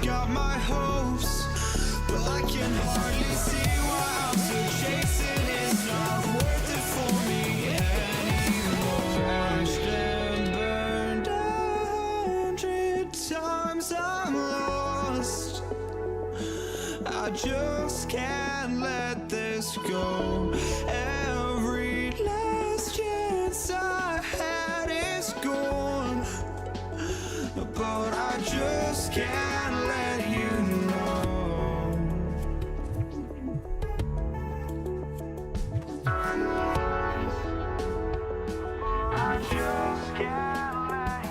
got my hopes, but I can hardly see why I'm still chasing. It's not worth it for me anymore. Crashed and burned 100 times, I'm lost. I just can't let this go. Every last chance I had is gone, but I just can't let you know. I just can't let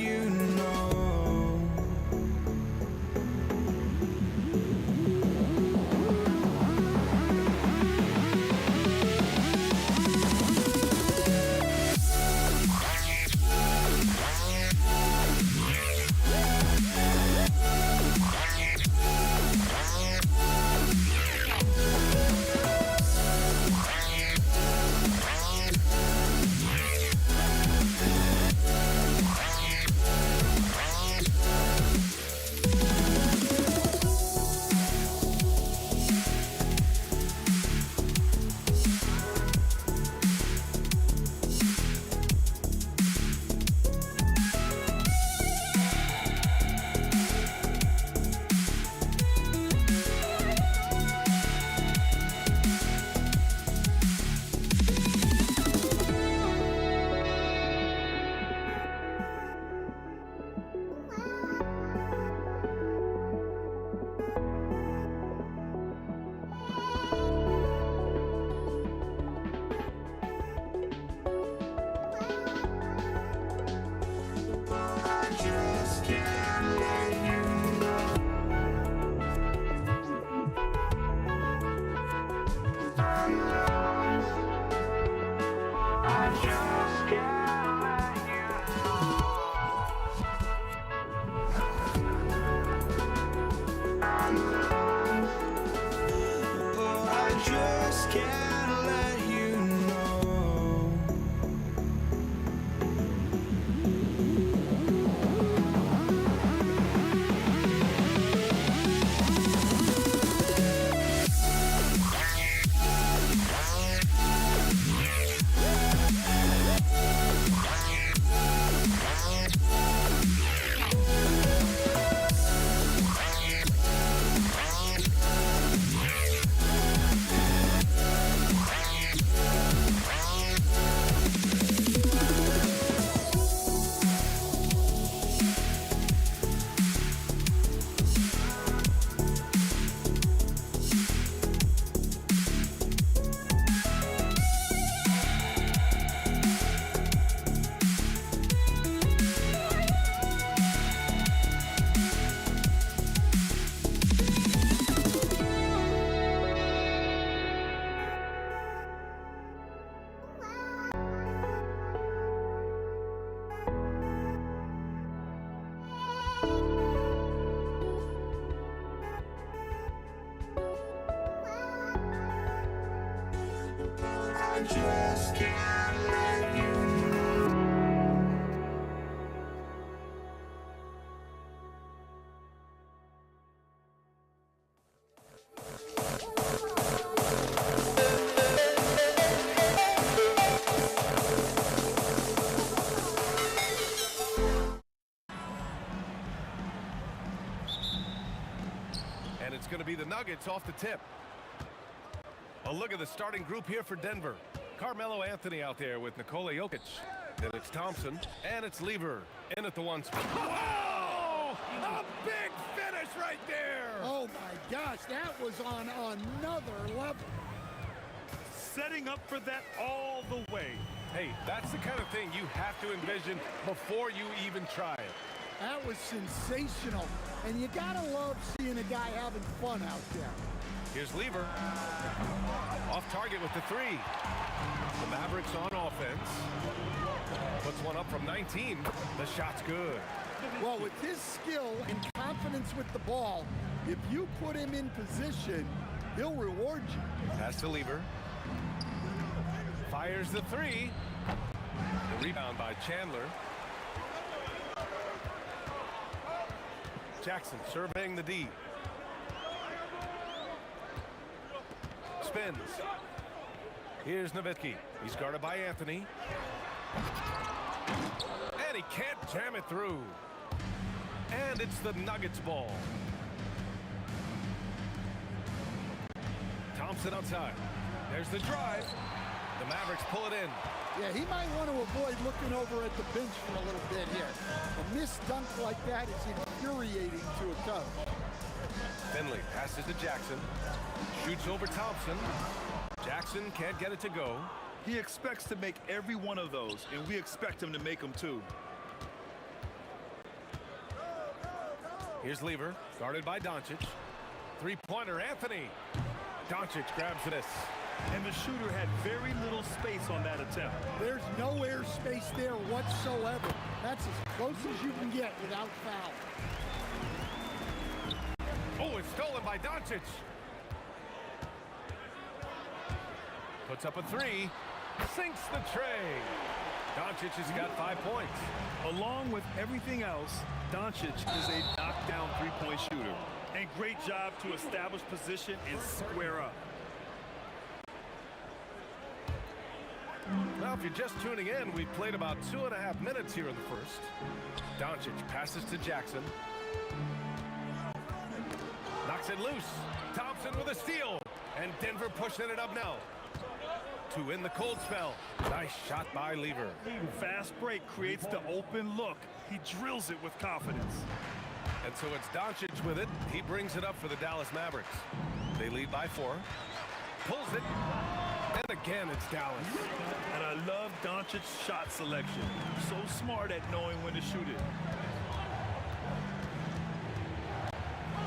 you know. But I just can't let you know. I just can't let you know. And it's going to be the Nuggets off the tip. A look at the starting group here for Denver. Carmelo Anthony out there with Nikola Jokic. Then it's Thompson, and it's Lever in at the one spot. Oh! A big finish right there! Oh my gosh, that was on another level. Setting up for that all the way. Hey, that's the kind of thing you have to envision before you even try it. That was sensational, and you gotta love seeing a guy having fun out there. Here's Lever. Off target with the three. The Mavericks on offense. Puts one up from 19. The shot's good. Well, with his skill and confidence with the ball, if you put him in position, he'll reward you. Pass to Lever. Fires the three. The rebound by Chandler. Jackson surveying the D. Spins. Here's Nowitzki. He's guarded by Anthony. And he can't jam it through. And it's the Nuggets ball. Thompson outside. There's the drive. The Mavericks pull it in. Yeah, he might want to avoid looking over at the bench for a little bit here. A missed dunk like that is infuriating to a coach. Finley passes to Jackson. Shoots over Thompson. Jackson can't get it to go. He expects to make every one of those, and we expect him to make them too. Here's Lever, guarded by Doncic. Three-pointer, Anthony. Doncic grabs this. And the shooter had very little space on that attempt. There's no airspace there whatsoever. That's as close as you can get without foul. Oh, it's stolen by Doncic. Puts up a three. Sinks the tray. Doncic has got 5 points. Along with everything else, Doncic is a knockdown three-point shooter. And great job to establish position and square up. Well, if you're just tuning in, we've played about 2.5 minutes here in the first. Doncic passes to Jackson. Knocks it loose. Thompson with a steal. And Denver pushing it up now. To end the cold spell. Nice shot by Lever. Fast break creates the open look. He drills it with confidence. And so it's Doncic with it. He brings it up for the Dallas Mavericks. They lead by 4. Pulls it. And again, it's Dallas. And I love Doncic's shot selection. So smart at knowing when to shoot it.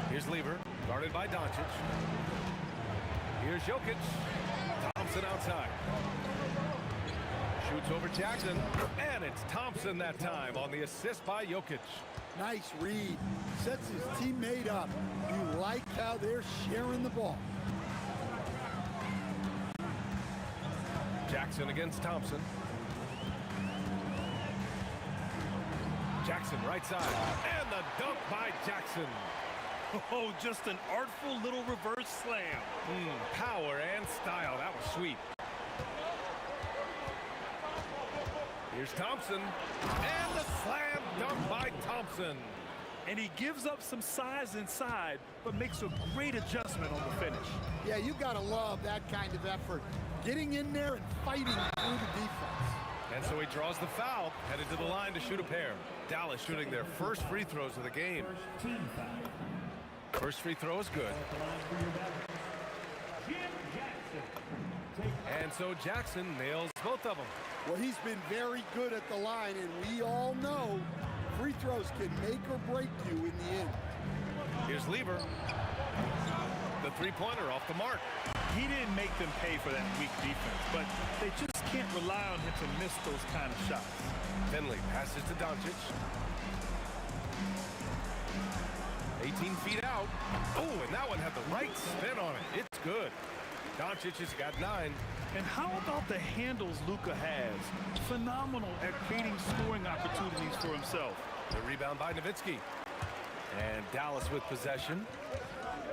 Here's Lever, guarded by Doncic. Here's Jokic. Thompson outside. Shoots over Jackson. And it's Thompson that time on the assist by Jokic. Nice read. Sets his teammate up. You like how they're sharing the ball. Jackson against Thompson. Jackson right side. And the dunk by Jackson. Oh, just an artful little reverse slam. Power and style. That was sweet. Here's Thompson. And the slam dunk by Thompson. And he gives up some size inside, but makes a great adjustment on the finish. Yeah, you gotta love that kind of effort. Getting in there and fighting through the defense. And so he draws the foul, headed to the line to shoot a pair. Dallas shooting their first free throws of the game. First free throw is good. And so Jackson nails both of them. Well, he's been very good at the line, and we all know free throws can make or break you in the end. Here's Lever. The three-pointer off the mark. He didn't make them pay for that weak defense, but they just can't rely on him to miss those kind of shots. Finley passes to Doncic. 18 feet out. Oh, and that one had the right spin on it. It's good. Doncic has got 9. And how about the handles Luka has? Phenomenal at creating scoring opportunities for himself. The rebound by Nowitzki. And Dallas with possession.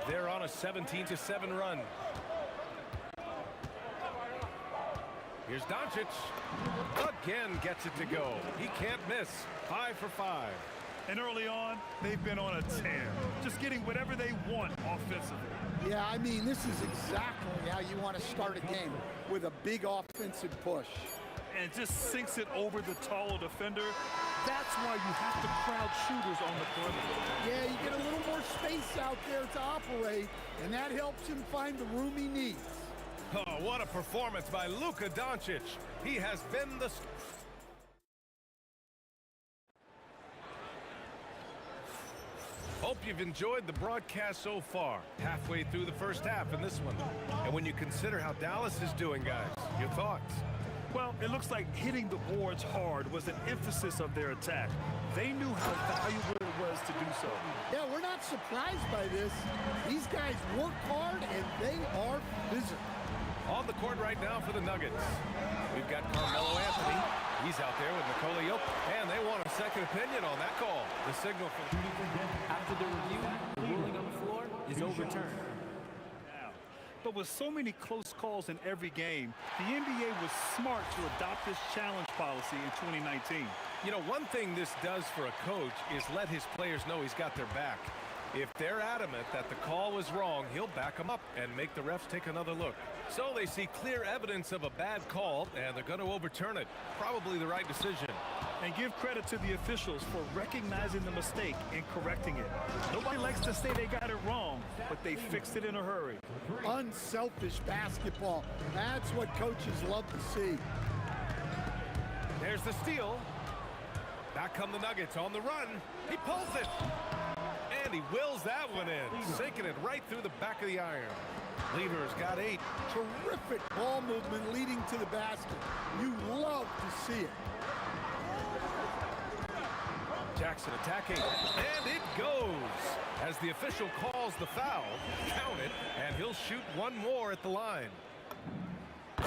They're on a 17-7 run. Here's Doncic. Again gets it to go. He can't miss. 5 for 5. And early on, they've been on a tear. Just getting whatever they want offensively. Yeah, I mean, this is exactly how you want to start a game, with a big offensive push. And just sinks it over the taller defender. That's why you have to crowd shooters on the perimeter. Yeah, you get a little more space out there to operate, and that helps him find the room he needs. Oh, what a performance by Luka Doncic. He has been the... Hope you've enjoyed the broadcast so far. Halfway through the first half in this one. And when you consider how Dallas is doing, guys, your thoughts? Well, it looks like hitting the boards hard was an emphasis of their attack. They knew how valuable it was to do so. Yeah, we're not not surprised by this. These guys work hard and they are physical. On the court right now for the Nuggets. We've got Carmelo Anthony. He's out there with Nikola Jokic. And they want a second opinion on that call. The signal for... After the review, the ruling on the floor is overturned. But with so many close calls in every game, the NBA was smart to adopt this challenge policy in 2019. You know, one thing this does for a coach is let his players know he's got their back. If they're adamant that the call was wrong, he'll back them up and make the refs take another look. So they see clear evidence of a bad call, and they're going to overturn it. Probably the right decision. And give credit to the officials for recognizing the mistake and correcting it. Nobody likes to say they got it wrong, but they fixed it in a hurry. Unselfish basketball. That's what coaches love to see. There's the steal. Back come the Nuggets on the run. He pulls it. And he wills that one in, sinking it right through the back of the iron. Lever's got 8. Terrific ball movement leading to the basket. You love to see it. Jackson attacking, and it goes. As the official calls the foul, count it, and he'll shoot one more at the line.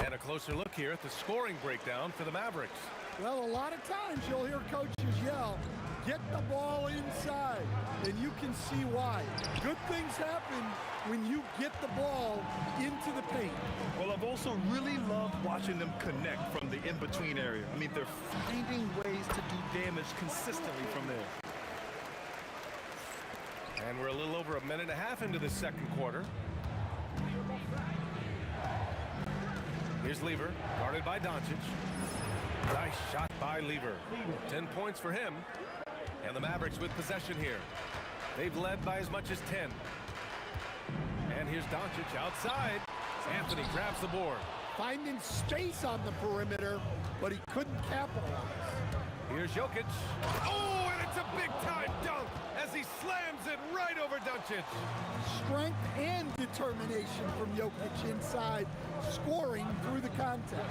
And a closer look here at the scoring breakdown for the Mavericks. Well, a lot of times you'll hear coaches yell, get the ball inside, and you can see why. Good things happen when you get the ball into the paint. Well, I've also really loved watching them connect from the in-between area. I mean, they're finding ways to do damage consistently from there. And we're a little over a minute and a half into the second quarter. Here's Lever, guarded by Doncic. Nice shot by Lever. 10 points for him. And the Mavericks with possession here. They've led by as much as 10. And here's Doncic outside. Anthony grabs the board. Finding space on the perimeter, but he couldn't capitalize. Here's Jokic. Oh, and it's a big-time dunk as he slams it right over Doncic. Strength and determination from Jokic inside, scoring through the contact.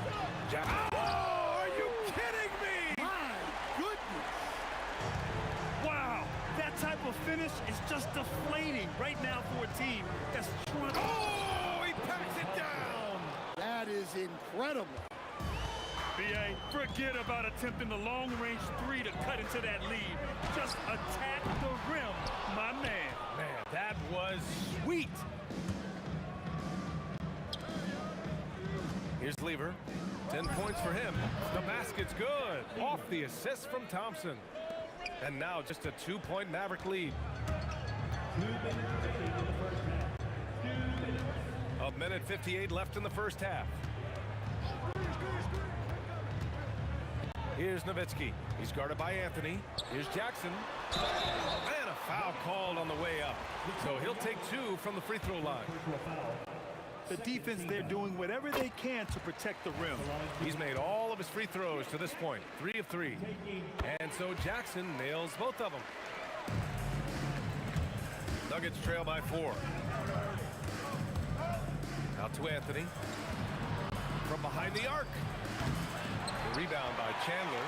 Oh, are you kidding me? My goodness. Wow, that type of finish is just deflating right now for a team that's trying. Oh, he packs it down. That is incredible. B.A., forget about attempting the long-range 3 to cut into that lead. Just attack the rim, my man. Man, that was sweet. Here's Lever. 10 points for him. The basket's good. Off the assist from Thompson. And now just a 2-point Maverick lead. A minute 58 left in the first half. Here's Nowitzki. He's guarded by Anthony. Here's Jackson. And a foul called on the way up. So he'll take 2 from the free throw line. The defense, they're doing whatever they can to protect the rim. He's made all of his free throws to this point. 3 of 3. And so Jackson nails both of them. Nuggets trail by 4. Out to Anthony. From behind the arc. The rebound by Chandler.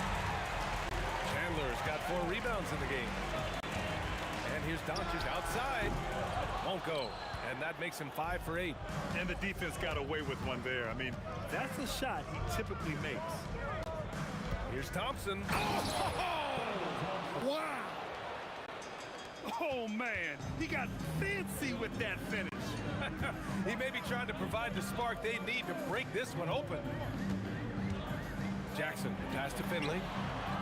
Chandler's got 4 rebounds in the game. And here's Doncic outside. Won't go. And that makes him 5 for 8. And the defense got away with one there. I mean, that's a shot he typically makes. Here's Thompson. Oh! Wow. Oh, man. He got fancy with that finish. He may be trying to provide the spark they need to break this one open. Jackson, pass to Finley.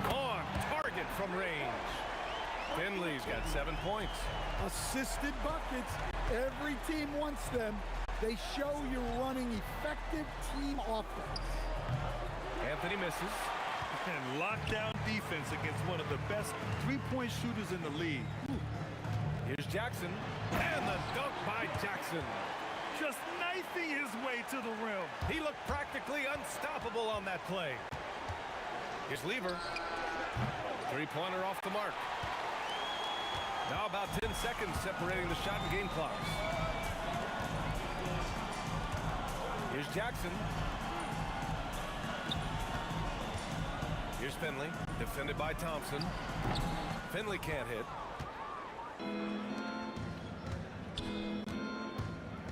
On target from range. Finley's got 7 points. Assisted buckets. Every team wants them. They show you're running effective team offense. Anthony misses. And lockdown defense against one of the best three-point shooters in the league. Here's Jackson. And the dunk by Jackson. Just knifing his way to the rim. He looked practically unstoppable on that play. Here's Lever. 3-pointer off the mark. Now about 10 seconds separating the shot and game clocks. Here's Jackson. Here's Finley, defended by Thompson. Finley can't hit.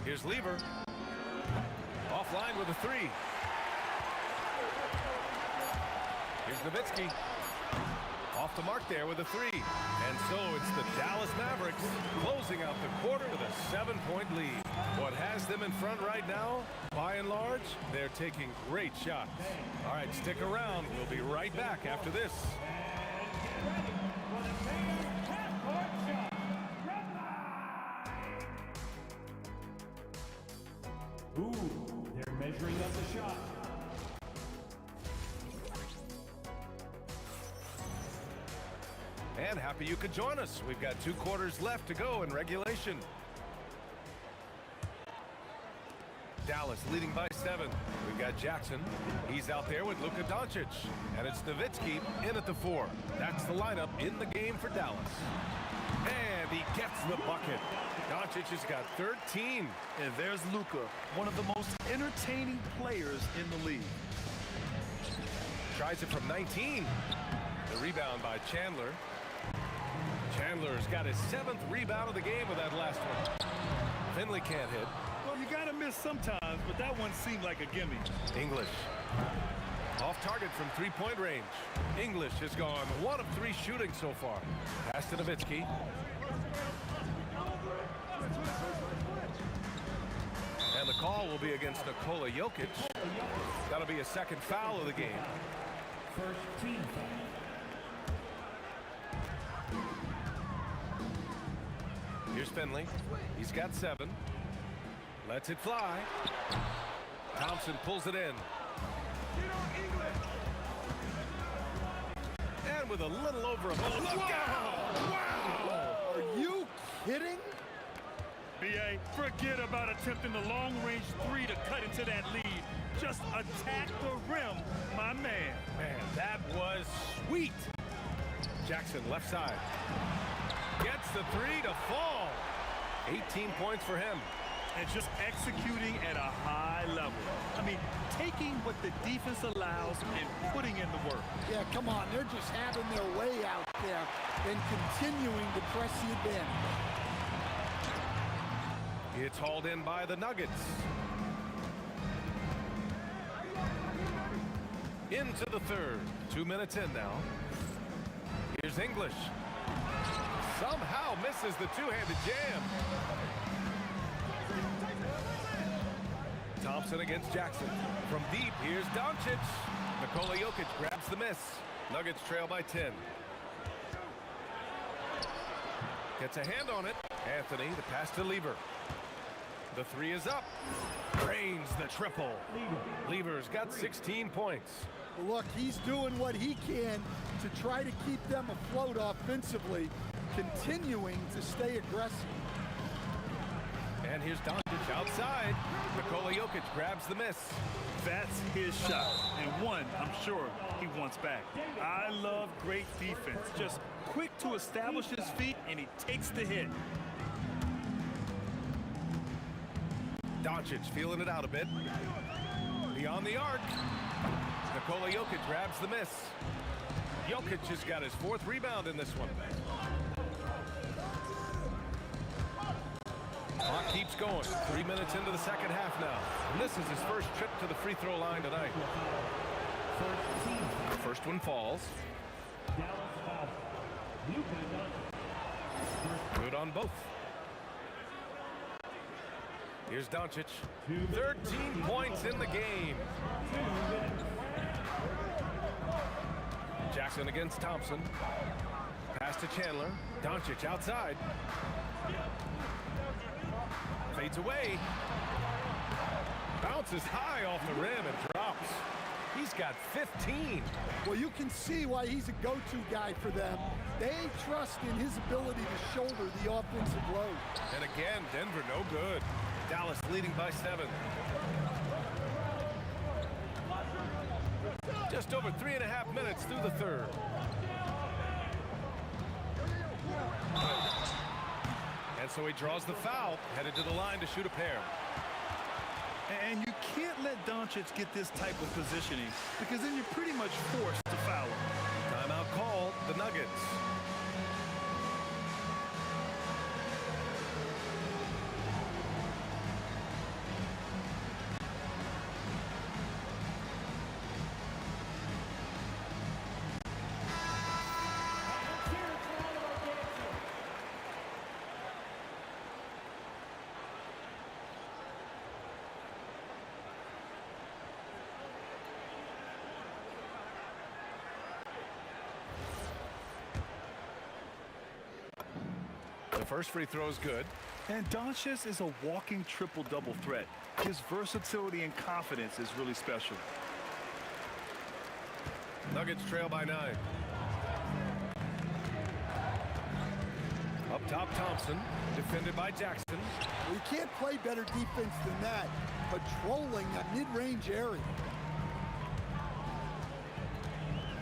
Here's Lever. Offline with a three. Here's Nowitzki. Off the mark there with a three. And so it's the Dallas Mavericks closing out the quarter with a 7-point lead. What has them in front right now, by and large, they're taking great shots. All right, stick around. We'll be right back after this. Ooh, they're measuring up the shot. And happy you could join us. We've got 2 quarters left to go in regulation. Dallas leading by 7. We've got Jackson. He's out there with Luka Doncic. And it's Nowitzki in at the 4. That's the lineup in the game for Dallas. And he gets the bucket. Doncic has got 13. And there's Luka, one of the most entertaining players in the league. Tries it from 19. The rebound by Chandler. Chandler's got his 7th rebound of the game with that last one. Finley can't hit. Well, you gotta miss sometimes, but that one seemed like a gimme. English. Off target from 3-point range. English has gone 1 of 3 shooting so far. Pass to Nowitzki. And the call will be against Nikola Jokic. That'll be a 2nd foul of the game. First team foul. Here's Finley. He's got 7. Lets it fly. Thompson pulls it in. And with a little over a minute. Look out! Wow! Are you kidding? B.A., forget about attempting the long-range 3 to cut into that lead. Just attack the rim, my man. Man, that was sweet. Jackson left side. Gets the 3 to fall. 18 points for him. And just executing at a high level. I mean, taking what the defense allows and putting in the work. Yeah, come on. They're just having their way out there and continuing to press the advantage. It's hauled in by the Nuggets. Into the 3rd. 2 minutes in now. Here's English. Somehow misses the 2-handed jam. Thompson against Jackson. From deep, here's Doncic. Nikola Jokic grabs the miss. Nuggets trail by 10. Gets a hand on it. Anthony, the pass to Lever. The 3 is up. Drains the triple. Lever's got 16 points. Look, he's doing what he can to try to keep them afloat offensively, continuing to stay aggressive. And here's Doncic outside. Nikola Jokic grabs the miss. That's his shot, and one I'm sure he wants back. I love great defense. Just quick to establish his feet, and he takes the hit. Doncic feeling it out a bit. Beyond the arc. Nikola Jokic grabs the miss. Jokic has got his 4th rebound in this one. Clock keeps going. 3 minutes into the 2nd half now. And this is his first trip to the free throw line tonight. The first one falls. Good on both. Here's Doncic. 13 points in the game. Jackson against Thompson. Pass to Chandler. Doncic outside. Fades away. Bounces high off the rim and drops. He's got 15. Well, you can see why he's a go-to guy for them. They trust in his ability to shoulder the offensive load. And again, Denver no good. Dallas leading by 7. Just over 3.5 minutes through the 3rd. And so he draws the foul, headed to the line to shoot a pair. And you can't let Doncic get this type of positioning, because then you're pretty much forced to foul him. Timeout called, the Nuggets. first free throw is good. And Doncic is a walking triple-double threat. His versatility and confidence is really special. Nuggets trail by 9. Up top, Thompson, defended by Jackson. We can't play better defense than that, patrolling a mid-range area.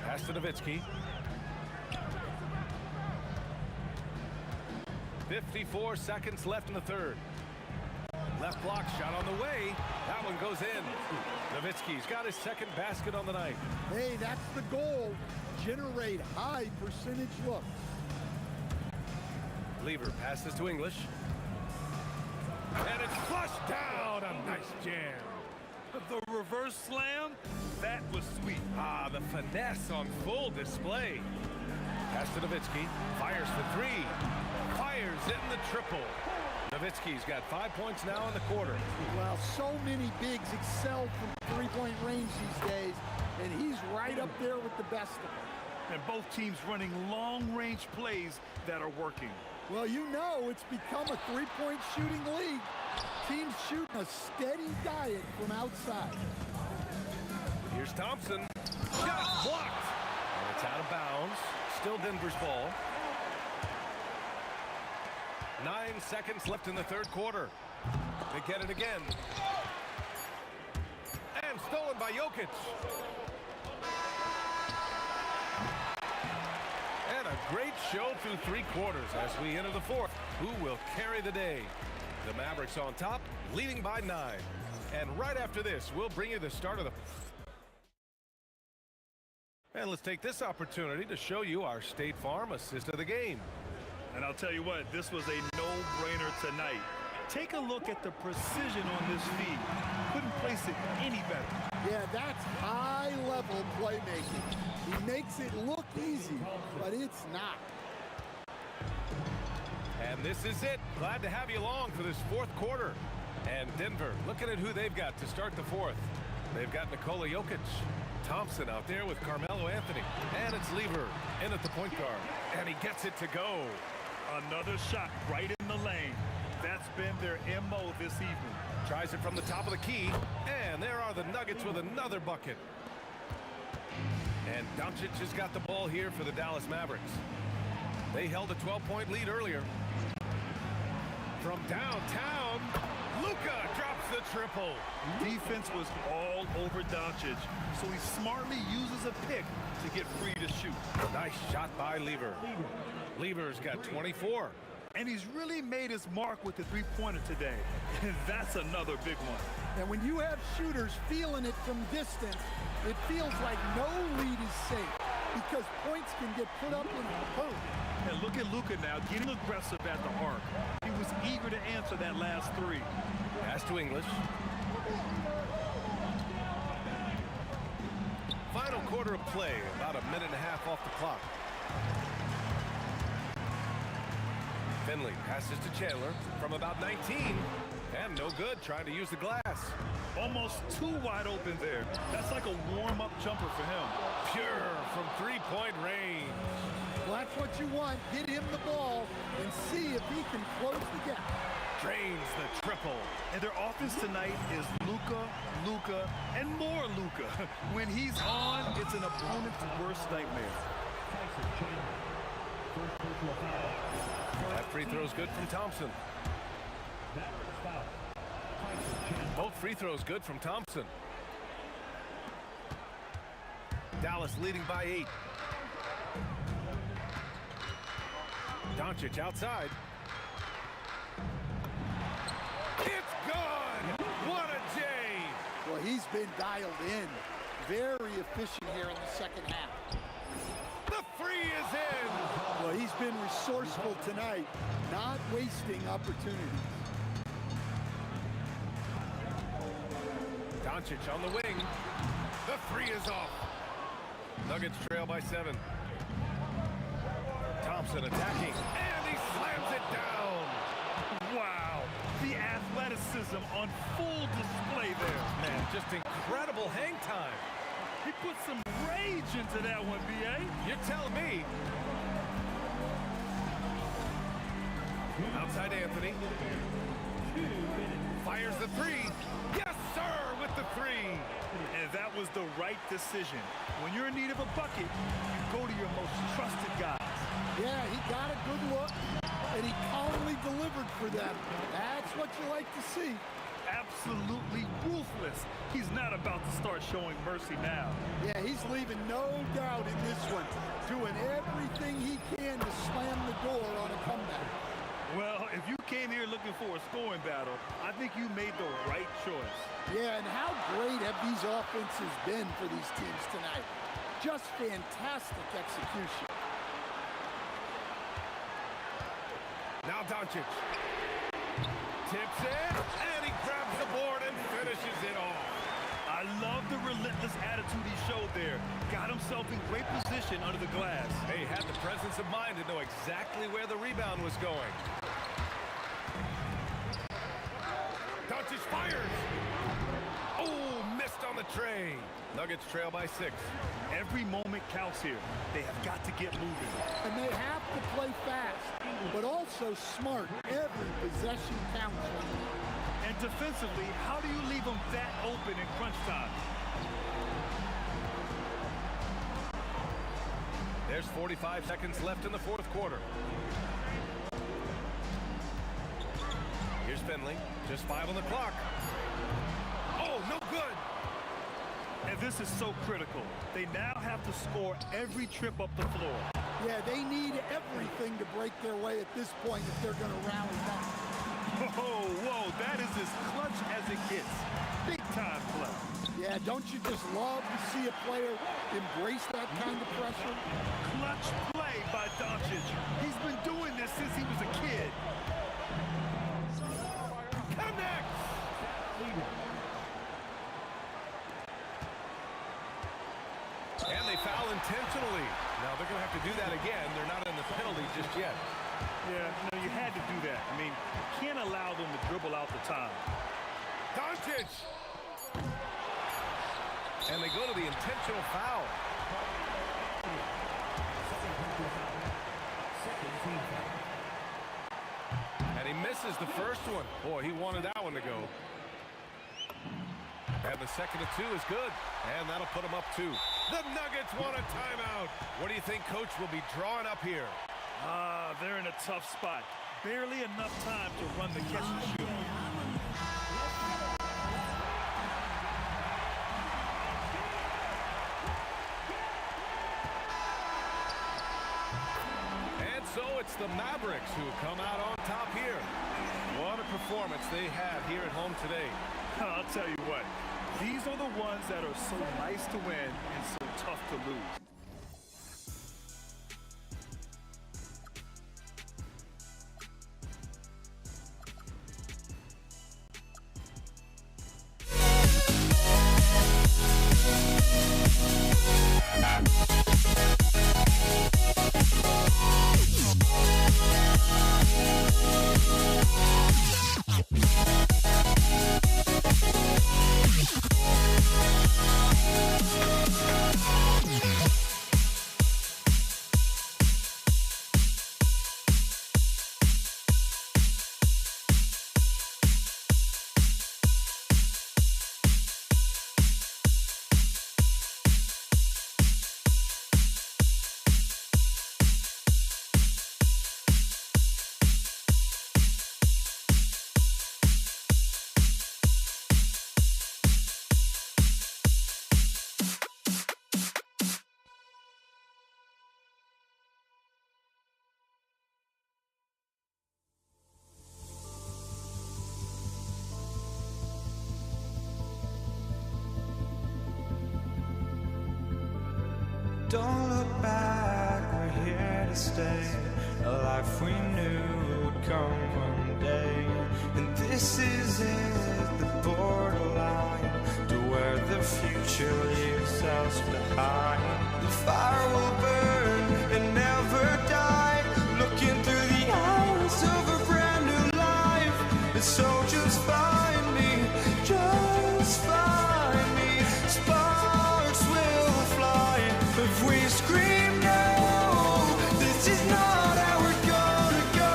Pass to Nowitzki. 54 seconds left in the third. Left block shot on the way. That one goes in. Nowitzki's got his second basket on the night. Hey, that's the goal. Generate high percentage looks. Lever passes to English. And it's flushed down. A nice jam. The reverse slam, that was sweet. Ah, the finesse on full display. Pass to Nowitzki. Fires for three. Fires in the triple. Nowitzki's got 5 points now in the quarter. Well, so many bigs excel from three-point range these days, and he's right up there with the best of them. And both teams running long-range plays that are working. Well, you know it's become a three-point shooting league. Teams shooting a steady diet from outside. Here's Thompson. Shot blocked. And it's out of bounds. Still Denver's ball. 9 seconds left in the third quarter. They get it again. And stolen by Jokic. And a great show through three quarters as we enter the fourth. Who will carry the day? The Mavericks on top, leading by 9. And right after this, we'll bring you the start of the... And let's take this opportunity to show you our State Farm assist of the game. And I'll tell you what, this was a no-brainer tonight. Take a look at the precision on this feed. Couldn't place it any better. Yeah, that's high-level playmaking. He makes it look easy, but it's not. And this is it. Glad to have you along for this fourth quarter. And Denver, looking at who they've got to start the fourth. They've got Nikola Jokic. Thompson out there with Carmelo Anthony. And it's Lever in at the point guard. And he gets it to go. Another shot right in the lane. That's been their MO this evening. Tries it from the top of the key. And there are the Nuggets with another bucket. And Doncic has got the ball here for the Dallas Mavericks. They held a 12-point lead earlier. From downtown, Luka drops the triple. Defense was all over Doncic, so he smartly uses a pick to get free to shoot. Nice shot by Lever. Lever's got 24. And he's really made his mark with the three-pointer today. And that's another big one. And when you have shooters feeling it from distance, it feels like no lead is safe because points can get put up in a hurry. And look at Luka now getting aggressive at the arc. He was eager to answer that last three. Pass to English. Final quarter of play, about a minute and a half off the clock. Finley passes to Chandler from about 19. And no good, trying to use the glass. Almost too wide open there. That's like a warm-up jumper for him. Pure from three-point range. Well, that's what you want. Get him the ball and see if he can close the gap. Drains the triple. And their offense tonight is Luka, and more Luka. When he's on, it's an opponent's worst nightmare. That free throw's good from Thompson. Both free throws good from Thompson. Dallas leading by 8. Doncic outside. It's gone! What a J! Well, he's been dialed in. Very efficient here in the second half. The three is in! Well, he's been resourceful tonight, not wasting opportunities. Doncic on the wing. The three is off. Nuggets trail by 7. Thompson attacking, and he slams it down. Wow, the athleticism on full display there. Man, just incredible hang time. He put some rage into that one, B.A. You're telling me. Outside Anthony. Fires the three. Yes, sir, with the three. And that was the right decision. When you're in need of a bucket, you go to your most trusted guys. Yeah, he got a good look, and he calmly delivered for them. That's what you like to see. Absolutely ruthless. He's not about to start showing mercy now. Yeah, he's leaving no doubt in this one, doing everything he can to slam the door on a comeback. Well, if you came here looking for a scoring battle, I think you made the right choice. Yeah, and how great have these offenses been for these teams tonight? Just fantastic execution. Now Doncic. Tips it, and he grabs the board and finishes it off. I love the relentless attitude he showed there. Got himself in great position under the glass. He had the presence of mind to know exactly where the rebound was going. Doncic fires. Oh, missed on the tray. Nuggets trail by 6. Every moment counts here. They have got to get moving. And they have to play fast, but also smart. Every possession counts. And defensively, how do you leave them that open in crunch time? There's 45 seconds left in the fourth quarter. Here's Finley. Just 5 on the clock. Oh, no good. And this is so critical. They now have to score every trip up the floor. Yeah, they need everything to break their way at this point if they're going to rally back. Whoa, that is as clutch as it gets. Big time play. Yeah, don't you just love to see a player embrace that kind of pressure? Clutch play by Doncic. He's been doing this since he was a kid. Connects! And they foul intentionally. Now they're going to have to do that again. They're not in the penalty just yet. Yeah, you had to do that. I mean, you can't allow them to dribble out the time. Doncic! And they go to the intentional foul. And he misses the first one. Boy, he wanted that one to go. And the second of 2 is good. And that'll put them up 2. The Nuggets want a timeout. What do you think Coach will be drawing up here? They're in a tough spot. Barely enough time to run the catch and shoot. And so it's the Mavericks who come out on top here. What a performance they had here at home today. I'll tell you what, these are the ones that are so nice to win and so tough to lose. Don't look back, we're here to stay. A life we knew would come one day. And this is it, the borderline to where the future leaves us behind. The fire will burn and never die. Looking through the eyes of a brand new life. And so just find me, just find me. Sparks will fly if we scream no. This is not how we're gonna go.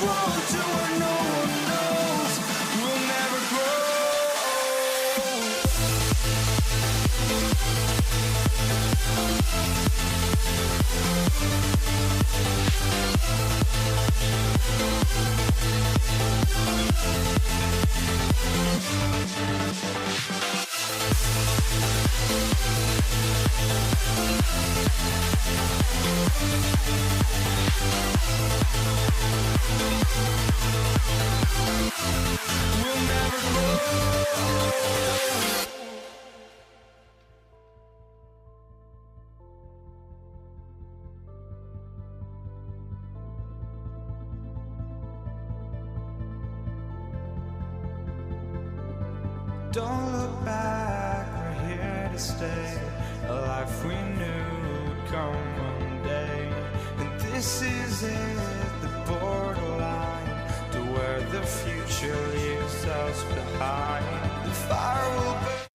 fall to where no one knows. We'll never grow. We'll never grow. Don't look back, we're here to stay. A life we knew would come one day. And this is it, the borderline to where the future leaves us behind. The fire will burn.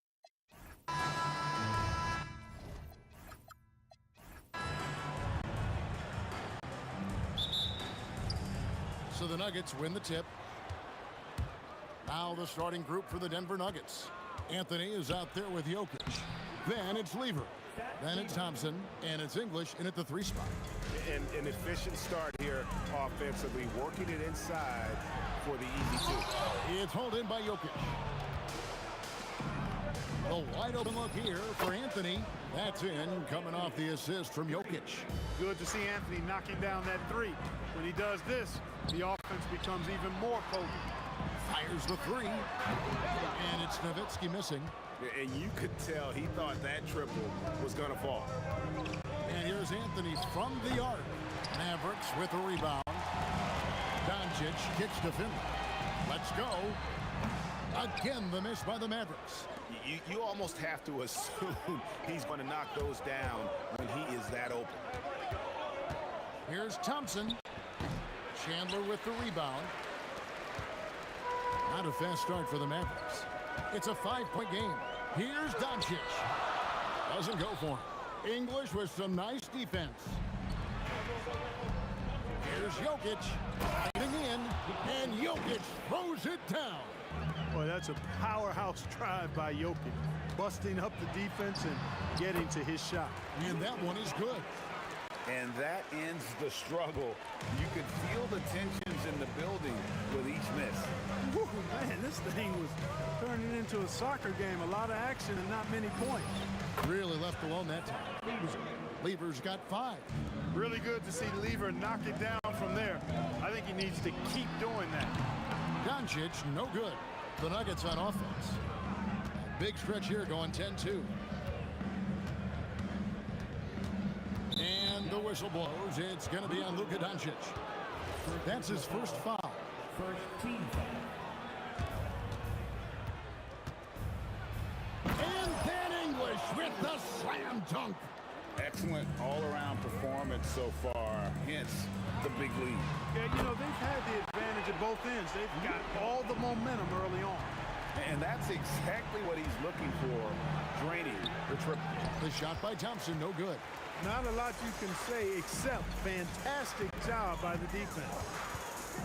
So the Nuggets win the tip. Now the starting group for the Denver Nuggets. Anthony is out there with Jokic. Then it's Lever. Then it's Thompson. And it's English in at the 3 spot. And an efficient start here offensively, working it inside for the easy 2. It's hauled in by Jokic. A wide open look here for Anthony. That's in, coming off the assist from Jokic. Good to see Anthony knocking down that 3. When he does this, the offense becomes even more potent. Fires the 3. And it's Nowitzki missing. And you could tell he thought that triple was going to fall. And here's Anthony from the arc. Mavericks with a rebound. Doncic kicks to Finley. Let's go. Again, the miss by the Mavericks. You almost have to assume he's going to knock those down when he is that open. Here's Thompson. Chandler with the rebound. Not a fast start for the Mavericks. It's a 5-point game. Here's Doncic. Doesn't go for him. English with some nice defense. Here's Jokic. Fighting in. And Jokic throws it down. Boy, that's a powerhouse drive by Jokic. Busting up the defense and getting to his shot. And that one is good. And that ends the struggle. You could feel the tensions in the building with each miss. Woo, man, this thing was turning into a soccer game. A lot of action and not many points. Really left alone that time. Lever's got 5. Really good to see Lever knock it down from there. I think he needs to keep doing that. Doncic, no good. The Nuggets on offense. Big stretch here going 10-2. And the whistle blows. It's going to be on Luka Doncic. That's his first foul. First team foul. And then English with the slam dunk. Excellent all-around performance so far, hence the big lead. Yeah, you know, they've had the advantage at both ends. They've got all the momentum early on. And that's exactly what he's looking for, draining the triple. The shot by Thompson, no good. Not a lot you can say except fantastic job by the defense.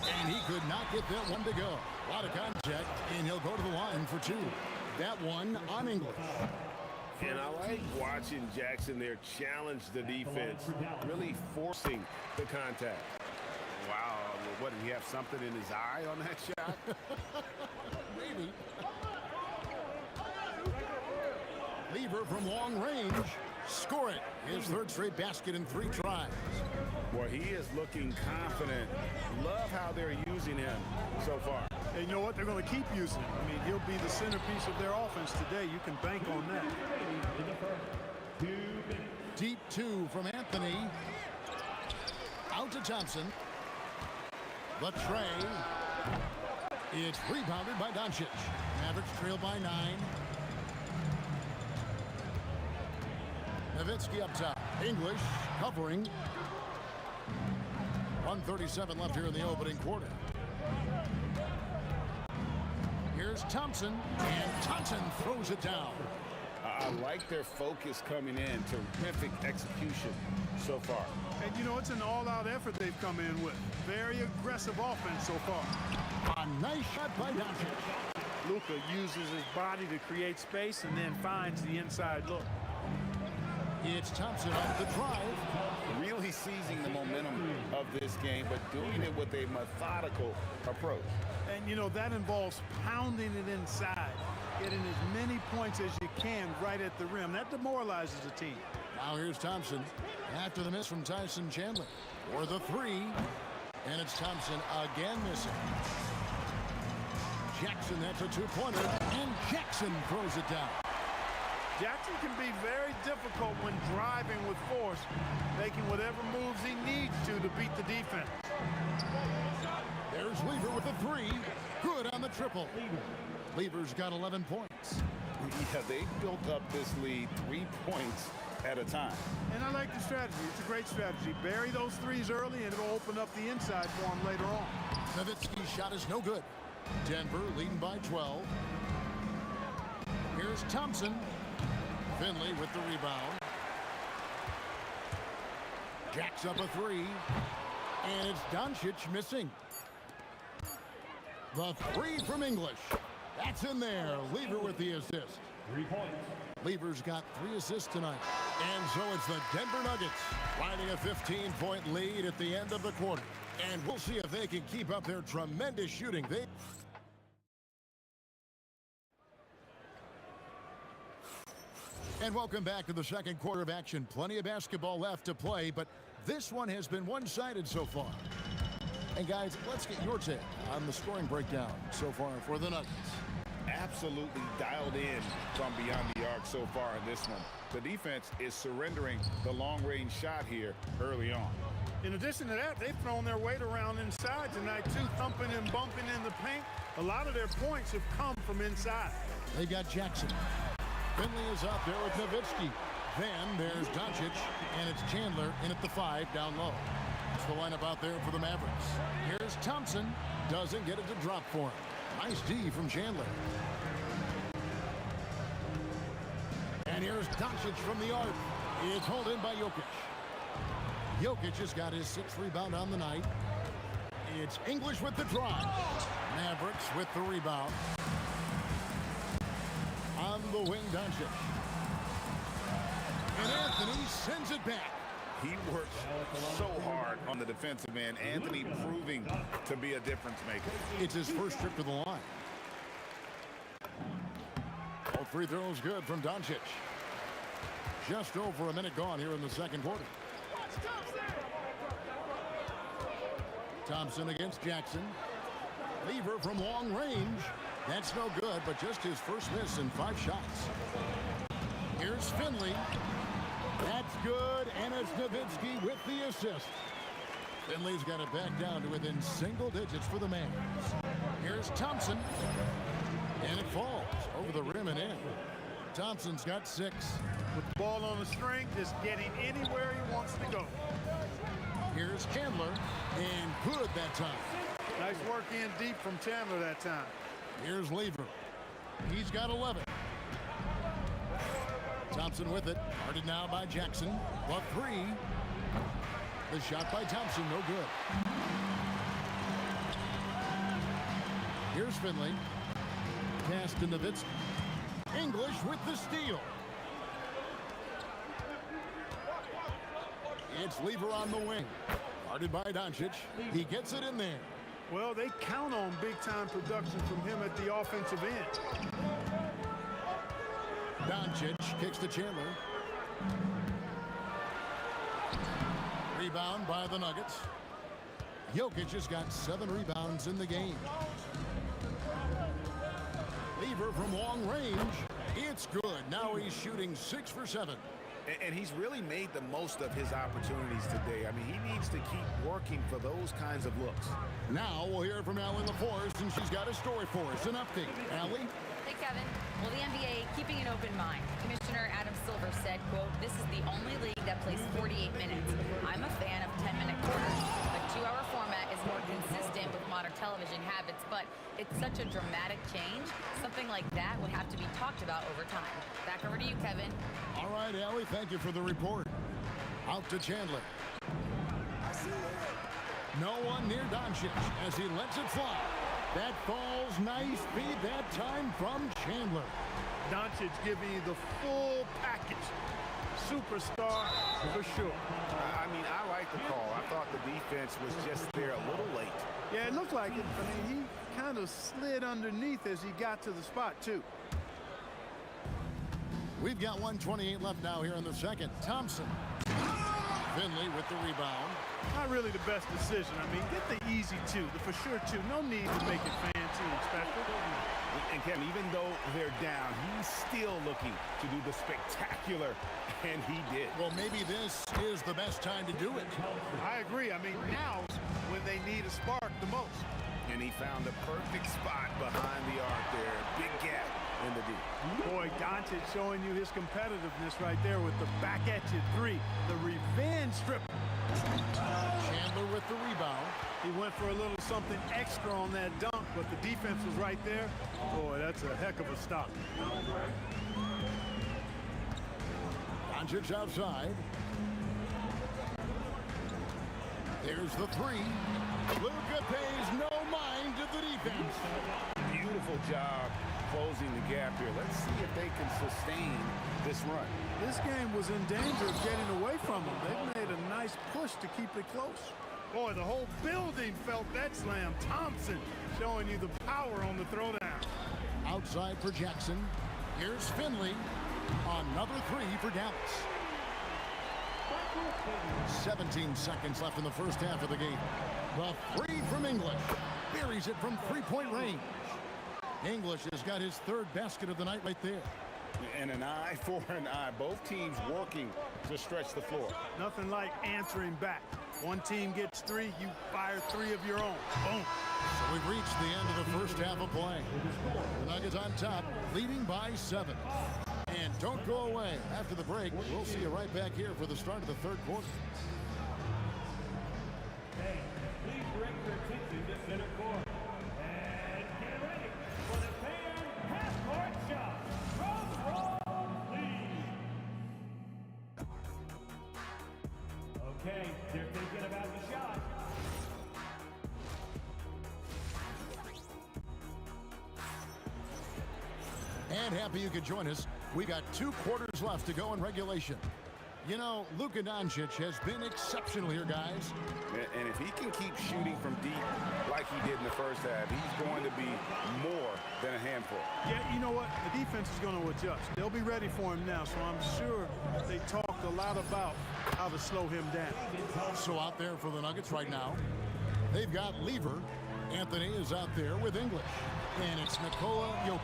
And he could not get that one to go. A lot of contact, and he'll go to the line for 2. That one on English. And I like watching Jackson there challenge the defense, really forcing the contact. Wow, what, did he have something in his eye on that shot? Maybe. Lever from long range. Score it. His 3rd straight basket in 3 tries. Boy, he is looking confident. Love how they're using him so far. And you know what? They're going to keep using him. I mean, he'll be the centerpiece of their offense today. You can bank on that. Deep 2 from Anthony. Out to Thompson. The tray. It's rebounded by Doncic. Mavericks trail by 9. Nowitzki up top. English covering. 1:37 left here in the opening quarter. Here's Thompson, and Thompson throws it down. I like their focus coming in. Terrific execution so far. And, you know, it's an all-out effort they've come in with. Very aggressive offense so far. A nice shot by Doncic. Luka uses his body to create space and then finds the inside look. It's Thompson off the drive. Really seizing the momentum of this game, but doing it with a methodical approach. And, you know, that involves pounding it inside, getting as many points as you can right at the rim. That demoralizes the team. Now here's Thompson after the miss from Tyson Chandler for the three. And it's Thompson again missing. Jackson, that's a two-pointer, and Jackson throws it down. Jackson can be very difficult when driving with force, making whatever moves he needs to beat the defense. There's Lever with a three. Good on the triple. Lever's got 11 points. Yeah, they built up this lead 3 points at a time. And I like the strategy. It's a great strategy. Bury those threes early, and it'll open up the inside for him later on. Nowitzki's shot is no good. Denver leading by 12. Here's Thompson. Finley with the rebound. Jacks up a three. And it's Doncic missing. The three from English. That's in there. Lever with the assist. 3 points. Lever's got 3 assists tonight. And so it's the Denver Nuggets finding a 15-point lead at the end of the quarter. And we'll see if they can keep up their tremendous shooting. And welcome back to the second quarter of action. Plenty of basketball left to play, but this one has been one-sided so far. And guys, let's get your take on the scoring breakdown so far for the Nuggets. Absolutely dialed in from beyond the arc so far in this one. The defense is surrendering the long-range shot here early on. In addition to that, they've thrown their weight around inside tonight, too, thumping and bumping in the paint. A lot of their points have come from inside. They've got Jackson. Finley is out there with Nowitzki. Then there's Doncic, and it's Chandler in at the 5 down low. That's the lineup out there for the Mavericks. Here's Thompson. Doesn't get it to drop for him. Nice D from Chandler. And here's Doncic from the arc. It's hauled in by Jokic. Jokic has got his 6th rebound on the night. It's English with the drive. Mavericks with the rebound. On the wing, Doncic. And Anthony sends it back. He works so hard on the defensive end. Anthony proving to be a difference maker. It's his first trip to the line. All free throws good from Doncic. Just over a minute gone here in the second quarter. Thompson against Jackson. Lever from long range. That's no good, but just his first miss in 5 shots. Here's Finley. That's good, and it's Nowitzki with the assist. Finley's got it back down to within single digits for the Mavs. Here's Thompson. And it falls over the rim and in. Thompson's got 6. With the ball on the string, just getting anywhere he wants to go. Here's Chandler, and good that time. Nice work in deep from Chandler that time. Here's Lever. He's got 11. Thompson with it. Guarded now by Jackson. The 3. The shot by Thompson, no good. Here's Finley. Pass to Nowitzki. English with the steal. It's Lever on the wing. Guarded by Doncic. He gets it in there. Well, they count on big-time production from him at the offensive end. Doncic kicks to Chandler. Rebound by the Nuggets. Jokic has got 7 rebounds in the game. Lever from long range. It's good. Now he's shooting 6 for 7. And he's really made the most of his opportunities today. I mean, he needs to keep working for those kinds of looks. Now we'll hear from Allie LaForce, and she's got a story for us. An update. Allie? Hey, Kevin. Well, the NBA keeping an open mind. Commissioner Adam Silver said, quote, "This is the only league that plays 48 minutes. I'm a fan of 10-minute quarters. A 2-hour format is more consistent with modern television habits, but it's such a dramatic change. Something like that would have to be talked about over time. Back over to you, Kevin. All right, Allie, thank you for the report. Out to Chandler. No one near Doncic as he lets it fly. That falls nice feed that time from Chandler. Doncic giving you the full package. Superstar for sure. I mean, I like the call. I thought the defense was just there a little late. Yeah, it looked like it. I mean, he kind of slid underneath as he got to the spot, too. We've got 1:28 left now here in the second. Thompson. Finley with the rebound. Not really the best decision. I mean, get the easy two, the for sure two. No need to make it fancy and special. And Kevin, even though they're down, he's still looking to do the spectacular, and he did. Well, maybe this is the best time to do it. I agree. I mean, now's when they need a spark the most. And he found the perfect spot behind the arc there. Big gap in the D. Boy, Doncic showing you his competitiveness right there with the back at you three. The revenge strip. Chandler with the rebound. He went for a little something extra on that dunk, but the defense was right there. Boy, that's a heck of a stop. Doncic outside. There's the three. Luka pays no mind to the defense. Beautiful job closing the gap here. Let's see if they can sustain this run. This game was in danger of getting away from them. They've made a nice push to keep it close. Boy, the whole building felt that slam. Thompson showing you the power on the throwdown. Outside for Jackson. Here's Finley. Another three for Dallas. 17 seconds left in the first half of the game. The three from English. Buries it from three-point range. English has got his third basket of the night right there. And an eye for an eye. Both teams working to stretch the floor. Nothing like answering back. One team gets three, you fire three of your own. Boom. So we've reached the end of the first half of play. The Nuggets on top, leading by 7. And don't go away. After the break, we'll see you right back here for the start of the third quarter. Hey, please direct your attention to center court. And get ready for the fan half-court shot. Drum roll, please. Okay, they're thinking about the shot. And happy you could join us. We've got 2 quarters left to go in regulation. You know, Luka Doncic has been exceptional here, guys. And if he can keep shooting from deep like he did in the first half, he's going to be more than a handful. Yeah, you know what? The defense is going to adjust. They'll be ready for him now, so I'm sure they talked a lot about how to slow him down. So out there for the Nuggets right now, they've got Lever. Anthony is out there with English. And it's Nikola Jokic.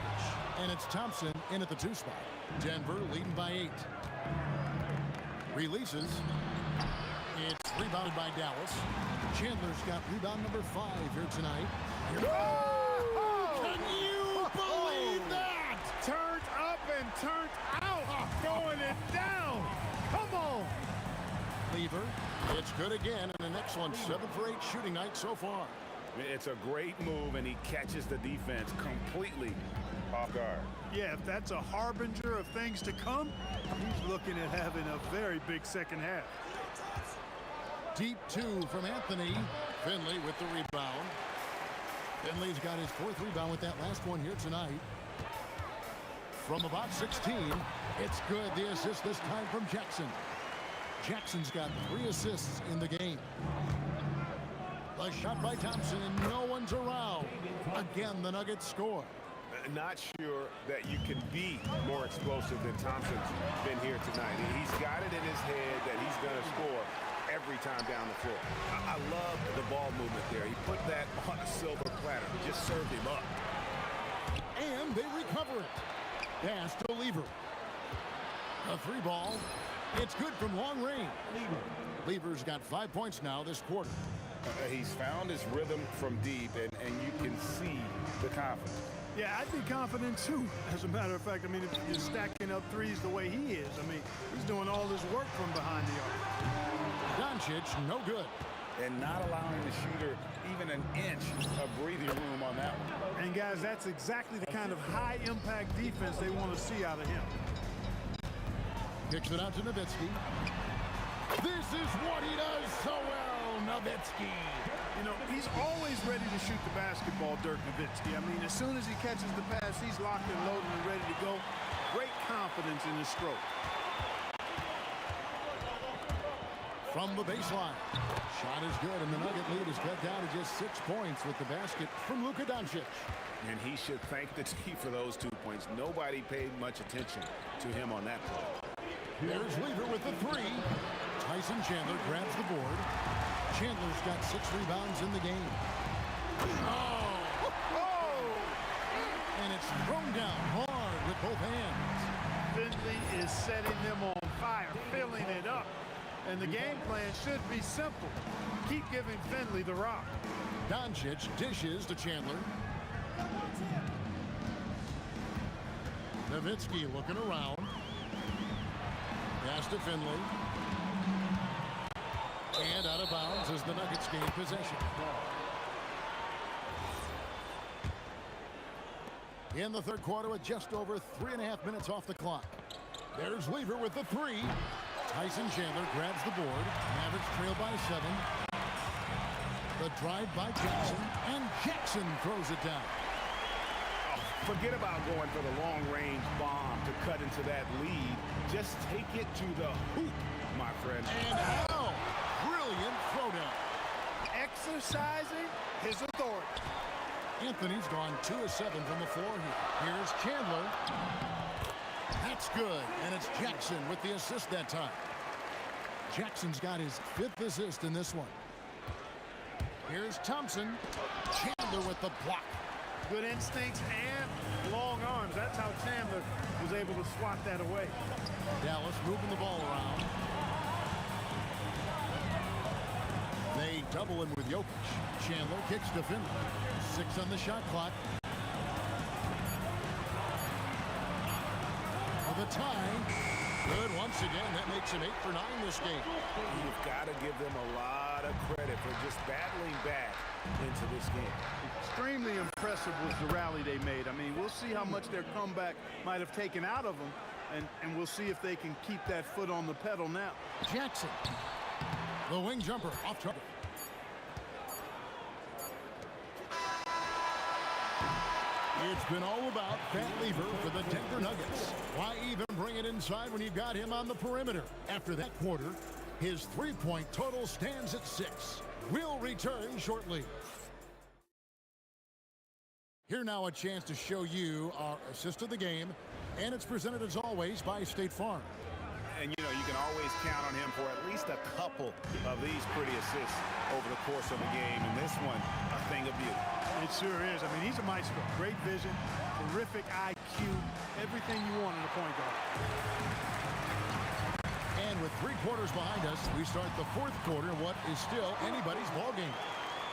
And it's Thompson in at the 2 spot. Denver leading by 8. Releases. It's rebounded by Dallas. Chandler's got rebound number 5 here tonight. Can you believe that? Turned up and turned out. Throwing it down. Come on. Lever. It's good again. And an excellent 7 for 8 shooting night so far. It's a great move, and he catches the defense completely off guard. Yeah, if that's a harbinger of things to come, he's looking at having a very big second half. Deep 2 from Anthony. Finley with the rebound. Finley's got his 4th rebound with that last one here tonight. From about 16, it's good. The assist this time from Jackson. Jackson's got 3 assists in the game. A shot by Thompson, and no one's around. Again, the Nuggets score. Not sure that you can be more explosive than Thompson's been here tonight. He's got it in his head that he's going to score every time down the floor. I love the ball movement there. He put that on a silver platter. Just served him up. And they recover it. Pass to Lever. A 3 ball. It's good from long range. Lever's got 5 points now this quarter. He's found his rhythm from deep, and you can see the confidence. Yeah, I'd be confident too. As a matter of fact, I mean, if you're stacking up threes the way he is, I mean, he's doing all this work from behind the arc. Doncic, no good. and not allowing the shooter even an inch of breathing room on that one. And guys, that's exactly the kind of high-impact defense they want to see out of him. Kicks it out to Nowitzki. This is what he does so well, Nowitzki. You know, he's always ready to shoot the basketball, Dirk Nowitzki. I mean, as soon as he catches the pass, he's locked and loaded and ready to go. Great confidence in his stroke. From the baseline. Shot is good, and the Nugget lead is cut down to just 6 points with the basket from Luka Doncic. And he should thank the team for those 2 points. Nobody paid much attention to him on that play. There's Weaver with the three. Tyson Chandler grabs the board. Chandler's got 6 rebounds in the game. Oh! And it's thrown down hard with both hands. Finley is setting them on fire, filling it up. And the game plan should be simple. Keep giving Finley the rock. Doncic dishes to Chandler. Nowitzki looking around. Pass to Finley. And out of bounds as the Nuggets gain possession. In the third quarter with just over 3.5 minutes off the clock. There's Weaver with the three. Tyson Chandler grabs the board. Mavericks trail by 7. The drive by Jackson. And Jackson throws it down. Forget about going for the long-range bomb to cut into that lead. Just take it to the hoop, my friend. And how? Brilliant throwdown. Exercising his authority. Anthony's gone 2 of 7 from the floor here. Here's Chandler. That's good. And it's Jackson with the assist that time. Jackson's got his 5th assist in this one. Here's Thompson. Chandler with the block. Good instincts and long arms. That's how Chandler was able to swat that away. Dallas moving the ball around. They double him with Jokic. Chandler kicks to Finley. 6 on the shot clock. For the tie. Good once again. That makes him 8 for 9 this game. You've got to give them a lot of credit for just battling back into this game. Extremely impressive was the rally they made. I mean, we'll see how much their comeback might have taken out of them, and we'll see if they can keep that foot on the pedal now. Jackson. The wing jumper off target. It's been all about Pat Lever for the Denver Nuggets. Why even bring it inside when you got him on the perimeter? After that quarter, his 3-point total stands at 6. We'll return shortly. Here now a chance to show you our assist of the game, and it's presented as always by State Farm. And you know, you can always count on him for at least a couple of these pretty assists over the course of the game, and this one, a thing of beauty. It sure is. I mean, he's a maestro. Great vision, terrific IQ, everything you want in a point guard. And with 3 quarters behind us, we start the 4th quarter, what is still anybody's ball game.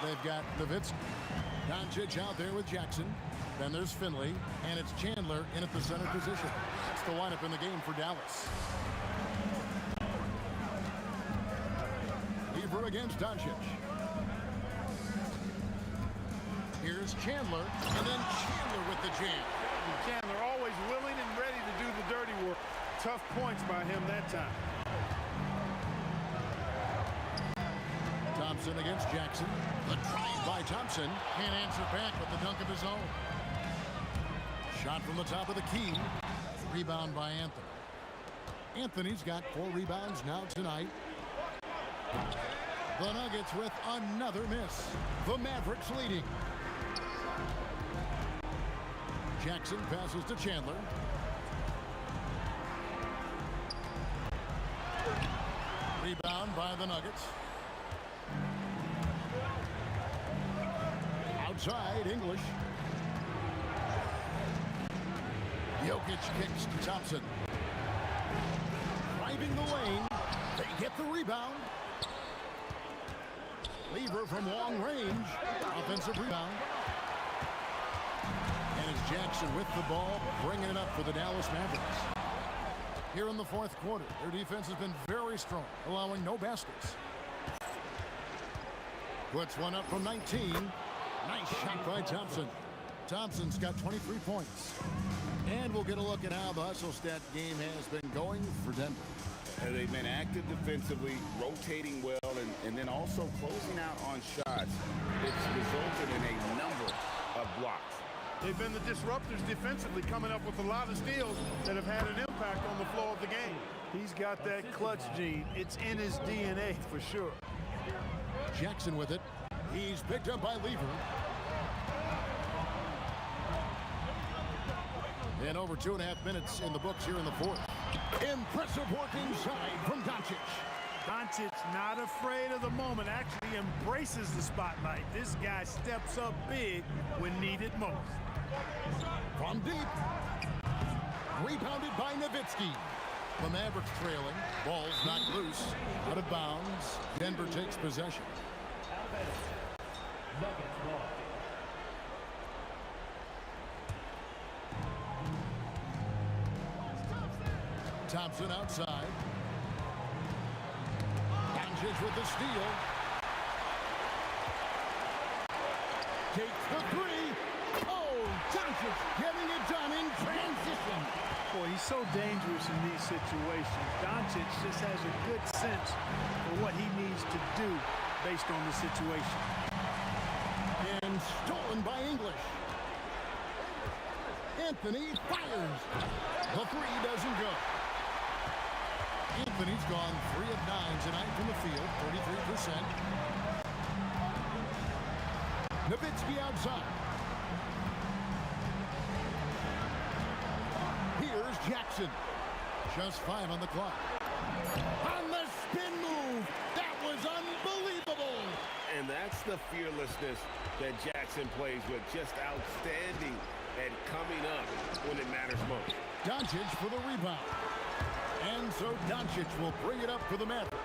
They've got Nowitzki. Doncic out there with Jackson. Then there's Finley, and it's Chandler in at the center position. That's the lineup in the game for Dallas. Lever against Doncic. Here's Chandler, and then Chandler with the jam. Chandler always willing and ready to do the dirty work. Tough points by him that time. Thompson against Jackson. The drive by Thompson. Can't answer back with the dunk of his own. Shot from the top of the key. Rebound by Anthony. Anthony's got 4 rebounds now tonight. The Nuggets with another miss. The Mavericks leading. Jackson passes to Chandler. Rebound by the Nuggets. Outside, English. Jokic kicks to Thompson. Driving the lane. They get the rebound. Lever from long range. Offensive rebound. And it's Jackson with the ball, bringing it up for the Dallas Mavericks. Here in the 4th quarter, their defense has been very strong, allowing no baskets. Puts one up from 19. Nice shot by Thompson. Thompson's got 23 points. And we'll get a look at how the hustle stat game has been going for Denver. And they've been active defensively, rotating well, and then also closing out on shots. It's resulted in a number of blocks. They've been the disruptors defensively, coming up with a lot of steals that have had an impact on the flow of the game. He's got that clutch gene. It's in his DNA for sure. Jackson with it. He's picked up by Lever. And over 2.5 minutes in the books here in the fourth. Impressive work inside from Doncic. Doncic not afraid of the moment, actually embraces the spotlight. This guy steps up big when needed most. From deep. Rebounded by Nowitzki. The Mavericks trailing. Ball's knocked loose. Out of bounds. Denver takes possession. Thompson outside. Doncic with the steal. Takes the three. Oh, Doncic getting it done in transition. Boy, he's so dangerous in these situations. Doncic just has a good sense for what he needs to do based on the situation. And stolen by English. Anthony fires. The three doesn't go. Anthony's gone 3 of 9 tonight from the field, 33%. Nowitzki outside. Here's Jackson. Just 5 on the clock. On the spin move. That was unbelievable. And that's the fearlessness that Jackson plays with. Just outstanding at coming up when it matters most. Doncic for the rebound. And so Doncic will bring it up for the Mavericks.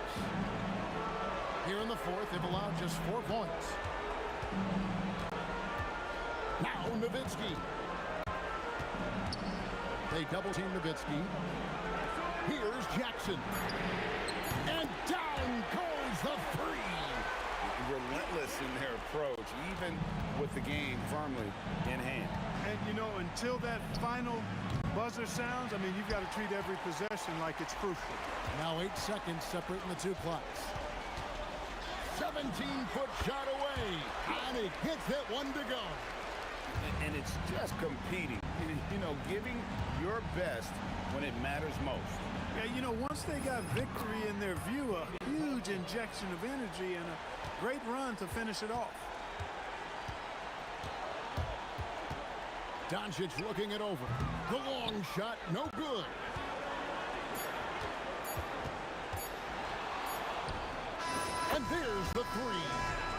Here in the fourth, they've allowed just 4 points. Now Nowitzki. They double-team Nowitzki. Here's Jackson. And down goes the three. Relentless in their approach, even with the game firmly in hand. And, you know, until that final buzzer sounds, I mean, you've got to treat every possession like it's crucial. Now 8 seconds separating the 2 clocks. 17-foot shot away. And he gets that one to go. And it's just competing, you know, giving your best when it matters most. Yeah, you know, once they got victory in their view, a huge injection of energy and a great run to finish it off. Doncic looking it over. The long shot, no good. And there's the three.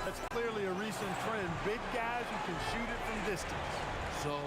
That's clearly a recent trend. Big guys who can shoot it from distance. So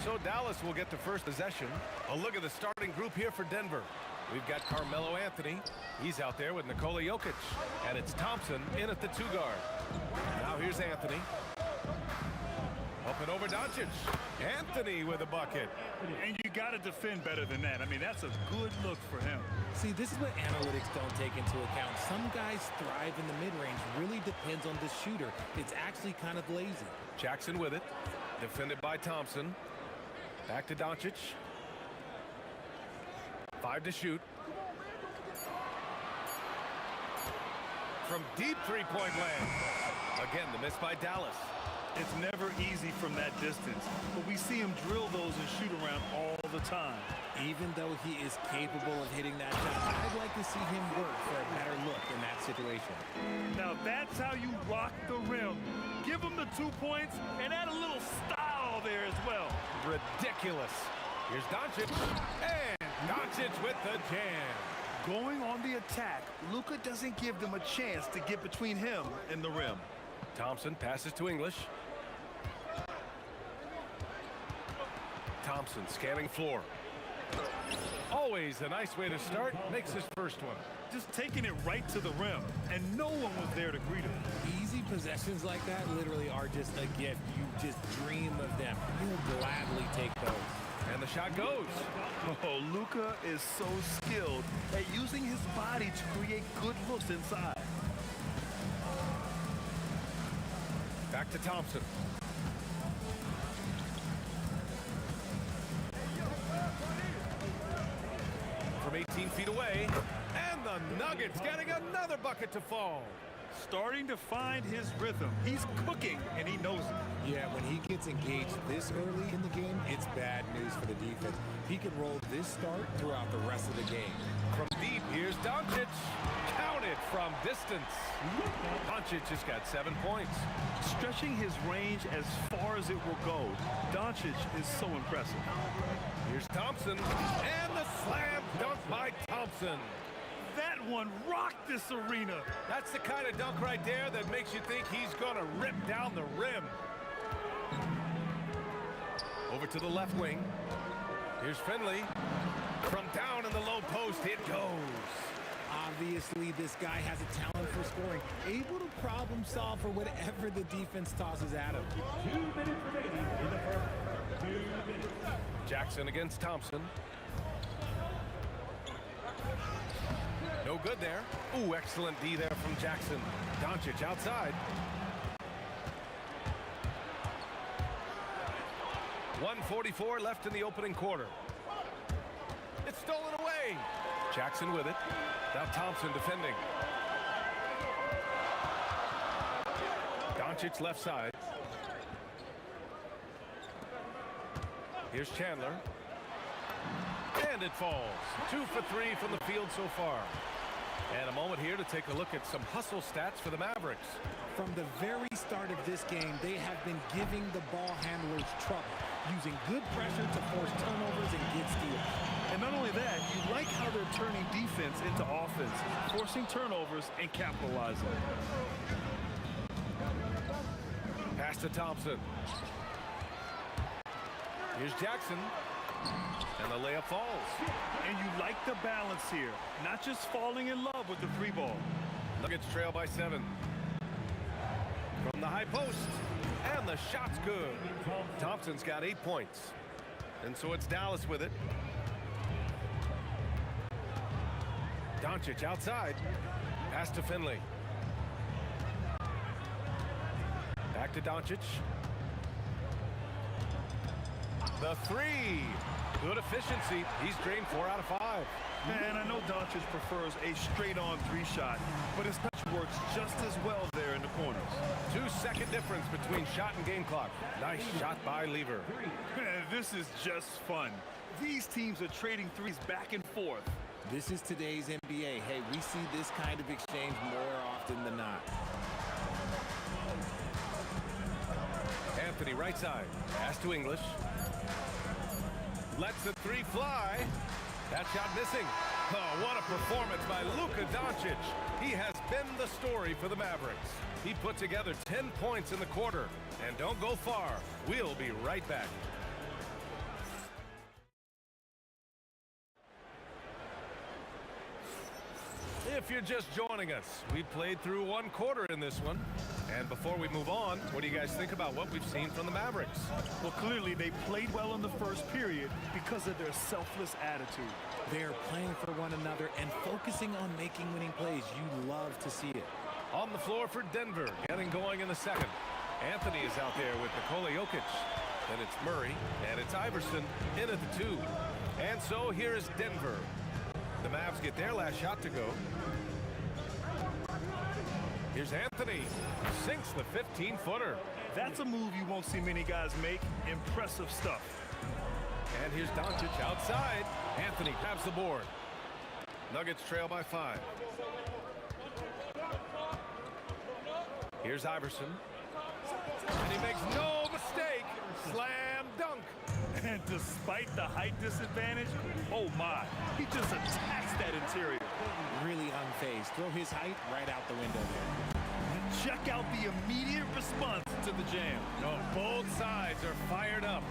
So Dallas will get the first possession. A look at the starting group here for Denver. We've got Carmelo Anthony. He's out there with Nikola Jokic. And it's Thompson in at the 2 guard. Now here's Anthony. Up and over Doncic. Anthony with a bucket. And you got to defend better than that. I mean, that's a good look for him. See, this is what analytics don't take into account. Some guys thrive in the mid-range. Really depends on the shooter. It's actually kind of lazy. Jackson with it. Defended by Thompson. Back to Doncic. 5 to shoot. From deep three-point land. Again, the miss by Dallas. It's never easy from that distance, but we see him drill those and shoot around all the time. Even though he is capable of hitting that shot, I'd like to see him work for a better look in that situation. Now that's how you rock the rim. Give him the 2 points and add a little style there as well. Ridiculous. Here's Doncic. And Doncic with the jam. Going on the attack, Luka doesn't give them a chance to get between him and the rim. Thompson passes to English. Thompson scanning floor. Always a nice way to start. Makes his first one. Just taking it right to the rim, and no one was there to greet him. Easy possessions like that literally are just a gift. You just dream of them. You'll gladly take those. And the shot goes. Oh, Luka is so skilled at using his body to create good looks inside. Back to Thompson. From 18 feet away, and the Nuggets getting another bucket to fall. Starting to find his rhythm. He's cooking, and he knows it. Yeah, when he gets engaged this early in the game, it's bad news for the defense. He can roll this start throughout the rest of the game. From deep, here's Doncic. Counted from distance. Doncic just got 7 points. Stretching his range as far as it will go. Doncic is so impressive. Here's Thompson, and the slam dunk by Thompson. That one rocked this arena. That's the kind of dunk right there that makes you think he's going to rip down the rim. Over to the left wing. Here's Finley. From down in the low post, it goes. Obviously, this guy has a talent for scoring, able to problem solve for whatever the defense tosses at him. 2 minutes remaining in the first. 2 minutes. Jackson against Thompson. No good there. Ooh, excellent D there from Jackson. Doncic outside. 1:44 left in the opening quarter. It's stolen away. Jackson with it. Now Thompson defending. Doncic left side. Here's Chandler. And it falls. 2 for 3 from the field so far. And a moment here to take a look at some hustle stats for the Mavericks. From the very start of this game, they have been giving the ball handlers trouble, using good pressure to force turnovers and get steals. And not only that, you like how they're turning defense into offense, forcing turnovers and capitalizing. Pass to Thompson. Here's Jackson. And the layup falls. And you like the balance here, not just falling in love with the 3-ball. Nuggets trail by 7. From the high post. And the shot's good. Thompson's got 8 points. And so it's Dallas with it. Doncic outside. Pass to Finley. Back to Doncic. The 3. Good efficiency. He's drained 4 out of 5. And I know Doncic prefers a straight-on 3-shot, but his touch works just as well there in the corners. 2-second difference between shot and game clock. Nice shot by Lever. This is just fun. These teams are trading threes back and forth. This is today's NBA. Hey, we see this kind of exchange more often than not. Anthony right side. Pass to English. Lets the 3 fly. That shot missing. Oh, what a performance by Luka Doncic. He has been the story for the Mavericks. He put together 10 points in the quarter. And don't go far. We'll be right back. If you're just joining us, we played through 1 quarter in this one. And before we move on, what do you guys think about what we've seen from the Mavericks? Well, clearly they played well in the first period because of their selfless attitude. They're playing for one another and focusing on making winning plays. You love to see it. On the floor for Denver, getting going in the second. Anthony is out there with Nikola Jokic. Then it's Murray, and it's Iverson in at the 2. And so here is Denver. The Mavs get their last shot to go. Here's Anthony. Sinks the 15-footer. That's a move you won't see many guys make. Impressive stuff. And here's Doncic outside. Anthony grabs the board. Nuggets trail by 5. Here's Iverson. And he makes no mistake. Slam dunk. And despite the height disadvantage, oh my, he just attacks that interior. Really unfazed. Throw his height right out the window there. Check out the immediate response to the jam. No, both sides are fired up.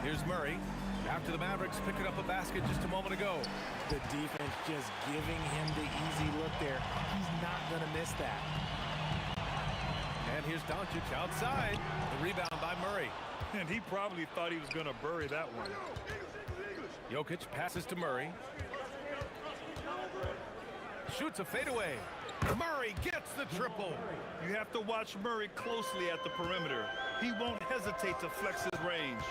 Here's Murray. After the Mavericks picking up a basket just a moment ago. The defense just giving him the easy look there. He's not going to miss that. And here's Doncic outside. The rebound by Murray. And he probably thought he was going to bury that one. Jokic passes to Murray. Shoots a fadeaway. Murray gets the triple. You have to watch Murray closely at the perimeter. He won't hesitate to flex his range.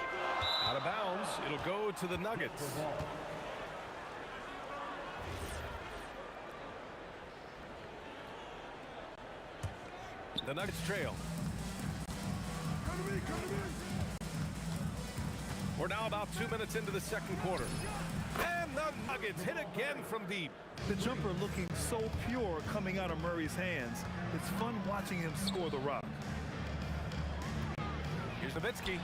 Out of bounds. It'll go to the Nuggets. The Nuggets trail. We're now about 2 minutes into the second quarter. And the Nuggets hit again from deep. The jumper looking so pure coming out of Murray's hands. It's fun watching him score the rock. Here's Nowitzki.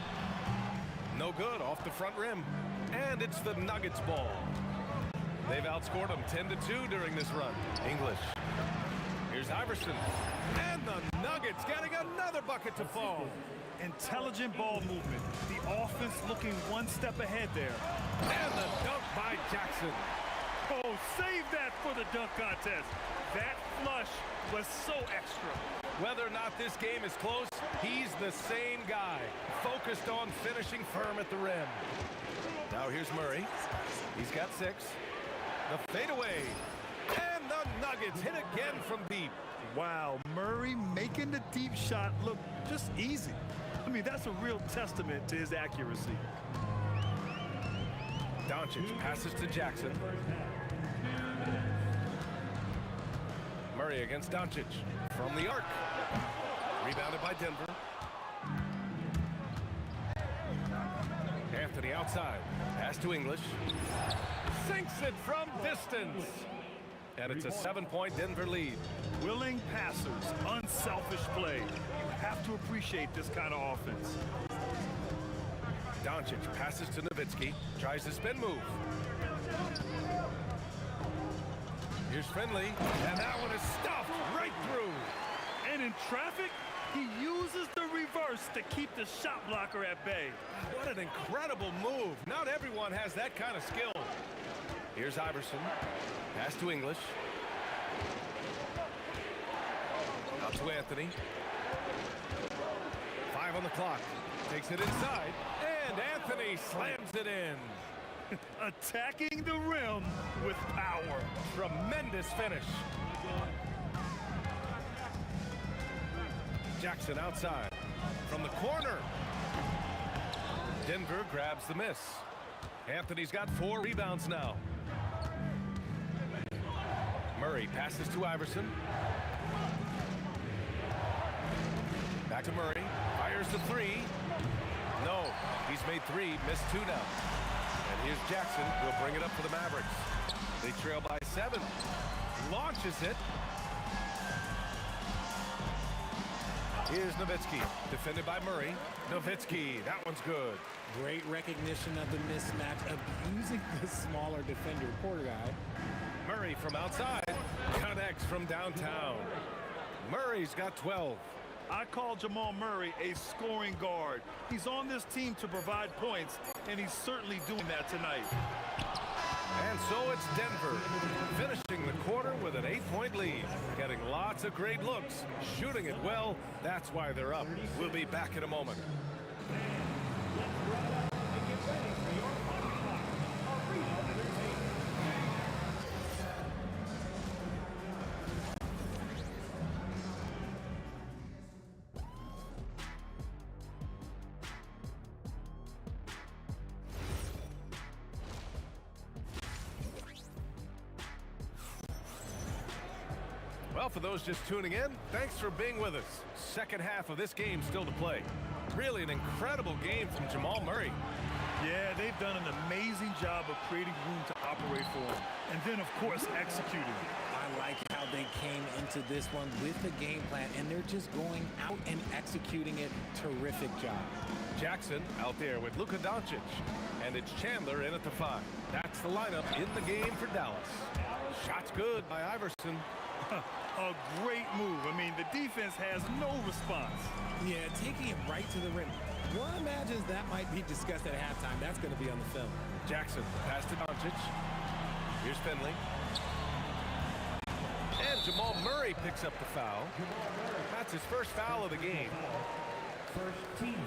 No good off the front rim. And it's the Nuggets ball. They've outscored them 10-2 during this run. English. Here's Iverson. And the Nuggets getting another bucket to fall. Intelligent ball movement. The offense looking one step ahead there. And the dunk by Jackson. Oh, save that for the dunk contest. That flush was so extra. Whether or not this game is close, he's the same guy. Focused on finishing firm at the rim. Now here's Murray. He's got 6. The fadeaway. And the Nuggets hit again from deep. Wow, Murray making the deep shot look just easy. I mean, that's a real testament to his accuracy. Doncic passes to Jackson. Murray against Doncic from the arc. Rebounded by Denver. Anthony outside. Pass to English. Sinks it from distance. And it's a 7-point Denver lead. Willing passers, unselfish play. You have to appreciate this kind of offense. Doncic passes to Nowitzki. Tries the spin move. Here's Finley. And that one is stuffed right through. And in traffic, he uses the reverse to keep the shot blocker at bay. What an incredible move. Not everyone has that kind of skill. Here's Iverson. Pass to English. Out to Anthony. 5 on the clock. Takes it inside. And Anthony slams it in. Attacking the rim with power. Tremendous finish. Jackson outside. From the corner. Denver grabs the miss. Anthony's got 4 rebounds now. Murray passes to Iverson. Back to Murray. Fires the 3. No, he's made 3, missed 2 now. And here's Jackson. Will bring it up for the Mavericks. They trail by 7. Launches it. Here's Nowitzki. Defended by Murray. Nowitzki. That one's good. Great recognition of the mismatch, abusing the smaller defender, poor guy. Murray from outside. Connects from downtown. Murray's got 12. I call Jamal Murray a scoring guard. He's on this team to provide points, and he's certainly doing that tonight. And so it's Denver, finishing the quarter with an 8-point lead. Getting lots of great looks, shooting it well. That's why they're up. We'll be back in a moment. Well, for those just tuning in, thanks for being with us. Second half of this game still to play. Really an incredible game from Jamal Murray. Yeah, they've done an amazing job of creating room to operate for him. And then, of course, executing. I like how they came into this one with the game plan, and they're just going out and executing it. Terrific job. Jackson out there with Luka Doncic. And it's Chandler in at the 5. That's the lineup in the game for Dallas. Shot's good by Iverson. A great move. I mean, the defense has no response. Yeah, taking it right to the rim. One imagines that might be discussed at halftime. That's going to be on the film. Jackson pass to Doncic. Here's Finley. And Jamal Murray picks up the foul. That's his first foul of the game. First team.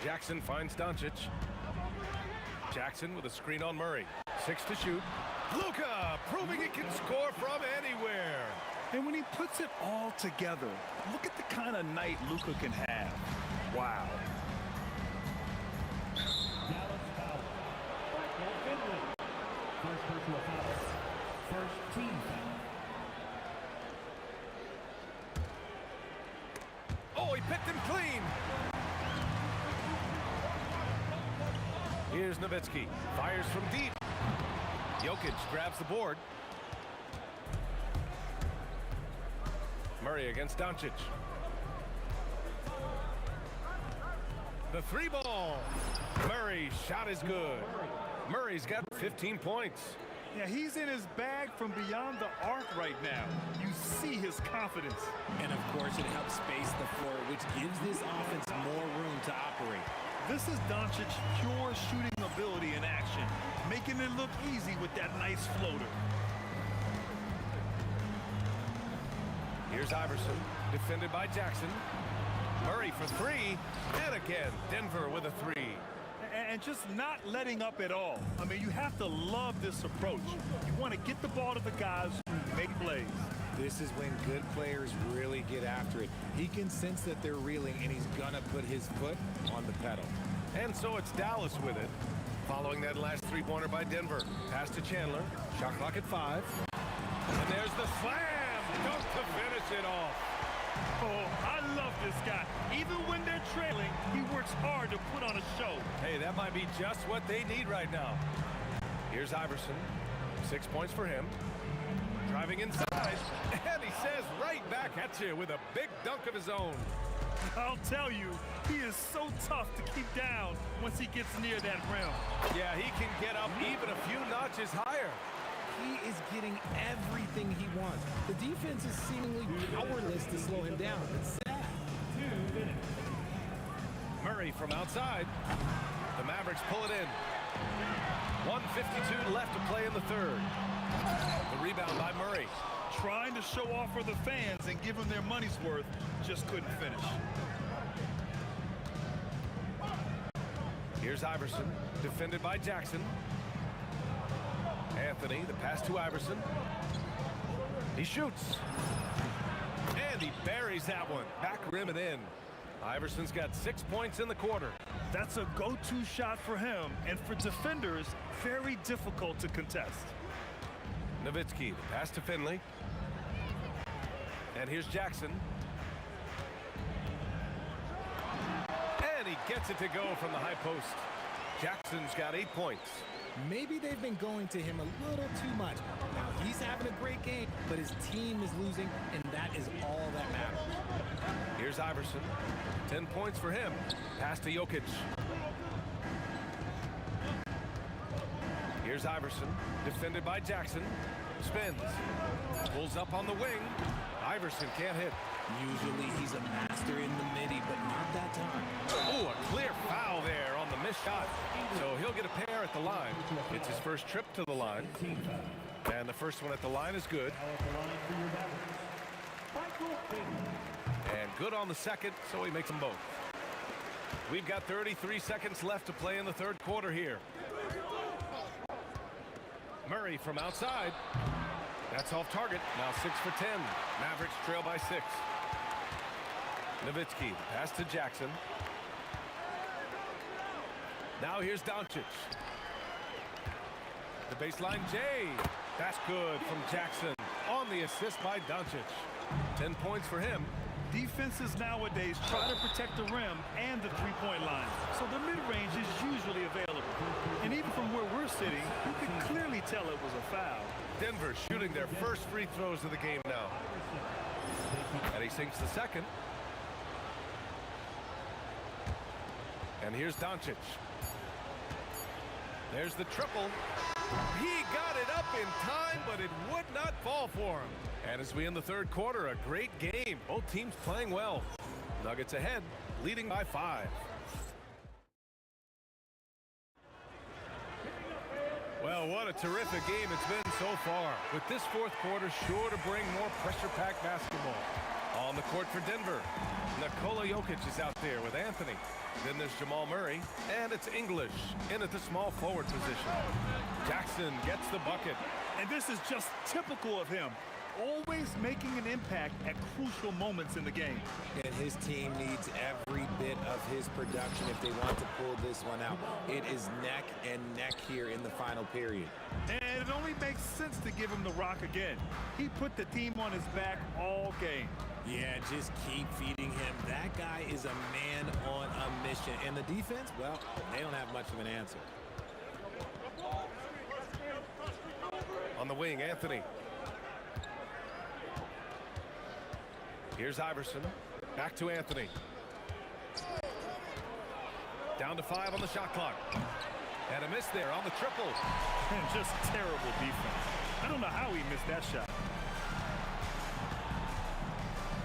Jackson finds Doncic. Jackson with a screen on Murray. 6 to shoot. Luka proving he can score from anywhere. And when he puts it all together, look at the kind of night Luka can have. Wow. Dallas foul. Michael Finley. First personal foul. First team foul. Oh, he picked him clean. Here's Nowitzki. Fires from deep. Jokic grabs the board. Murray against Doncic. The 3 ball. Murray's shot is good. Murray's got 15 points. Yeah, he's in his bag from beyond the arc right now. You see his confidence. And of course, it helps space the floor, which gives this offense more room to operate. This is Doncic's pure shooting ability in action, making it look easy with that nice floater. Here's Iverson, defended by Jackson. Murray for 3, and again, Denver with a 3. And just not letting up at all. I mean, you have to love this approach. You want to get the ball to the guys who make plays. This is when good players really get after it. He can sense that they're reeling, and he's gonna put his foot on the pedal. And so it's Dallas with it. Following that last 3-pointer by Denver. Pass to Chandler. Shot clock at 5. And there's the slam. Dunk to finish it off. Oh, I love this guy. Even when they're trailing, he works hard to put on a show. Hey, that might be just what they need right now. Here's Iverson. 6 points for him. Driving inside. And he says right back at you with a big dunk of his own. I'll tell you, he is so tough to keep down once he gets near that rim. Yeah, he can get up even a few notches higher. He is getting everything he wants. The defense is seemingly powerless to slow him down. It's sad. 2 minutes. Murray from outside. The Mavericks pull it in. 1:52 left to play in the third. The rebound by Murray. Trying to show off for the fans and give them their money's worth, just couldn't finish. Here's Iverson, defended by Jackson. Anthony, the pass to Iverson. He shoots. And he buries that one. Back rim and in. Iverson's got 6 points in the quarter. That's a go-to shot for him, and for defenders, very difficult to contest. Nowitzki, the pass to Finley. And here's Jackson. And he gets it to go from the high post. Jackson's got 8 points. Maybe they've been going to him a little too much. Now, he's having a great game, but his team is losing, and that is all that matters. Here's Iverson. 10 points for him. Pass to Jokic. Here's Iverson, defended by Jackson. Spins. Pulls up on the wing. Iverson can't hit. Usually he's a master in the midi, but not that time. Oh, a clear foul there on the missed shot. So he'll get a pair at the line. It's his first trip to the line. And the first one at the line is good. And good on the second, so he makes them both. We've got 33 seconds left to play in the third quarter here. Murray from outside. That's off target. Now 6 for 10. Mavericks trail by 6. Nowitzki, pass to Jackson. Now here's Doncic. The baseline J. That's good from Jackson. On the assist by Doncic. 10 points for him. Defenses nowadays try to protect the rim and the three-point line, so the mid-range is usually available. And even from where we're sitting, you can clearly tell it was a foul. Denver shooting their first free throws of the game now. And he sinks the second. And here's Doncic. There's the triple. He got it up in time, but it would not fall for him. And as we end the third quarter, a great game. Both teams playing well. Nuggets ahead, leading by 5. Well, what a terrific game it's been so far. With this fourth quarter sure to bring more pressure-packed basketball. On the court for Denver, Nikola Jokic is out there with Anthony. Then there's Jamal Murray, and it's English in at the small forward position. Jackson gets the bucket. And this is just typical of him. Always making an impact at crucial moments in the game. And his team needs every bit of his production if they want to pull this one out. It is neck and neck here in the final period. And it only makes sense to give him the rock again. He put the team on his back all game. Yeah, just keep feeding him. That guy is a man on a mission. And the defense, well, they don't have much of an answer. On the wing, Anthony. Here's Iverson. Back to Anthony. Down to 5 on the shot clock. And a miss there on the triple. And just terrible defense. I don't know how he missed that shot.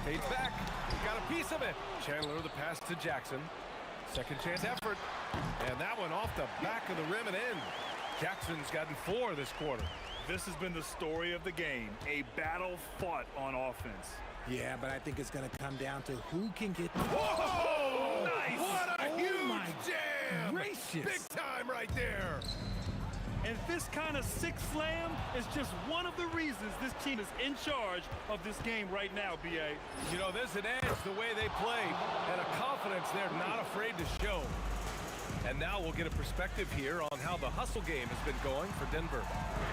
Fades back. Got a piece of it. Chandler the pass to Jackson. Second chance effort. And that one off the back of the rim and in. Jackson's gotten 4 this quarter. This has been the story of the game. A battle fought on offense. Yeah, but I think it's going to come down to who can get... Whoa! Nice! What a huge jam! Gracious! Big time right there! And this kind of sick slam is just one of the reasons this team is in charge of this game right now, B.A. You know, there's an edge the way they play and a confidence they're not afraid to show. And now we'll get a perspective here on how the hustle game has been going for Denver.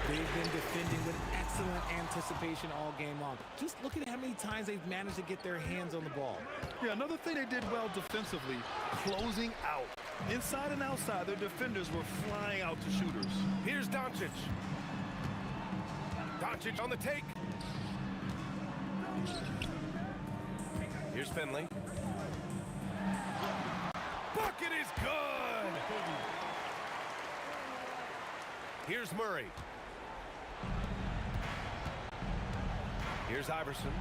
They've been defending with excellent anticipation all game long. Just look at how many times they've managed to get their hands on the ball. Yeah, another thing they did well defensively, closing out. Inside and outside, their defenders were flying out to shooters. Here's Doncic. Doncic on the take. Here's Finley. Bucket is good! Here's Murray. Here's Iverson.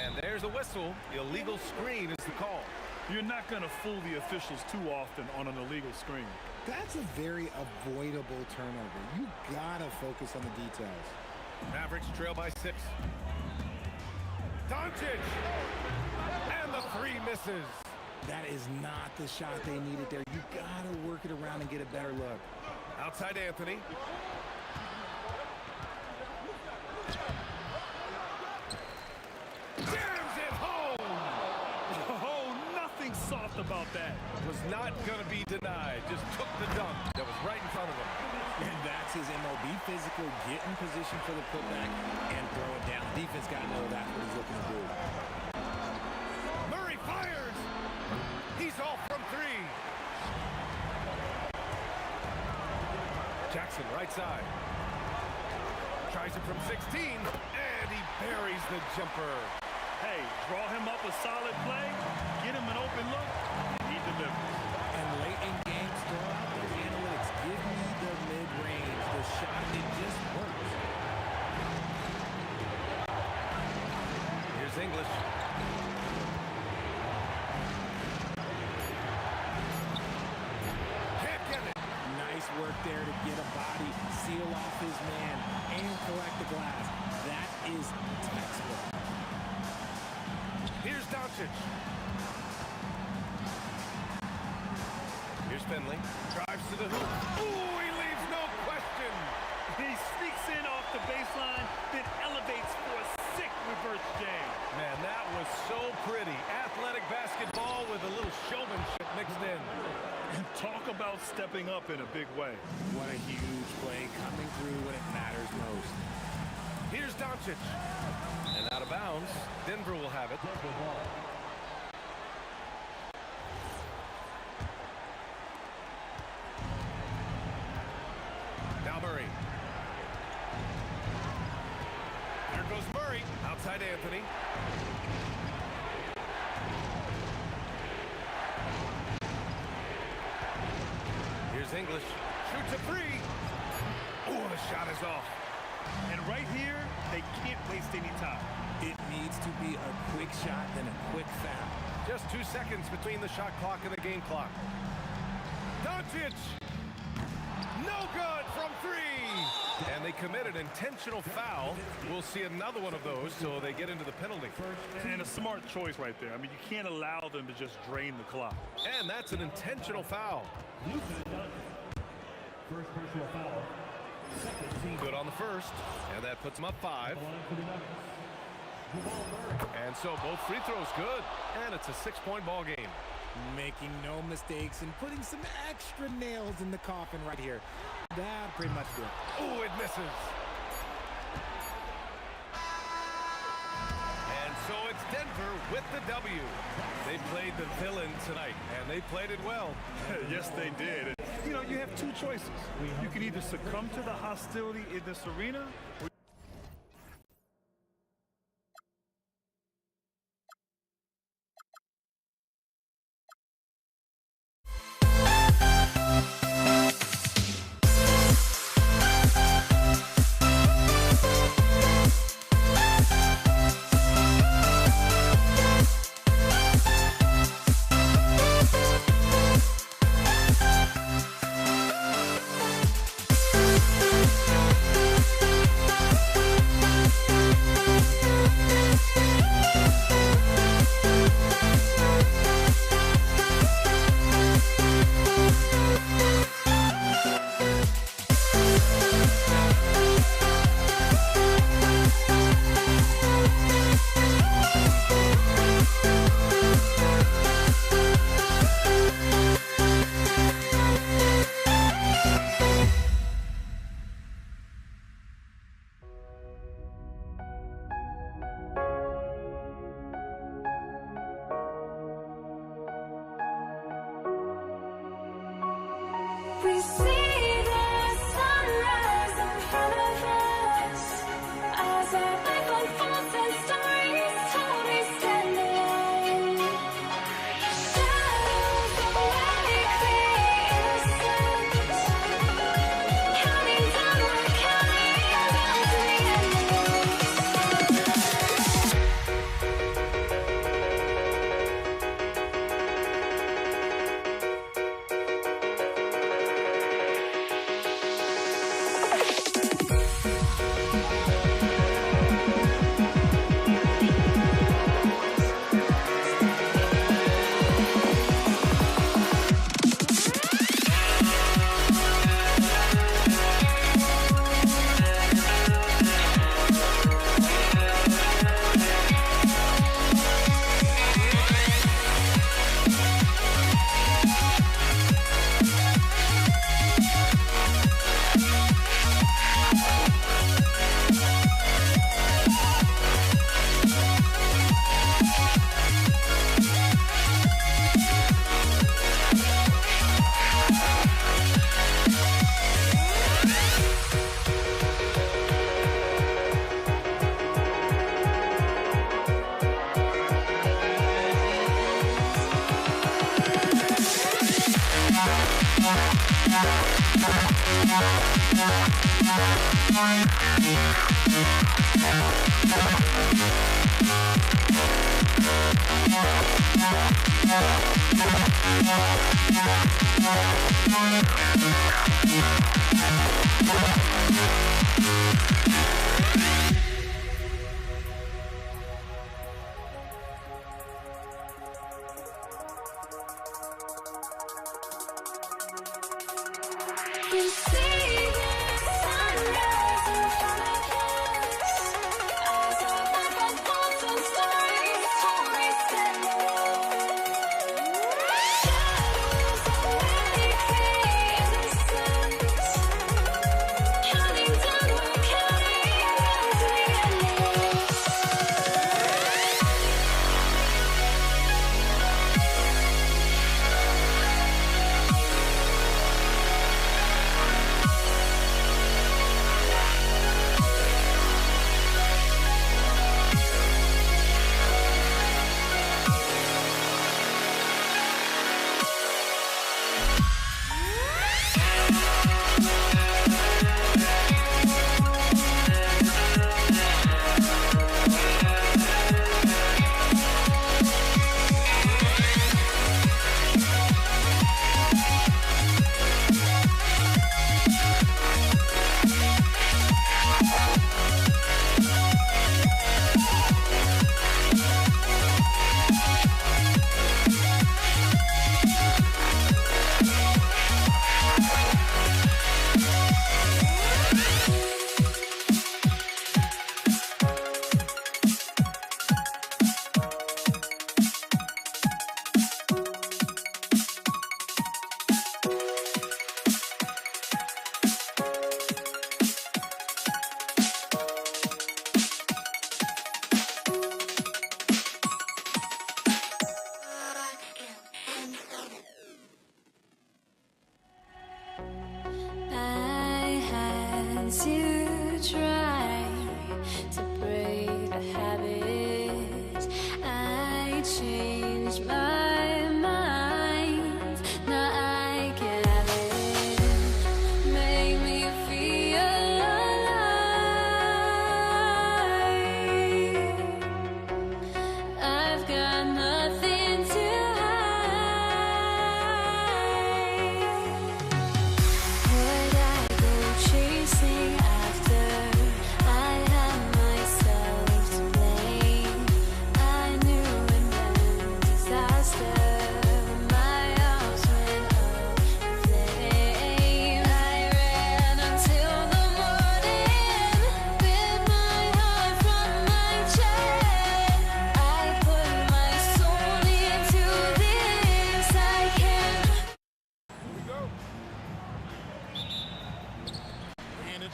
And there's a whistle. Illegal screen is the call. You're not going to fool the officials too often on an illegal screen. That's a very avoidable turnover. You gotta focus on the details. Mavericks trail by 6. Doncic! And the 3 misses. That is not the shot they needed there. You gotta work it around and get a better look. Outside Anthony. Jams it home! Oh, nothing soft about that. Was not going to be denied. Just took the dunk that was right in front of him. And that's his MO. Be physical, get in position for the putback, and throw it down. Defense gotta know that's what he's looking to do. Murray fires! He's off from 3. Jackson, right side. Tries it from 16, and he buries the jumper. Hey, draw him up a solid play, get him an open look, and he delivers. And late in games, throw out those analytics. Give me the mid-range. The shot, it just works. Here's English. Can't get it. Nice work there to get a body, seal off his man, and collect the glass. That is textbook. Here's Doncic. Here's Finley. Drives to the hoop. Ooh, he leaves no question. He sneaks in off the baseline, then elevates for a sick reverse jam. Man, that was so pretty. Athletic basketball with a little showmanship mixed in. And talk about stepping up in a big way. What a huge play coming through when it matters most. Here's Doncic. And out of bounds, Denver will have it. Now Murray. There goes Murray. Outside Anthony. Here's English. Shoots a 3. Oh, the shot is off. And right here, they can't waste any time. It needs to be a quick shot, then a quick foul. Just 2 seconds between the shot clock and the game clock. Doncic! No good from 3! And they commit an intentional foul. We'll see another one of those, so they get into the penalty. And a smart choice right there. I mean, you can't allow them to just drain the clock. And that's an intentional foul. First personal foul. Second team. Good on the first, and that puts them up 5. And so both free throws good, and it's a 6-point ball game. Making no mistakes and putting some extra nails in the coffin right here. That pretty much good. Oh, it misses. And so it's Denver with the W. They played the villain tonight, and they played it well. Yes, they did. You know, you have two choices. You can either succumb to the hostility in this arena, or we see the sunrise in front of us as our life unfolds and stories told we stand alone. Shadows awake the innocent, counting down, we're counting down to the end. We see the sunrise in front of us as our life unfolds and stories told we stand alone. Shadows awake the innocent, counting down, we're counting down to the end.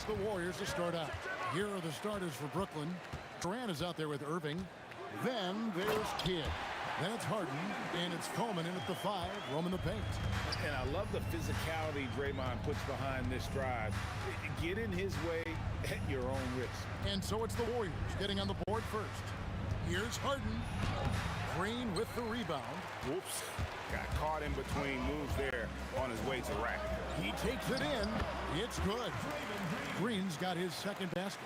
the Warriors to start out. Here are the starters for Brooklyn. Durant is out there with Irving. Then there's Kidd. Then it's Harden, and it's Coleman in at the 5, roaming the paint. And I love the physicality Draymond puts behind this drive. Get in his way at your own risk. And so it's the Warriors getting on the board first. Here's Harden. Green with the rebound. Whoops. Got caught in between moves there on his way to the rack. He takes it in. It's good. Green's got his second basket.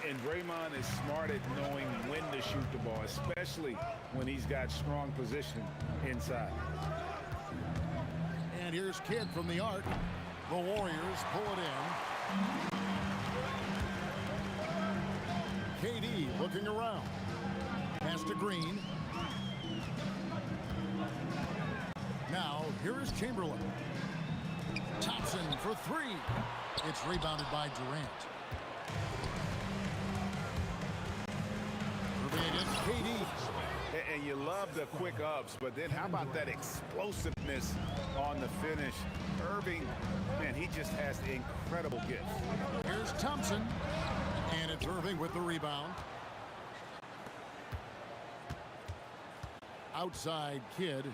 And Draymond is smart at knowing when to shoot the ball, especially when he's got strong position inside. And here's Kidd from the arc. The Warriors pull it in. KD looking around. Pass to Green. Now, here is Chamberlain. Thompson for 3. It's rebounded by Durant. Irving against KD. And you love the quick ups, but then how about that explosiveness on the finish? Irving, man, he just has incredible gifts. Here's Thompson. And it's Irving with the rebound. Outside Kidd.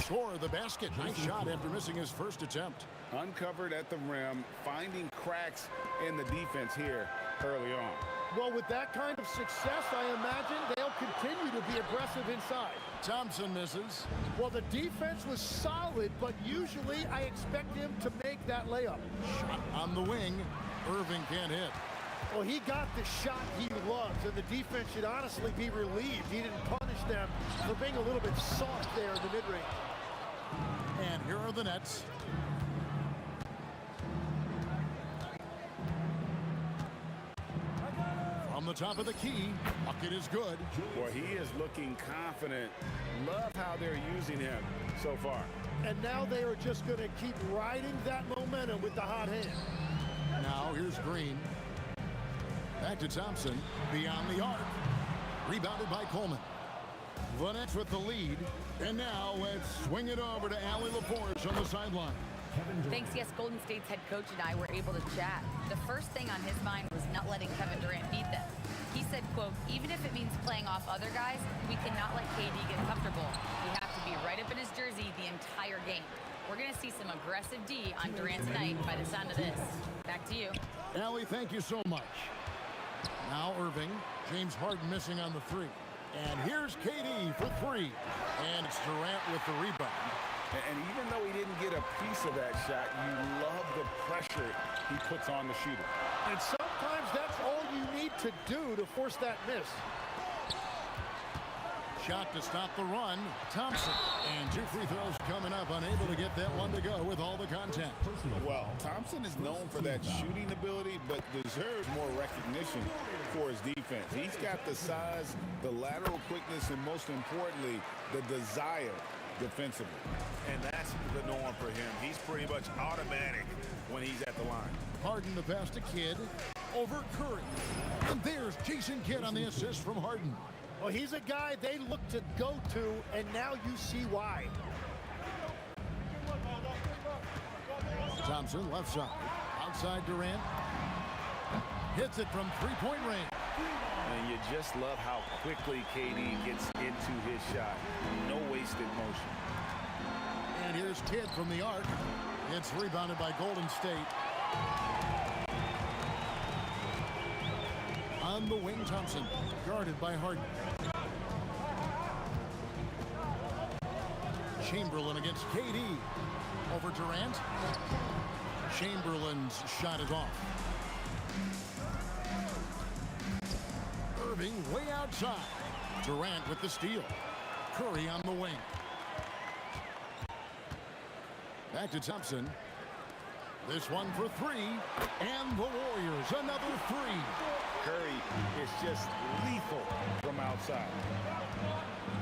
Score the basket. Nice shot after missing his first attempt. Uncovered at the rim, finding cracks in the defense here early on. Well, with that kind of success, I imagine they'll continue to be aggressive inside. Thompson misses. Well, the defense was solid, but usually I expect him to make that layup. Shot on the wing. Irving can't hit. Well, he got the shot he loves, and the defense should honestly be relieved. He didn't punish them for being a little bit soft there in the mid-range. And here are the Nets. From the top of the key, bucket is good. Boy, he is looking confident. Love how they're using him so far. And now they are just going to keep riding that momentum with the hot hand. Now here's Green. Back to Thompson. Beyond the arc. Rebounded by Coleman. The Nets with the lead. And now let's swing it over to Allie LaForge on the sideline. Thanks, yes, Golden State's head coach and I were able to chat. The first thing on his mind was not letting Kevin Durant beat them. He said, quote, even if it means playing off other guys, we cannot let KD get comfortable. We have to be right up in his jersey the entire game. We're going to see some aggressive D on Durant tonight by the sound of this. Back to you. Allie, thank you so much. Now Irving. James Harden missing on the 3. And here's KD for 3. And it's Durant with the rebound. And even though he didn't get a piece of that shot, you love the pressure he puts on the shooter. And sometimes that's all you need to do to force that miss. Shot to stop the run. Thompson. And 2 free throws coming up. Unable to get that one to go with all the contact. Well, Thompson is known for that shooting ability, but deserves more recognition for his defense. He's got the size, the lateral quickness, and most importantly, the desire defensively. And that's the norm for him. He's pretty much automatic when he's at the line. Harden the pass to Kidd. Over Curry. And there's Jason Kidd on the assist from Harden. Well, he's a guy they look to go to, and now you see why. Thompson left side. Outside Durant. Hits it from 3-point range. And you just love how quickly KD gets into his shot. No wasted motion. And here's Kidd from the arc. It's rebounded by Golden State. On the wing, Thompson. Guarded by Harden. Chamberlain against KD. Over Durant. Chamberlain's shot is off. Irving way outside. Durant with the steal. Curry on the wing. Back to Thompson. This one for 3. And the Warriors another 3. Curry is just lethal from outside.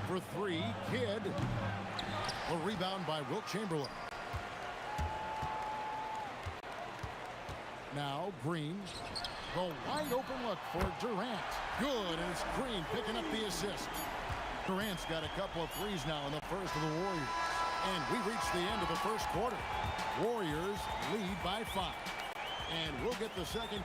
For 3, Kidd. A rebound by Wilt Chamberlain. Now Green. The wide open look for Durant. Good, and it's Green picking up the assist. Durant's got a couple of threes now in the first of the Warriors. And we reach the end of the first quarter. Warriors lead by 5. And we'll get the second.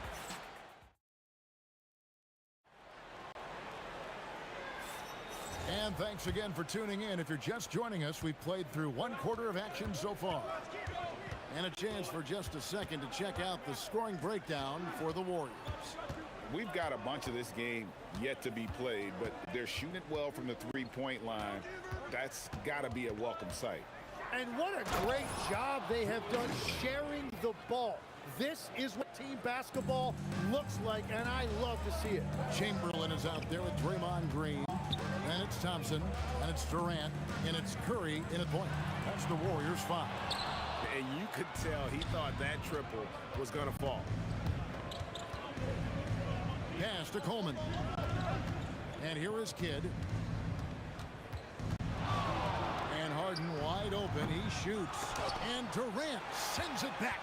And thanks again for tuning in. If you're just joining us, we've played through 1/4 of action so far. And a chance for just a second to check out the scoring breakdown for the Warriors. We've got a bunch of this game yet to be played, but they're shooting it well from the three-point line. That's got to be a welcome sight. And what a great job they have done sharing the ball. This is what team basketball looks like, and I love to see it. Chamberlain is out there with Draymond Green. And it's Thompson, and it's Durant, and it's Curry in at point. That's the Warriors' 5. And you could tell he thought that triple was going to fall. Pass to Coleman. And here is Kidd. And Harden wide open. He shoots. And Durant sends it back.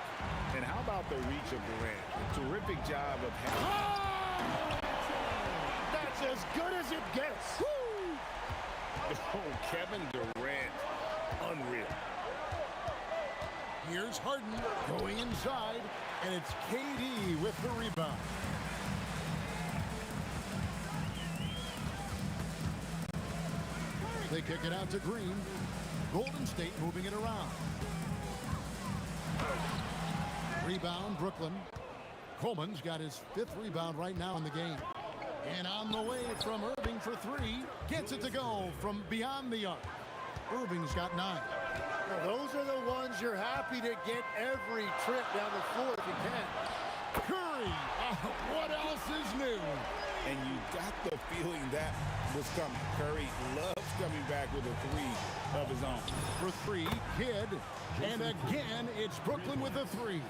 And how about the reach of Durant? A terrific job of having... That's as good as it gets. Woo! Oh, Kevin Durant, unreal. Here's Harden going inside, and it's KD with the rebound. They kick it out to Green. Golden State moving it around. Rebound, Brooklyn. Coleman's got his 5th rebound right now in the game. And on the way from Irving for 3. Gets it to go from beyond the arc. Irving's got 9. Well, those are the ones you're happy to get every trip down the floor if you can. Curry, what else is new? And you got the feeling that was coming. Curry loves coming back with a 3 of his own. For 3, Kidd. And again, it's Brooklyn with a 3.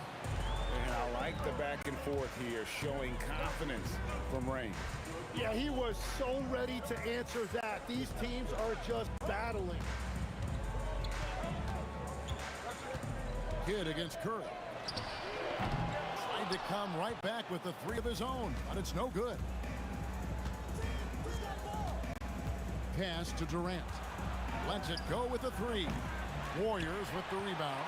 And I like the back and forth here, showing confidence from Rain. Yeah, he was so ready to answer that. These teams are just battling. Kidd against Curry. Tried to come right back with the 3 of his own, but it's no good. Pass to Durant. Lets it go with the 3. Warriors with the rebound.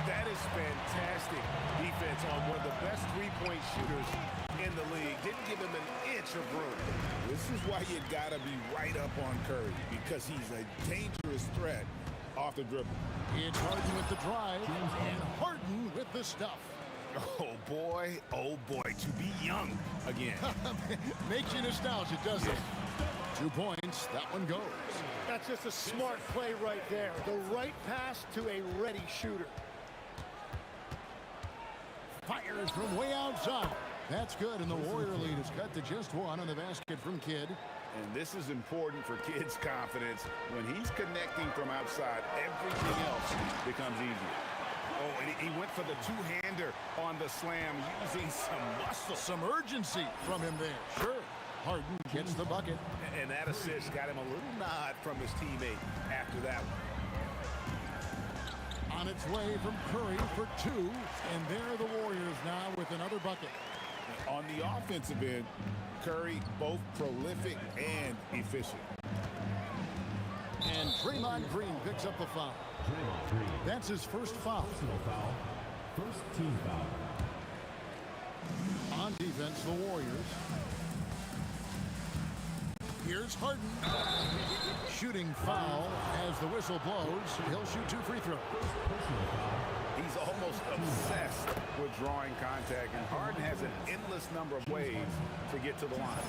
That is fantastic defense on one of the best three-point shooters in the league. Didn't give him an inch of room. This is why you got to be right up on Curry, because he's a dangerous threat off the dribble. It's Harden with the drive, and Harden with the stuff. Oh, boy, to be young again. Makes you nostalgic, doesn't it? 2 points, that one goes. That's just a smart play right there. The right pass to a ready shooter. Fires from way outside. That's good, and the Warrior lead is cut to just 1 on the basket from Kidd. And this is important for Kidd's confidence. When he's connecting from outside, everything else becomes easier. Oh, and he went for the two-hander on the slam, using some muscle. Some urgency from him there. Sure. Harden gets the bucket. And that assist got him a little nod from his teammate after that one. On its way from Curry for 2. And there are the Warriors now with another bucket. On the offensive end, Curry both prolific and efficient. And Draymond Green picks up the foul. That's his first foul. First team foul. On defense, the Warriors. Here's Harden. Shooting foul as the whistle blows. He'll shoot 2 free throws. He's almost obsessed with drawing contact, and Harden has an endless number of ways to get to the line.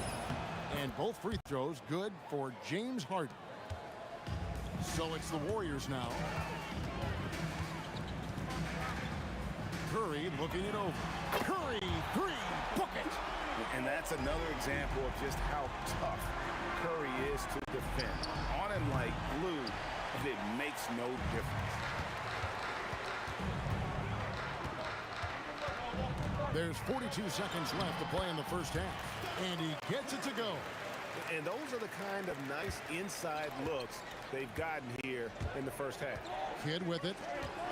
And both free throws good for James Harden. So it's the Warriors now. Curry looking it over. Curry, 3, bucket. And that's another example of just how tough Curry is to defend. On him like glue, and it makes no difference. There's 42 seconds left to play in the first half. And he gets it to go. And those are the kind of nice inside looks they've gotten here in the first half. Kidd with it.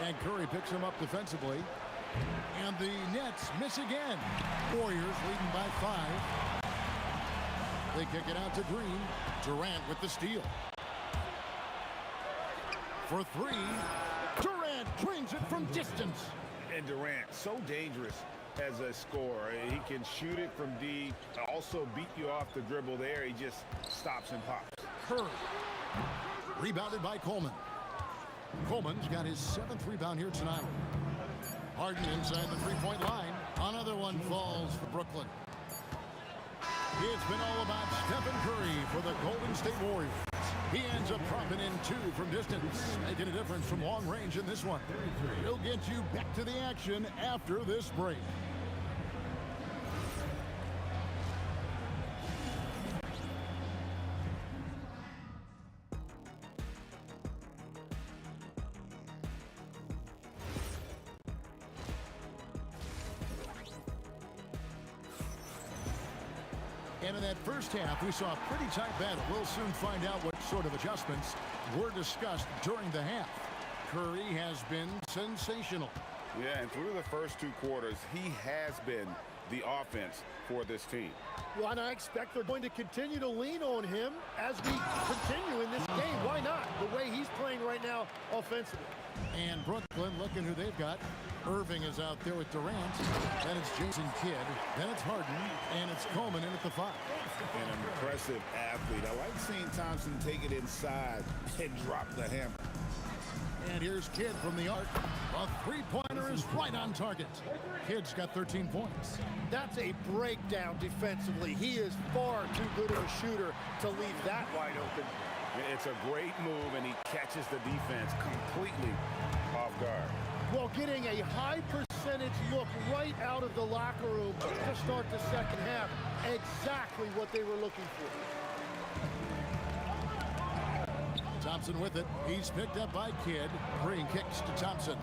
And Curry picks him up defensively. And the Nets miss again. Warriors leading by 5. They kick it out to Green. Durant with the steal. For 3. Durant drains it from distance. And Durant, so dangerous as a scorer. He can shoot it from deep, also beat you off the dribble there. He just stops and pops. Curry. Rebounded by Coleman. Coleman's got his 7th rebound here tonight. Harden inside the three-point line. Another one falls for Brooklyn. It's been all about Stephen Curry for the Golden State Warriors. He ends up dropping in 2 from distance, making a difference from long range in this one. We'll get you back to the action after this break. And in that first half, we saw a pretty tight battle. We'll soon find out what sort of adjustments were discussed during the half. Curry has been sensational. Yeah, and through the first 2 quarters, he has been the offense for this team. Well, and I expect they're going to continue to lean on him as we continue in this game. Why not? The way he's playing right now offensively. And Brooklyn, looking who they've got. Irving is out there with Durant. Then it's Jason Kidd. Then it's Harden. And it's Coleman in at the 5. An impressive athlete. I like seeing Thompson take it inside and drop the hammer. And here's Kidd from the arc. A three-pointer is right on target. Kidd's got 13 points. That's a breakdown defensively. He is far too good of a shooter to leave that wide open. It's a great move, and he catches the defense completely off guard. Well, getting a high percentage look right out of the locker room to start the second half. Exactly what they were looking for. Thompson with it. He's picked up by Kidd. Green kicks to Thompson.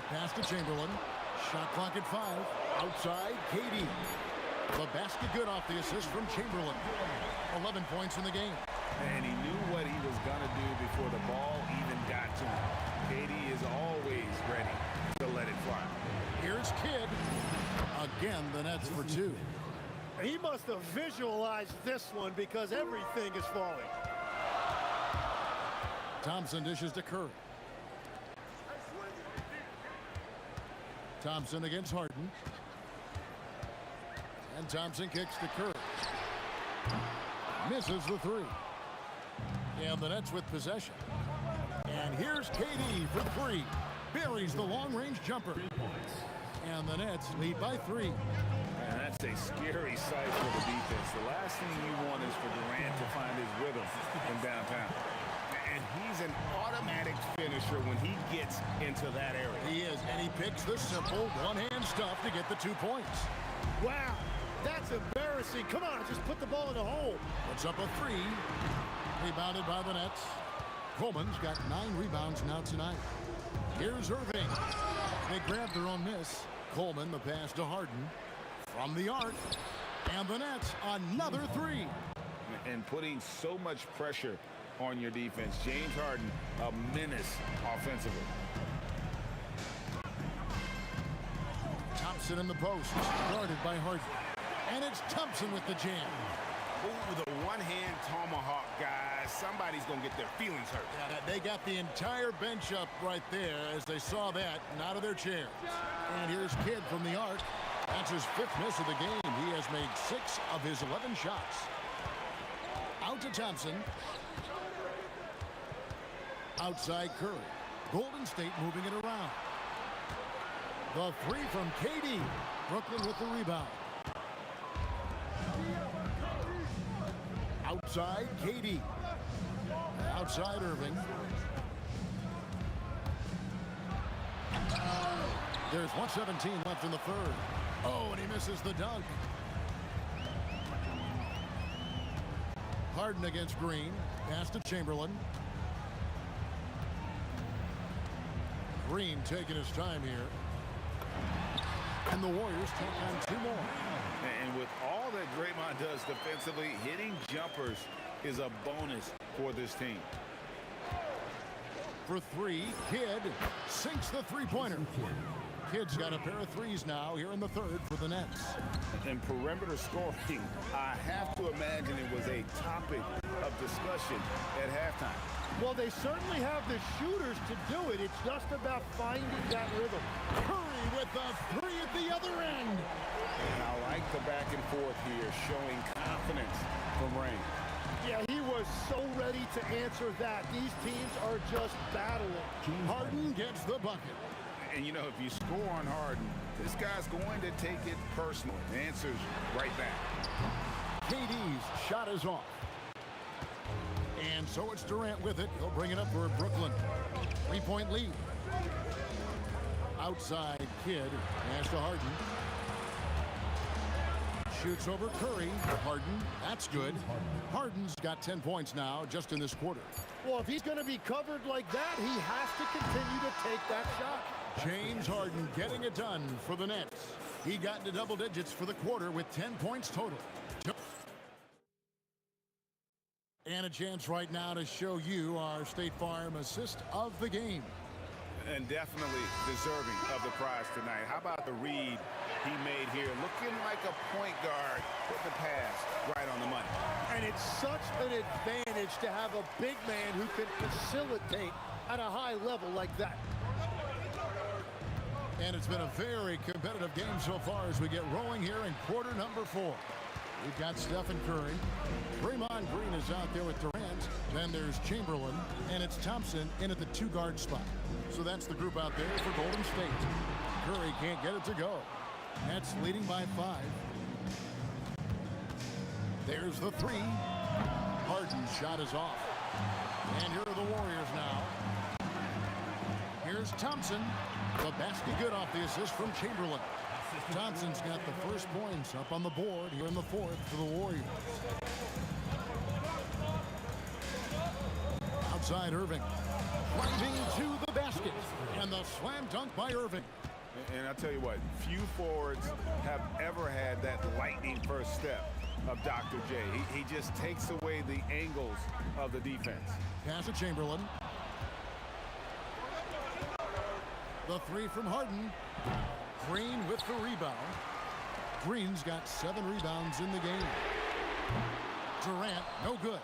Pass to Chamberlain. Shot clock at 5. Outside, KD. The basket good off the assist from Chamberlain. 11 points in the game. And he knew what he was going to do before the ball even got to him. KD is always ready to let it fly. Here's Kidd. Again, the Nets for 2. He must have visualized this one because everything is falling. Thompson dishes to Curry. Thompson against Harden. And Thompson kicks to Curry. Misses the 3. And the Nets with possession. And here's KD for 3. Buries the long-range jumper. And the Nets lead by 3. And that's a scary sight for the defense. The last thing you want is for Durant to find his rhythm in downtown. And he's an automatic finisher when he gets into that area. He is, and he picks the simple one-hand stuff to get the 2 points. Wow, that's embarrassing. Come on, just put the ball in the hole. Puts up a 3. Rebounded by the Nets. Coleman's got 9 rebounds now tonight. Here's Irving. They grab their own miss. Coleman, the pass to Harden. From the arc. And the Nets, another 3. And putting so much pressure on your defense. James Harden, a menace offensively. Thompson in the post, guarded by Harden. And it's Thompson with the jam. Ooh, the one-hand tomahawk, guys. Somebody's going to get their feelings hurt. Yeah, they got the entire bench up right there as they saw that and out of their chairs. And here's Kidd from the arc. That's his 5th miss of the game. He has made 6 of his 11 shots. Out to Thompson. Outside Curry. Golden State moving it around. The 3 from KD. Brooklyn with the rebound. Outside KD. Outside Irving. There's 1:17 left in the 3rd. Oh, and he misses the dunk. Harden against Green. Pass to Chamberlain. Green taking his time here. And the Warriors take on 2 more. And with all that Draymond does defensively, hitting jumpers is a bonus for this team. For 3, Kidd sinks the three-pointer. Kidd's got a pair of 3s now here in the 3rd for the Nets. In perimeter scoring, I have to imagine it was was a topic of discussion at halftime. Well, they certainly have the shooters to do it. It's just about finding that rhythm. Curry with the three at the other end. And I like the back and forth here, showing confidence from Rain. Yeah, he was so ready to answer that. These teams are just battling. Harden gets the bucket. And, you know, if you score on Harden, this guy's going to take it personal. The answer's right back. KD's shot is off. And so it's Durant with it. He'll bring it up for Brooklyn. 3-point lead. Outside Kidd. Pass to Harden. Shoots over Curry. Harden. That's good. Harden's got 10 points now just in this quarter. Well, if he's going to be covered like that, he has to continue to take that shot. James Harden getting it done for the Nets. He got into double digits for the quarter with 10 points total. And a chance right now to show you our State Farm assist of the game. And definitely deserving of the prize tonight. How about the read he made here? Looking like a point guard with the pass right on the money. And it's such an advantage to have a big man who can facilitate at a high level like that. And it's been a very competitive game so far as we get rolling here in quarter number 4. We've got Stephen Curry. Draymond Green is out there with Durant. Then there's Chamberlain. And it's Thompson in at the 2-guard spot. So that's the group out there for Golden State. Curry can't get it to go. Nets leading by 5. There's the 3. Harden's shot is off. And here are the Warriors now. Here's Thompson. The basket good off the assist from Chamberlain. Thompson's got the first points up on the board here in the 4th for the Warriors. Outside Irving. Driving to the basket. And the slam dunk by Irving. And I'll tell you what, few forwards have ever had that lightning first step of Dr. J. He just takes away the angles of the defense. Pass to Chamberlain. The 3 from Harden. Green with the rebound. Green's got 7 rebounds in the game. Durant, no good.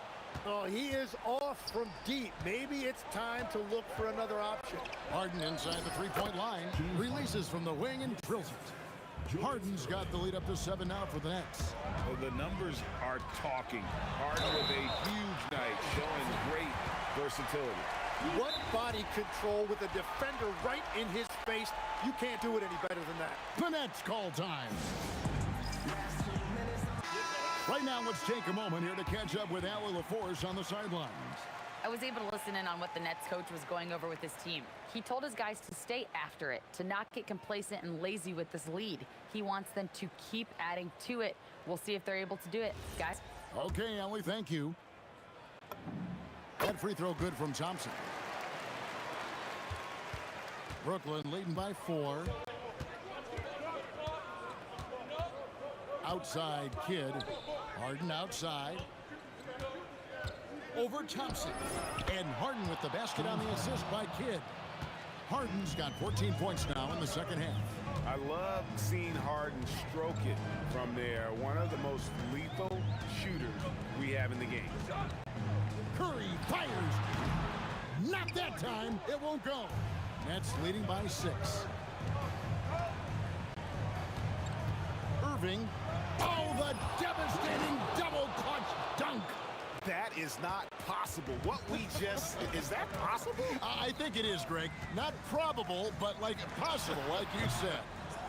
Oh, he is off from deep. Maybe it's time to look for another option. Harden inside the 3-point line. Releases from the wing and drills it. Harden's got the lead up to 7 now for the Nets. Well, the numbers are talking. Harden with a huge night, showing great versatility. What body control with a defender right in his face. You can't do it any better than that. The Nets call time. Right now, let's take a moment here to catch up with Allie LaForce on the sidelines. I was able to listen in on what the Nets coach was going over with his team. He told his guys to stay after it, to not get complacent and lazy with this lead. He wants them to keep adding to it. We'll see if they're able to do it, guys. Okay, Allie, thank you. That free throw good from Thompson. Brooklyn leading by 4. Outside Kidd. Harden outside. Over Thompson. And Harden with the basket on the assist by Kidd. Harden's got 14 points now in the second half. I love seeing Harden stroke it from there. One of the most lethal shooters we have in the game. Curry fires. Not that time. It won't go. Nets leading by 6. Irving. Oh, the devastating double clutch dunk. That is not possible. What we just, is that possible? I think it is, Greg. Not probable, but like possible, like you said.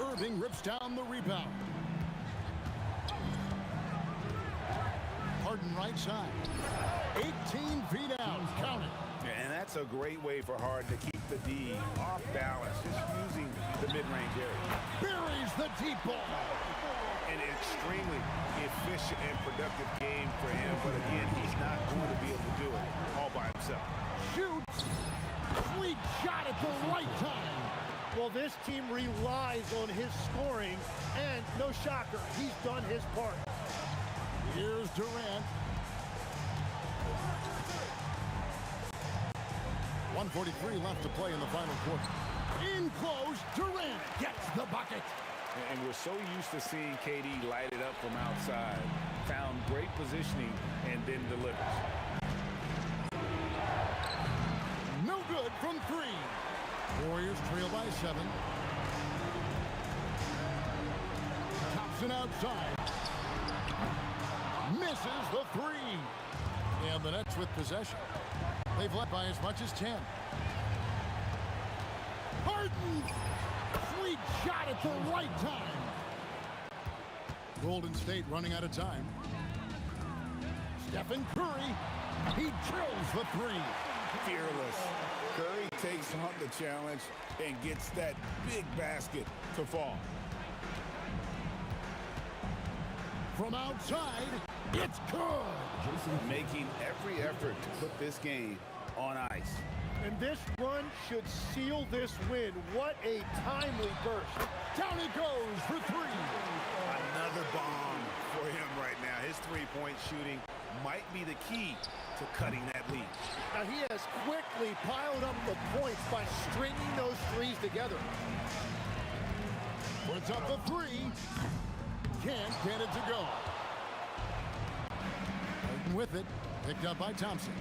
Irving rips down the rebound. Harden right side. 18 feet out. Count it. And that's a great way for Harden to keep the D off balance, just using the mid-range area. Buries the deep ball. An extremely efficient and productive game for him, but again, he's not going to be able to do it all by himself. Shoots. Sweet shot at the right time. Well, this team relies on his scoring, and no shocker, he's done his part. Here's Durant. 1:43 left to play in the final quarter. In close, Durant gets the bucket. And we're so used to seeing KD light it up from outside. found great positioning and then delivers. No good from 3. Warriors trail by 7. Thompson outside. Misses the 3. And the Nets with possession. They've led by as much as 10. Harden! Sweet shot at the right time. Golden State running out of time. Stephen Curry. He drills the 3. Fearless. Curry takes on the challenge and gets that big basket to fall. From outside, it's good. Making every effort to put this game on ice. And this run should seal this win. What a timely burst. Down it goes for 3. Another bomb for him right now. His three-point shooting might be the key to cutting that lead. Now he has quickly piled up the points by stringing those threes together. Puts up the 3. Can't get it to go. Harden with it. Picked up by Thompson.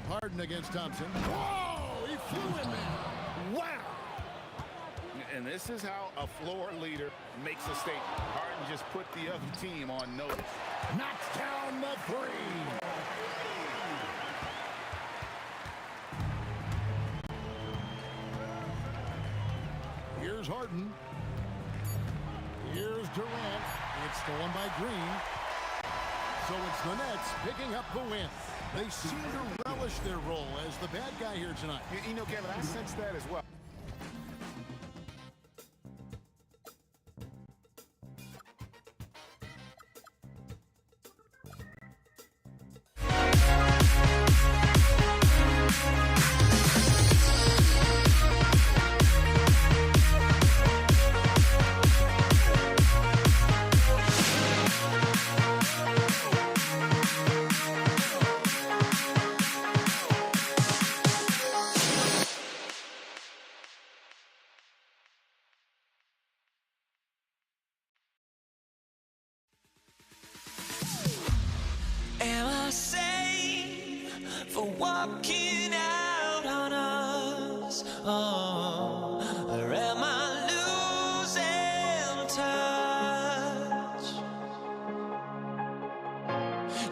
Harden against Thompson. Whoa! He flew in there. Wow! And this is how a floor leader makes a statement. Harden just put the other team on notice. Knocks down the 3. Here's Harden. Here's Durant. It's stolen by Green. So it's the Nets picking up the win. They seem to relish their role as the bad guy here tonight. You know, Kevin, I sense that as well. Am I sane for walking out on us? Oh, or am I losing touch?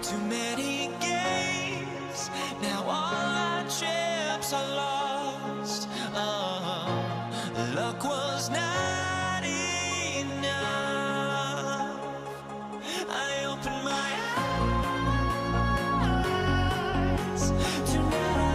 Too many games, now all our chips are lost. Oh, luck was not enough. I opened my eyes tonight.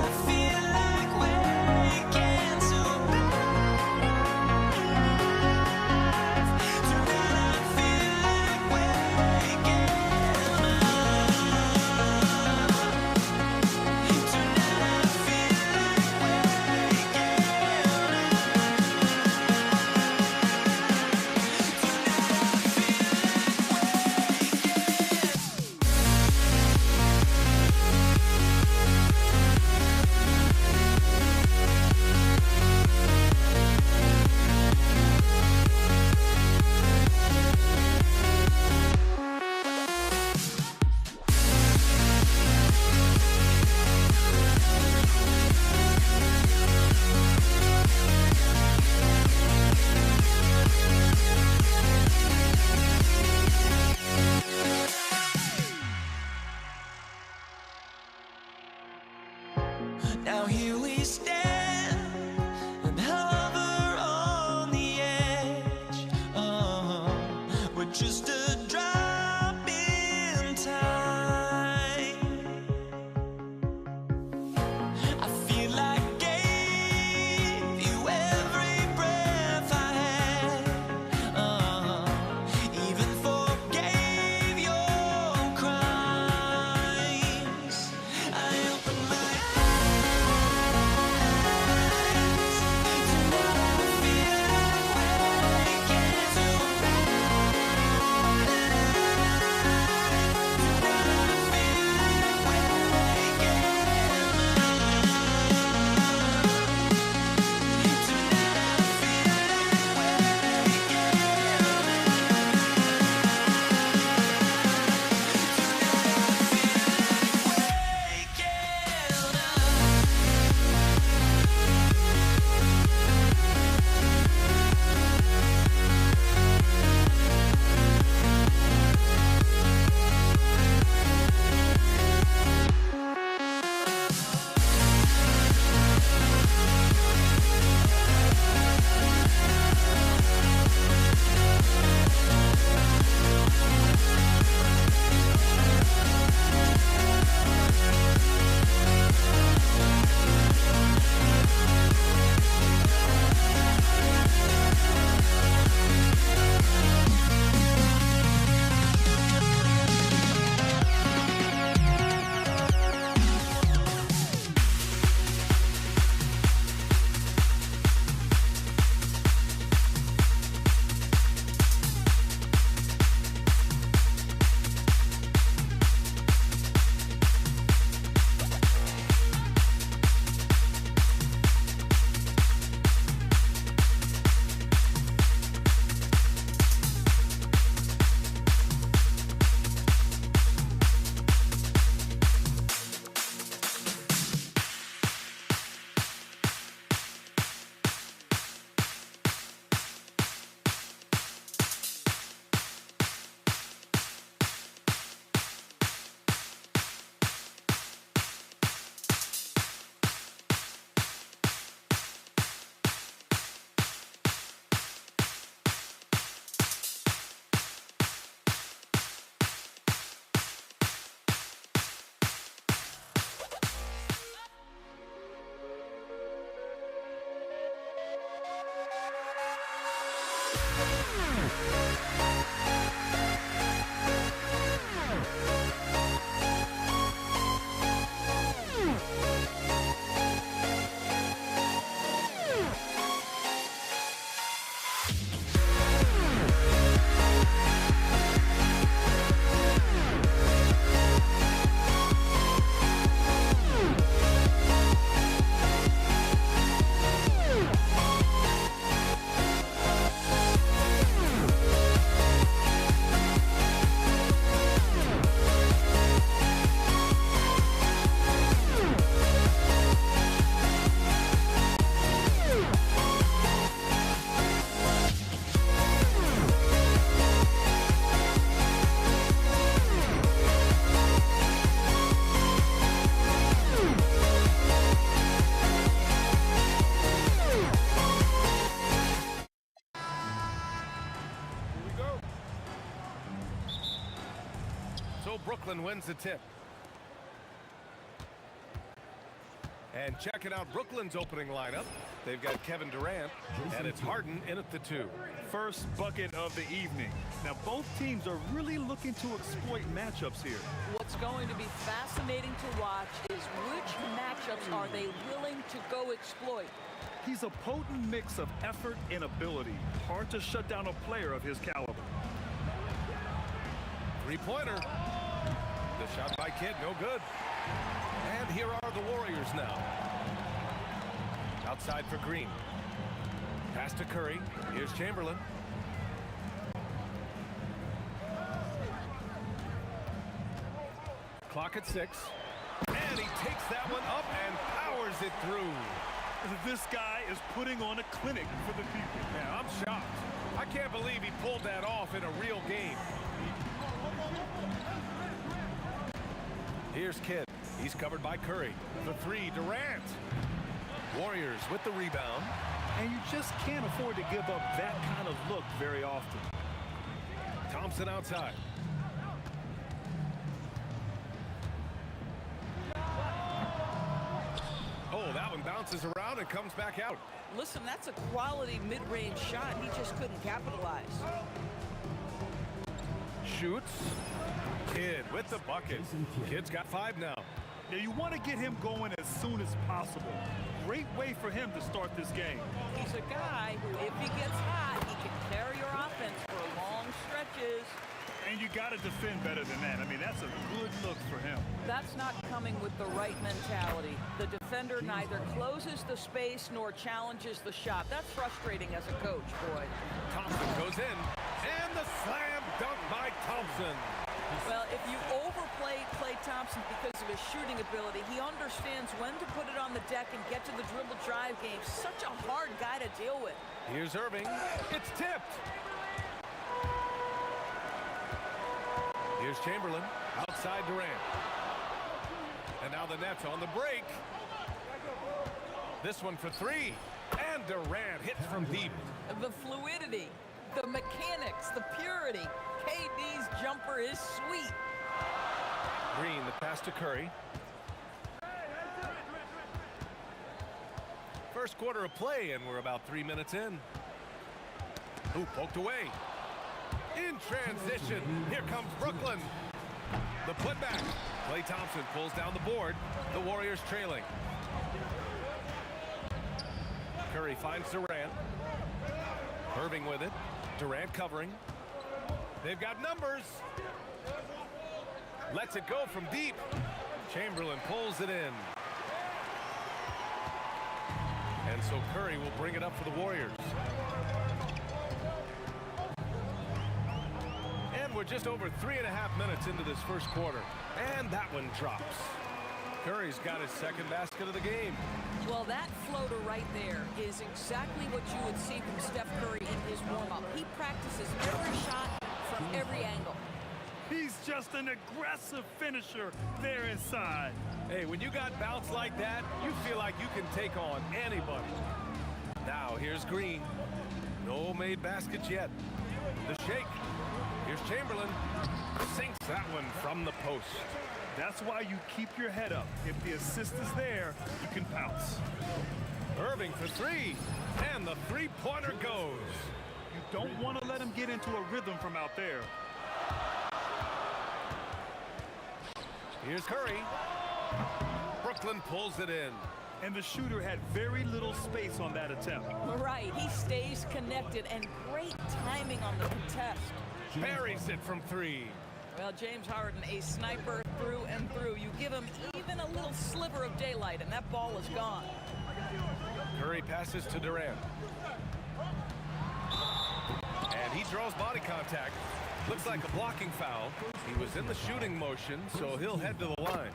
So Brooklyn wins the tip. And checking out Brooklyn's opening lineup, they've got Kevin Durant, and it's Harden in at the 2. First bucket of the evening. Now, both teams are really looking to exploit matchups here. What's going to be fascinating to watch is which matchups are they willing to go exploit. He's a potent mix of effort and ability. Hard to shut down a player of his caliber. Three-pointer. The shot by Kidd, no good. And here are the Warriors now. Outside for Green. Pass to Curry. Here's Chamberlain. Clock at 6. And he takes that one up and powers it through. This guy is putting on a clinic for the people. Man, I'm shocked. I can't believe he pulled that off in a real game. Here's Kidd. He's covered by Curry. The 3, Durant. Warriors with the rebound. And you just can't afford to give up that kind of look very often. Thompson outside. Oh, that one bounces around and comes back out. Listen, that's a quality mid-range shot. He just couldn't capitalize. Shoots. Kidd with the bucket. Kidd's got 5 now. Now, you want to get him going as soon as possible. Great way for him to start this game. He's a guy who, if he gets hot, he can carry your offense for long stretches. And you got to defend better than that. I mean, that's a good look for him. That's not coming with the right mentality. The defender neither closes the space nor challenges the shot. That's frustrating as a coach, boy. Thompson goes in, and the slam dunk by Thompson. Well, if you overplay Klay Thompson because of his shooting ability, he understands when to put it on the deck and get to the dribble drive game. Such a hard guy to deal with. Here's Irving. It's tipped. Here's Chamberlain. Outside Durant. And now the Nets on the break. This one for 3. And Durant hits from deep. The fluidity, the mechanics, the purity. KD's jumper is sweet. Green, the pass to Curry. First quarter of play, and we're about 3 minutes in. Ooh, poked away. In transition, here comes Brooklyn. The putback. Klay Thompson pulls down the board. The Warriors trailing. Curry finds Durant. Irving with it. Durant covering. They've got numbers. Lets it go from deep. Chamberlain pulls it in. And so Curry will bring it up for the Warriors. And we're just over 3.5 minutes into this first quarter. And that one drops. Curry's got his second basket of the game. Well, that floater right there is exactly what you would see from Steph Curry in his warm-up. He practices every shot from every angle. He's just an aggressive finisher there inside. Hey, when you got bounce like that, you feel like you can take on anybody. Now, here's Green. No made baskets yet. The shake. Here's Chamberlain. Sinks that one from the post. That's why you keep your head up. If the assist is there, you can pounce. Irving for 3. And the three-pointer goes. You don't want to let him get into a rhythm from out there. Here's Curry. Brooklyn pulls it in. And the shooter had very little space on that attempt. Right, he stays connected and great timing on the contest. Buries it from 3. Well, James Harden, a sniper through and through. You give him even a little sliver of daylight and that ball is gone. Curry passes to Durant. And he draws body contact. Looks like a blocking foul. He was in the shooting motion, so he'll head to the line.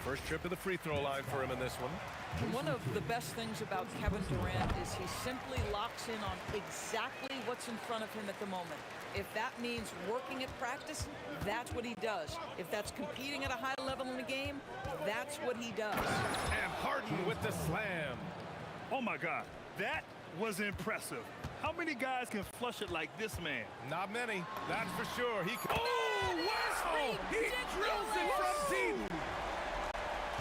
First trip to the free throw line for him in this one. One of the best things about Kevin Durant is he simply locks in on exactly what's in front of him at the moment. If that means working at practice, that's what he does. If that's competing at a high level in the game, that's what he does. And Harden with the slam. Oh my God, that was impressive. How many guys can flush it like this man? Not many, that's for sure. He can. Oh! wow! He drills it from deep.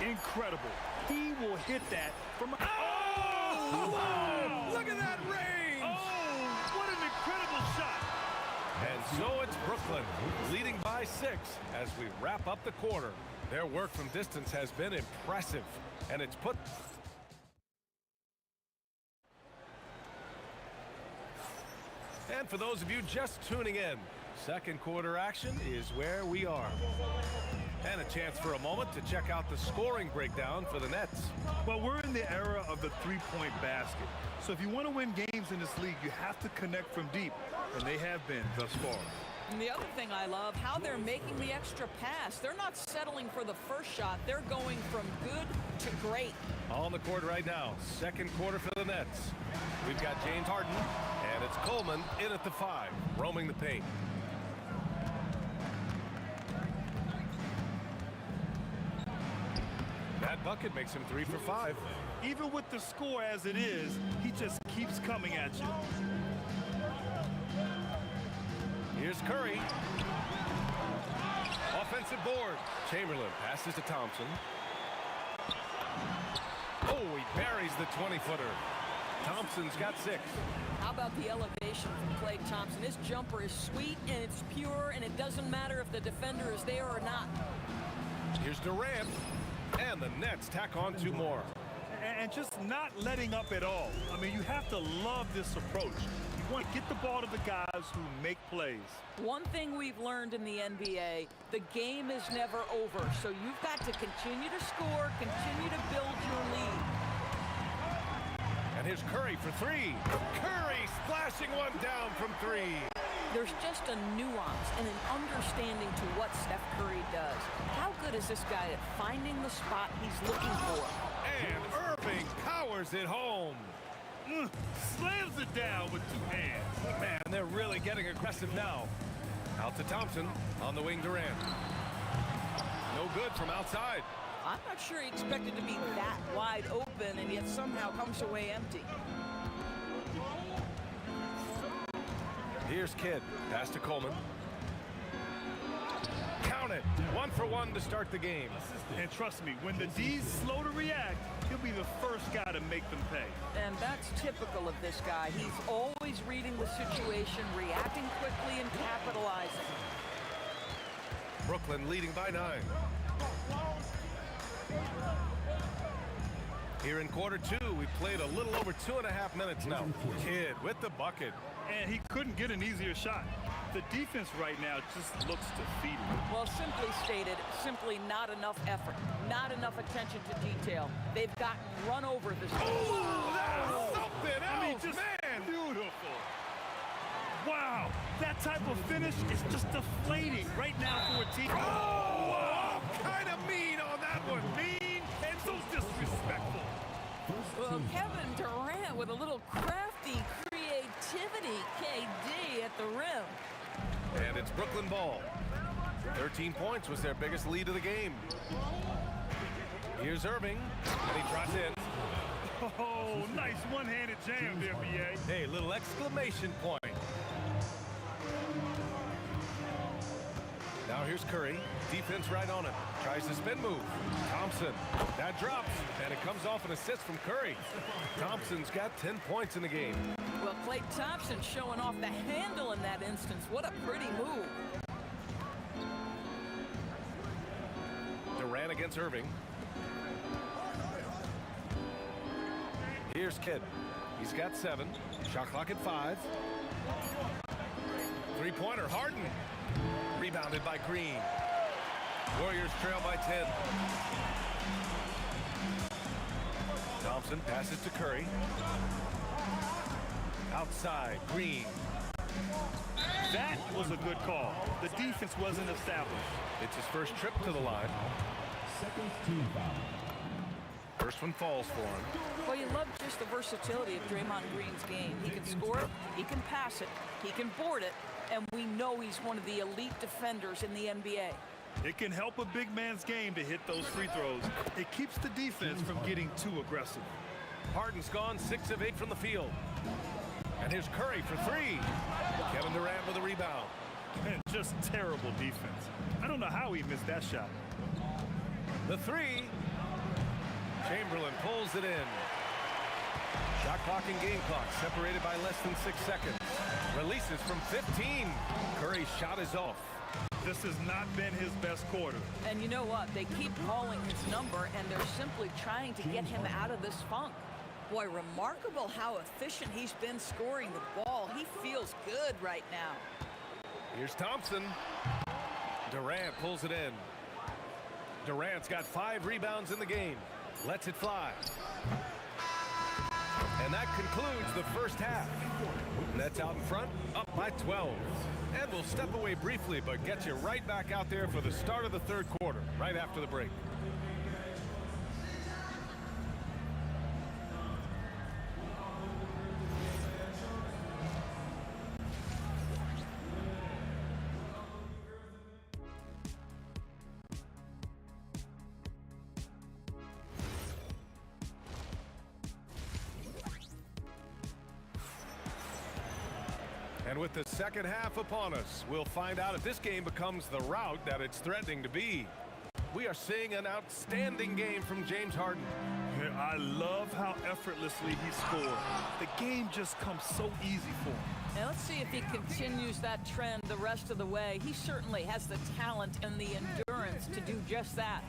Incredible. He will hit that from... Oh! Look at that range! Oh, what an incredible shot. And so it's Brooklyn, leading by 6 as we wrap up the quarter. Their work from distance has been impressive, and it's put... And for those of you just tuning in, second quarter action is where we are. And a chance for a moment to check out the scoring breakdown for the Nets. Well, we're in the era of the three-point basket. So if you want to win games in this league, you have to connect from deep, and they have been thus far. And the other thing I love, how they're making the extra pass. They're not settling for the first shot. They're going from good to great. On the court right now, second quarter for the Nets. We've got James Harden, and it's Coleman in at the 5, roaming the paint. That bucket makes him 3 for 5. Even with the score as it is, he just keeps coming at you. Here's Curry. Offensive board. Chamberlain passes to Thompson. Oh, he buries the 20-footer. Thompson's got 6. How about the elevation from Klay Thompson? His jumper is sweet and it's pure, and it doesn't matter if the defender is there or not. Here's Durant. And the Nets tack on 2 more. And just not letting up at all. I mean, you have to love this approach. You want to get the ball to the guys who make plays. One thing we've learned in the NBA, the game is never over. So you've got to continue to score, continue to build your lead. And here's Curry for 3. Curry splashing one down from 3. There's just a nuance and an understanding to what Steph Curry does. How good is this guy at finding the spot he's looking for? And Irving powers it home. Slams it down with 2 hands. Man, they're really getting aggressive now. Out to Thompson on the wing. Durant. No good from outside. I'm not sure he expected to be that wide open and yet somehow comes away empty. Here's Kidd. Pass to Coleman. Count it. 1 for 1 to start the game. And trust me, when the D's slow to react, he'll be the first guy to make them pay. And that's typical of this guy. He's always reading the situation, reacting quickly, and capitalizing. Brooklyn leading by 9. Here in quarter 2, we've played a little over 2.5 minutes now. Kidd with the bucket. And he couldn't get an easier shot. The defense right now just looks defeated. Well, simply stated, simply not enough effort, not enough attention to detail. They've gotten run over this game. Oh, that's something else, I mean, just man! Beautiful. Wow, that type of finish is just deflating right now for a team. Oh, kind of mean on that one. Mean and so disrespectful. Well, Kevin Durant with a little crafty creativity, KD at the rim. And it's Brooklyn ball. 13 points was their biggest lead of the game. Here's Irving, and he drops in. Oh, nice one-handed jam there, B.A. Hey, little exclamation point. Now here's Curry. Defense right on it. Tries the spin move. Thompson. That drops, and it comes off an assist from Curry. Thompson's got 10 points in the game. Well, Klay Thompson showing off the handle in that instance. What a pretty move. Durant against Irving. Here's Kidd. He's got 7. Shot clock at 5. Three-pointer, Harden. Rebounded by Green. Warriors trail by 10. Thompson passes to Curry. Outside, Green. That was a good call. The defense wasn't established. It's his first trip to the line. First one falls for him. Well, you love just the versatility of Draymond Green's game. He can score it, he can pass it, he can board it, and we know he's one of the elite defenders in the NBA. It can help a big man's game to hit those free throws. It keeps the defense from getting too aggressive. Harden's gone 6 of 8 from the field. And here's Curry for 3. Kevin Durant with a rebound. And just terrible defense. I don't know how he missed that shot. The three. Chamberlain pulls it in. Shot clock and game clock separated by less than 6 seconds. Releases from 15. Curry's shot is off. This has not been his best quarter. And you know what? They keep calling his number, and they're simply trying to get him out of this funk. Boy, remarkable how efficient he's been scoring the ball. He feels good right now. Here's Thompson. Durant pulls it in. Durant's got 5 rebounds in the game. Lets it fly. And that concludes the first half. Nets out in front, up by 12. And we'll step away briefly, but get you right back out there for the start of the third quarter, right after the break. And with the second half upon us, we'll find out if this game becomes the rout that it's threatening to be. We are seeing an outstanding game from James Harden. Yeah, I love how effortlessly he scored. The game just comes so easy for him. Now let's see if he continues that trend the rest of the way. He certainly has the talent and the endurance to do just that.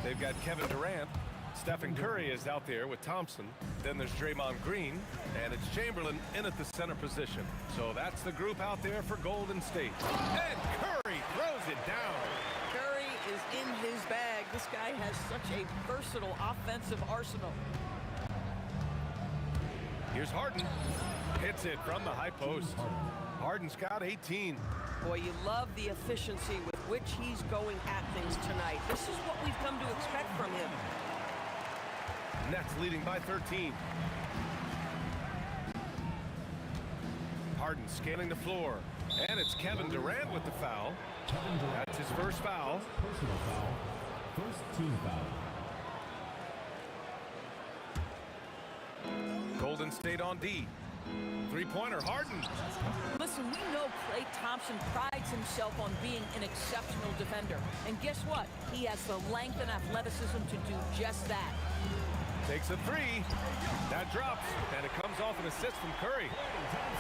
They've got Kevin Durant. Stephen Curry is out there with Thompson. Then there's Draymond Green, and it's Chamberlain in at the center position. So that's the group out there for Golden State. And Curry throws it down. Curry is in his bag. This guy has such a versatile offensive arsenal. Here's Harden. Hits it from the high post. Harden's got 18. Boy, you love the efficiency with which he's going at things tonight. This is what we've come to expect from him. Nets leading by 13. Harden scanning the floor. And it's Kevin Durant with the foul. That's his first foul. Personal foul. First team foul. Golden State on D. Three-pointer, Harden. Listen, we know Klay Thompson prides himself on being an exceptional defender. And guess what? He has the length and athleticism to do just that. Takes a three. That drops, and it comes off an assist from Curry.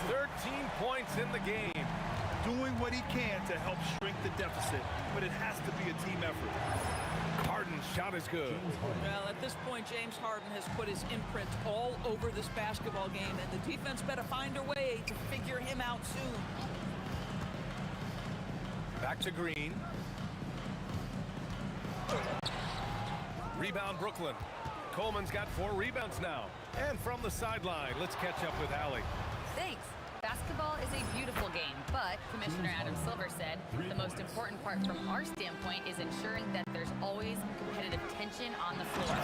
13 points in the game. Doing what he can to help shrink the deficit, but it has to be a team effort. Harden's shot is good. Well, at this point, James Harden has put his imprint all over this basketball game, and the defense better find a way to figure him out soon. Back to Green. Rebound, Brooklyn. Coleman's got 4 rebounds now. And from the sideline, let's catch up with Allie. Thanks. Basketball is a beautiful game, but Commissioner Adam Silver said the most important part from our standpoint is ensuring that there's always competitive tension on the floor.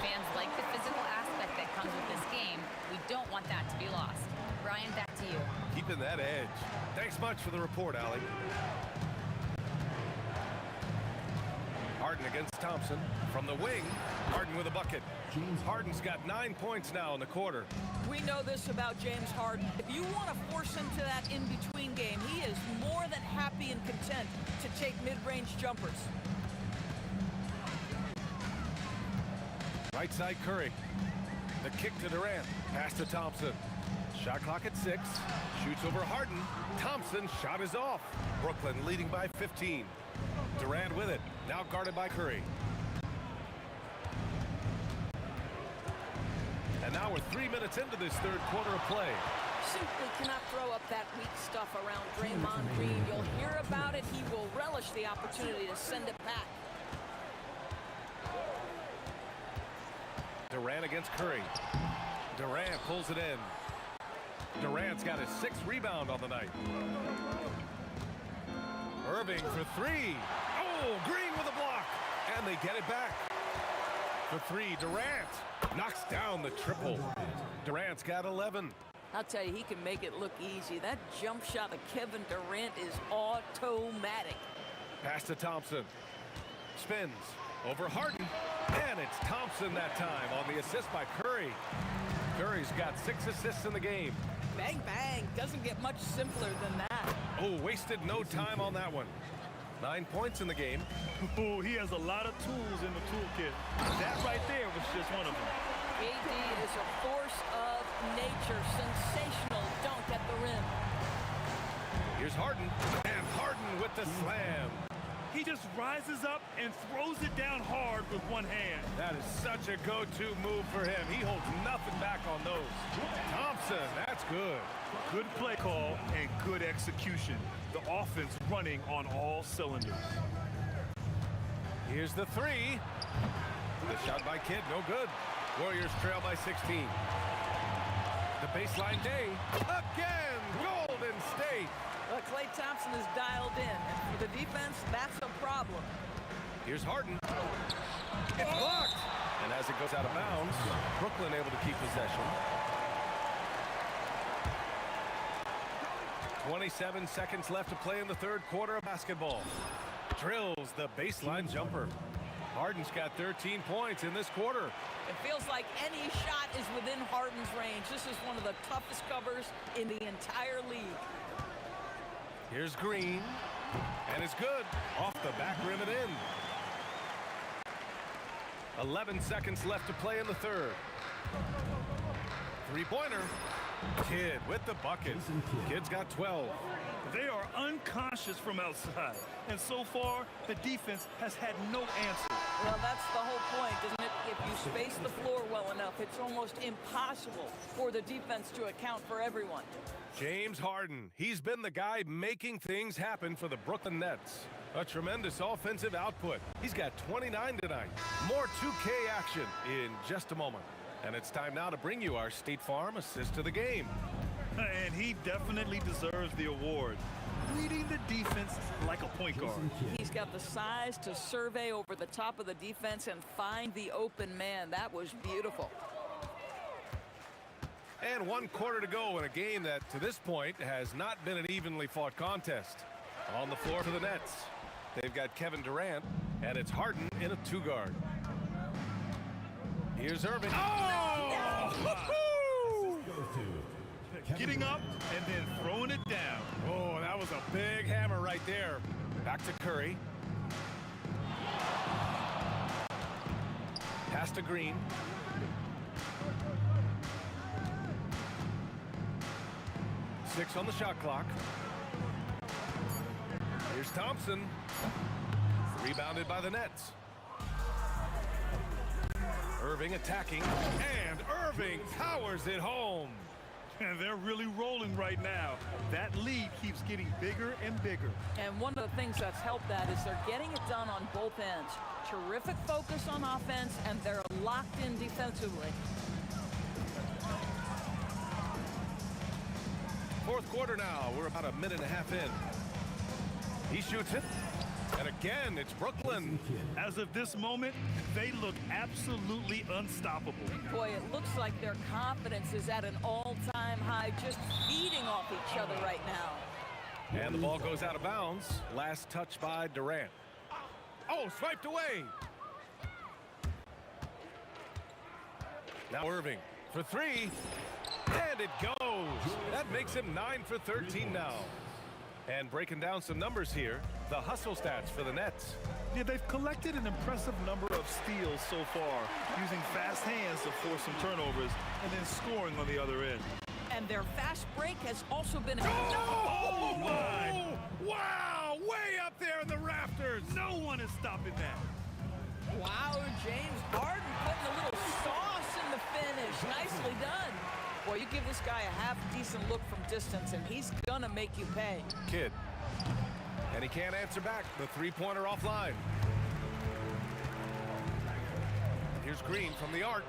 Fans like the physical aspect that comes with this game. We don't want that to be lost. Brian, back to you. Keeping that edge. Thanks much for the report, Allie. Harden against Thompson. From the wing, Harden with a bucket. Harden's got 9 points now in the quarter. We know this about James Harden. If you want to force him to that in-between game, he is more than happy and content to take mid-range jumpers. Right side, Curry. The kick to Durant. Pass to Thompson. Shot clock at 6. Shoots over Harden. Thompson's shot is off. Brooklyn leading by 15. Durant with it. Now guarded by Curry. And now we're 3 minutes into this third quarter of play. Simply cannot throw up that weak stuff around Draymond Green. You'll hear about it. He will relish the opportunity to send it back. Durant against Curry. Durant pulls it in. Durant's got his 6th rebound on the night. Irving for 3. Oh, Green with a block. And they get it back. For 3, Durant knocks down the triple. Durant's got 11. I'll tell you, he can make it look easy. That jump shot of Kevin Durant is automatic. Pass to Thompson. Spins over Harden. And it's Thompson that time on the assist by Curry. Curry's got 6 assists in the game. Bang, bang. Doesn't get much simpler than that. Oh, wasted no time on that one. 9 points in the game. Oh, he has a lot of tools in the toolkit. That right there was just one of them. KD is a force of nature. Sensational dunk at the rim. Here's Harden, and Harden with the slam. He just rises up and throws it down hard with one hand. That is such a go-to move for him. He holds nothing back on those. Thompson, that's good. Good play call and good execution. The offense running on all cylinders. Here's the three. The shot by Kidd, no good. Warriors trail by 16. The baseline day, again, Golden State. Well, Klay Thompson is dialed in, and for the defense, that's a problem. Here's Harden. It's blocked. And as it goes out of bounds, Brooklyn able to keep possession. 27 seconds left to play in the third quarter of basketball. Drills the baseline jumper. Harden's got 13 points in this quarter. It feels like any shot is within Harden's range. This is one of the toughest covers in the entire league. Here's Green, and it's good. Off the back rim and in. 11 seconds left to play in the third. Three-pointer. Kidd with the bucket. Kidd's got 12. They are unconscious from outside, and so far, the defense has had no answer. Well, that's the whole point, isn't it? If you space the floor well enough, it's almost impossible for the defense to account for everyone. James Harden, he's been the guy making things happen for the Brooklyn Nets. A tremendous offensive output. He's got 29 tonight. More 2K action in just a moment. And it's time now to bring you our State Farm assist of the game. And he definitely deserves the award. Leading the defense like a point guard. He's got the size to survey over the top of the defense and find the open man. That was beautiful. And 1 quarter to go in a game that, to this point, has not been an evenly fought contest. On the floor for the Nets, they've got Kevin Durant, and it's Harden in a 2-guard. Here's Irving. Oh! Getting up and then throwing it down. Oh, that was a big hammer right there. Back to Curry. Pass to Green. Six on the shot clock. Here's Thompson. Rebounded by the Nets. Irving attacking, and Irving powers it home. And they're really rolling right now. That lead keeps getting bigger and bigger. And one of the things that's helped that is they're getting it done on both ends. Terrific focus on offense, and they're locked in defensively. Fourth quarter now. We're about a minute and a half in. He shoots it. And again, it's Brooklyn. As of this moment, they look absolutely unstoppable. Boy, it looks like their confidence is at an all-time high, just feeding off each other right now. And the ball goes out of bounds. Last touch by Durant. Oh, swiped away. Now Irving for three. And it goes. That makes him 9 for 13 now. And breaking down some numbers here, the hustle stats for the Nets. Yeah, they've collected an impressive number of steals so far, using fast hands to force some turnovers and then scoring on the other end. And their fast break has also been... Oh, my! Wow! Way up there in the rafters! No one is stopping that. Wow, James Harden putting a little sauce in the finish. Nicely done. Boy, you give this guy a half-decent look from distance, and he's gonna make you pay. Kidd. And he can't answer back. The three-pointer offline. Here's Green from the arc.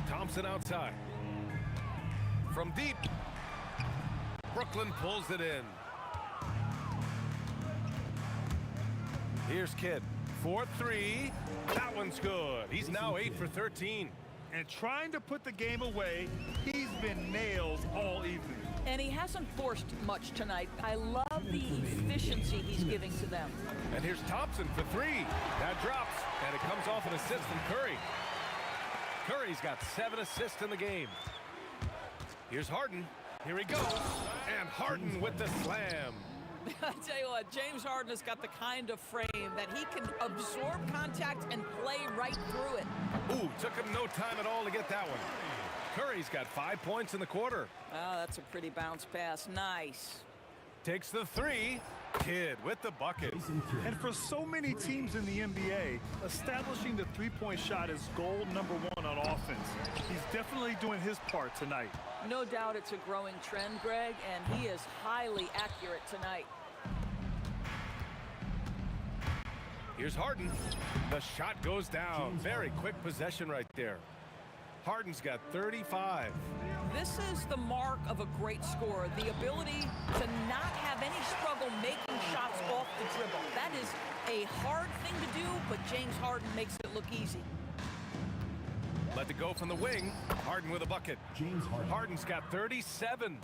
Thompson outside. From deep. Brooklyn pulls it in. Here's Kidd. 4-3. That one's good. He's now 8 for 13. And trying to put the game away, he's been nailed all evening. And he hasn't forced much tonight. I love the efficiency he's giving to them. And here's Thompson for three. That drops, and it comes off an assist from Curry. Curry's got 7 assists in the game. Here's Harden. Here he goes. And Harden with the slam. I tell you what, James Harden has got the kind of frame that he can absorb contact and play right through it. Ooh, took him no time at all to get that one. Curry's got 5 points in the quarter. Oh, that's a pretty bounce pass. Nice. Takes the three. Kidd with the bucket. And for so many teams in the NBA, establishing the three-point shot is goal number one on offense. He's definitely doing his part tonight. No doubt it's a growing trend, Greg, and he is highly accurate tonight. Here's Harden. The shot goes down. Very quick possession right there. Harden's got 35. This is the mark of a great scorer, the ability to not have any struggle making shots off the dribble. That is a hard thing to do, but James Harden makes it look easy. Let it go from the wing. Harden with a bucket. James Harden. Harden's got 37.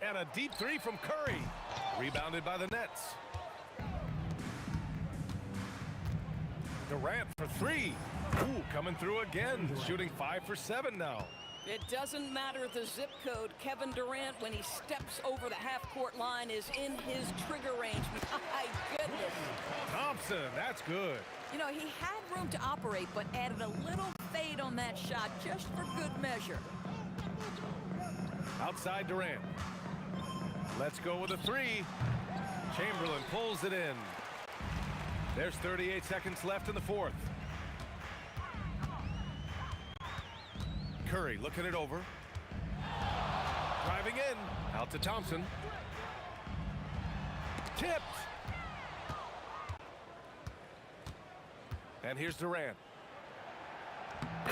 And a deep three from Curry. Rebounded by the Nets. Durant for three. Ooh, coming through again. Shooting 5 for 7 now. It doesn't matter the zip code. Kevin Durant, when he steps over the half-court line, is in his trigger range. My goodness. Thompson, that's good. You know, he had room to operate, but added a little fade on that shot just for good measure. Outside Durant. Let's go with a three. Chamberlain pulls it in. There's 38 seconds left in the fourth. Curry looking it over. Driving in. Out to Thompson. Tipped. And here's Durant.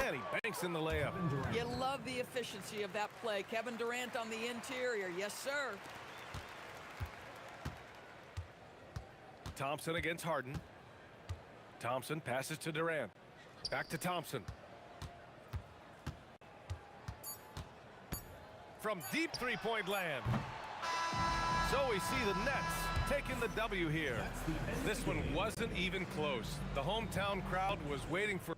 And he banks in the layup. You love the efficiency of that play. Kevin Durant on the interior. Yes, sir. Thompson against Harden. Thompson passes to Durant. Back to Thompson. From deep three-point land. So we see the Nets taking the W here. This one wasn't even close. The hometown crowd was waiting for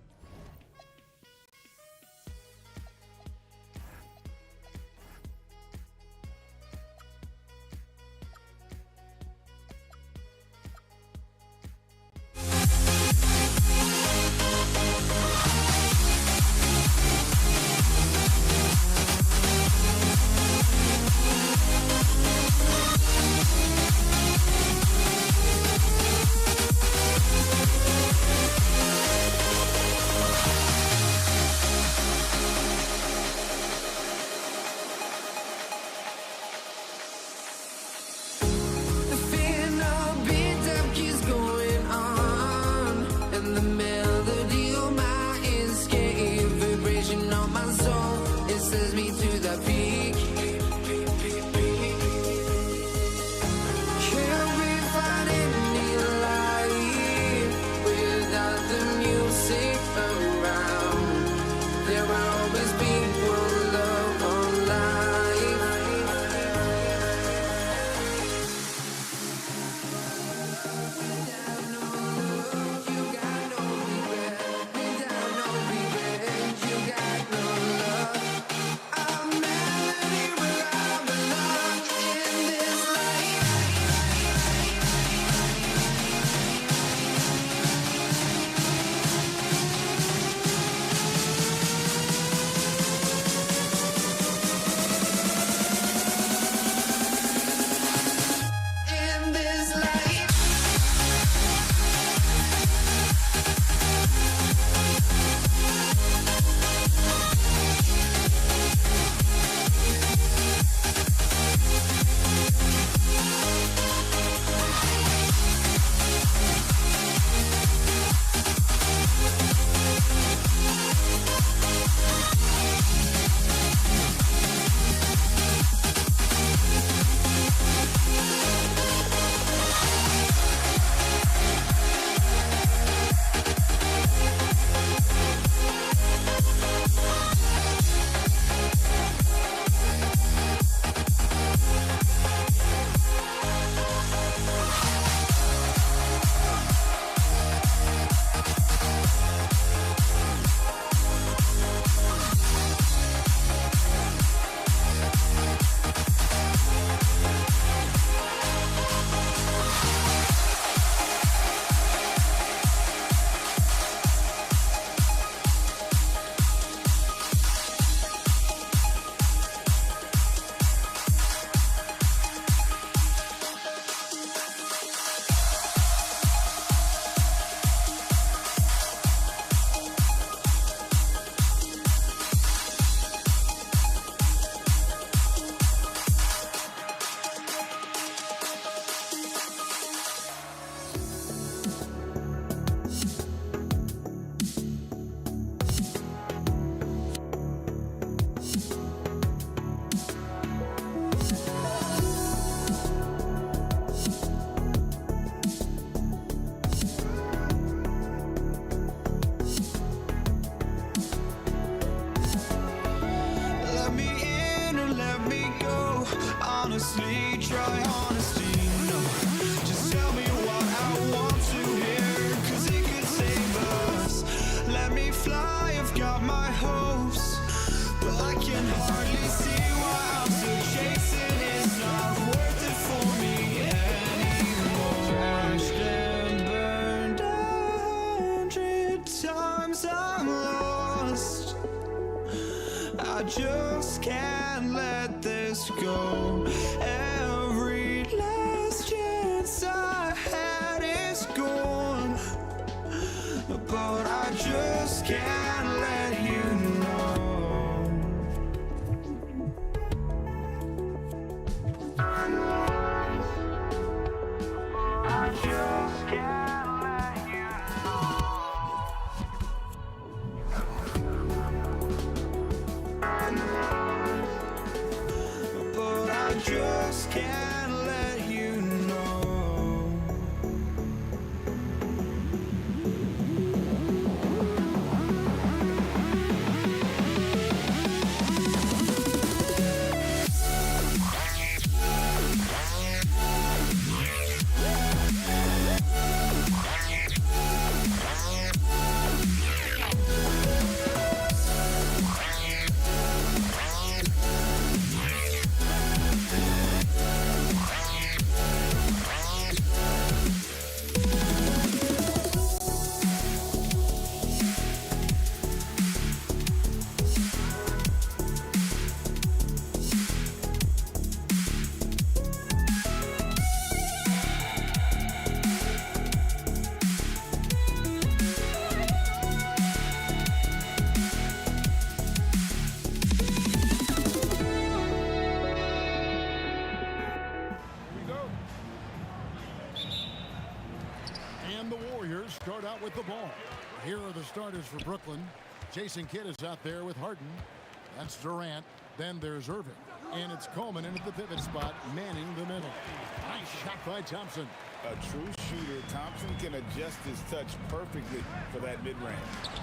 Let me in or let me go. Honestly, try honesty. No, just tell me what I want to hear, 'cause it could save us. Let me fly, I've got my hopes, but I can hardly see why I'm still chasing. It's not worth it for me anymore. Crashed and burned 100 times, I'm lost. I just can't let this go. Every last chance I had is gone, but I just can't let you know. I just can't let you know. But I just can't let you know. And the Warriors start out with the ball. Here are the starters for Brooklyn. Jason Kidd is out there with Harden. That's Durant. Then there's Irving. And it's Coleman in at the pivot spot, manning the middle. Nice shot by Thompson. A true shooter, Thompson can adjust his touch perfectly for that mid-range.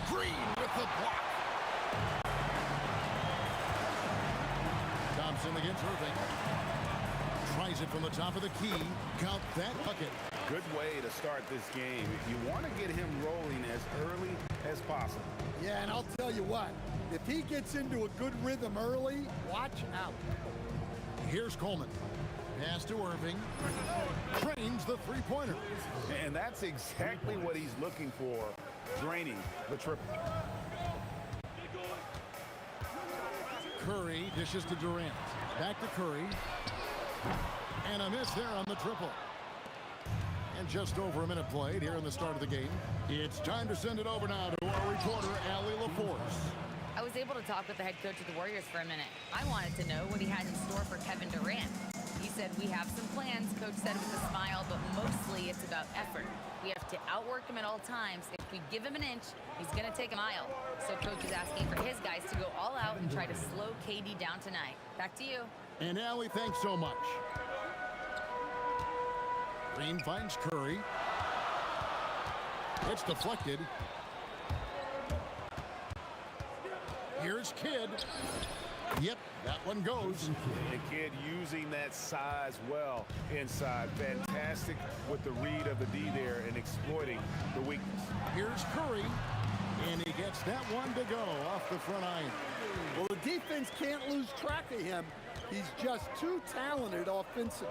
Green with the block. Thompson against Irving. Tries it from the top of the key. Count that bucket. Good way to start this game. You want to get him rolling as early as possible. Yeah, and I'll tell you what, if he gets into a good rhythm early, watch out. Here's Coleman. Pass to Irving. Drains the three-pointer. And that's exactly what he's looking for, draining the triple. Curry dishes to Durant. Back to Curry. And a miss there on the triple. And just over a minute played here in the start of the game. It's time to send it over now to our reporter, Allie LaForce. I was able to talk with the head coach of the Warriors for a minute. I wanted to know what he had in store for Kevin Durant. He said, we have some plans, Coach said with a smile, but mostly it's about effort. We have to outwork him at all times. If we give him an inch, he's going to take a mile. So Coach is asking for his guys to go all out and try to slow KD down tonight. Back to you. And Allie, thanks so much. Green finds Curry. It's deflected. Here's Kidd. Yep, that one goes. And Kidd using that size well inside. Fantastic with the read of the D there and exploiting the weakness. Here's Curry. And he gets that one to go off the front iron. Well, the defense can't lose track of him. He's just too talented offensively.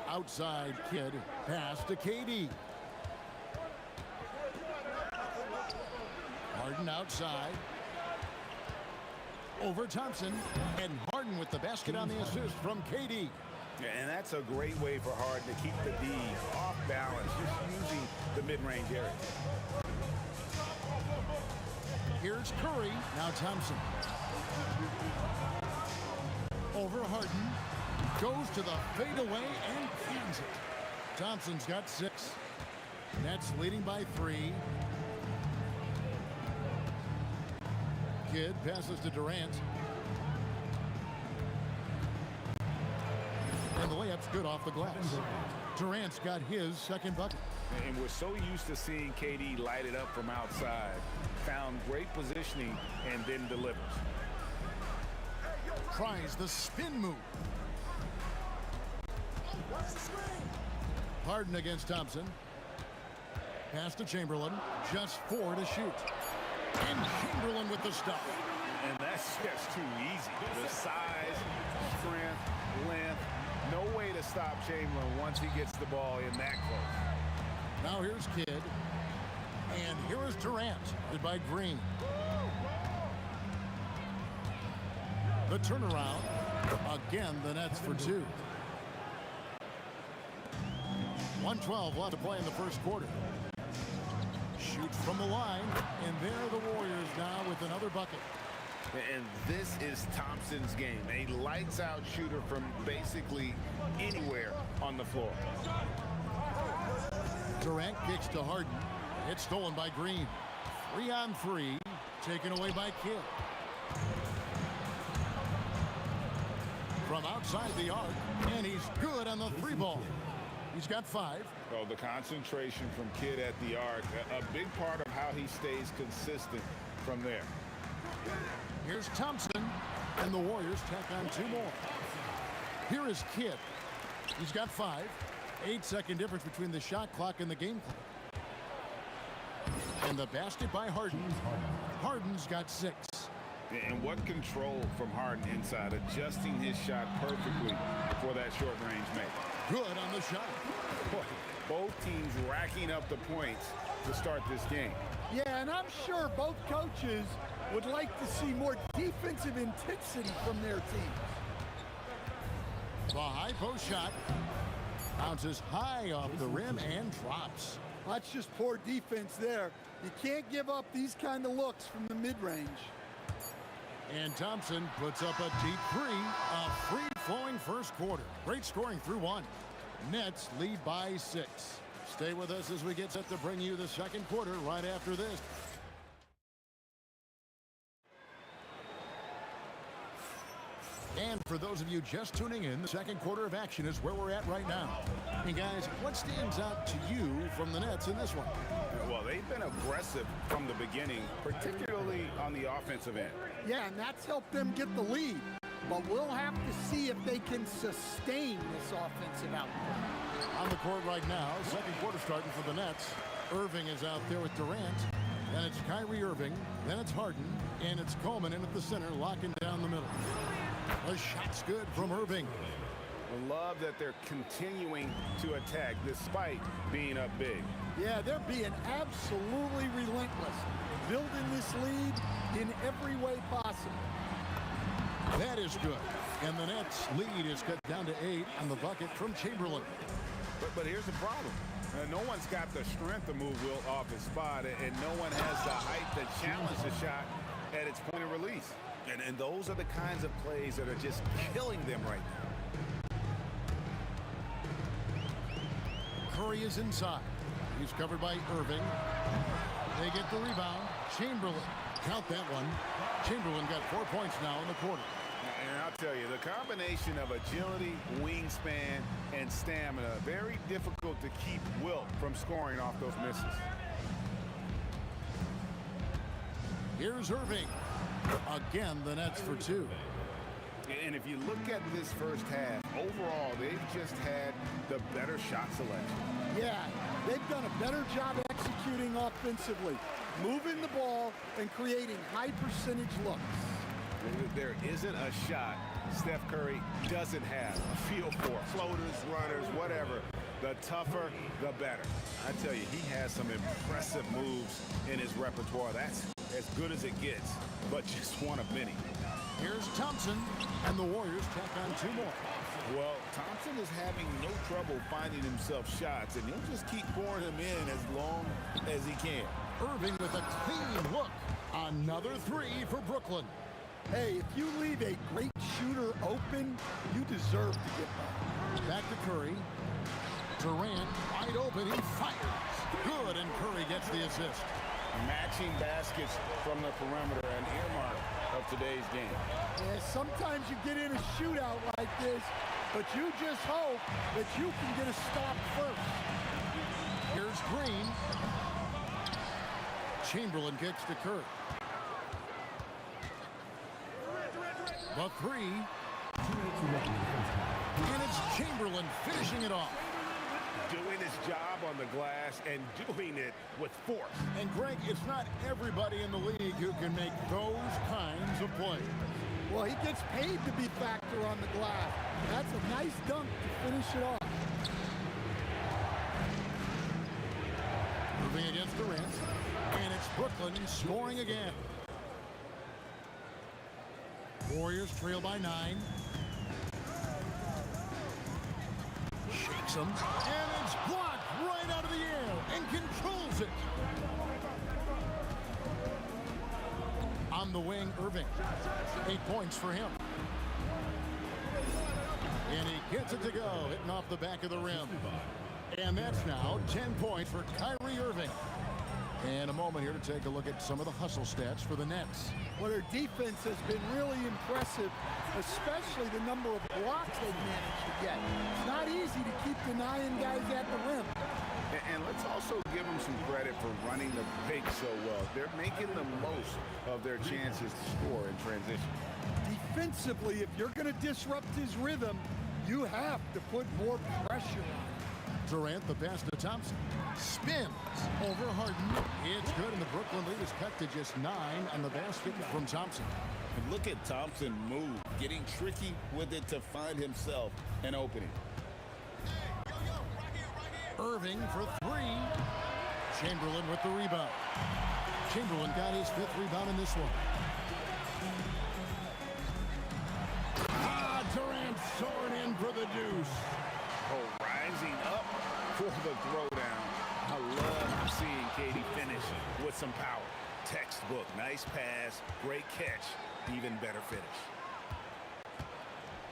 Outside Kidd. Pass to KD. Harden outside. Over Thompson. And Harden with the basket on the assist from KD. Yeah, and that's a great way for Harden to keep the D off balance, just using the mid-range area. Here's Curry. Now Thompson. Over Harden. Goes to the fadeaway and cans it. Thompson's got 6. Nets leading by 3. Kidd passes to Durant. And And the layup's good off the glass. Durant's got his second bucket. And we're so used to seeing KD light it up from outside. Found great positioning and then delivers. Tries the spin move. Harden against Thompson. Pass to Chamberlain. Just 4 to shoot. And Chamberlain with the stop. And that's just too easy. The size, strength, length. No way to stop Chamberlain once he gets the ball in that close. Now here's Kidd. And here is Durant. Led by Green. The turnaround. Again, the Nets for 2. 1:12 left to play in the first quarter. Shoots from the line. And there are the Warriors now with another bucket. And this is Thompson's game. A lights-out shooter from basically anywhere on the floor. Durant kicks to Harden. It's stolen by Green. 3-on-3. Taken away by Kidd. From outside the arc. And he's good on the 3-ball. He's got 5. Oh, the concentration from Kidd at the arc. A big part of how he stays consistent from there. Here's Thompson, and the Warriors tack on 2 more. Here is Kidd. He's got 5. 8-second difference between the shot clock and the game clock. And the basket by Harden. Harden's got 6. And what control from Harden inside, adjusting his shot perfectly for that short-range make. Good on the shot. Both teams racking up the points to start this game. Yeah, and I'm sure both coaches would like to see more defensive intensity from their teams. The high post shot bounces high off the rim and drops. That's just poor defense there. You can't give up these kind of looks from the mid-range. And Thompson puts up a deep 3. A free-flowing first quarter. Great scoring through 1. Nets lead by 6. Stay with us as we get set to bring you the second quarter right after this. And for those of you just tuning in, the second quarter of action is where we're at right now. And guys, what stands out to you from the Nets in this one? Well, they've been aggressive from the beginning, particularly on the offensive end. Yeah, and that's helped them get the lead. But we'll have to see if they can sustain this offensive output. On the court right now, second quarter starting for the Nets. Irving is out there with Durant. Then it's Kyrie Irving. Then it's Harden. And it's Coleman in at the center, locking down the middle. The shot's good from Irving. I love that they're continuing to attack despite being up big. Yeah, they're being absolutely relentless. Building this lead in every way possible. That is good. And the Nets lead is cut down to 8 on the bucket from Chamberlain. But here's the problem. No one's got the strength to move Wilt off his spot, and no one has the height to challenge the shot at its point of release. And those are the kinds of plays that are just killing them right now. Curry is inside. He's covered by Irving. They get the rebound. Chamberlain. Count that one. Chamberlain got 4 points now in the quarter. And I'll tell you, the combination of agility, wingspan, and stamina, very difficult to keep Wilt from scoring off those misses. Here's Irving. Again, the Nets for 2. And if you look at this first half, overall, they've just had the better shot selection. Yeah, they've done a better job executing offensively, moving the ball and creating high percentage looks. There isn't a shot Steph Curry doesn't have a feel for. Floaters, runners, whatever. The tougher, the better. I tell you, he has some impressive moves in his repertoire. That's as good as it gets, but just one of many. Here's Thompson, and the Warriors tack on 2 more. Well, Thompson is having no trouble finding himself shots, and he'll just keep pouring them in as long as he can. Irving with a clean look. Another 3 for Brooklyn. Hey, if you leave a great shooter open, you deserve to get that. Back to Curry. Durant wide open. He fires. Good, and Curry gets the assist. Matching baskets from the perimeter, an earmark of today's game. Yeah, sometimes you get in a shootout like this, but you just hope that you can get a stop first. Here's Green. Chamberlain kicks to Curry. The three. And it's Chamberlain finishing it off. Doing his job on the glass and doing it with force. And Greg, it's not everybody in the league who can make those kinds of plays. Well, he gets paid to be factor on the glass. That's a nice dunk to finish it off. Moving against Durant. And it's Brooklyn scoring again. Warriors trail by 9. Shakes him. And it's blocked right out of the air and controls it. On the wing, Irving. 8 points for him. And he gets it to go, hitting off the back of the rim. And that's now 10 points for Kyrie Irving. And a moment here to take a look at some of the hustle stats for the Nets. Well, their defense has been really impressive, especially the number of blocks they've managed to get. It's not easy to keep denying guys at the rim. And let's also give them some credit for running the paint so well. They're making the most of their chances to score in transition. Defensively, if you're going to disrupt his rhythm, you have to put more pressure on him. Durant, the pass to Thompson. Spins over Harden. It's good, and the Brooklyn lead is cut to just 9 on the basket from Thompson. And look at Thompson move, getting tricky with it to find himself an opening. Irving for 3. Chamberlain with the rebound. Chamberlain got his 5th rebound in this one. Durant soaring in for the deuce. Oh, rising up for the throwdown. I love seeing KD finish with some power. Textbook, nice pass, great catch, even better finish.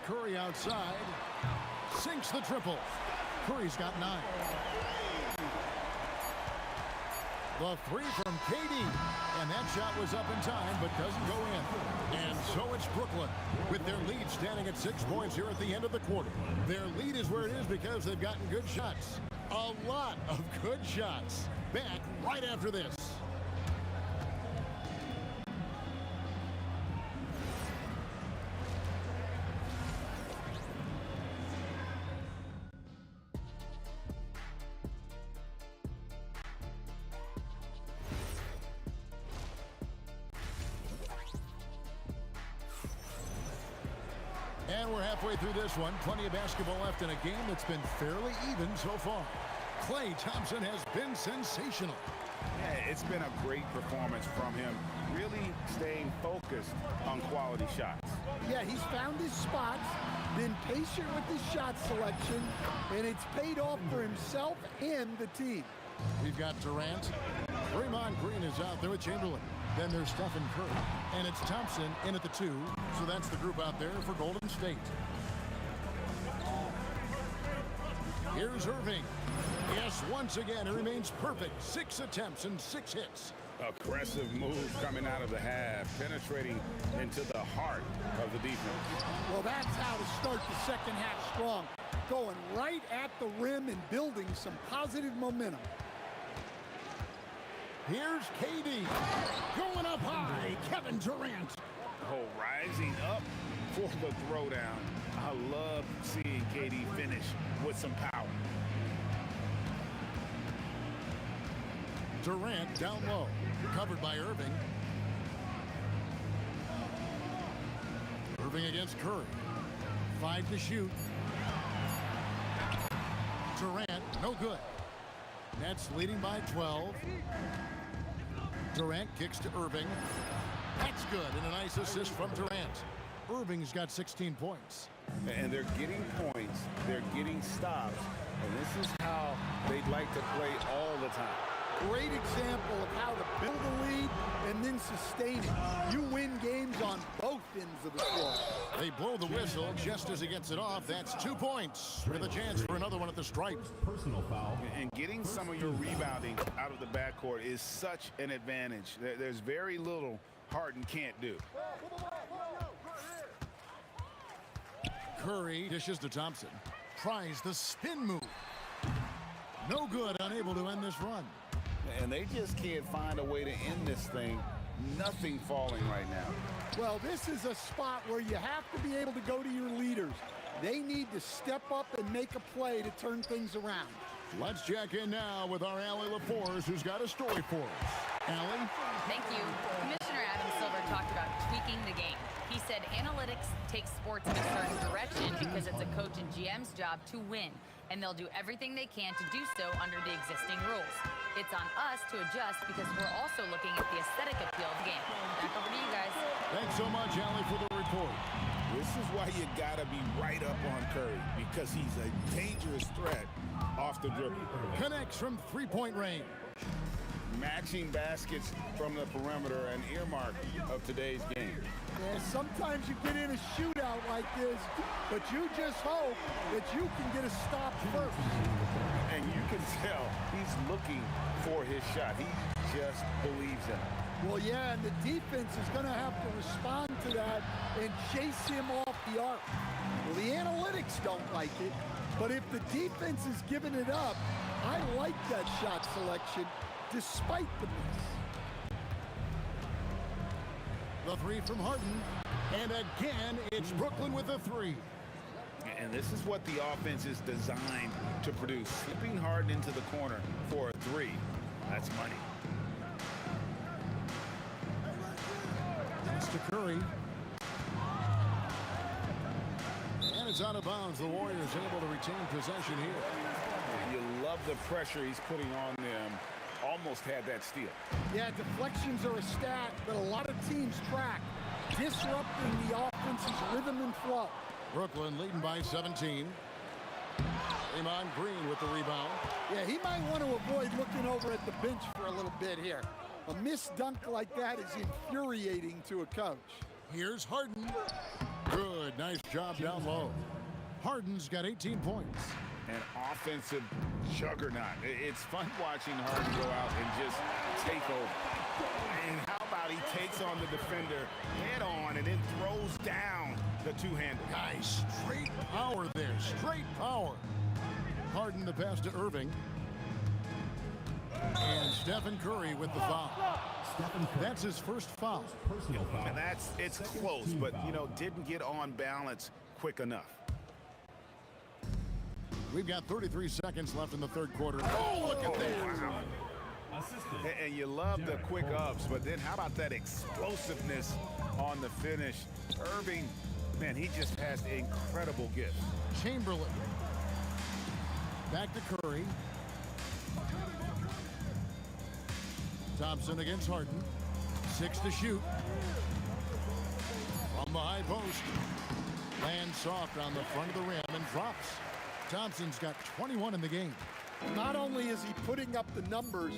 Curry outside. Sinks the triple. Curry's got 9. The 3 from KD. And that shot was up in time, but doesn't go in. And so it's Brooklyn, with their lead standing at 6 points here at the end of the quarter. Their lead is where it is because they've gotten good shots. A lot of good shots. Back right after this. And we're halfway through this one. Plenty of basketball left in a game that's been fairly even so far. Klay Thompson has been sensational. Yeah, it's been a great performance from him, really staying focused on quality shots. Yeah, he's found his spots, been patient with his shot selection, and it's paid off for himself and the team. We've got Durant. Draymond Green is out there with Chamberlain. Then there's Stephen Curry. And it's Thompson in at the 2. So that's the group out there for Golden State. Here's Irving. Yes, once again, it remains perfect. 6 attempts and 6 hits. Aggressive move coming out of the half, penetrating into the heart of the defense. Well, that's how to start the second half strong. Going right at the rim and building some positive momentum. Here's KD. Going up high, Kevin Durant. Oh, rising up for the throwdown. I love seeing KD finish with some power. Durant down low, covered by Irving. Irving against Curry. 5 to shoot. Durant, no good. Nets leading by 12. Durant kicks to Irving. That's good, and a nice assist from Durant. Irving's got 16 points. And they're getting points, they're getting stops, and this is how they'd like to play all the time. Great example of how to build a lead and then sustain it. You win games on both ends of the floor. They blow the whistle just as he gets it off. That's 2 points with a chance for another one at the stripe. Personal foul. And getting some of your rebounding out of the backcourt is such an advantage. There's very little Harden can't do. Curry dishes to Thompson. Tries the spin move. No good, unable to end this run. And they just can't find a way to end this thing. Nothing falling right now. Well, this is a spot where you have to be able to go to your leaders. They need to step up and make a play to turn things around. Let's check in now with our Allie LaForce, who's got a story for us. Allie? Thank you. Commissioner Adam Silver talked about tweaking the game. He said analytics takes sports in a certain direction because it's a coach and GM's job to win, and they'll do everything they can to do so under the existing rules. It's on us to adjust because we're also looking at the aesthetic appeal of the game. Back over to you guys. Thanks so much, Allie, for the report. This is why you gotta be right up on Curry, because he's a dangerous threat off the dribble. Connects from three-point range. Matching baskets from the perimeter, an earmark of today's game. Yeah, sometimes you get in a shootout like this, but you just hope that you can get a stop first. And you can tell he's looking for his shot. He just believes in it. Well, yeah, and the defense is going to have to respond to that and chase him off the arc. Well, the analytics don't like it, but if the defense is giving it up, I like that shot selection despite the miss. The three from Harden, and again, it's Brooklyn with a three. And this is what the offense is designed to produce. Slipping Harden into the corner for a three. That's money. It's to Curry. And it's out of bounds. The Warriors able to retain possession here. You love the pressure he's putting on them. Almost had that steal. Yeah, deflections are a stat that a lot of teams track, disrupting the offense's rhythm and flow. Brooklyn leading by 17. Draymond Green with the rebound. Yeah, he might want to avoid looking over at the bench for a little bit here. A missed dunk like that is infuriating to a coach. Here's Harden. Good, nice job down low. Harden's got 18 points. An offensive juggernaut. It's fun watching Harden go out and just take over. And how about he takes on the defender head on and then throws down the two-hander. Nice straight power there, straight power. Harden the pass to Irving. And Stephen Curry with the foul. That's his first foul. And it's close, but, you know, didn't get on balance quick enough. We've got 33 seconds left in the third quarter. Oh, look at that. Wow. And you love the quick ups, but then how about that explosiveness on the finish? Irving, man, he just has incredible gift. Chamberlain. Back to Curry. Thompson against Harden. 6 to shoot. From the high post. Lands soft on the front of the rim and drops. Thompson's got 21 in the game. Not only is he putting up the numbers,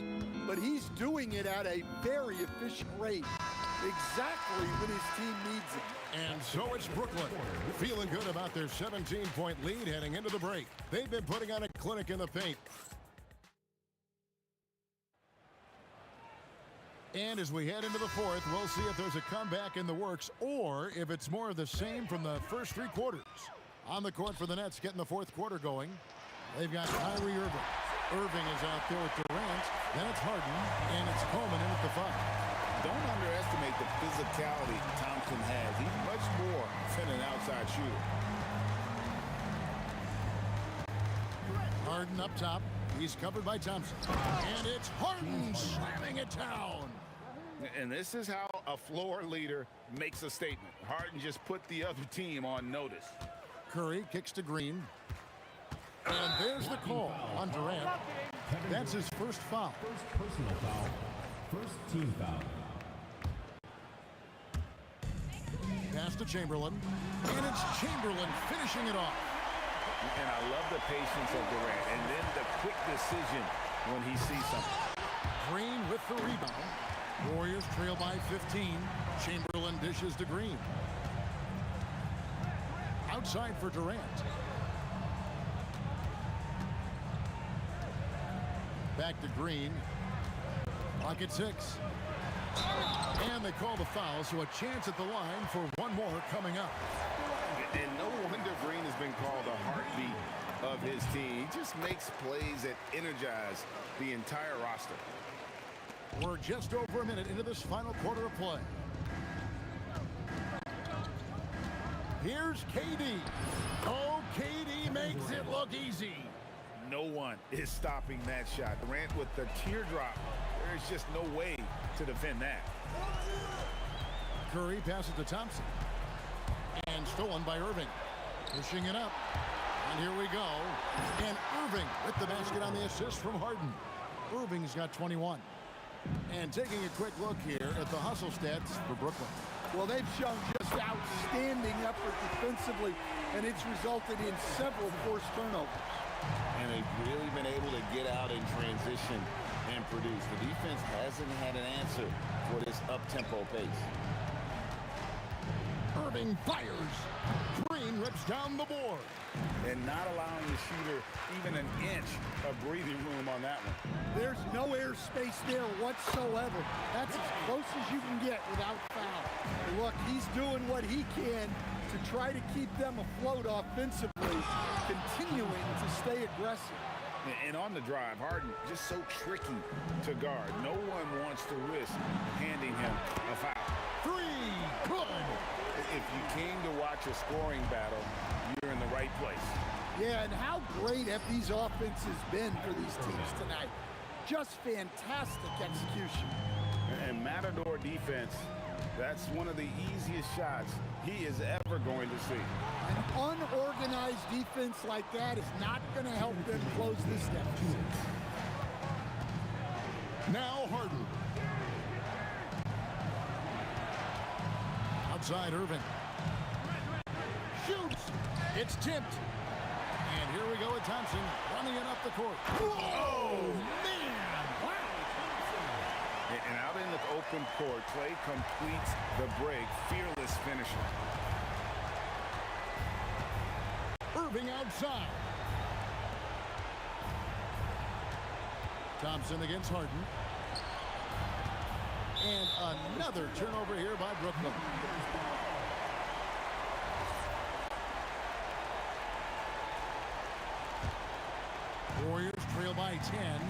but he's doing it at a very efficient rate. Exactly when his team needs it. And so it's Brooklyn, feeling good about their 17-point lead heading into the break. They've been putting on a clinic in the paint. And as we head into the fourth, we'll see if there's a comeback in the works or if it's more of the same from the first three quarters. On the court for the Nets, getting the fourth quarter going. They've got Kyrie Irving. Irving is out there with Durant. Then it's Harden, and it's Coleman in at the foul. Don't underestimate the physicality Thompson has. He's much more than an outside shooter. Harden up top. He's covered by Thompson. And it's Harden slamming it down. And this is how a floor leader makes a statement. Harden just put the other team on notice. Curry kicks to Green. And there's the call on Durant. That's his first foul. First personal foul. First team foul. Pass to Chamberlain. And it's Chamberlain finishing it off. And I love the patience of Durant. And then the quick decision when he sees something. Green with the rebound. Warriors trail by 15. Chamberlain dishes to Green. Outside for Durant. Back to Green. Clock at 6. And they call the foul, so a chance at the line for one more coming up. And no wonder Green been called a heartbeat of his team. He just makes plays that energize the entire roster. We're just over a minute into this final quarter of play. Here's KD. Oh, KD makes it look easy. No one is stopping that shot. Durant with the teardrop. There's just no way to defend that. Curry passes to Thompson. And stolen by Irving. Pushing it up. And here we go. And Irving with the basket on the assist from Harden. Irving's got 21. And taking a quick look here at the hustle stats for Brooklyn. Well, they've shown just outstanding effort defensively, and it's resulted in several forced turnovers. And they've really been able to get out in transition and produce. The defense hasn't had an answer for this up-tempo pace. Irving fires. Green rips down the board. And not allowing the shooter even an inch of breathing room on that one. There's no airspace there whatsoever. That's as close as you can get without foul. And look, he's doing what he can to try to keep them afloat offensively, continuing to stay aggressive. And on the drive, Harden just so tricky to guard. No one wants to risk handing him a foul. Three, good. If you came to watch a scoring battle, you're in the right place. Yeah, and how great have these offenses been for these teams tonight? Just fantastic execution. And Matador defense, that's one of the easiest shots he is ever going to see. An unorganized defense like that is not going to help them close this deficit. Now Harden. Outside Irving. Shoots. It's tipped. And here we go with Thompson running it up the court. Oh, man. Wow. And out in the open court, Clay completes the break. Fearless finisher. Irving outside. Thompson against Harden. And another turnover here by Brooklyn. Warriors trail by 10.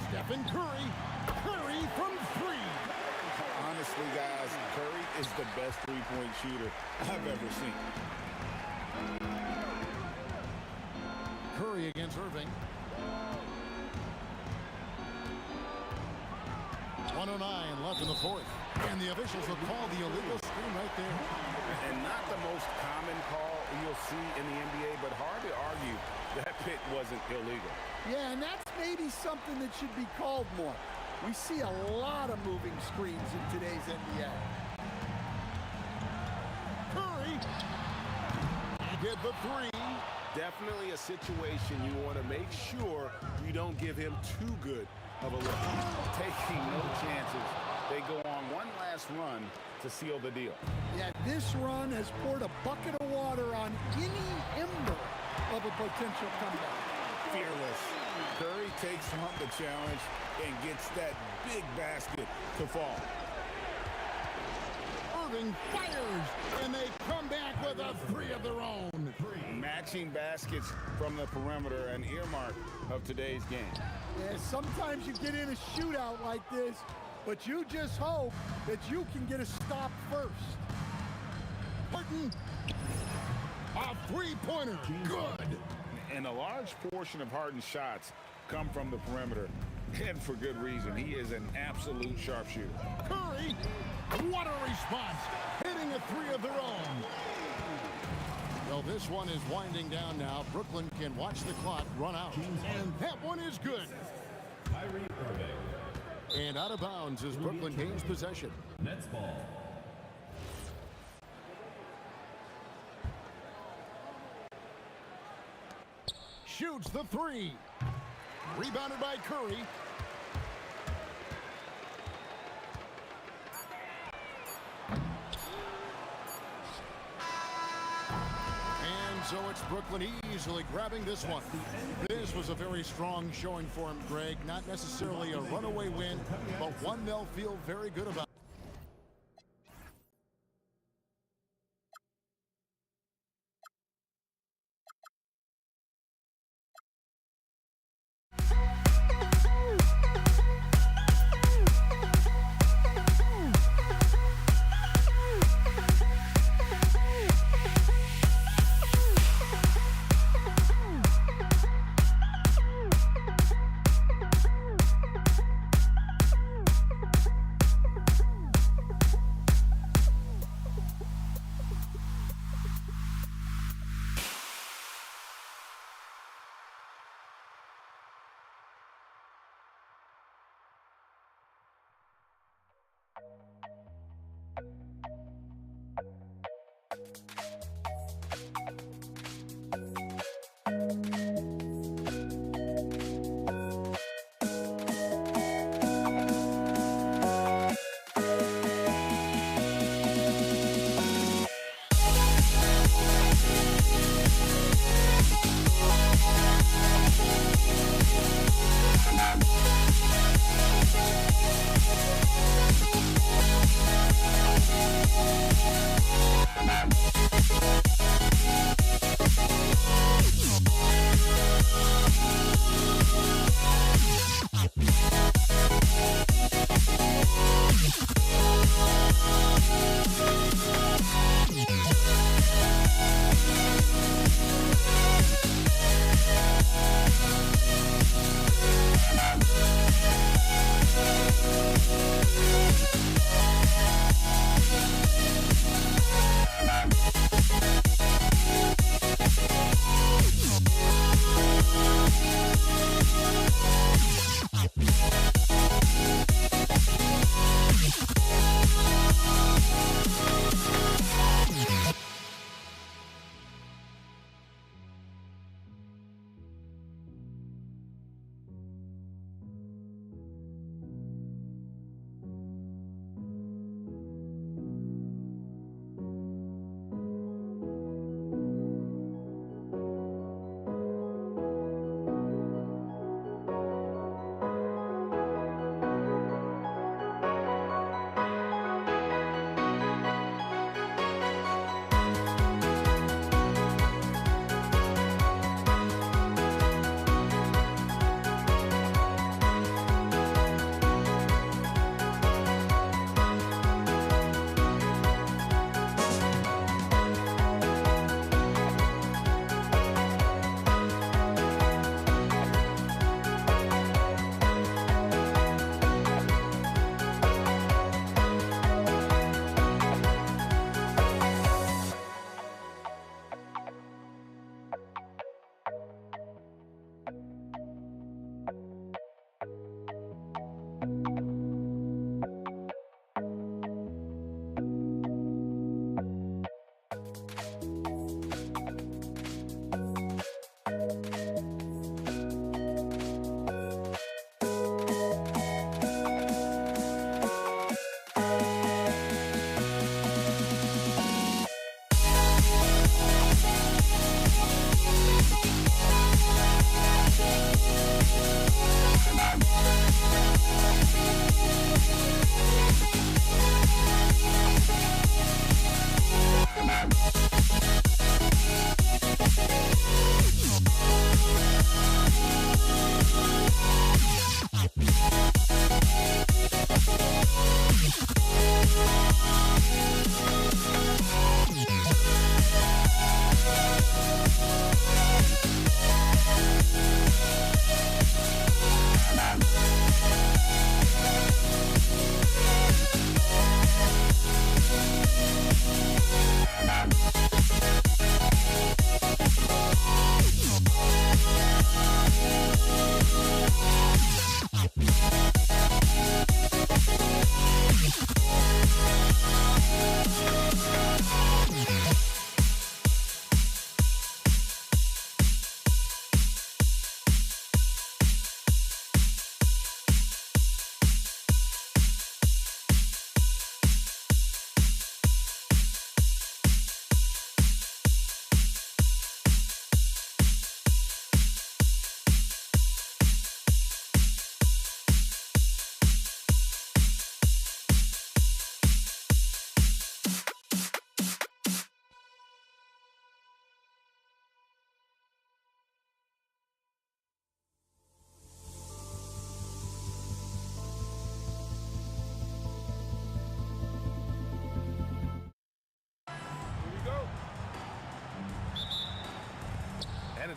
Stephen Curry. Curry from three. Honestly, guys, Curry is the best three-point shooter I've ever seen. Curry against Irving. 109 left in the fourth. And the officials will call the illegal screen right there. And not the most common call you'll see in the NBA, but hard to argue that pick wasn't illegal. Yeah, and that's maybe something that should be called more. We see a lot of moving screens in today's NBA. Curry. Get the three. Definitely a situation you want to make sure you don't give him too good of a look. Taking no chances. They go on one last run to seal the deal. Yeah, this run has poured a bucket of water on any ember of a potential comeback. Fearless. Curry takes on the challenge and gets that big basket to fall. Irving fires, and they come back with a three of their own. Matching baskets from the perimeter, an earmark of today's game. Yeah, sometimes you get in a shootout like this, but you just hope that you can get a stop first. Harden, a three-pointer, good. And a large portion of Harden's shots come from the perimeter, and for good reason. He is an absolute sharpshooter. Curry, what a response, hitting a three of their own. Well, this one is winding down now. Brooklyn can watch the clock run out, and that one is good. And out of bounds as Brooklyn gains possession. Nets ball. Shoots the three. Rebounded by Curry. And so it's Brooklyn easily grabbing this one. This was a very strong showing for him, Greg. Not necessarily a runaway win, but one they'll feel very good about.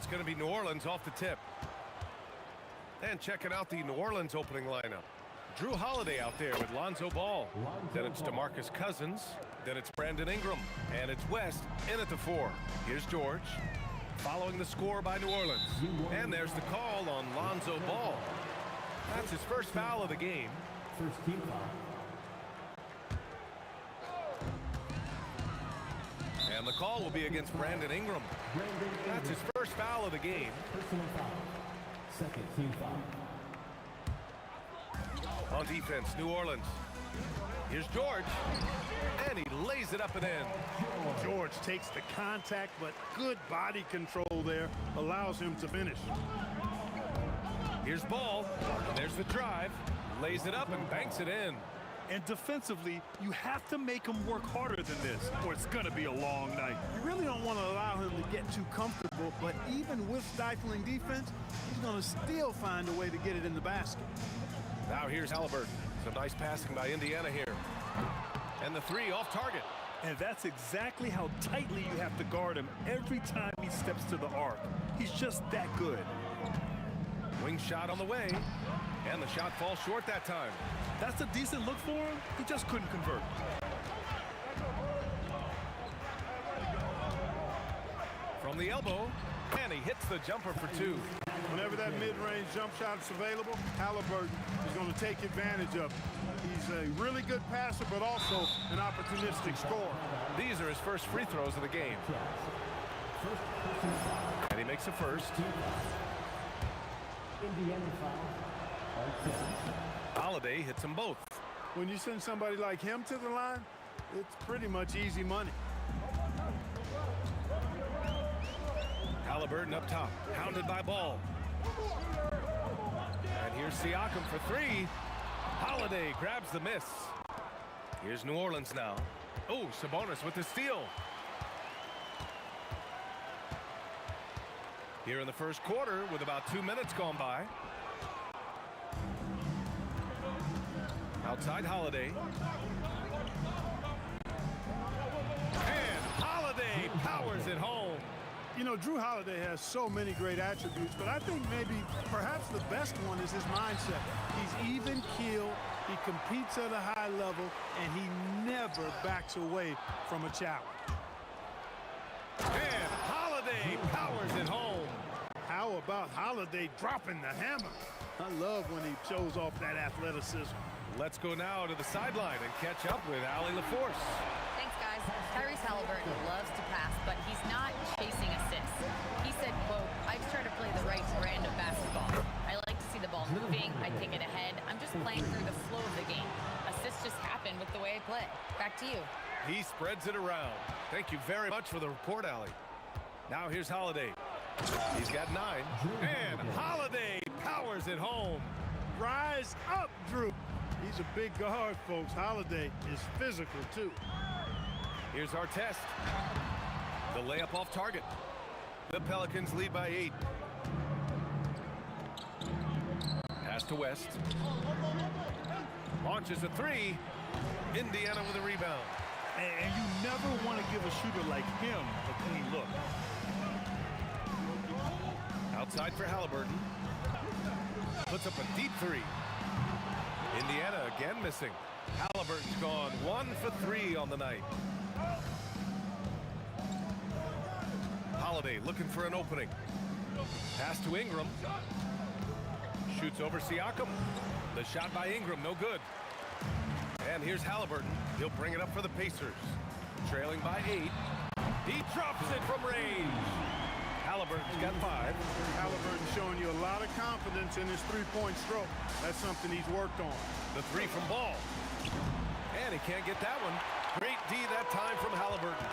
It's going to be New Orleans off the tip. And checking out the New Orleans opening lineup. Drew Holiday out there with Lonzo Ball. Then it's DeMarcus Cousins. Then it's Brandon Ingram. And it's West in at the 4. Here's George. Following the score by New Orleans. And there's the call on Lonzo Ball. That's his first foul of the game. First team foul. And the call will be against Brandon Ingram. That's his first foul of the game. Personal foul. Second team foul. On defense, New Orleans. Here's George. And he lays it up and in. George takes the contact, but good body control there allows him to finish. Here's Ball. There's the drive. Lays it up and banks it in. And defensively, you have to make him work harder than this, or it's going to be a long night. You really don't want to allow him to get too comfortable, but even with stifling defense, he's going to still find a way to get it in the basket. Now here's Halliburton. Some nice passing by Indiana here. And the 3 off target. And that's exactly how tightly you have to guard him every time he steps to the arc. He's just that good. Wing shot on the way. And the shot falls short that time. That's a decent look for him. He just couldn't convert. From the elbow. And he hits the jumper for 2. Whenever that mid-range jump shot is available, Halliburton is going to take advantage of it. He's a really good passer, but also an opportunistic scorer. These are his first free throws of the game. And he makes a first. Indiana foul. Holiday hits them both. When you send somebody like him to the line, it's pretty much easy money. Halliburton up top, hounded by Ball. And here's Siakam for 3. Holiday grabs the miss. Here's New Orleans now. Oh, Sabonis with the steal. Here in the first quarter with about 2 minutes gone by. Outside Holiday. And Holiday powers it home. You know, Drew Holiday has so many great attributes, but I think maybe perhaps the best one is his mindset. He's even keeled, he competes at a high level, and he never backs away from a challenge. And Holiday powers it home. How about Holiday dropping the hammer? I love when he shows off that athleticism. Let's go now to the sideline and catch up with Allie LaForce. Thanks, guys. Tyrese Halliburton loves to pass, but he's not chasing assists. He said, quote, I just try to play the right brand of basketball. I like to see the ball moving. I take it ahead. I'm just playing through the flow of the game. Assists just happen with the way I play. Back to you. He spreads it around. Thank you very much for the report, Allie. Now here's Holiday. He's got 9. And Holiday powers it home. Rise up, Drew. He's a big guard, folks. Holiday is physical, too. Here's our test. The layup off target. The Pelicans lead by 8. Pass to West. Launches a 3. Indiana with a rebound. And you never want to give a shooter like him a clean look. Outside for Halliburton. Puts up a deep 3. Indiana again missing. Halliburton's gone 1 for 3 on the night. Holiday looking for an opening. Pass to Ingram. Shoots over Siakam. The shot by Ingram, no good. And here's Halliburton. He'll bring it up for the Pacers. Trailing by 8. He drops it from range. Halliburton's got 5. Halliburton showing you a lot of confidence in his three-point stroke. That's something he's worked on. The 3 from Ball. And he can't get that one. Great D that time from Halliburton.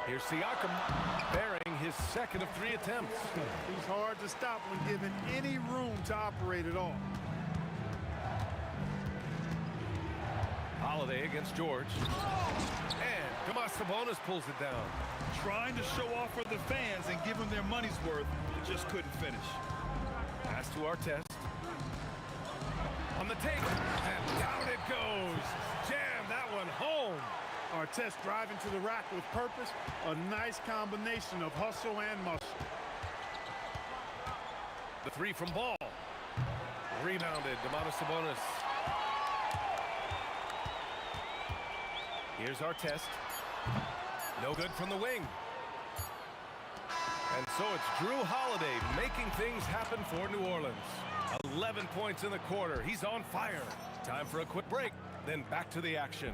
Here's Siakam bearing his second of 3 attempts. He's hard to stop when given any room to operate at all. Holiday against George. And Tomas Sabonis pulls it down. Trying to show off for the fans and give them their money's worth, but just couldn't finish. Pass to our test. On the take, and down it goes. Jam that one home. Artest driving to the rack with purpose. A nice combination of hustle and muscle. The three from Ball. Rebounded, Sabonis. Here's Artest. No good from the wing. And so it's Drew Holiday making things happen for New Orleans. 11 points in the quarter. He's on fire. Time for a quick break, then back to the action.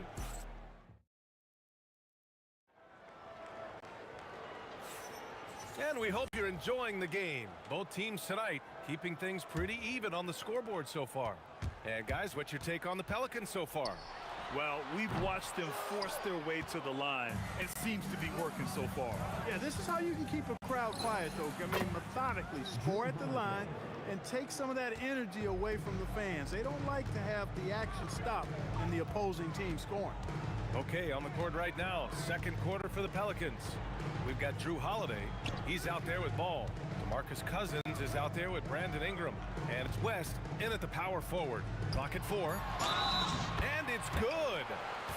And we hope you're enjoying the game. Both teams tonight keeping things pretty even on the scoreboard so far. And guys, what's your take on the Pelicans so far? Well, we've watched them force their way to the line. It seems to be working so far. Yeah, this is how you can keep a crowd quiet, though. I mean, methodically score at the line and take some of that energy away from the fans. They don't like to have the action stop in the opposing team scoring. Okay, on the court right now, second quarter for the Pelicans. We've got Drew Holiday. He's out there with Ball. DeMarcus Cousins is out there with Brandon Ingram. And it's West in at the power forward. Clock at 4. And it's good.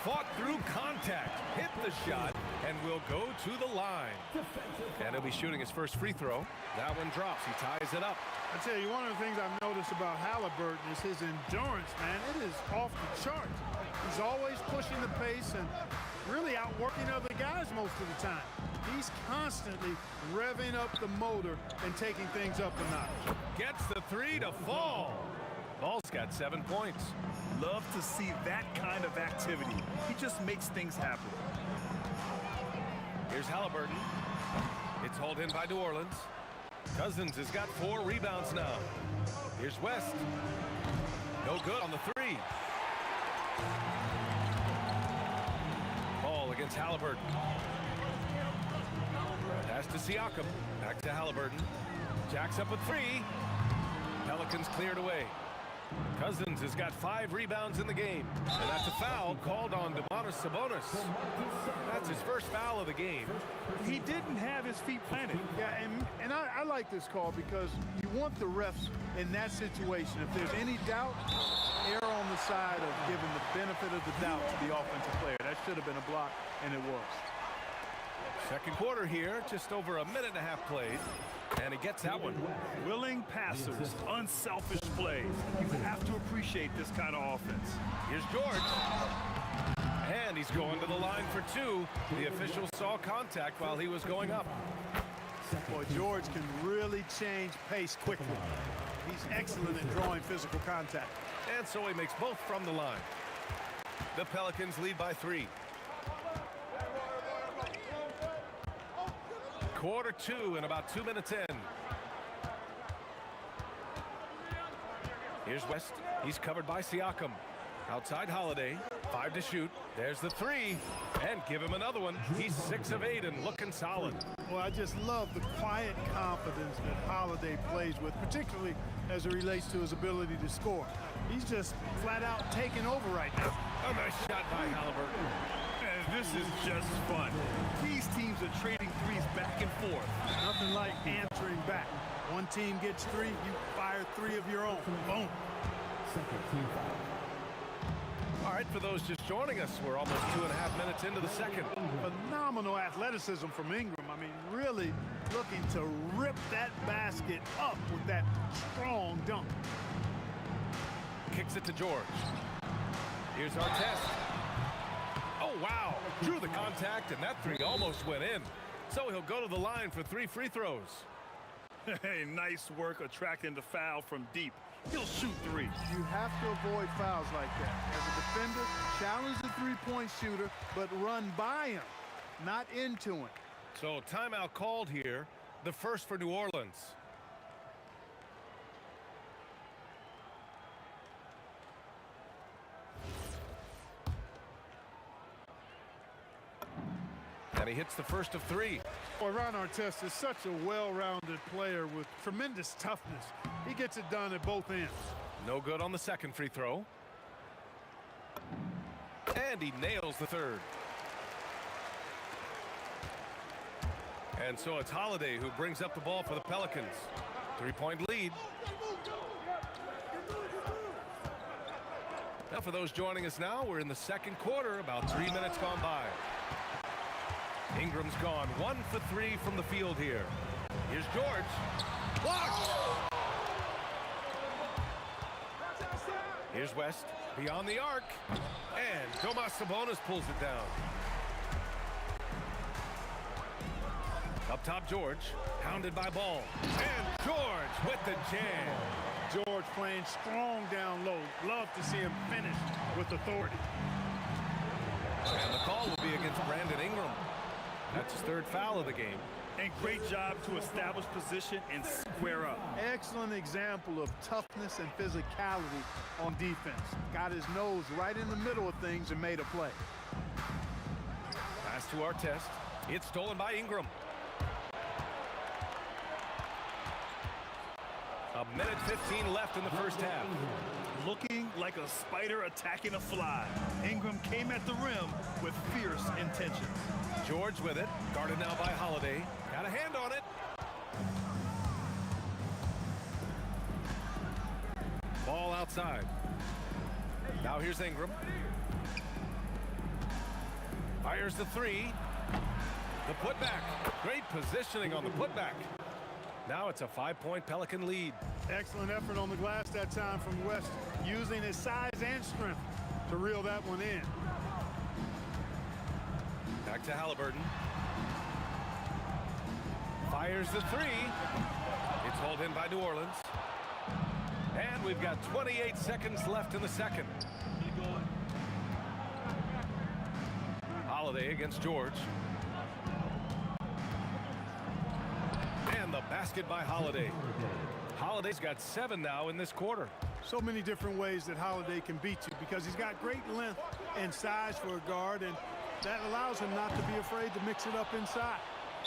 Fought through contact. Hit the shot and will go to the line. And he'll be shooting his first free throw. That one drops. He ties it up. I tell you, one of the things I've noticed about Halliburton is his endurance, man. It is off the chart. He's always pushing the pace and really outworking other guys most of the time. He's constantly revving up the motor and taking things up a notch. Gets the three to fall. Ball's got 7 points. Love to see that kind of activity. He just makes things happen. Here's Halliburton. It's hauled in by New Orleans. Cousins has got 4 rebounds now. Here's West. No good on the three. Ball against Halliburton. Pass to Siakam. Back to Halliburton. Jacks up a 3. Pelicans cleared away. Cousins has got 5 rebounds in the game. And that's a foul called on Sabonis. That's his first foul of the game. He didn't have his feet planted. Yeah, and I like this call because you want the refs in that situation. If there's any doubt, err on the side of giving the benefit of the doubt to the offensive player. That should have been a block, and it was. Second quarter here, just over a minute and a half played. And he gets that one. Willing passers, unselfish plays. You have to appreciate this kind of offense. Here's George. And he's going to the line for 2. The official saw contact while he was going up. Boy, George can really change pace quickly. He's excellent at drawing physical contact. And so he makes both from the line. The Pelicans lead by 3. Quarter 2 and about 2 minutes in. Here's West. He's covered by Siakam. Outside Holiday. 5 to shoot. There's the 3. And give him another one. He's 6 of 8 and looking solid. Well, I just love the quiet confidence that Holiday plays with, particularly as it relates to his ability to score. He's just flat out taking over right now. A nice shot by Halliburton. And this is just fun. These teams are trading threes back and forth. Nothing like answering back. One team gets 3, you fire 3 of your own. Boom. All right, for those just joining us, we're almost 2.5 minutes into the second. Phenomenal athleticism from Ingram. I mean, really looking to rip that basket up with that strong dunk. Kicks it to George. Here's Artest. Oh, wow. Drew the contact, and that 3 almost went in. So he'll go to the line for 3 free throws. Hey, nice work attracting the foul from deep. He'll shoot 3. You have to avoid fouls like that. As a defender, challenge the three-point shooter, but run by him, not into him. So timeout called here, the first for New Orleans. And he hits the first of 3. Boy, Ron Artest is such a well-rounded player with tremendous toughness. He gets it done at both ends. No good on the second free throw. And he nails the third. And so it's Holiday who brings up the ball for the Pelicans. 3-point lead. Now for those joining us now, we're in the second quarter, about 3 minutes gone by. Ingram's gone 1 for 3 from the field here. Here's George. Blocked! Here's West beyond the arc. And Domas Sabonis pulls it down. Up top, George. Hounded by Ball. And George with the jam. George playing strong down low. Love to see him finish with authority. And the call will be against Brandon Ingram. That's his third foul of the game. And great job to establish position and square up. Excellent example of toughness and physicality on defense. Got his nose right in the middle of things and made a play. Pass to Artest. It's stolen by Ingram. A minute 15 left in the first half. Looking like a spider attacking a fly. Ingram came at the rim with fierce intentions. George with it. Guarded now by Holiday. Got a hand on it. Ball outside. Now here's Ingram. Fires the three. The putback. Great positioning on the putback. Now it's a 5-point Pelican lead. Excellent effort on the glass that time from West, using his size and strength to reel that one in. Back to Halliburton. Fires the three. It's hauled in by New Orleans. And we've got 28 seconds left in the second. Holiday against George. And the basket by Holiday. Holiday's got 7 now in this quarter. So many different ways that Holiday can beat you because he's got great length and size for a guard, and that allows him not to be afraid to mix it up inside.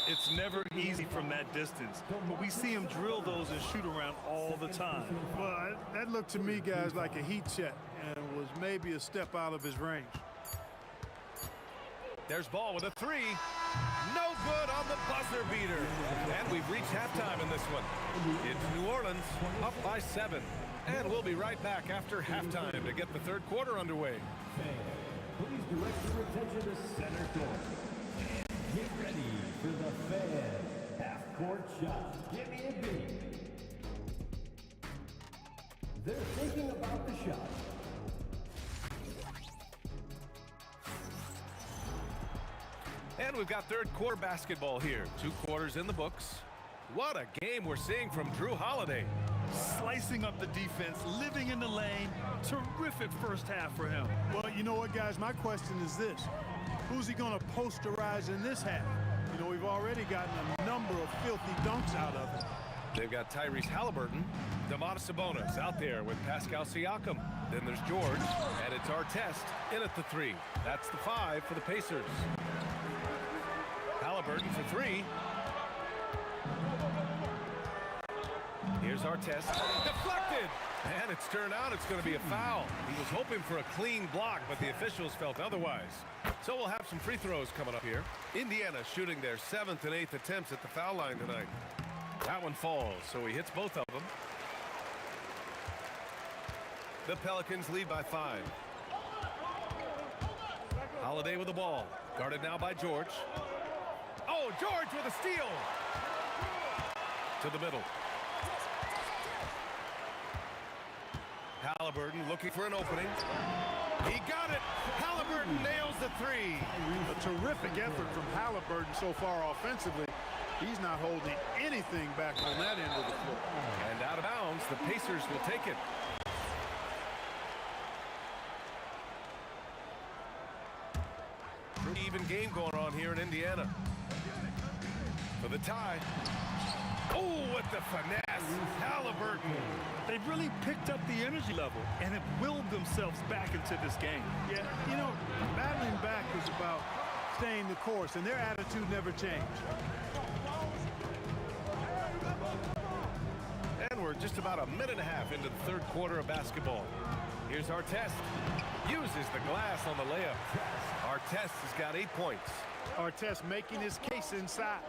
It's never easy from that distance, but we see him drill those and shoot around all the time. Well, that looked to me, guys, like a heat check and was maybe a step out of his range. There's Ball with a three. No good on the buzzer beater. And we've reached halftime in this one. It's New Orleans up by 7. And we'll be right back after halftime to get the third quarter underway. Please direct your attention to center court. And get ready for the fan half-court shot. Give me a beat. They're thinking about the shot. And we've got third quarter basketball here. 2 quarters in the books. What a game we're seeing from Drew Holiday. Slicing up the defense, living in the lane. Terrific first half for him. Well, you know what, guys? My question is this. Who's he going to posterize in this half? You know, we've already gotten a number of filthy dunks out of him. They've got Tyrese Halliburton, Domas Sabonis out there with Pascal Siakam. Then there's George, and it's Artest in at the 3. That's the 5 for the Pacers. Halliburton for 3. Here's Artest. Deflected! And it's turned out it's going to be a foul. He was hoping for a clean block, but the officials felt otherwise. So we'll have some free throws coming up here. Indiana shooting their 7th and 8th attempts at the foul line tonight. That one falls, so he hits both of them. The Pelicans lead by 5. Holiday with the ball. Guarded now by George. Oh, George with a steal! To the middle. Halliburton looking for an opening. He got it! Halliburton nails the 3. A terrific effort from Halliburton so far offensively. He's not holding anything back on that end of the floor. And out of bounds, the Pacers will take it. Pretty even game going on here in Indiana. For the tie. Oh, with the finesse, Halliburton. They've really picked up the energy level and have willed themselves back into this game. Yeah, you know, battling back is about staying the course, and their attitude never changed. And we're just about a minute and a half into the third quarter of basketball. Here's Artest. Uses the glass on the layup. Artest has got 8 points. Artest making his case inside.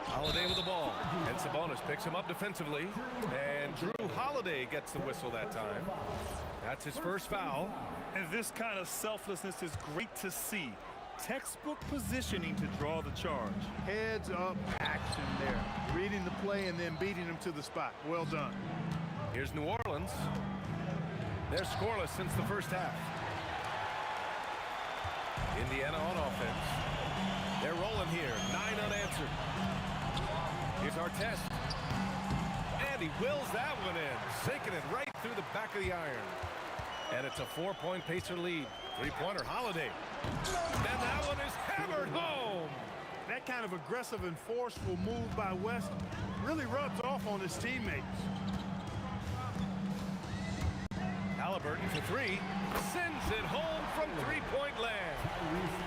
Holiday with the ball. And Sabonis picks him up defensively. And Drew Holiday gets the whistle that time. That's his first foul. And this kind of selflessness is great to see. Textbook positioning to draw the charge. Heads up action there. Reading the play and then beating him to the spot. Well done. Here's New Orleans. They're scoreless since the first half. Indiana on offense. They're rolling here. 9 unanswered. Here's Artest. And he wills that one in. Sinking it right through the back of the iron. And it's a 4-point Pacer lead. 3-pointer Holiday. And that one is hammered home. That kind of aggressive and forceful move by West really rubs off on his teammates. Halliburton for 3. Sends it home from 3-point land.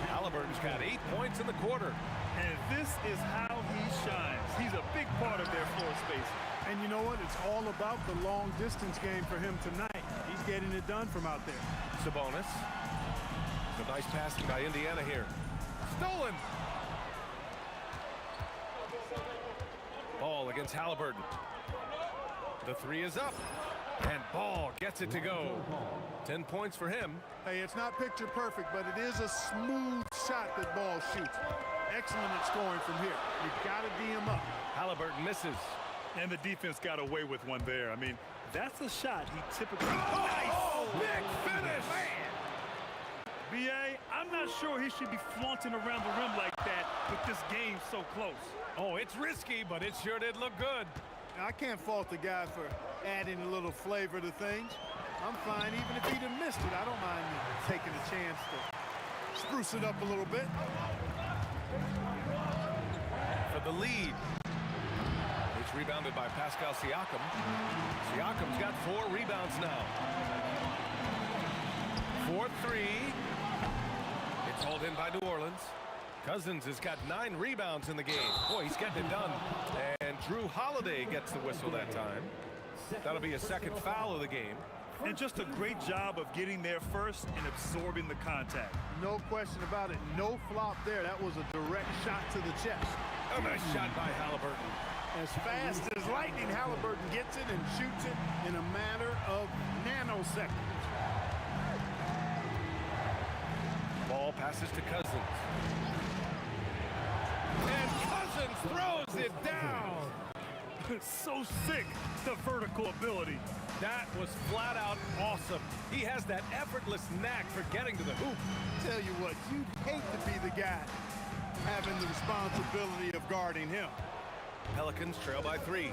Halliburton's got 8 points in the quarter. And this is how he shines. He's a big part of their floor spacing. And you know what? It's all about the long distance game for him tonight. He's getting it done from out there. Sabonis. Some nice passing by Indiana here. Stolen. Ball against Halliburton. The 3 is up. And Ball gets it to go. 10 points for him. Hey, it's not picture perfect, but it is a smooth shot that Ball shoots. Excellent at scoring from here. You've got to D him up. Halliburton misses. And the defense got away with one there. I mean, that's a shot he typically... Oh, nice! Big finish! B.A., I'm not sure he should be flaunting around the rim like that with this game so close. Oh, it's risky, but it sure did look good. Now, I can't fault the guy for adding a little flavor to things. I'm fine even if he'd have missed it. I don't mind taking a chance to spruce it up a little bit. For the lead. It's rebounded by Pascal Siakam. Siakam's got 4 rebounds now. 4-3. It's hauled in by New Orleans. Cousins has got 9 rebounds in the game. Boy, he's getting it done. And Drew Holiday gets the whistle that time. That'll be a second foul of the game. And just a great job of getting there first and absorbing the contact. No question about it. No flop there. That was a direct shot to the chest. A nice shot by Halliburton. As fast as lightning, Halliburton gets it and shoots it in a matter of nanoseconds. Ball passes to Cousins. And Cousins throws it down. So sick, the vertical ability. That was flat out awesome. He has that effortless knack for getting to the hoop. Tell you what, you'd hate to be the guy having the responsibility of guarding him. Pelicans trail by 3.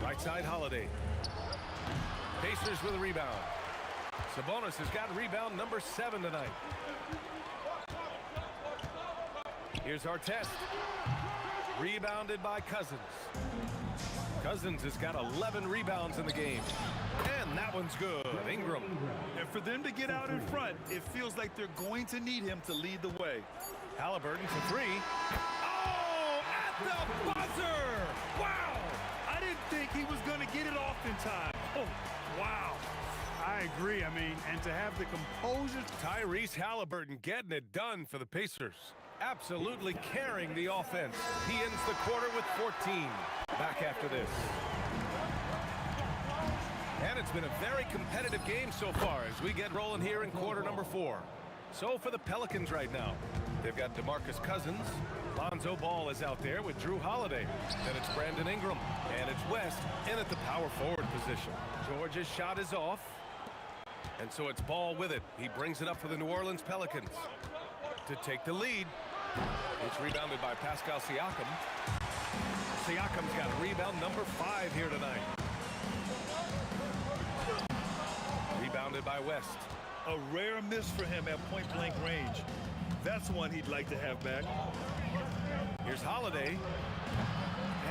Right side Holiday. Pacers with a rebound. Sabonis has got rebound number 7 tonight. Here's Artest. Rebounded by Cousins. Cousins has got 11 rebounds in the game. And that one's good. Ingram. And for them to get out in front, it feels like they're going to need him to lead the way. Halliburton for 3. Oh, at the buzzer! Wow! I didn't think he was going to get it off in time. Oh, wow. I agree. I mean, and to have the composure. Tyrese Halliburton getting it done for the Pacers. Absolutely carrying the offense. He ends the quarter with 14. Back after this. And it's been a very competitive game so far as we get rolling here in quarter number 4. So for the Pelicans right now, they've got DeMarcus Cousins. Lonzo Ball is out there with Drew Holiday. Then it's Brandon Ingram. And it's West in at the power forward position. George's shot is off. And so it's Ball with it. He brings it up for the New Orleans Pelicans to take the lead. It's rebounded by Pascal Siakam. Siakam's got rebound number 5 here tonight. Rebounded by West. A rare miss for him at point-blank range. That's one he'd like to have back. Here's Holiday.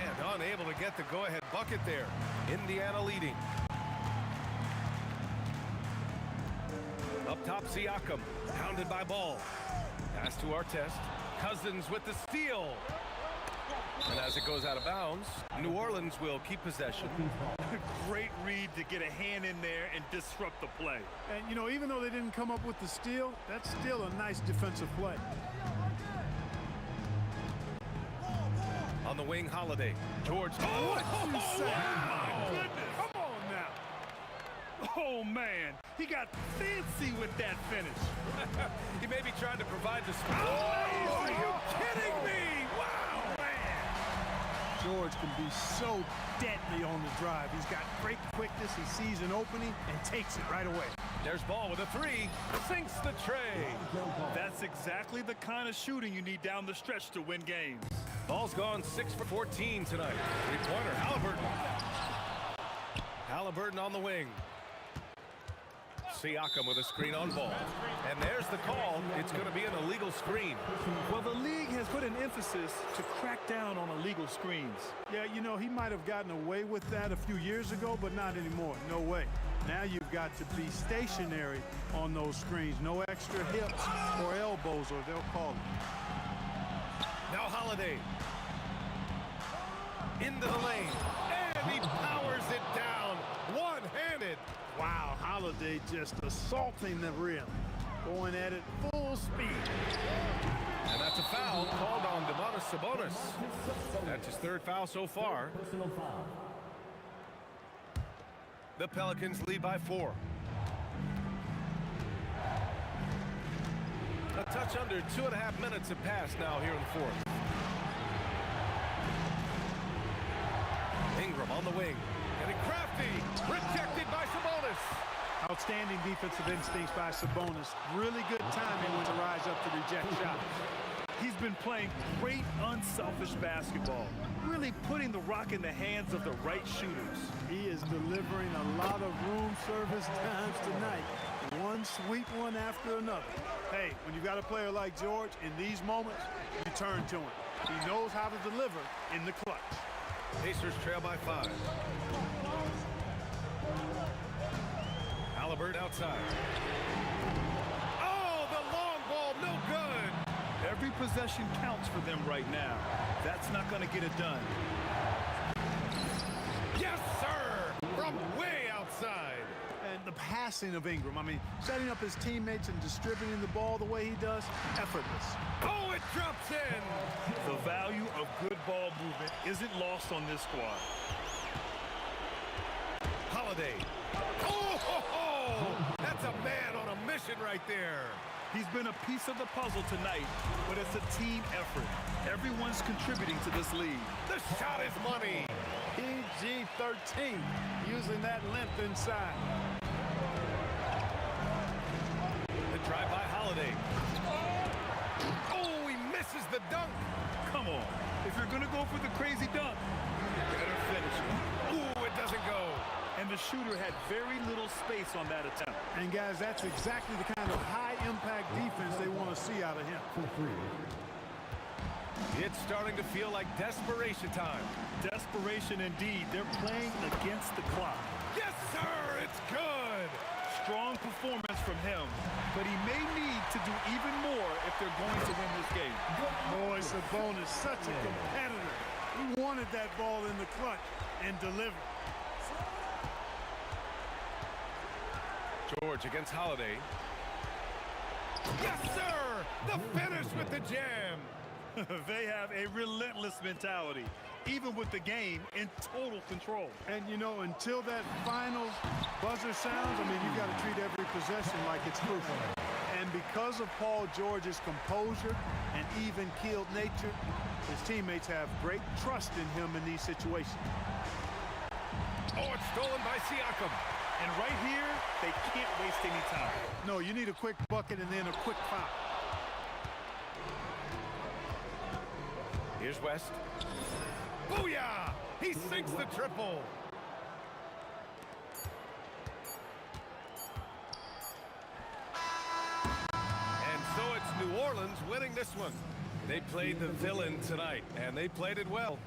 And unable to get the go-ahead bucket there. Indiana leading. Up top, Siakam. Pounded by Ball. Pass to Artest. Cousins with the steal. And as it goes out of bounds, New Orleans will keep possession. Great read to get a hand in there and disrupt the play. And, you know, even though they didn't come up with the steal, that's still a nice defensive play. On the wing, Holiday. George. Oh, my goodness. Oh, man. He got fancy with that finish. He may be trying to provide the space. Oh, are you kidding me? Wow, man. George can be so deadly on the drive. He's got great quickness. He sees an opening and takes it right away. There's ball with a three. Sinks the tray. That's exactly the kind of shooting you need down the stretch to win games. Ball's gone 6 for 14 tonight. Three-pointer, Halliburton. Halliburton on the wing. Siakam with a screen on ball. And there's the call. It's going to be an illegal screen. Well, the league has put an emphasis to crack down on illegal screens. Yeah, you know, he might have gotten away with that a few years ago, but not anymore. No way. Now you've got to be stationary on those screens. No extra hips or elbows, or they'll call it. Now Holiday. Into the lane. And he powers it down. One-handed. Wow, Holiday just assaulting the rim. Going at it full speed. And that's a foul called on Domantas Sabonis. That's his third foul so far. The Pelicans lead by 4. A touch under 2.5 minutes have passed now here in the fourth. Ingram on the wing. Getting crafty. Rejected by Sabonis. Outstanding defensive instincts by Sabonis. Really good timing when to rise up to reject shots. He's been playing great, unselfish basketball, really putting the rock in the hands of the right shooters. He is delivering a lot of room service times tonight. One sweet one after another. Hey, when you've got a player like George, in these moments, you turn to him. He knows how to deliver in the clutch. Pacers trail by 5. Halliburton outside. Oh, the long ball, no good. Every possession counts for them right now. That's not going to get it done. Yes, sir! From way outside. And the passing of Ingram, I mean, setting up his teammates and distributing the ball the way he does, effortless. Oh, it drops in! The value of good ball movement isn't lost on this squad. Holiday. Oh! That's a man on a mission right there. He's been a piece of the puzzle tonight, but it's a team effort. Everyone's contributing to this lead. The shot is money. PG-13, using that length inside. The drive by Holiday. Oh, he misses the dunk. Come on. If you're going to go for the crazy dunk, you better finish it. Ooh, it doesn't go. And the shooter had very little space on that attempt. And guys, that's exactly the kind of high-impact defense they want to see out of him. It's starting to feel like desperation time. Desperation indeed. They're playing against the clock. Yes, sir! It's good! Strong performance from him, but he may need to do even more if they're going to win this game. Boy, Sabonis, such a competitor. He wanted that ball in the clutch and delivered. George against Holiday. Yes, sir! The finish with the jam! They have a relentless mentality, even with the game in total control. And, you know, until that final buzzer sounds, I mean, you've got to treat every possession like it's crucial. And because of Paul George's composure and even-keeled nature, his teammates have great trust in him in these situations. Oh, it's stolen by Siakam. And right here, they can't waste any time. No, you need a quick bucket and then a quick foul. Here's West. Booyah! He sinks the triple. And so it's New Orleans winning this one. They played the villain tonight, and they played it well.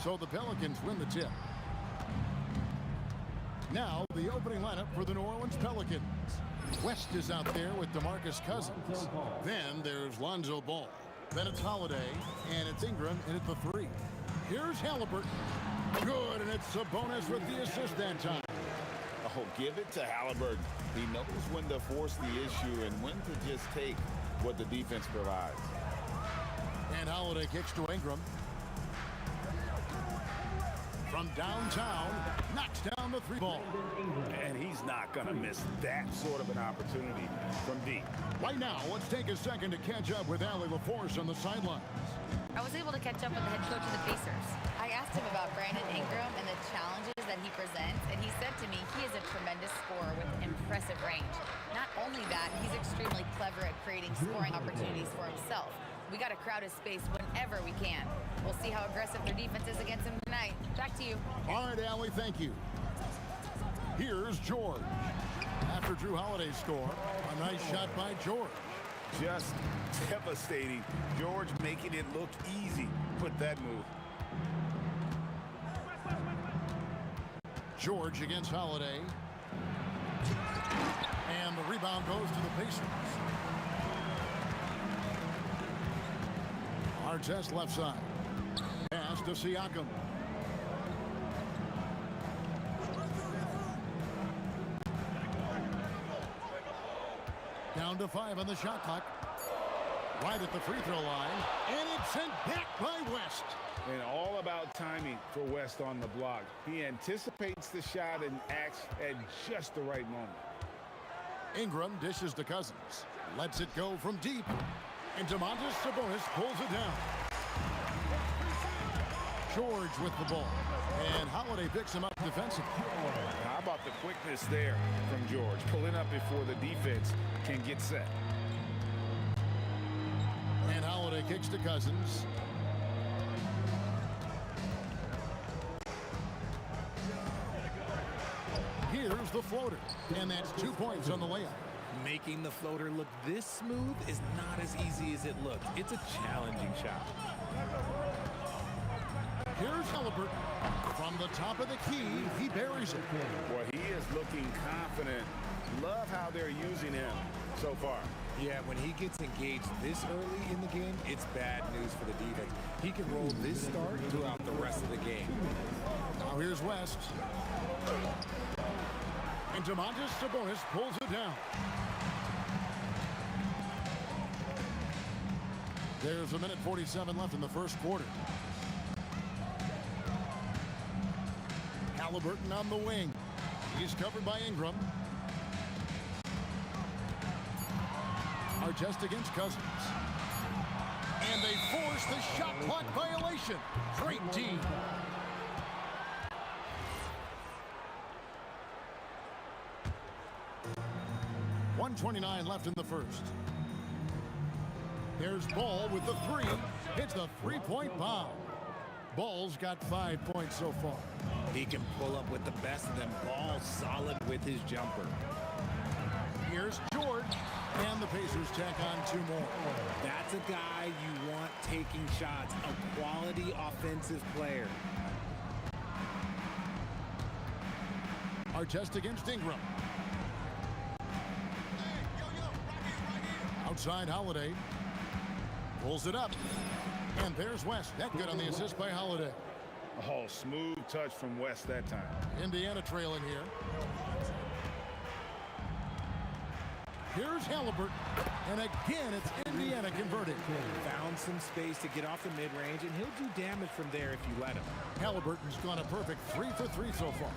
So the Pelicans win the tip. Now the opening lineup for the New Orleans Pelicans. West is out there with DeMarcus Cousins. Then there's Lonzo Ball. Then it's Holiday, and it's Ingram in at the 3. Here's Halliburton. Good, and it's Sabonis with the assist that time. Oh, give it to Halliburton. He knows when to force the issue and when to just take what the defense provides. And Holiday kicks to Ingram. From downtown, knocks down the 3 ball. And he's not going to miss that sort of an opportunity from deep. Right now, let's take a second to catch up with Allie LaForce on the sidelines. I was able to catch up with the head coach of the Pacers. I asked him about Brandon Ingram and the challenges that he presents, and he said to me he is a tremendous scorer with impressive range. Not only that, he's extremely clever at creating scoring opportunities for himself. We got to crowd his space whenever we can. We'll see how aggressive their defense is against him tonight. Back to you. All right, Allie, thank you. Here's George. After Drew Holiday's score, a nice shot by George. Just devastating. George making it look easy. Put that move. George against Holiday. And the rebound goes to the Pacers. Artest left side. Pass to Siakam. Down to 5 on the shot clock. Right at the free throw line. And it's sent back by West. And all about timing for West on the block. He anticipates the shot and acts at just the right moment. Ingram dishes to Cousins. Lets it go from deep. And Domantas Sabonis pulls it down. George with the ball. And Holiday picks him up defensively. How about the quickness there from George? Pulling up before the defense can get set. And Holiday kicks to Cousins. Here's the floater. And that's 2 points on the layup. Making the floater look this smooth is not as easy as it looks. It's a challenging shot. Here's Halliburton. From the top of the key, he buries it. Boy, he is looking confident. Love how they're using him so far. Yeah, when he gets engaged this early in the game, it's bad news for the defense. He can roll this start throughout the rest of the game. Now here's West. And Domantas Sabonis pulls it down. There's 1:47 left in the first quarter. Halliburton on the wing. He's covered by Ingram. Artest against Cousins. And they force the shot clock violation. Great D. .129 left in the first. There's Ball with the 3. Hits the three-point bomb. Ball's got 5 points so far. He can pull up with the best of them. Ball solid with his jumper. Here's George. And the Pacers tack on 2 more. That's a guy you want taking shots. A quality offensive player. Artest against Ingram. Outside Holiday. Pulls it up. And there's West. That good on the assist by Holiday. Oh, smooth touch from West that time. Indiana trailing here. Here's Halliburton. And again, it's Indiana converted. Found some space to get off the mid-range, and he'll do damage from there if you let him. Halliburton's gone a perfect 3 for 3 so far.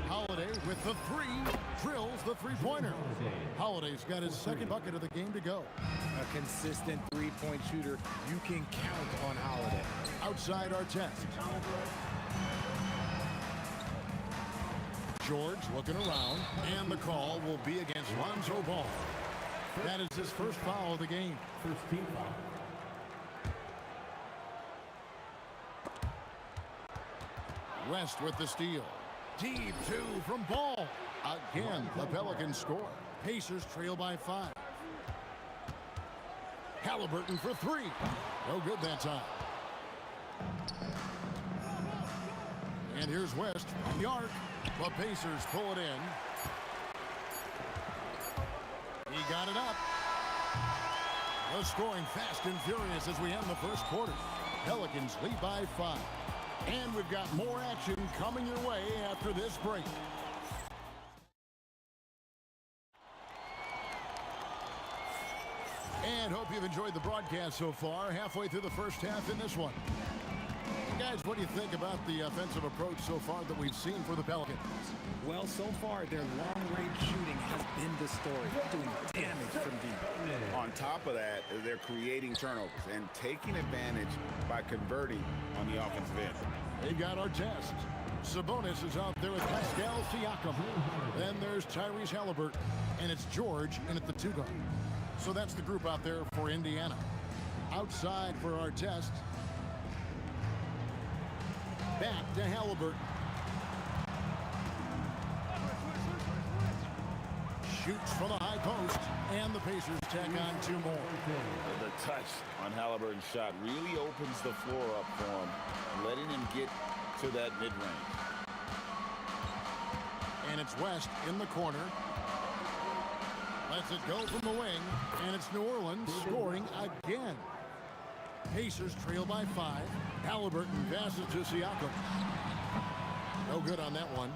Holiday with the 3, drills the three-pointer. Holiday's got his second bucket of the game to go. A consistent three-point shooter. You can count on Holiday. Outside our test. George looking around, and the call will be against Lonzo Ball. That is his first foul of the game. First team foul. West with the steal. Deep 2 from Ball. Again, the Pelicans score. Pacers trail by 5. Halliburton for 3. No good that time. And here's West on the arc. The Pacers pull it in. He got it up. The scoring fast and furious as we end the first quarter. Pelicans lead by 5. And we've got more action coming your way after this break. And hope you've enjoyed the broadcast so far. Halfway through the first half in this one. Guys, what do you think about the offensive approach so far that we've seen for the Pelicans? Well, so far, their long-range shooting has been the story. Doing damage from deep. On top of that, they're creating turnovers and taking advantage by converting on the offensive end. They got our test. Sabonis is out there with Pascal Siakam. Then there's Tyrese Halliburton. And it's George in at the 2 guard. So that's the group out there for Indiana. Outside for our test. Back to Halliburton. Shoots from the high post, and the Pacers tack on 2 more. The touch on Halliburton's shot really opens the floor up for him, letting him get to that mid-range. And it's West in the corner. Lets it go from the wing, and it's New Orleans scoring again. Pacers trail by 5. Halliburton passes to Siakam. No good on that one.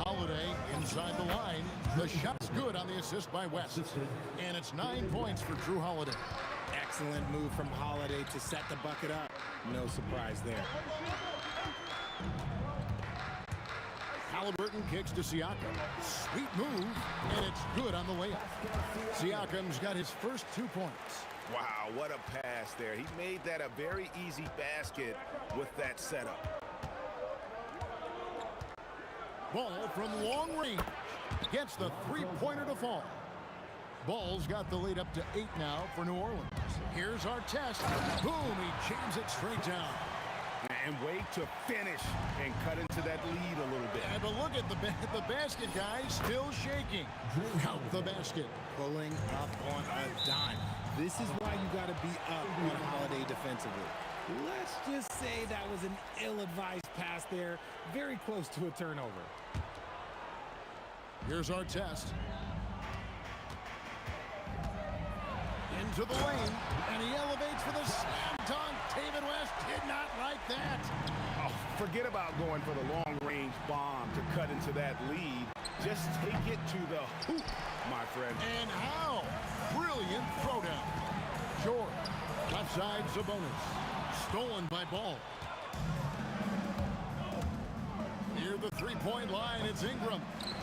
Holiday inside the line. The shot's good on the assist by West. And it's 9 points for Drew Holiday. Excellent move from Holiday to set the bucket up. No surprise there. Halliburton kicks to Siakam. Sweet move, and it's good on the layup. Siakam's got his first 2 points. Wow, what a pass there. He made that a very easy basket with that setup. Ball from long range. Gets the three-pointer to fall. Ball's got the lead up to 8 now for New Orleans. Here's our test. Boom, he jams it straight down. And wait to finish and cut into that lead a little bit. And but look at the basket, guys, still shaking. Count the basket. Pulling up on a dime. This is why you got to be up on Holiday defensively. Let's just say that was an ill-advised pass there. Very close to a turnover. Here's our test. Into the lane, and he elevates for the slam dunk. David West did not like that. Oh, forget about going for the long-range bomb to cut into that lead. Just take it to the hoop, my friend. And how? Brilliant throwdown. George, left side Sabonis. Stolen by Ball. Near the three-point line, it's Ingram.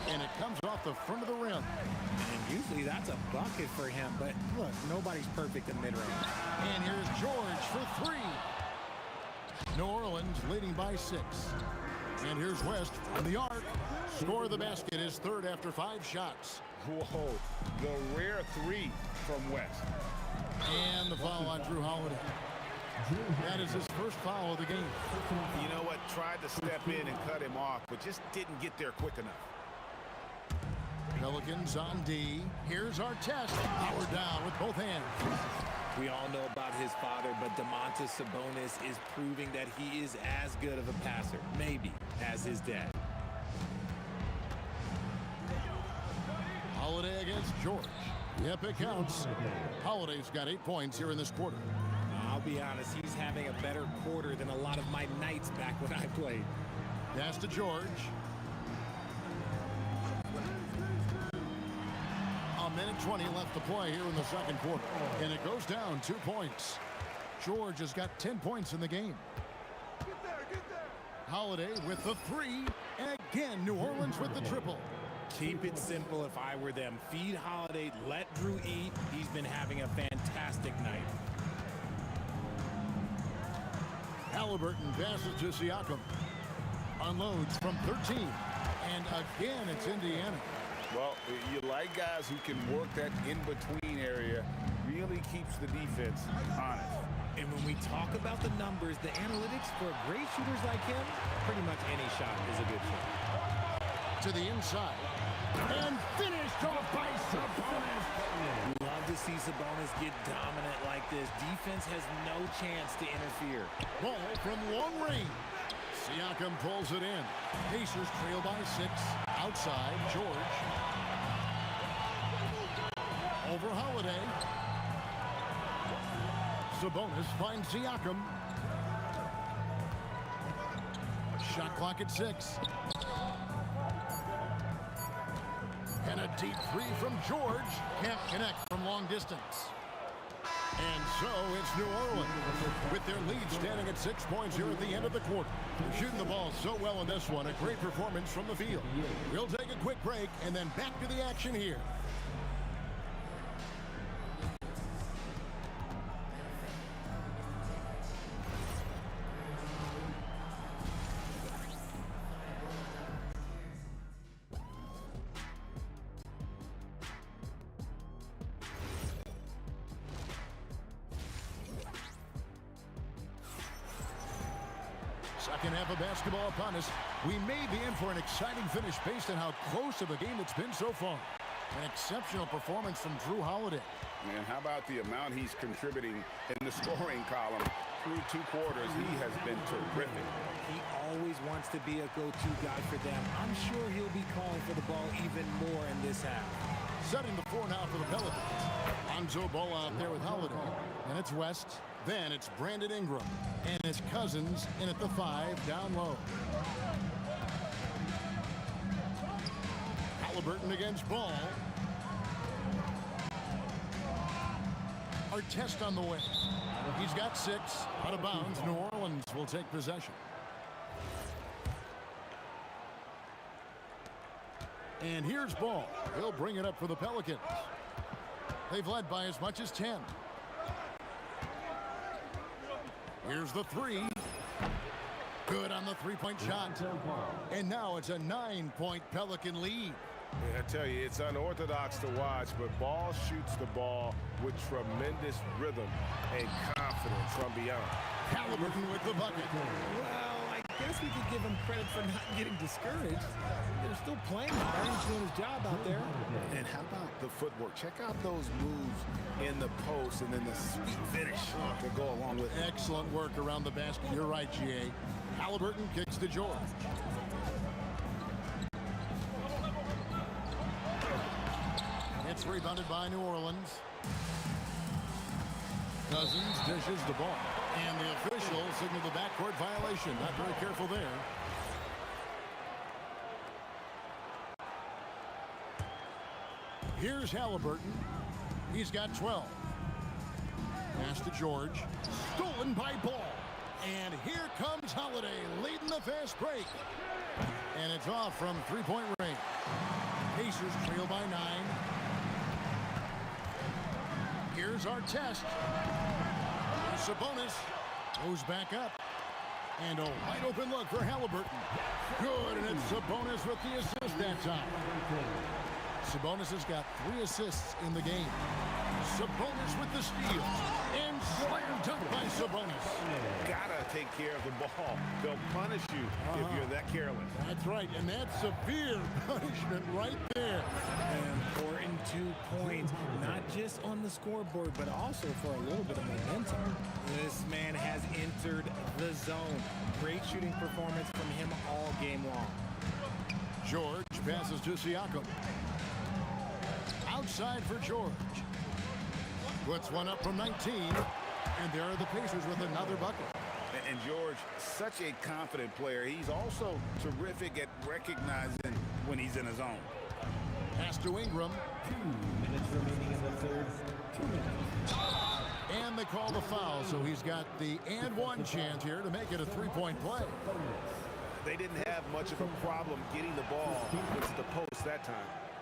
And it comes off the front of the rim. And usually that's a bucket for him, but look, nobody's perfect in mid-range. And here's George for 3. New Orleans leading by 6. And here's West from the arc. Score of the basket is third after 5 shots. Whoa, the rare 3 from West. And the foul on Drew Holiday. That is his first foul of the game. You know what? Tried to step in and cut him off, but just didn't get there quick enough. Pelicans on D. Here's our test. Howard down with both hands. We all know about his father, but Domantas Sabonis is proving that he is as good of a passer, maybe, as his dad. Holiday against George. Yep, it counts. Holiday's got 8 points here in this quarter. I'll be honest, he's having a better quarter than a lot of my nights back when I played. Pass to George. A minute 20 left to play here in the second quarter. And it goes down 2 points. George has got 10 points in the game. Holiday with the three. And again, New Orleans with the triple. Keep it simple if I were them. Feed Holiday, let Drew eat. He's been having a fantastic night. Halliburton passes to Siakam. Unloads from 13. And again, it's Indiana. Well, you like guys who can work that in-between area. Really keeps the defense honest. And when we talk about the numbers, the analytics for great shooters like him, pretty much any shot is a good shot. To the inside. And finished off by Sabonis. Love to see Sabonis get dominant like this. Defense has no chance to interfere. Ball from long range. Siakam pulls it in. Pacers trail by 6. Outside, George. Over Holiday. Sabonis finds Siakam. Shot clock at 6. And a deep three from George. Can't connect from long distance. And so it's New Orleans with their lead standing at 6 points here at the end of the quarter. Shooting the ball so well in this one. A great performance from the field. We'll take a quick break and then back to the action here. Second half of basketball upon us. We may be in for an exciting finish based on how close of a game it's been so far. An exceptional performance from Drew Holiday. And how about the amount he's contributing in the scoring column through 2 quarters? He has been terrific. He always wants to be a go-to guy for them. I'm sure he'll be calling for the ball even more in this half. Setting the floor now for the Pelicans. Lonzo Ball out there with Holiday. And it's West. Then it's Brandon Ingram. And it's Cousins in at the 5 down low. Halliburton against Ball. Artest on the way. He's got 6. Out of bounds. New Orleans will take possession. And here's Ball. He'll bring it up for the Pelicans. They've led by as much as 10. Here's the 3. Good on the 3-point shot. And now it's a 9-point Pelican lead. I tell you, it's unorthodox to watch, but Ball shoots the ball with tremendous rhythm and confidence from beyond. Halliburton with the bucket. Well, I guess we could give him credit for not getting discouraged. They're still playing hard. He's doing his job out there. And how about the footwork? Check out those moves in the post and then the sweet finish to go along with it. Excellent work around the basket. You're right, G.A. Halliburton kicks to George. It's rebounded by New Orleans. Cousins dishes the ball. And the official signaled the backcourt violation. Not very careful there. Here's Halliburton. He's got 12. Pass to George. Stolen by Ball. And here comes Holiday leading the fast break. And it's off from 3-point range. Pacers trail by 9. Here's Artest. Sabonis goes back up. And a wide open look for Halliburton. Good, and it's Sabonis with the assist that time. Sabonis has got 3 assists in the game. Sabonis with the steal. And slam dunk by Sabonis. Gotta take care of the ball. They'll punish you if you're that careless. That's right, and that's severe punishment right there. An important 2 points, not just on the scoreboard, but also for a little bit of momentum. This man has entered the zone. Great shooting performance from him all game long. George passes to Siakam. Outside for George. Puts one up from 19. And there are the Pacers with another bucket. And George, such a confident player. He's also terrific at recognizing when he's in his zone. Pass to Ingram. 2 minutes remaining in the third. 2 minutes. And they call the foul, so he's got the and one chance here to make it a three-point play. They didn't have much of a problem getting the ball into the post that time.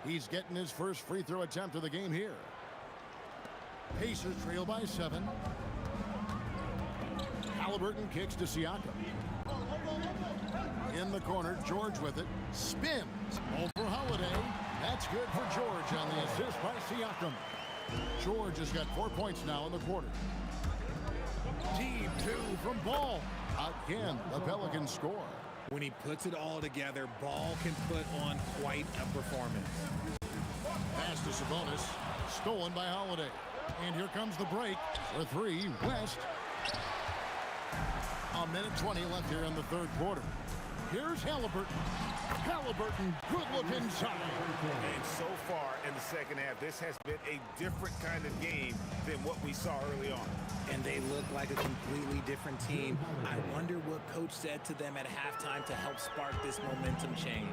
He's getting his first free throw attempt of the game here. Pacers trail by 7. Halliburton kicks to Siakam. In the corner, George with it. Spins over Holiday. That's good for George on the assist by Siakam. George has got 4 points now in the quarter. Team 2 from Ball. Again, the Pelicans score. When he puts it all together, Ball can put on quite a performance. Pass to Sabonis. Stolen by Holiday. And here comes the break for 3. West. A minute 20 left here in the third quarter. Here's Halliburton. Halliburton, good look inside. And so far in the second half, this has been a different kind of game than what we saw early on. And they look like a completely different team. I wonder what coach said to them at halftime to help spark this momentum change.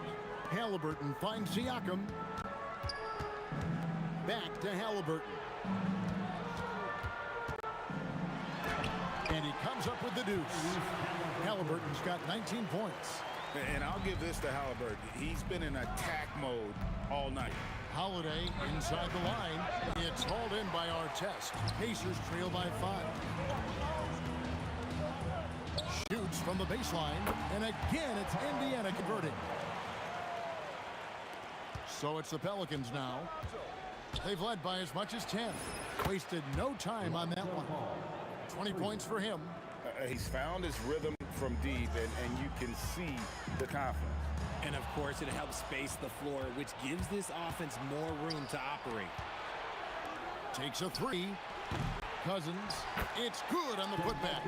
Halliburton finds Siakam. Back to Halliburton. And he comes up with the deuce. Halliburton's got 19 points. And I'll give this to Halliburton. He's been in attack mode all night. Holiday inside the line. It's hauled in by Artest. Pacers trail by 5. Shoots from the baseline. And again, it's Indiana converting. So it's the Pelicans now. They've led by as much as 10. Wasted no time on that one. 20 points for him. He's found his rhythm from deep, and you can see the confidence. And of course, it helps space the floor, which gives this offense more room to operate. Takes a 3. Cousins. It's good on the putback.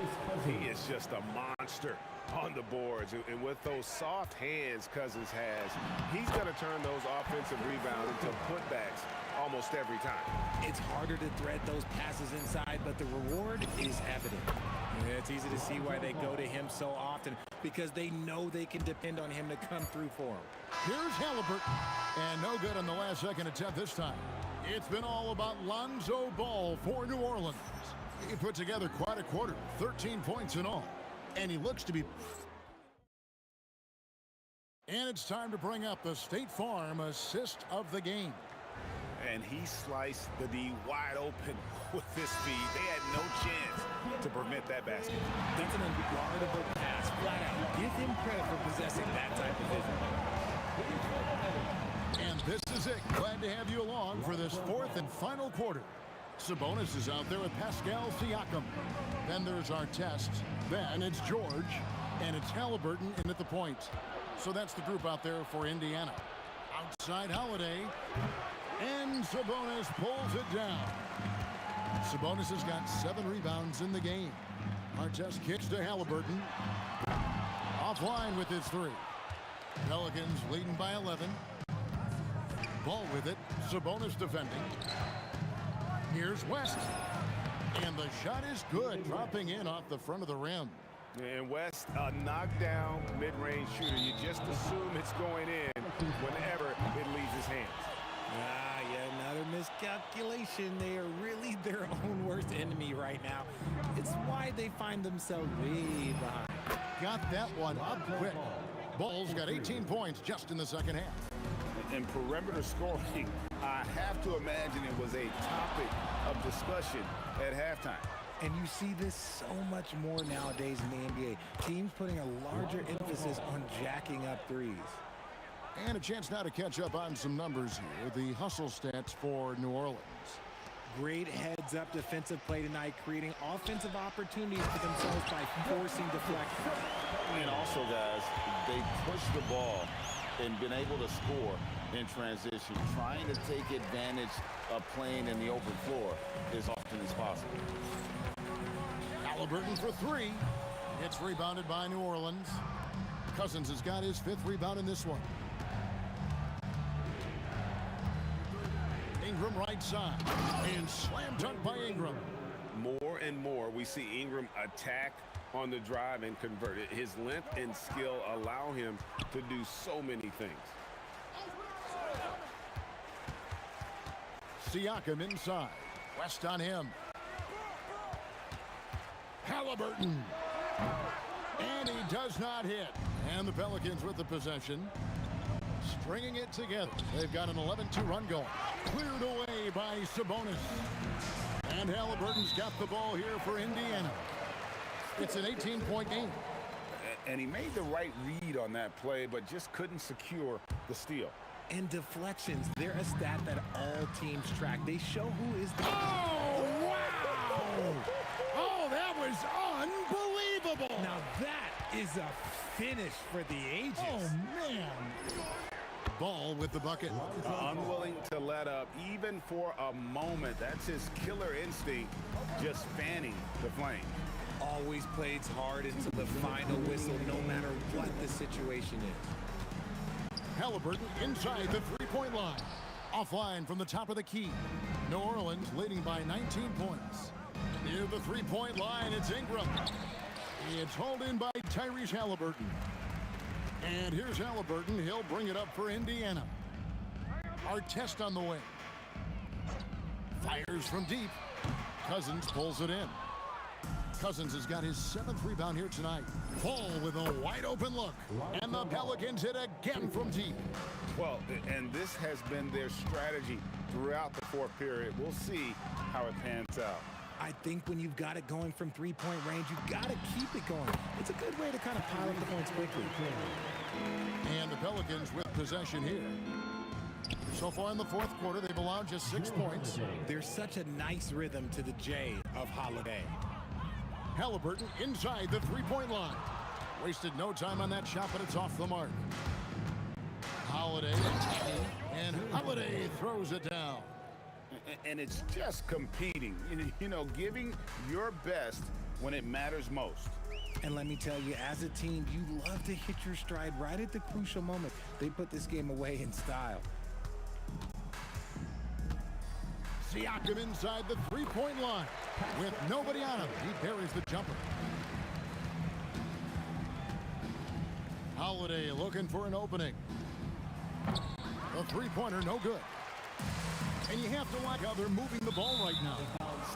He is just a monster on the boards. And with those soft hands Cousins has, he's going to turn those offensive rebounds into putbacks almost every time. It's harder to thread those passes inside, but the reward is evident. It's easy to see why they go to him so often, because they know they can depend on him to come through for them. Here's Halliburton. And no good on the last second attempt this time. It's been all about Lonzo Ball for New Orleans. He put together quite a quarter, 13 points in all. And he looks to be... And it's time to bring up the State Farm assist of the game. And he sliced the D wide open with his speed. They had no chance to prevent that basket. That's an unguardable pass, flat out. Give him credit for possessing that type of vision. And this is it. Glad to have you along for this fourth and final quarter. Sabonis is out there with Pascal Siakam. Then there's Artest. Then it's George. And it's Halliburton in at the point. So that's the group out there for Indiana. Outside Holiday. And Sabonis pulls it down. Sabonis has got 7 rebounds in the game. Artest kicks to Halliburton. Offline with his 3. Pelicans leading by 11. Ball with it. Sabonis defending. Here's West. And the shot is good, dropping in off the front of the rim. And West, a knockdown mid-range shooter. You just assume it's going in whenever it leaves his hands. Yeah, another miscalculation. They are really their own worst enemy right now. It's why they find themselves way behind. Got that one up quick. Ball's got 18 points just in the second half. In perimeter scoring, I have to imagine it was a topic of discussion at halftime. And you see this so much more nowadays in the NBA. Teams putting a larger emphasis on jacking up threes. And a chance now to catch up on some numbers here. The hustle stats for New Orleans. Great heads-up defensive play tonight, creating offensive opportunities for themselves by forcing deflections. And also, guys, they pushed the ball and been able to score in transition, trying to take advantage of playing in the open floor as often as possible. Halliburton for 3. It's rebounded by New Orleans. Cousins has got his 5th rebound in this one. Ingram right side. And slam dunk by Ingram. More more and more we see Ingram attack on the drive and convert it. His length and skill allow him to do so many things. Siakam inside. West on him. Halliburton. And he does not hit. And the Pelicans with the possession. Stringing it together. They've got an 11-2 run going. Cleared away by Sabonis. And Halliburton's got the ball here for Indiana. It's an 18-point game. And he made the right read on that play, but just couldn't secure the steal. And deflections, they're a stat that all teams track. They show who is the... Oh, wow! Oh, that was unbelievable! Now that is a finish for the ages. Oh, man. Ball with the bucket. Unwilling to let up, even for a moment. That's his killer instinct, just fanning the flame. Always plays hard until the final whistle, no matter what the situation is. Halliburton inside the three-point line. Offline from the top of the key. New Orleans leading by 19 points. Near the three-point line, it's Ingram. It's hauled in by Tyrese Halliburton. And here's Halliburton. He'll bring it up for Indiana. Artest on the wing. Fires from deep. Cousins pulls it in. Cousins has got his 7th rebound here tonight. Ball with a wide open look. And the Pelicans hit again from deep. Well, and this has been their strategy throughout the fourth period. We'll see how it pans out. I think when you've got it going from three-point range, you've got to keep it going. It's a good way to kind of pile up the points quickly. And the Pelicans with possession here. So far in the fourth quarter, they've allowed just 6 points. There's such a nice rhythm to the J of Holiday. Halliburton inside the three-point line. Wasted no time on that shot, but it's off the mark. Holiday attacking, and Holiday throws it down. And it's just competing, you know, giving your best when it matters most. And let me tell you, as a team, you love to hit your stride right at the crucial moment. They put this game away in style. Siakam inside the three-point line. With nobody on him, he buries the jumper. Holiday looking for an opening. The three-pointer no good. And you have to like how they're moving the ball right now.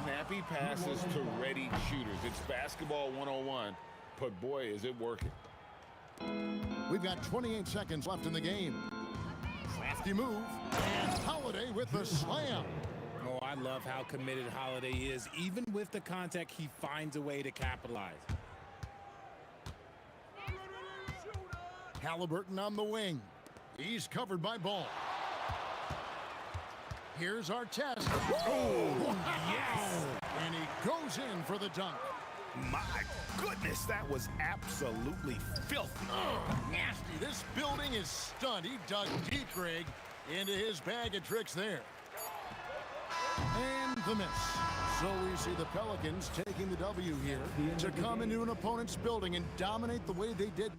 Snappy passes to ready shooters. It's basketball 101, but boy, is it working. We've got 28 seconds left in the game. Crafty move, and Holiday with the slam. Oh, I love how committed Holiday is. Even with the contact, he finds a way to capitalize. Halliburton on the wing. He's covered by Ball. Here's Artest. Oh, yes! And he goes in for the dunk. My goodness, that was absolutely filthy. Oh, nasty. This building is stunned. He dug deep, Greg, into his bag of tricks there. And the miss. So we see the Pelicans taking the W here to come into an opponent's building and dominate the way they did.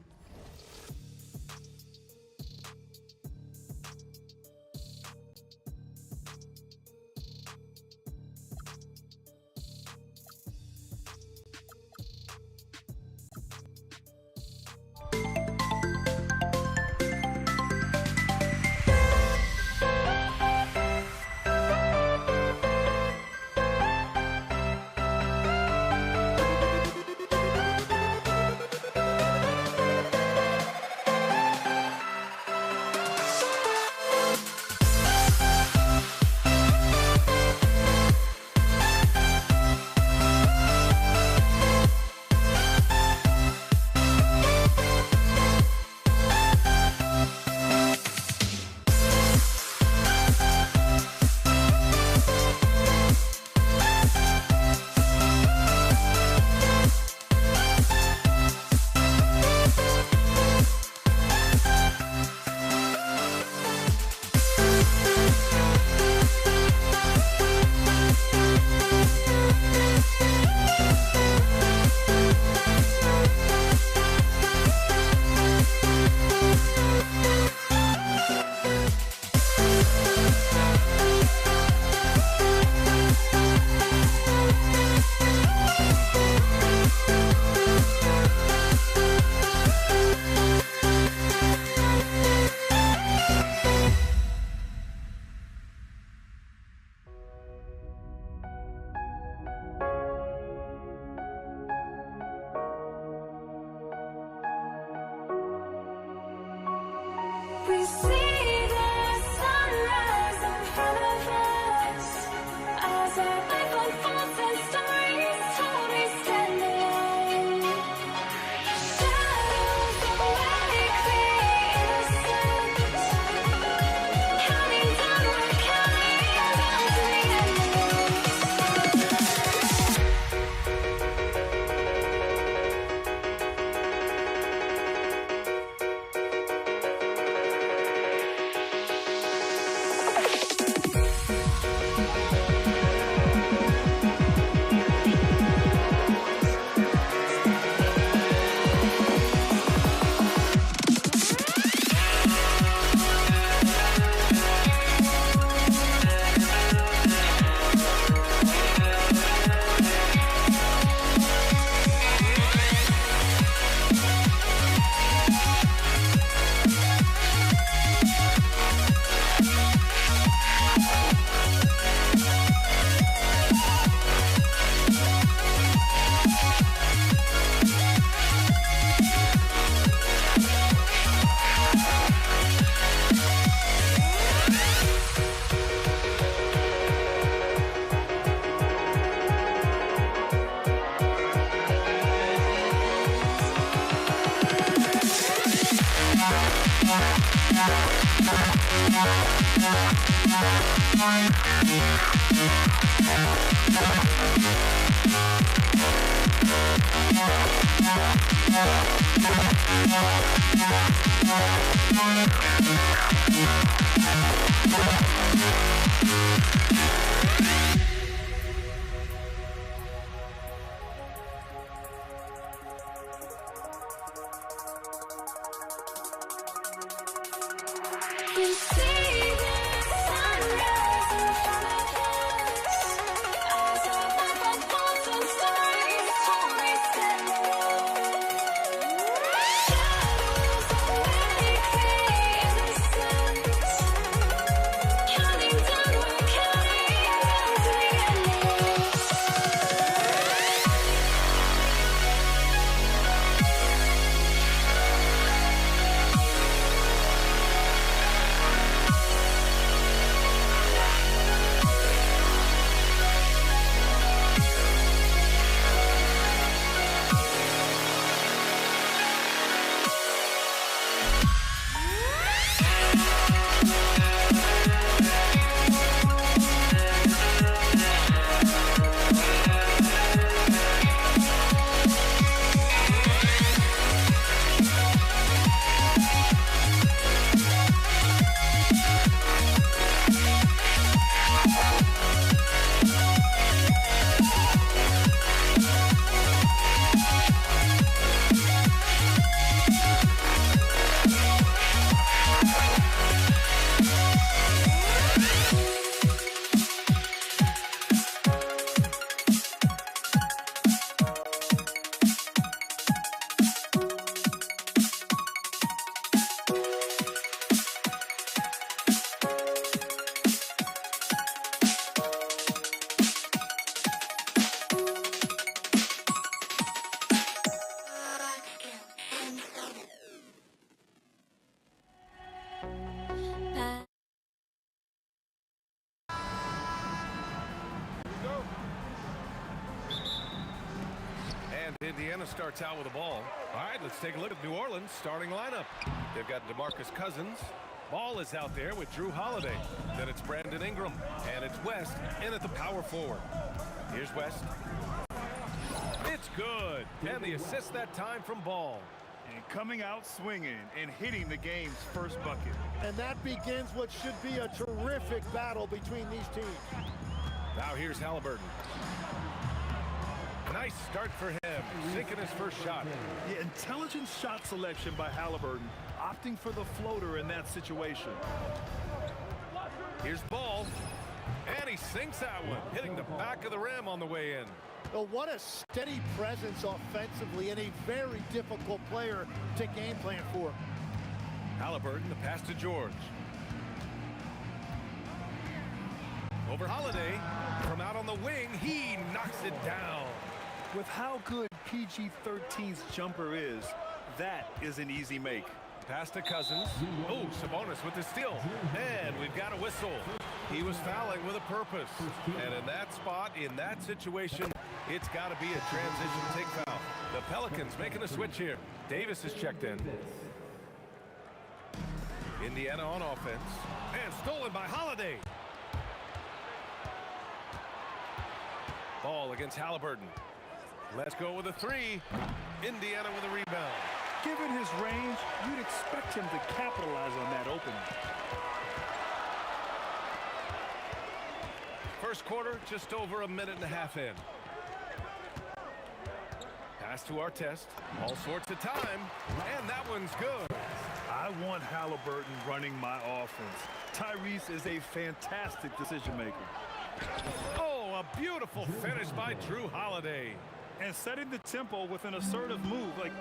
Indiana starts out with the ball. All right, let's take a look at New Orleans' starting lineup. They've got DeMarcus Cousins. Ball is out there with Drew Holiday. Then it's Brandon Ingram. And it's West in at the power forward. Here's West. It's good. And the assist that time from Ball. And coming out swinging and hitting the game's first bucket. And that begins what should be a terrific battle between these teams. Now here's Halliburton. Nice start for him, sinking his first shot. Yeah, intelligent shot selection by Halliburton, opting for the floater in that situation. Here's Ball, and he sinks that one, hitting the back of the rim on the way in. Well, what a steady presence offensively and a very difficult player to game plan for. Halliburton, the pass to George. Over Holiday, from out on the wing, he knocks it down. With how good PG-13's jumper is, that is an easy make. Pass to Cousins. Oh, Sabonis with the steal. And we've got a whistle. He was fouling with a purpose. And in that spot, in that situation, it's got to be a transition take foul. The Pelicans making a switch here. Davis is checked in. Indiana on offense. And stolen by Holiday. Ball against Halliburton. Let's go with a three. Indiana with a rebound. Given his range, you'd expect him to capitalize on that opening. First quarter, just over a minute and a half in. Pass to Artest. All sorts of time. And that one's good. I want Halliburton running my offense. Tyrese is a fantastic decision maker. Oh, a beautiful finish by Drew Holiday. And setting the tempo with an assertive move. Like,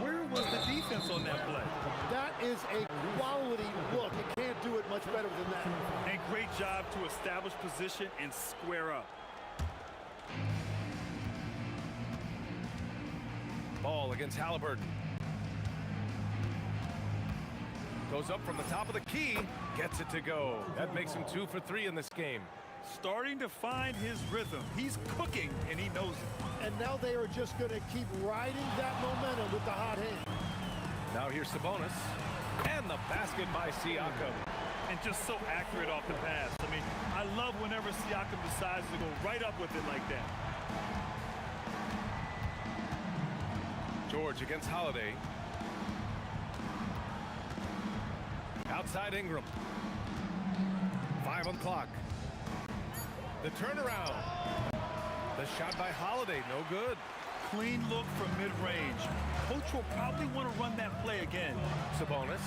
where was the defense on that play? That is a quality look. You can't do it much better than that. And great job to establish position and square up. Ball against Halliburton. Goes up from the top of the key. Gets it to go. That makes him 2 for 3 in this game. Starting to find his rhythm. He's cooking, and he knows it. And now they are just going to keep riding that momentum with the hot hand. Now here's Sabonis. And the basket by Siakam. And just so accurate off the pass. I mean, I love whenever Siakam decides to go right up with it like that. George against Holiday. Outside Ingram. 5 on the clock. The turnaround. The shot by Holiday, no good. Clean look from mid-range. Coach will probably want to run that play again. Sabonis.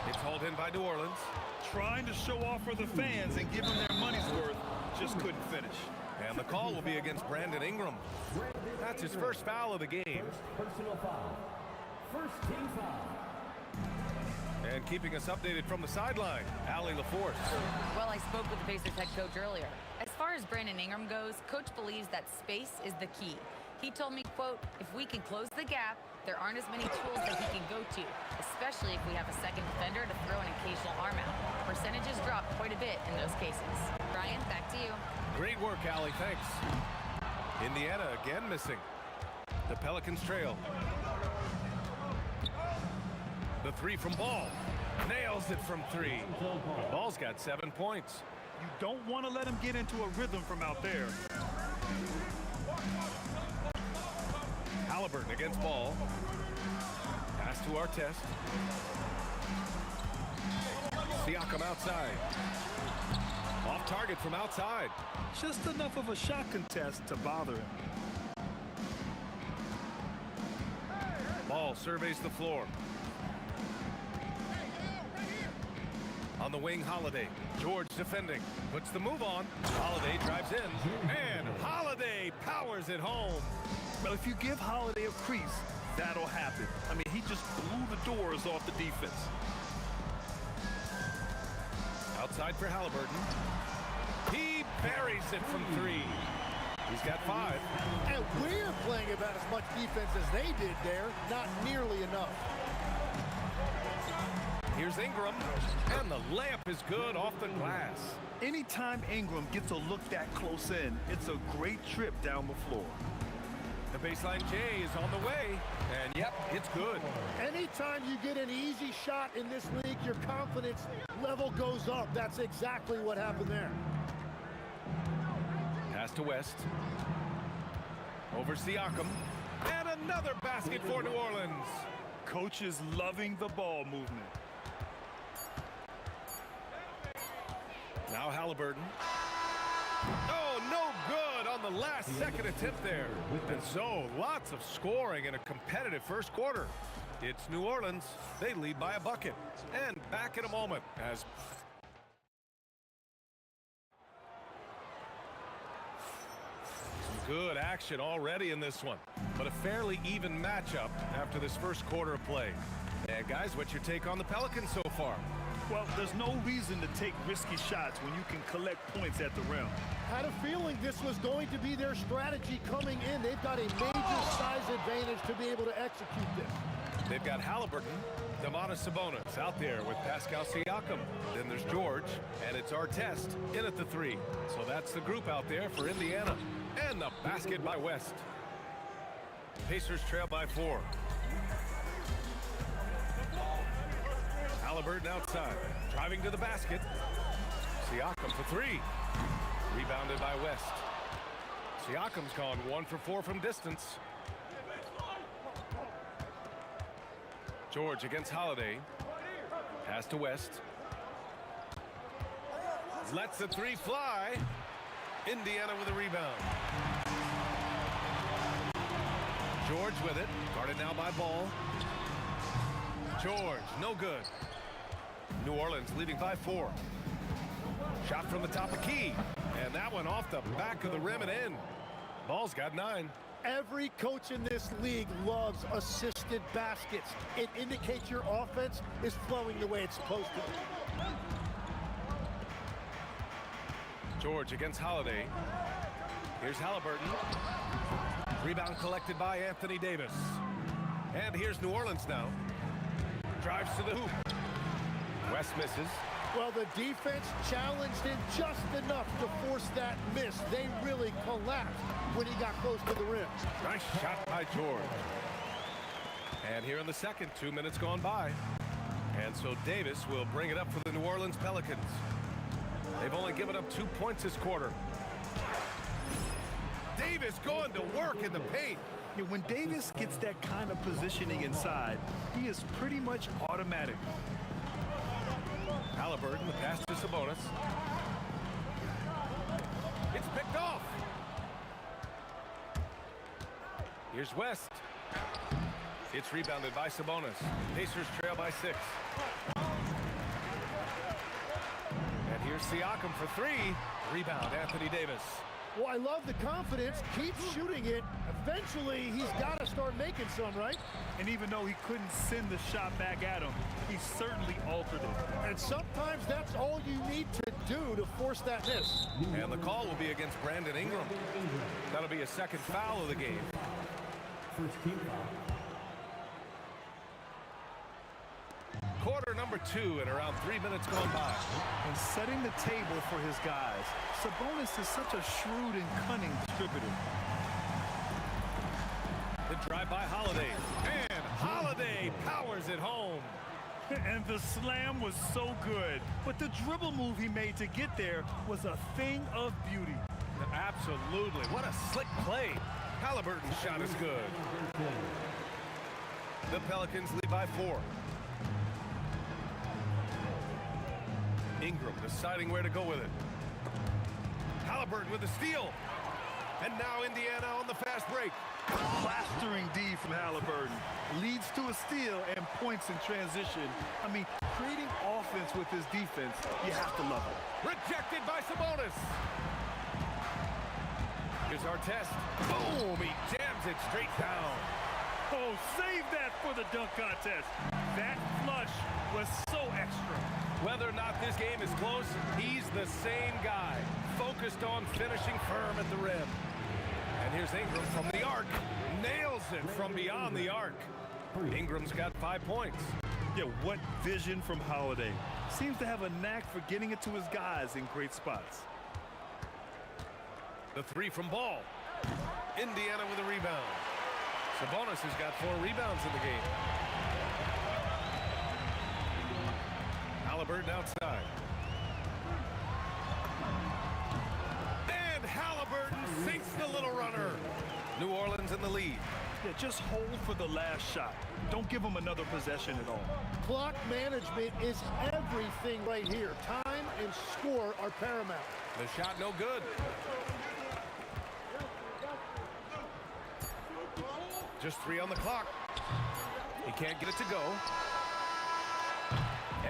It's hauled in by New Orleans. Trying to show off for the fans and give them their money's worth. Just couldn't finish. And the call will be against Brandon Ingram. That's his first foul of the game. Personal foul. First team foul. And keeping us updated from the sideline, Allie LaForce. Well, I spoke with the Pacers head coach earlier. As far as Brandon Ingram goes, coach believes that space is the key. He told me, quote, if we can close the gap, there aren't as many tools that he can go to, especially if we have a second defender to throw an occasional arm out. Percentages drop quite a bit in those cases. Brian, back to you. Great work, Allie. Thanks. Indiana again missing. The Pelicans trail. The three from Ball. Nails it from 3. Ball's got 7 points. You don't want to let him get into a rhythm from out there. Halliburton against Ball. Pass to Artest. Siakam outside. Off target from outside. Just enough of a shot contest to bother him. Ball surveys the floor. On the wing, Holiday. George defending. Puts the move on. Holiday drives in. And Holiday powers it home. Well, if you give Holiday a crease, that'll happen. I mean, he just blew the doors off the defense. Outside for Halliburton. He buries it from 3. He's got 5. And we're playing about as much defense as they did there. Not nearly enough. Here's Ingram, and the layup is good off the glass. Anytime Ingram gets a look that close in, it's a great trip down the floor. The baseline J is on the way, and yep, it's good. Anytime you get an easy shot in this league, your confidence level goes up. That's exactly what happened there. Pass to West. Over Siakam, and another basket for New Orleans. Coach is loving the ball movement. Now Halliburton. Oh, no good on the last second attempt there. And so, lots of scoring in a competitive first quarter. It's New Orleans. They lead by a bucket. And back in a moment as some good action already in this one. But a fairly even matchup after this first quarter of play. And guys, what's your take on the Pelicans so far? Well, there's no reason to take risky shots when you can collect points at the rim. Had a feeling this was going to be their strategy coming in. They've got a major size advantage to be able to execute this. They've got Halliburton, Domantas Sabonis out there with Pascal Siakam. Then there's George, and it's Artest in at the 3. So that's the group out there for Indiana. And the basket by West. Pacers trail by 4. Halliburton outside, driving to the basket. Siakam for 3. Rebounded by West. Siakam's gone 1 for 4 from distance. George against Holiday. Pass to West. Lets the 3 fly. Indiana with a rebound. George with it. Guarded now by Ball. George, no good. New Orleans leading by 4. Shot from the top of key. And that one off the back of the rim and in. Ball's got 9. Every coach in this league loves assisted baskets. It indicates your offense is flowing the way it's supposed to. George against Holiday. Here's Halliburton. Rebound collected by Anthony Davis. And here's New Orleans now. Drives to the hoop. West misses. Well, the defense challenged him just enough to force that miss. They really collapsed when he got close to the rim. Nice shot by George. And here in the second, 2 minutes gone by. And so Davis will bring it up for the New Orleans Pelicans. They've only given up 2 points this quarter. Davis going to work in the paint. Yeah, when Davis gets that kind of positioning inside, he is pretty much automatic. Halliburton, the pass to Sabonis. It's picked off. Here's West. It's rebounded by Sabonis. Pacers trail by 6. And here's Siakam for 3. Rebound, Anthony Davis. Well, I love the confidence. Keep shooting it. Eventually, he's got to start making some, right? And even though he couldn't send the shot back at him, he certainly altered it. And sometimes that's all you need to do to force that miss. And the call will be against Brandon Ingram. That'll be a second foul of the game. First team foul. Quarter number 2 and around 3 minutes gone by. And setting the table for his guys. Sabonis is such a shrewd and cunning distributor. The drive by Holiday. And Holiday powers it home. And the slam was so good. But the dribble move he made to get there was a thing of beauty. Absolutely. What a slick play. Halliburton's shot is good. The Pelicans lead by 4. Ingram deciding where to go with it. Halliburton with the steal. And now Indiana on the fast break. Plastering D from Halliburton leads to a steal and points in transition. I mean, creating offense with his defense, you have to love it. Rejected by Sabonis. Here's Artest. Boom! He jams it straight down. Oh, save that for the dunk contest. That flush was so extra. Whether or not this game is close, he's the same guy, focused on finishing firm at the rim. And here's Ingram from the arc. Nails it from beyond the arc. Ingram's got 5 points. Yeah, what vision from Holiday. Seems to have a knack for getting it to his guys in great spots. The 3 from Ball. Indiana with a rebound. Sabonis has got 4 rebounds in the game. Halliburton outside. And Halliburton sinks the little runner. New Orleans in the lead. Yeah, just hold for the last shot. Don't give him another possession at all. Clock management is everything right here. Time and score are paramount. The shot no good. Just 3 on the clock. He can't get it to go.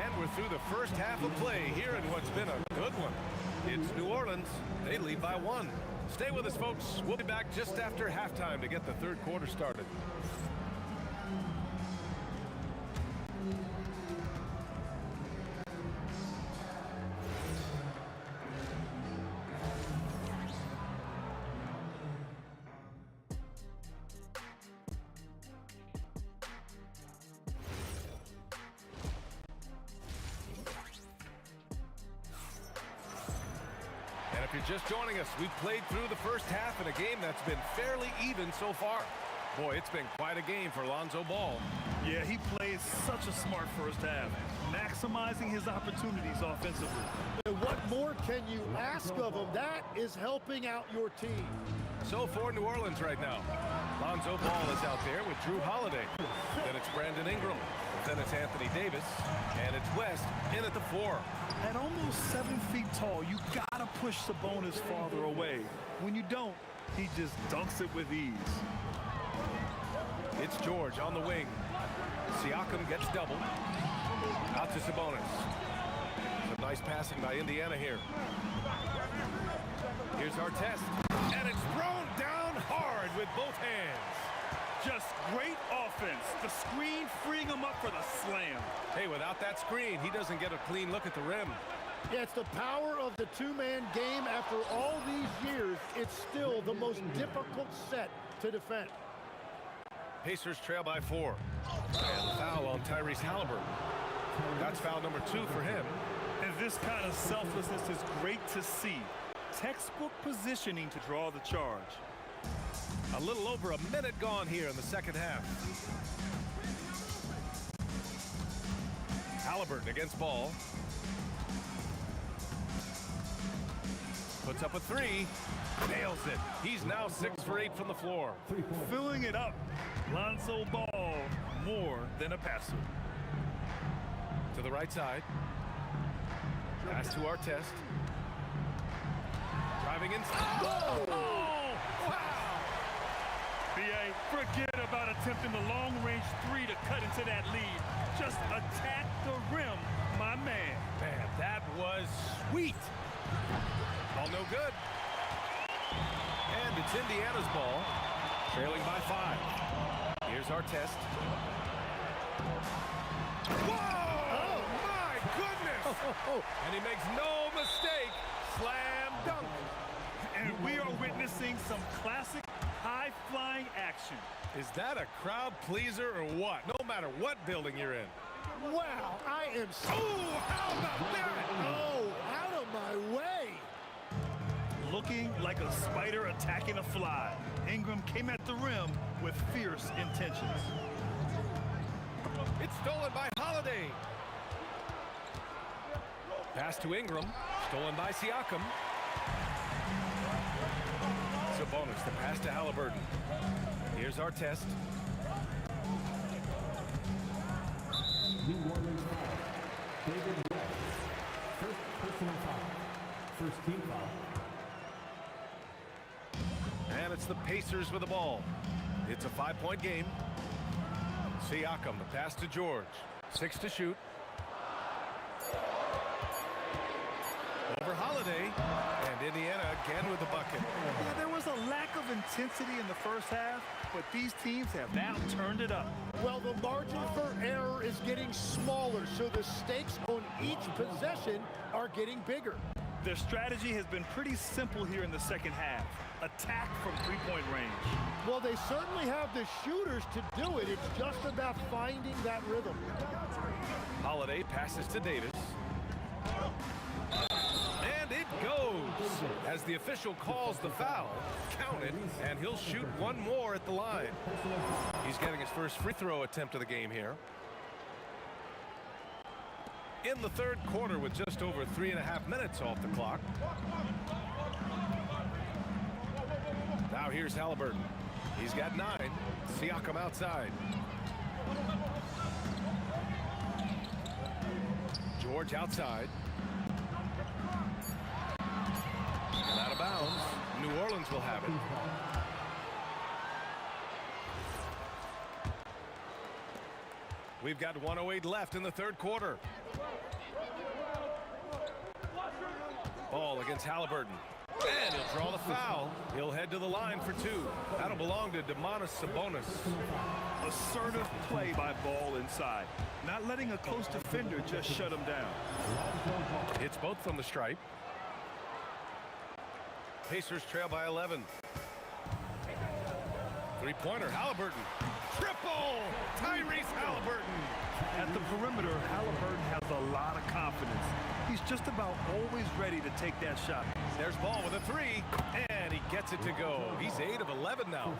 And we're through the first half of play here in what's been a good one. It's New Orleans. They lead by 1. Stay with us, folks. We'll be back just after halftime to get the third quarter started. you're just joining us, we've played through the first half in a game that's been fairly even so far. Boy, it's been quite a game for Lonzo Ball. Yeah, he played such a smart first half, maximizing his opportunities offensively. And what more can you ask of him? That is helping out your team. So for New Orleans right now, Lonzo Ball is out there with Drew Holiday. Then it's Brandon Ingram. Then it's Anthony Davis. And it's West in at the 4. At almost 7 feet tall, you gotta push Sabonis farther away. When you don't, he just dunks it with ease. It's George on the wing. Siakam gets double. Out to Sabonis. Some nice passing by Indiana here. Here's our test. And it's thrown down hard with both hands. Just great offense. The screen freeing him up for the slam. Hey, without that screen, he doesn't get a clean look at the rim. Yeah, it's the power of the two-man game. After all these years, it's still the most difficult set to defend. Pacers trail by 4. And foul on Tyrese Halliburton. That's foul number 2 for him. And this kind of selflessness is great to see. Textbook positioning to draw the charge. A little over a minute gone here in the second half. Halliburton against Ball. Puts up a 3. Nails it. He's now 6 for 8 from the floor. Filling it up. Lonzo Ball, more than a passer. To the right side. Pass to our test. Driving inside. Whoa! Oh, wow! B.A., forget about attempting the long-range 3 to cut into that lead. Just attack the rim, my man. Man, that was sweet. Ball no good. And it's Indiana's ball, trailing by 5. Here's our test. Whoa! Oh, my goodness! And he makes no mistake. Slam dunk. And we are witnessing some classic high-flying action. Is that a crowd pleaser or what? No matter what building you're in. Wow, I am so... Oh, how about that? Oh, out of my way. Looking like a spider attacking a fly. Ingram came at the rim with fierce intentions. It's stolen by Holiday. Pass to Ingram. Stolen by Siakam. Sabonis, the pass to Halliburton. Here's our test. New Orleans foul. David West. First personal foul. First team foul. And it's the Pacers with the ball. It's a 5-point game. Siakam, the pass to George. 6 to shoot. Over Holiday. And Indiana again with the bucket. Yeah, there was a lack of intensity in the first half, but these teams have now turned it up. Well, the margin for error is getting smaller, so the stakes on each possession are getting bigger. Their strategy has been pretty simple here in the second half. Attack from three-point range. Well, they certainly have the shooters to do it. It's just about finding that rhythm. Holiday passes to Davis. And it goes. As the official calls the foul, count it, and he'll shoot one more at the line. He's getting his first free throw attempt of the game here. In the third quarter with just over 3.5 minutes off the clock. Now here's Halliburton. He's got 9. Siakam outside. George outside. And out of bounds. New Orleans will have it. We've got 1:08 left in the third quarter. Ball against Halliburton. And he'll draw the foul. He'll head to the line for 2. That'll belong to Domantas Sabonis. Assertive play by Ball inside. Not letting a close defender just shut him down. Hits both from the stripe. Pacers trail by 11. Three-pointer, Halliburton. triple! Tyrese Halliburton. At the perimeter, Halliburton has a lot of confidence. He's just about always ready to take that shot. There's Ball with a three, and he gets it to go. He's 8 of 11 now.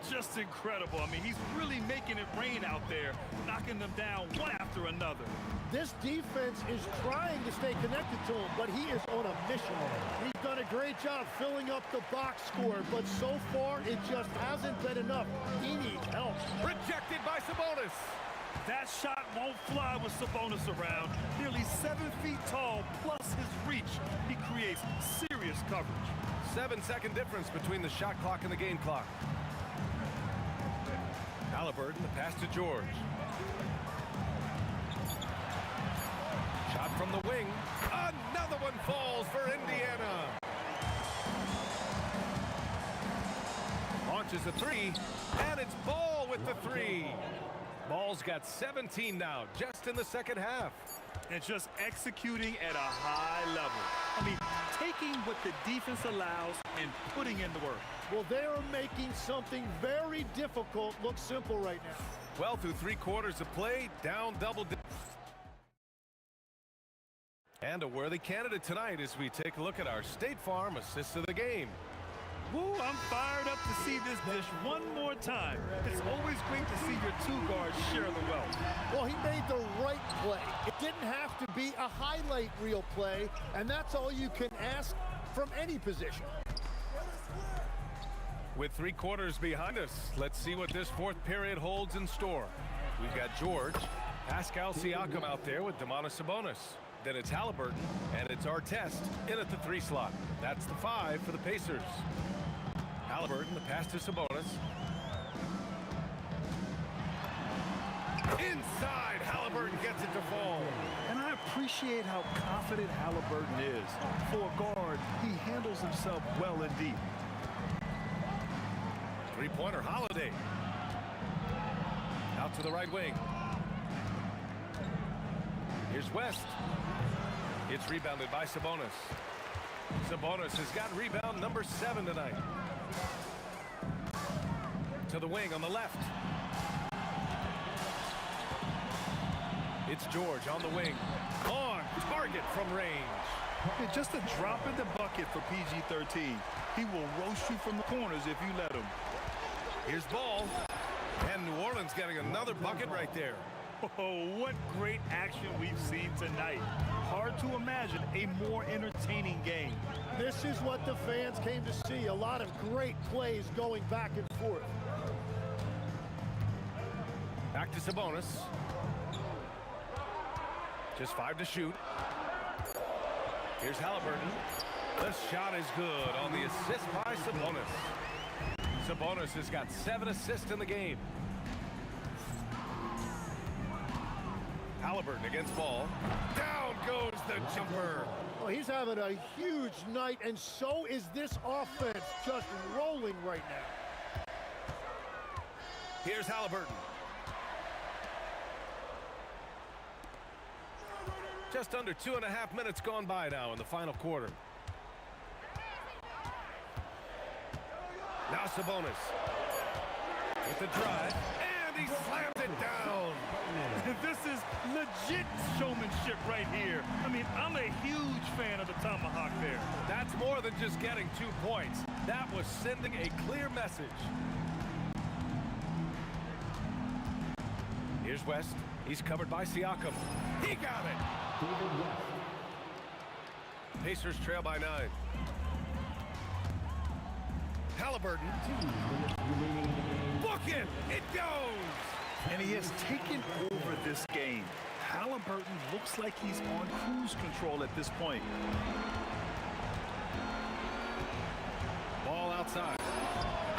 Just incredible. I mean, he's really making it rain out there, knocking them down one after another. This defense is trying to stay connected to him, but he is on a mission. He's done a great job filling up the box score, but so far it just hasn't been enough. He needs help. Rejected by Sabonis. That shot won't fly with Sabonis around. Nearly 7 feet tall, plus his reach. He creates serious coverage. 7-second difference between the shot clock and the game clock. Halliburton, the pass to George. Shot from the wing. Another one falls for Indiana. Launches a three, and it's Ball with the three. Ball's got 17 now, just in the second half. And just executing at a high level. I mean, taking what the defense allows and putting in the work. Well, they are making something very difficult look simple right now. Well, through 3 quarters of play, down double digits. And a worthy candidate tonight as we take a look at our State Farm assist of the game. Woo, I'm fired up to see this dish one more time. It's always great to see your 2 guards share the wealth. Well, he made the right play. It didn't have to be a highlight reel play, and that's all you can ask from any position. With 3 quarters behind us, let's see what this 4th period holds in store. We've got George, Pascal Siakam out there with Domantas Sabonis. Then it's Halliburton, and it's Artest in at the 3 slot. That's the 5 for the Pacers. Halliburton, the pass to Sabonis. Inside, Halliburton gets it to fall. And I appreciate how confident Halliburton is. For a guard, he handles himself well indeed. 3-pointer Holiday. Out to the right wing. Here's West. It's rebounded by Sabonis. Sabonis has got rebound number 7 tonight. To the wing on the left. It's George on the wing. On target from range. It's just a drop in the bucket for PG-13. He will roast you from the corners if you let him. Here's Ball. And New Orleans getting another bucket right there. Oh, what great action we've seen tonight. Hard to imagine a more entertaining game. This is what the fans came to see. A lot of great plays going back and forth. Back to Sabonis. Just 5 to shoot. Here's Halliburton. The shot is good on the assist by Sabonis. Sabonis has got 7 assists in the game. Halliburton against Ball. Down goes the jumper. Well, he's having a huge night, and so is this offense, just rolling right now. Here's Halliburton. Just under 2.5 minutes gone by now in the final quarter. Now Sabonis with the drive, and he slams it down. This is legit showmanship right here. I mean, I'm a huge fan of the tomahawk there. That's more than just getting 2 points. That was sending a clear message. Here's West. He's covered by Siakam. He got it. Pacers trail by 9. Halliburton. Book it! It goes! And he has taken over this game. Halliburton looks like he's on cruise control at this point. Ball outside.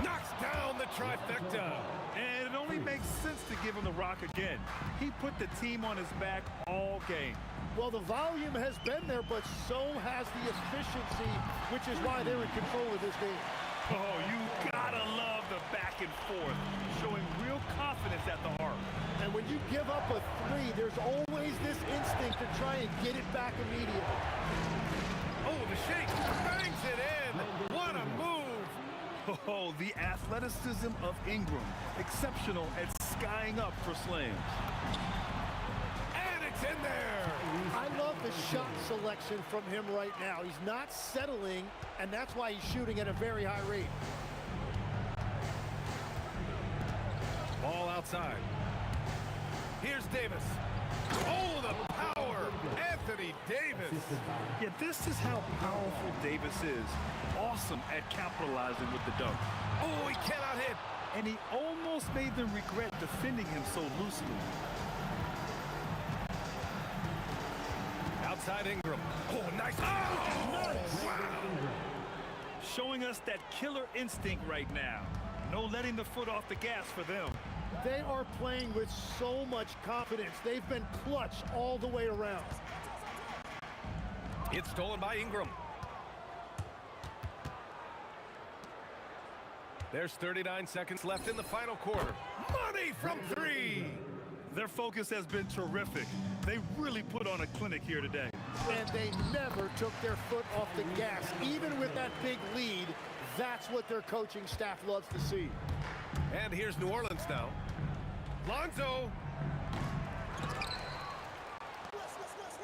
Knocks down the trifecta. And it only makes sense to give him the rock again. He put the team on his back all game. Well, the volume has been there, but so has the efficiency, which is why they're in control of this game. Oh, you gotta love the back and forth, showing real confidence at the heart. And when you give up a 3, there's always this instinct to try and get it back immediately. Oh, the shake bangs it in. What a move. Oh, the athleticism of Ingram. Exceptional at skying up for slams. And it's in there. I love the shot selection from him right now. He's not settling, and that's why he's shooting at a very high rate. Ball outside. Here's Davis. Oh, the power. Anthony Davis. Yeah, this is how powerful Davis is. Awesome at capitalizing with the dunk. Oh, he cannot hit. And he almost made them regret defending him so loosely. Outside Ingram. Oh, nice. Oh, nice. Wow. Showing us that killer instinct right now. No letting the foot off the gas for them. They are playing with so much confidence. They've been clutch all the way around. It's stolen by Ingram. There's 39 seconds left in the final quarter. Money from three. Their focus has been terrific. They really put on a clinic here today. And they never took their foot off the gas. Even with that big lead, that's what their coaching staff loves to see. And here's New Orleans now. Lonzo.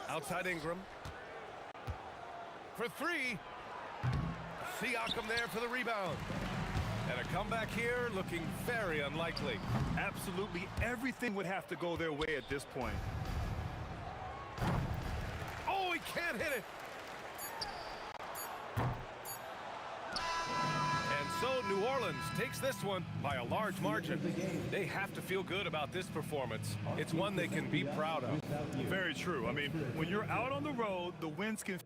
Outside Ingram. For three. Siakam there for the rebound. And a comeback here looking very unlikely. Absolutely everything would have to go their way at this point. Oh, he can't hit it. And so New Orleans takes this one by a large margin. They have to feel good about this performance. It's one they can be proud of. Very true. I mean, when you're out on the road, the wins can...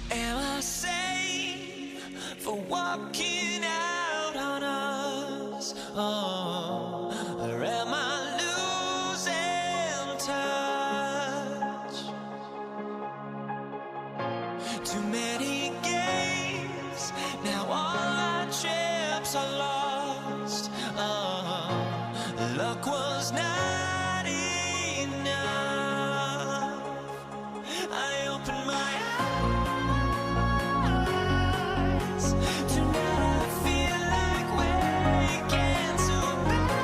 Am I safe for walking out on us? Oh, or am I losing touch? Too many games, now all our chips are lost. Oh, luck was not enough. I opened my eyes. Tonight I feel like waking so bad.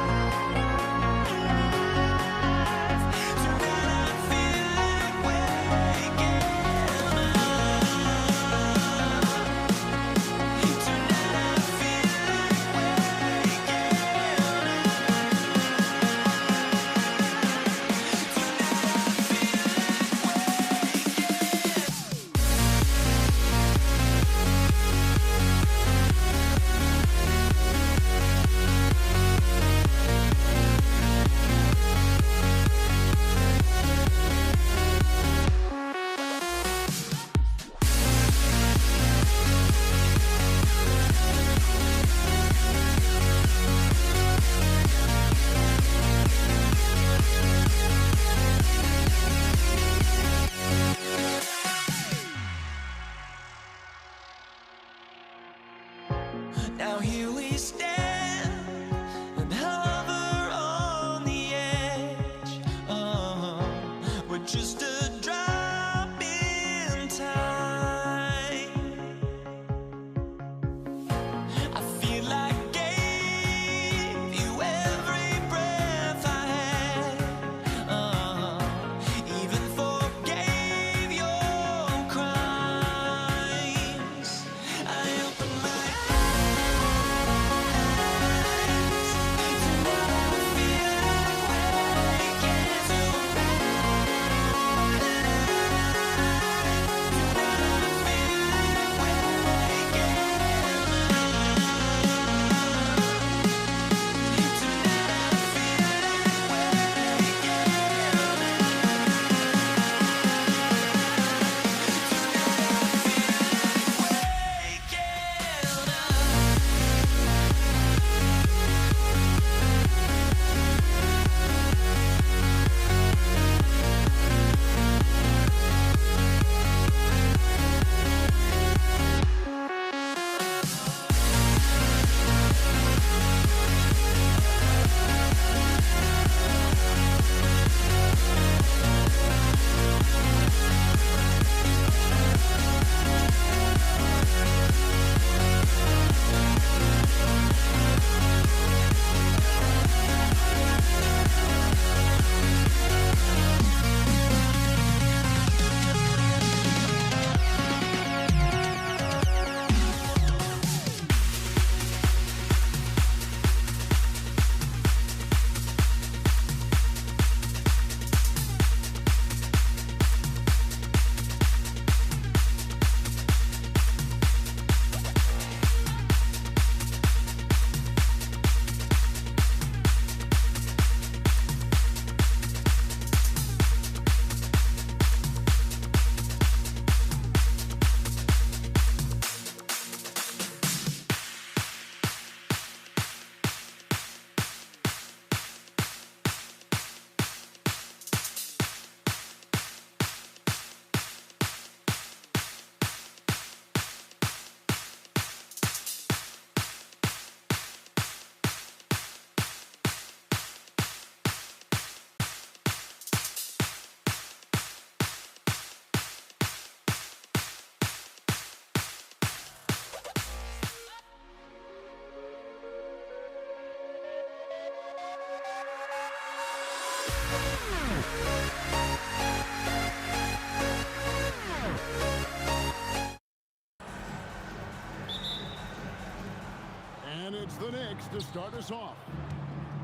And it's the Knicks to start us off.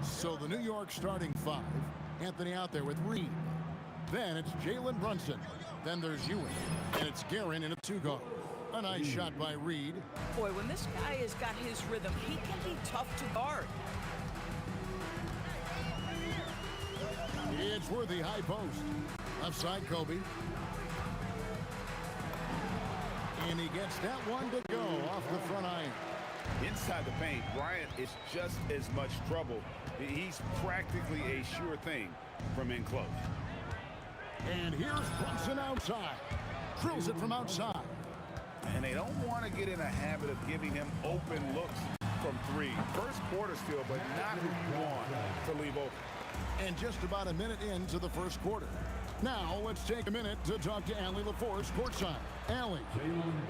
So the New York starting five. Anthony out there with Reed. Then it's Jalen Brunson. Then there's Ewing. And it's Guerin in a two-guard. A nice shot by Reed. Boy, when this guy has got his rhythm, he can be tough to guard. It's Worthy high post. Left side, Kobe. And he gets that one to go off the front iron. Inside the paint, Bryant is just as much trouble. He's practically a sure thing from in close. And here's Brunson outside. Drills it from outside. And they don't want to get in a habit of giving him open looks from three. First quarter still, but not who you want to leave open. And just about a minute into the first quarter. Now, let's take a minute to talk to Allie LaForce courtside. Allie.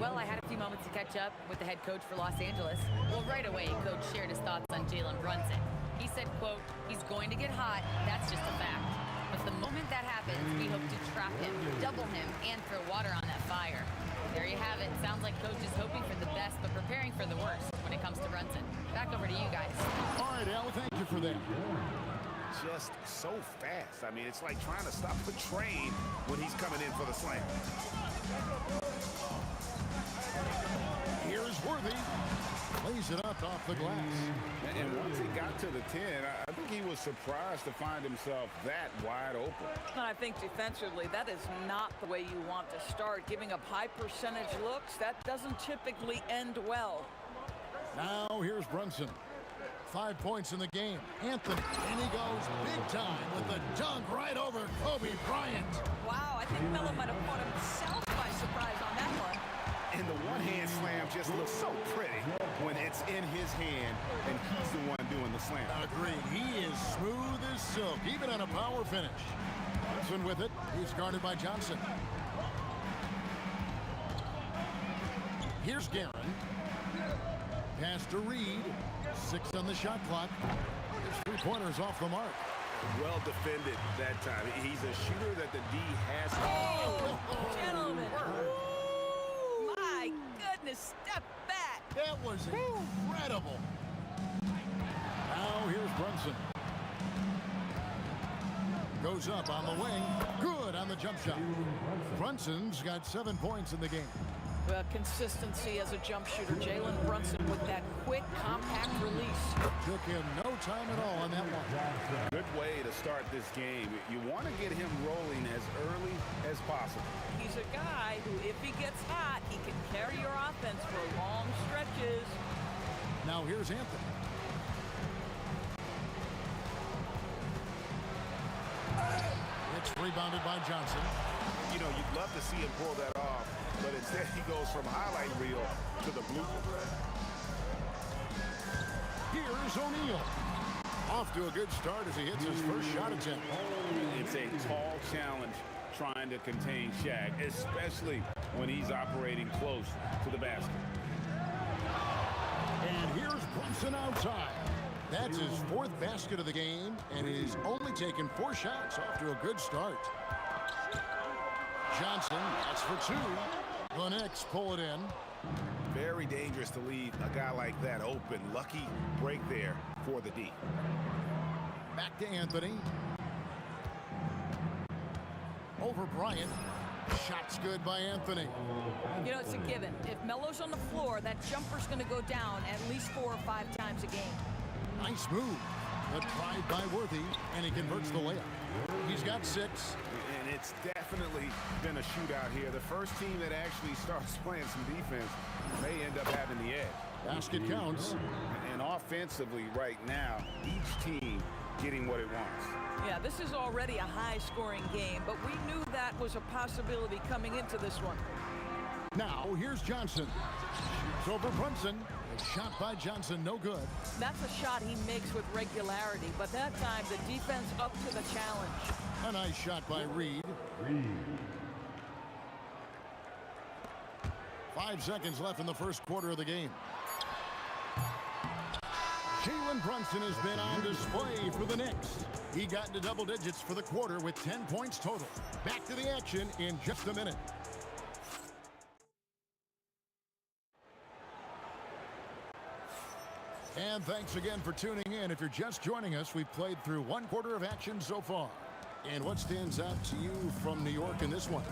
Well, I had a few moments to catch up with the head coach for Los Angeles. Well, right away, Coach shared his thoughts on Jalen Brunson. He said, quote, he's going to get hot. That's just a fact. But the moment that happens, we hope to trap him, double him, and throw water on that fire. There you have it. Sounds like Coach is hoping for the best, but preparing for the worst when it comes to Brunson. Back over to you guys. All right, Al, thank you for that. Just so fast. I mean, it's like trying to stop the train when he's coming in for the slam. Here's Worthy. Lays it up off the glass. And once he got to the 10, I think he was surprised to find himself that wide open. I think defensively, that is not the way you want to start. Giving up high percentage looks, that doesn't typically end well. Now here's Brunson. 5 points in the game. Anthony, and he goes big time with the dunk right over Kobe Bryant. Wow, I think Melo might have caught himself by surprise on that one. And the one-hand slam just looks so pretty when it's in his hand and he's the one doing the slam. Agreed. He is smooth as silk, even on a power finish. Brunson with it. He's guarded by Johnson. Here's Guerin. Pass to Reed. 6 on the shot clock. His 3-pointers off the mark. Well defended that time. He's a shooter that the D has. Oh, gentlemen. My goodness, step back. That was incredible. Now here's Brunson. Goes up on the wing. Good on the jump shot. Brunson's got 7 points in the game. Well, consistency as a jump shooter. Jalen Brunson with that quick, compact release. Took him no time at all on that one. Good way to start this game. You want to get him rolling as early as possible. He's a guy who, if he gets hot, he can carry your offense for long stretches. Now here's Anthony. It's rebounded by Johnson. You know, you'd love to see him pull that off, but instead he goes from highlight reel to the blooper. Here's O'Neal. Off to a good start as he hits his first shot attempt. It's a tall challenge trying to contain Shaq, especially when he's operating close to the basket. And here's Brunson outside. That's his 4th basket of the game, and he's only taken 4 shots. Off to a good start. Johnson, that's for 2. The Knicks pull it in. Very dangerous to leave a guy like that open. Lucky break there for the D. Back to Anthony. Over Bryant. Shot's good by Anthony. You know, it's a given. If Melo's on the floor, that jumper's going to go down at least 4 or 5 times a game. Nice move. The try by Worthy, and he converts the layup. He's got 6. And it's definitely been a shootout here. The first team that actually starts playing some defense may end up having the edge. Basket counts. And offensively right now, each team getting what it wants. Yeah, this is already a high-scoring game, but we knew that was a possibility coming into this one. Now, here's Johnson. Shoots over Brunson. A shot by Johnson, no good. That's a shot he makes with regularity, but that time the defense up to the challenge. A nice shot by Reed. 5 seconds left in the first quarter of the game. Jalen Brunson has been on display for the Knicks. He got into double digits for the quarter with 10 points total. Back to the action in just a minute. And thanks again for tuning in. If you're just joining us, we've played through one quarter of action so far. And what stands out to you from New York in this one?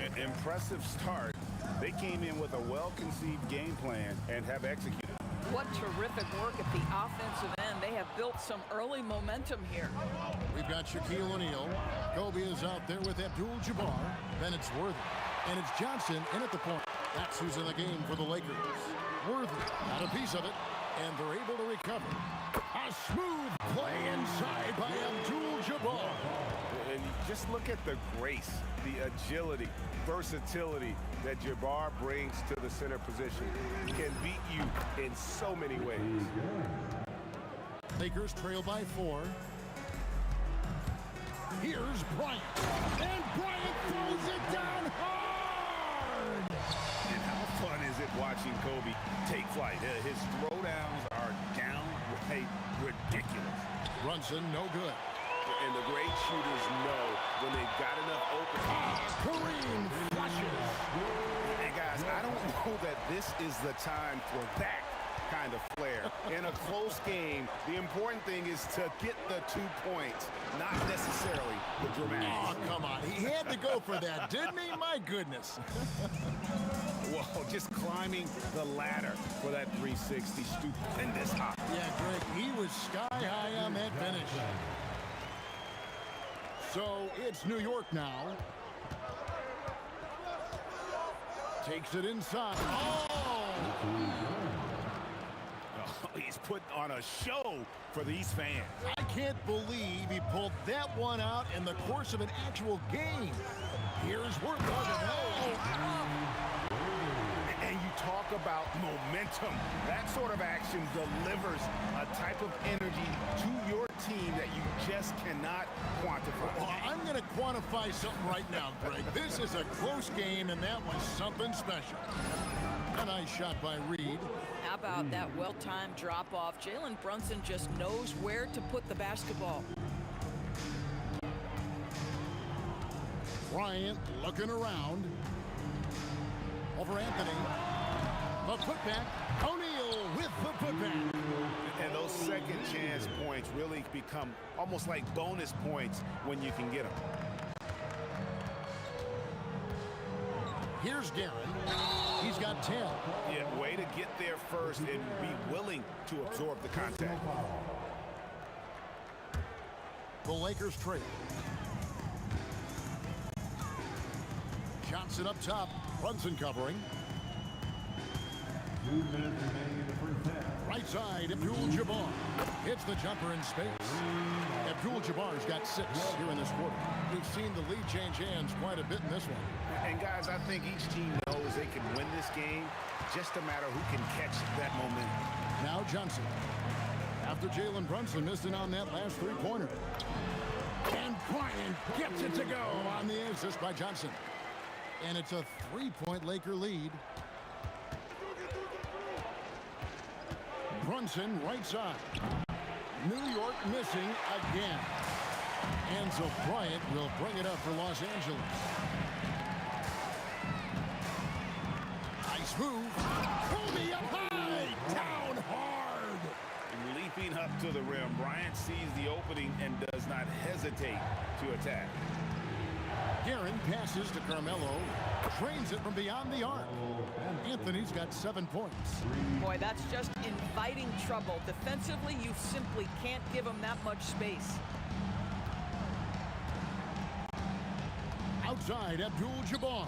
An impressive start. They came in with a well-conceived game plan and have executed. What terrific work at the offensive end. They have built some early momentum here. We've got Shaquille O'Neal. Kobe is out there with Abdul-Jabbar. Then it's Worthy. And it's Johnson in at the point. That's who's in the game for the Lakers. Worthy got a piece of it, and they're able to recover. A smooth play inside by Abdul-Jabbar. And just look at the grace, the agility, versatility that Jabbar brings to the center position. He can beat you in so many ways. Lakers trail by 4. Here's Bryant. And Bryant throws it down hard! And how fun is it watching Kobe take flight? His throwdowns are downright ridiculous. Brunson, no good. And the great shooters know when they've got enough open. Kareem flushes. And guys, I don't know that this is the time for that kind of flair. In a close game, the important thing is to get the 2 points, not necessarily the dramatics. Oh, come on. He had to go for that, didn't he? My goodness. Whoa, just climbing the ladder for that 360. Stupendous hop. Yeah, Greg, he was sky high on that finish. So it's New York now. Takes it inside. Oh! He's put on a show for these fans. I can't believe he pulled that one out in the course of an actual game. Here's Worthy. And you talk about momentum. That sort of action delivers a type of energy to your team that you just cannot quantify. Well, I'm going to quantify something right now, Greg. This is a close game, and that was something special. A nice shot by Reed. How about that well-timed drop-off? Jalen Brunson just knows where to put the basketball. Bryant looking around. Over Anthony. The putback. O'Neal with the putback. And those second chance points really become almost like bonus points when you can get them. Here's Guerin. He's got 10. Yeah, way to get there first and be willing to absorb the contact. The Lakers trail. Johnson up top. Brunson covering. 2 minutes remaining in the first half. Right side, Abdul-Jabbar. Hits the jumper in space. Abdul-Jabbar's got 6 here in this quarter. We've seen the lead change hands quite a bit in this one. And guys, I think each team knows they can win this game. Just a matter who can catch that momentum. Now Johnson. After Jalen Brunson missed it on that last 3-pointer. And Bryant gets it to go on the assist by Johnson. And it's a 3-point Laker lead. Brunson right side. New York missing again. And so Bryant will bring it up for Los Angeles. Nice move. Kobe up high. Down hard. Leaping up to the rim, Bryant sees the opening and does not hesitate to attack. Guerin passes to Carmelo. Trains it from beyond the arc. Anthony's got 7 points. Boy, that's just inviting trouble. Defensively, you simply can't give him that much space. Outside, Abdul-Jabbar.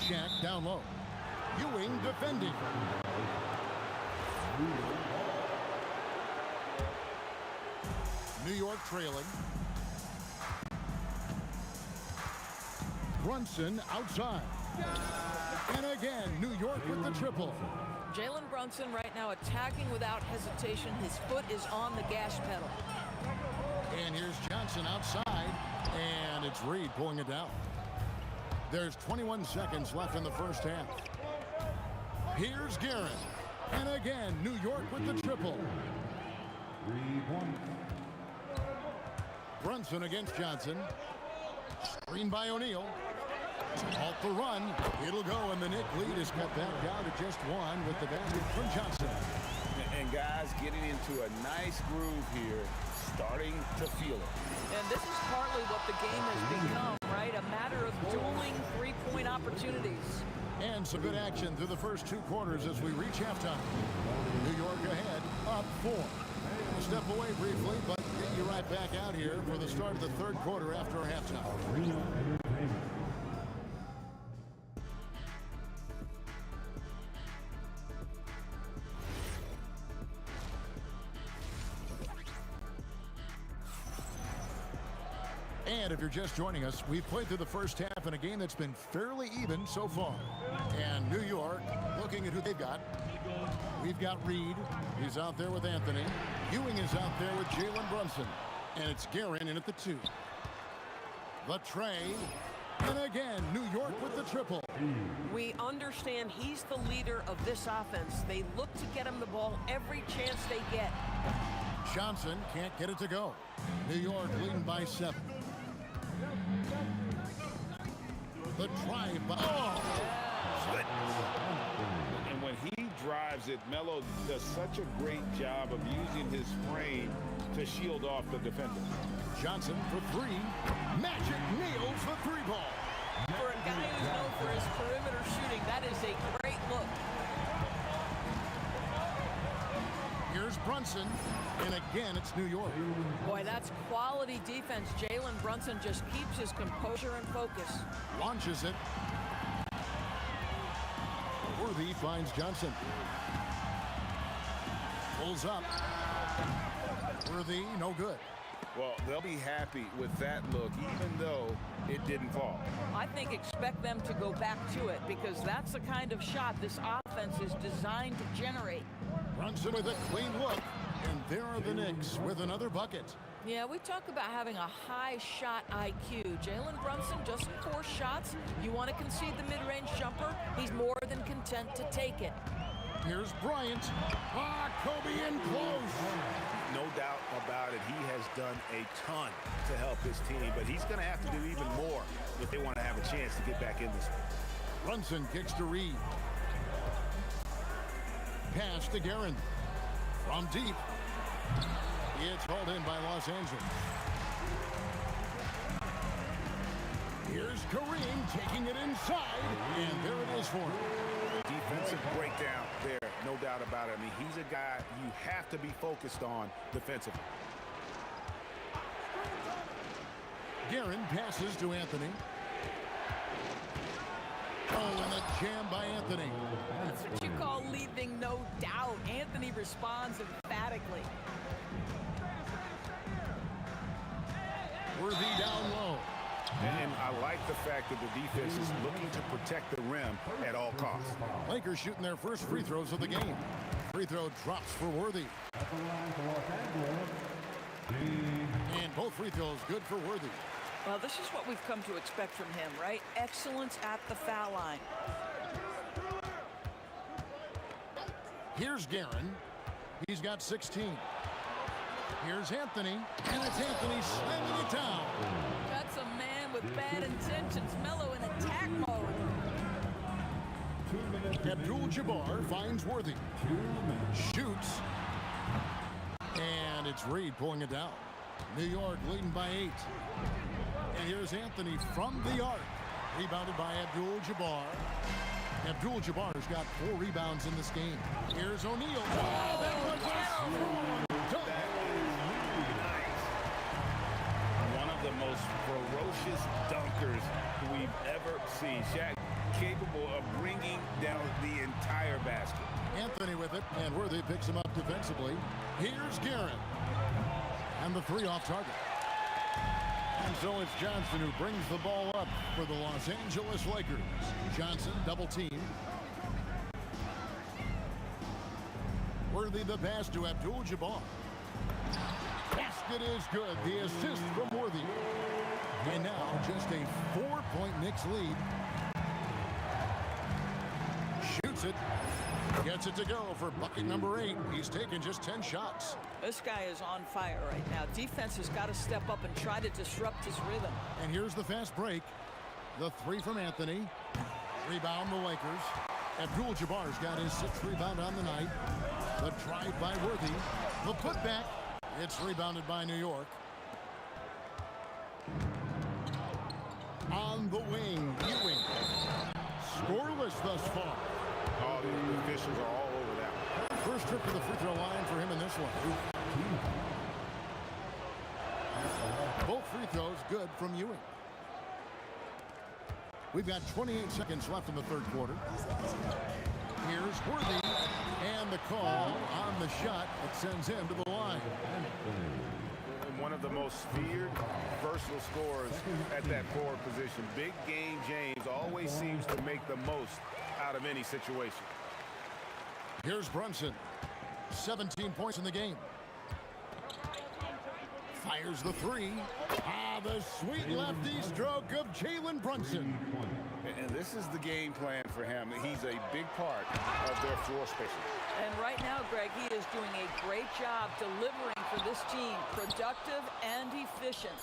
Shaq down low. Ewing defending. New York trailing. Brunson outside. And again, New York with the triple. Jalen Brunson right now attacking without hesitation. His foot is on the gas pedal. And here's Johnson outside. And it's Reed pulling it down. There's 21 seconds left in the first half. Here's Guerin. And again, New York with the triple. 3 points. Brunson against Johnson. Screen by O'Neal. To halt the run. It'll go, and the Knick lead is cut back down to just 1 with the basket from Johnson. And guys getting into a nice groove here, starting to feel it. And this is partly what the game has become, right? A matter of dueling three-point opportunities. And some good action through the first 2 quarters as we reach halftime. New York ahead, up 4. We'll step away briefly, but get you right back out here for the start of the 3rd quarter after halftime. And if you're just joining us, we've played through the first half in a game that's been fairly even so far. And New York, looking at who they've got. We've got Reed. He's out there with Anthony. Ewing is out there with Jalen Brunson. And it's Guerin in at the 2. The tray. And again, New York with the triple. We understand he's the leader of this offense. They look to get him the ball every chance they get. Johnson can't get it to go. New York leading by 7. The drive by... Oh! And when he drives it, Melo does such a great job of using his frame to shield off the defender. Johnson for 3. Magic nails the 3 ball. For a guy who's known for his perimeter shooting, that is a great look. Here's Brunson, and again, it's New York. Boy, that's quality defense. Jalen Brunson just keeps his composure and focus. Launches it. Worthy finds Johnson. Pulls up. Worthy, no good. Well, they'll be happy with that look, even though it didn't fall. I think expect them to go back to it because that's the kind of shot this offense is designed to generate. Brunson with a clean look, and there are the Knicks with another bucket. Yeah, we talk about having a high shot IQ. Jalen Brunson, just 4 shots. You want to concede the mid-range jumper? He's more than content to take it. Here's Bryant. Kobe in close. No doubt about it. He has done a ton to help his team, but he's going to have to do even more if they want to have a chance to get back in this one. Brunson kicks to Reed. Pass to Guerin. From deep. It's hauled in by Los Angeles. Here's Kareem taking it inside, and there it is for him. Defensive breakdown there, no doubt about it. I mean, he's a guy you have to be focused on defensively. Guerin passes to Anthony. Oh, and a jam by Anthony. That's what you call leaving no doubt. Anthony responds emphatically. Worthy down low. And I like the fact that the defense is looking to protect the rim at all costs. Lakers shooting their first free throws of the game. Free throw drops for Worthy. And both free throws good for Worthy. Well, this is what we've come to expect from him, right? Excellence at the foul line. Here's Guerin. He's got 16. Here's Anthony, and it's Anthony slamming it down. That's a man with bad intentions. Melo in attack mode. Abdul-Jabbar finds Worthy. Shoots. And it's Reed pulling it down. New York leading by 8. And here's Anthony from the arc. Rebounded by Abdul-Jabbar. Abdul-Jabbar's got 4 rebounds in this game. Here's O'Neal. Oh, that was a strong dunk. One of the most ferocious dunkers we've ever seen. Shaq capable of bringing down the entire basket. Anthony with it, and Worthy picks him up defensively. Here's Guerin. And the 3 off target. And so it's Johnson who brings the ball up for the Los Angeles Lakers. Johnson double team. Worthy the pass to Abdul-Jabbar. Basket is good. The assist from Worthy. And now just a 4-point Knicks lead. Shoots Shoots it. Gets it to go for bucket number 8. He's taken just 10 shots. This guy is on fire right now. Defense has got to step up and try to disrupt his rhythm. And here's the fast break. The 3 from Anthony. Rebound the Lakers. Abdul-Jabbar's got his 6th rebound on the night. The drive by Worthy. The putback. It's rebounded by New York. On the wing, Ewing. Scoreless thus far. Oh, the officials are all over that one. First trip to the free throw line for him in this one. Both free throws good from Ewing. We've got 28 seconds left in the third quarter. Here's Worthy, and the call on the shot that sends him to the line. One of the most feared, versatile scorers at that forward position. Big game James always seems to make the most out of any situation. Here's Brunson. 17 points in the game. Fires the 3. The sweet lefty stroke of Jalen Brunson. And this is the game plan for him. He's a big part of their floor spacing. And right now, Greg, he is doing a great job delivering for this team. Productive and efficient.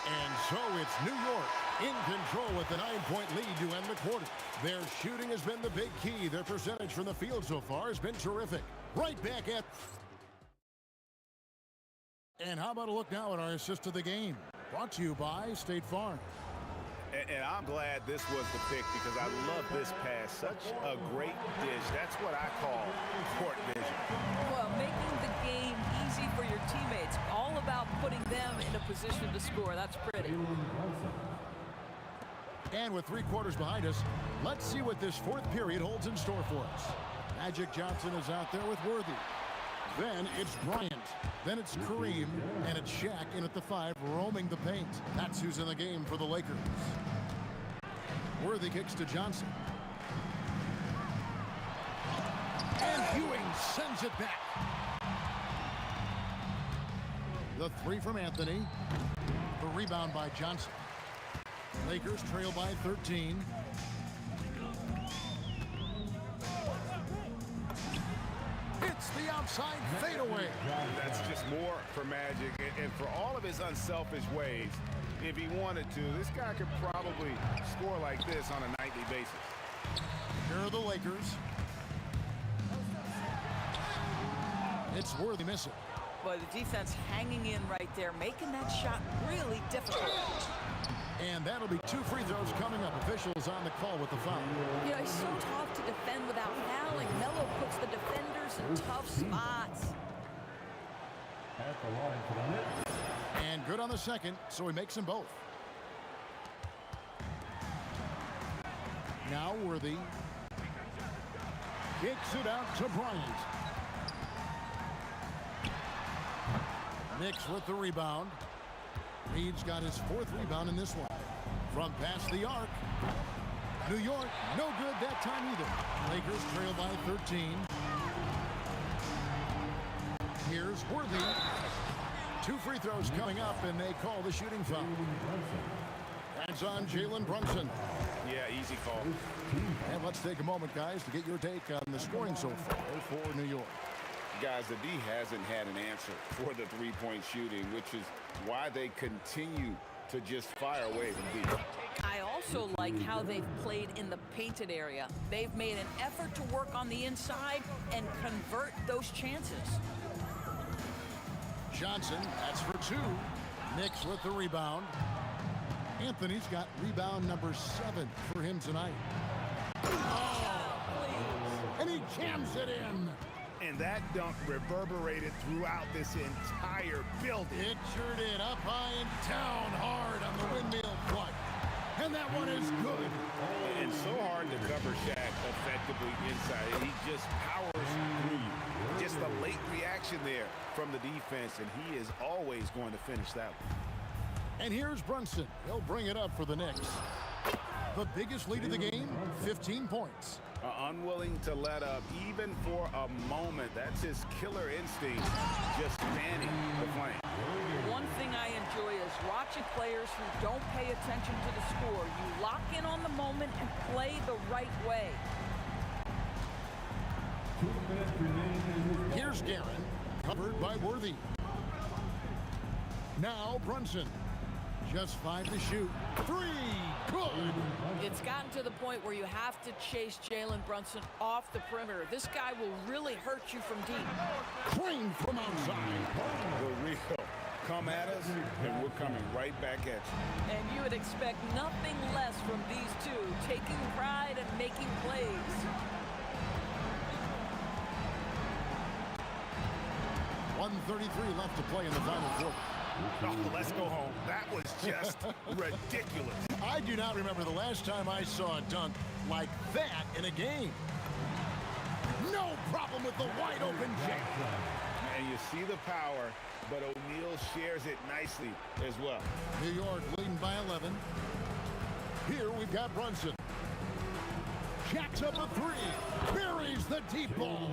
And so it's New York in control with a 9-point lead to end the quarter. Their shooting has been the big key. Their percentage from the field so far has been terrific. Right back at... And how about a look now at our assist of the game? Brought to you by State Farm. And I'm glad this was the pick because I love this pass. Such a great dish. That's what I call court vision. Well, making the game easy for your teammates. All about putting them in a position to score. That's pretty. And with 3 quarters behind us, let's see what this fourth period holds in store for us. Magic Johnson is out there with Worthy. Then it's Bryant. Then it's Kareem. And it's Shaq in at the 5, roaming the paint. That's who's in the game for the Lakers. Worthy kicks to Johnson. And Ewing sends it back. The 3 from Anthony. The rebound by Johnson. Lakers trail by 13. It's the outside fadeaway. That's just more for Magic. And for all of his unselfish ways, if he wanted to, this guy could probably score like this on a nightly basis. Here are the Lakers. It's Worthy missing. Boy, the defense hanging in right there, making that shot really difficult. And that'll be 2 free throws coming up. Officials on the call with the foul. You know, it's so tough to defend without fouling. Melo puts the defenders in tough spots. At the line for the Knicks. And good on the second, so he makes them both. Now Worthy. Kicks it out to Bryant. Knicks with the rebound. Reed's got his 4th rebound in this one. From past the arc. New York, no good that time either. Lakers trail by 13. Here's Worthy. 2 free throws coming up, and they call the shooting foul. That's on Jalen Brunson. Yeah, easy call. And let's take a moment, guys, to get your take on the scoring so far for New York. Guys, the D hasn't had an answer for the three-point shooting, which is why they continue to just fire away from deep. I also like how they've played in the painted area. They've made an effort to work on the inside and convert those chances. Johnson, that's for 2. Knicks with the rebound. Anthony's got rebound number 7 for him tonight. Oh, and he jams it in. And that dunk reverberated throughout this entire building. It sure did. Up high and down hard on the windmill plug. And that one is good. And so hard to cover Shaq effectively inside. He just powers through you. Just a late reaction there from the defense, and he is always going to finish that one. And here's Brunson. He'll bring it up for the Knicks. The biggest lead of the game, 15 points. Unwilling to let up even for a moment. That's his killer instinct, just fanning the flame. One thing I enjoy is watching players who don't pay attention to the score. You lock in on the moment and play the right way. Here's Guerin, covered by Worthy. Now Brunson. Just 5 to shoot. 3, good. It's gotten to the point where you have to chase Jalen Brunson off the perimeter. This guy will really hurt you from deep. Crane from outside. The real come at us, and we're coming right back at you. And you would expect nothing less from these two, taking pride and making plays. .133 left to play in the final quarter. Oh, let's go home. That was just ridiculous. I do not remember the last time I saw a dunk like that in a game. No problem with the wide open jam. And you see the power, but O'Neal shares it nicely as well. New York leading by 11. Here we've got Brunson. Jacks up a 3. Buries the deep ball.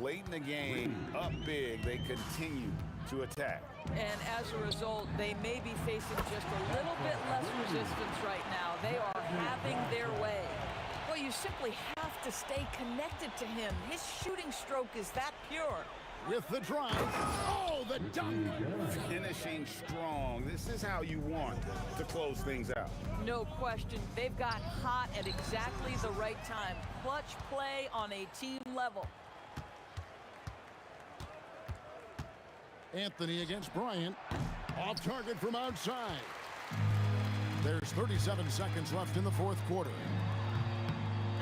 Late in the game, up big, they continue to attack. And as a result, they may be facing just a little bit less resistance right now. They are having their way. Well, you simply have to stay connected to him. His shooting stroke is that pure. With the drive. Oh, the dunk. Finishing strong. This is how you want to close things out. No question. They've got hot at exactly the right time. Clutch play on a team level. Anthony against Bryant. Off target from outside. There's 37 seconds left in the fourth quarter.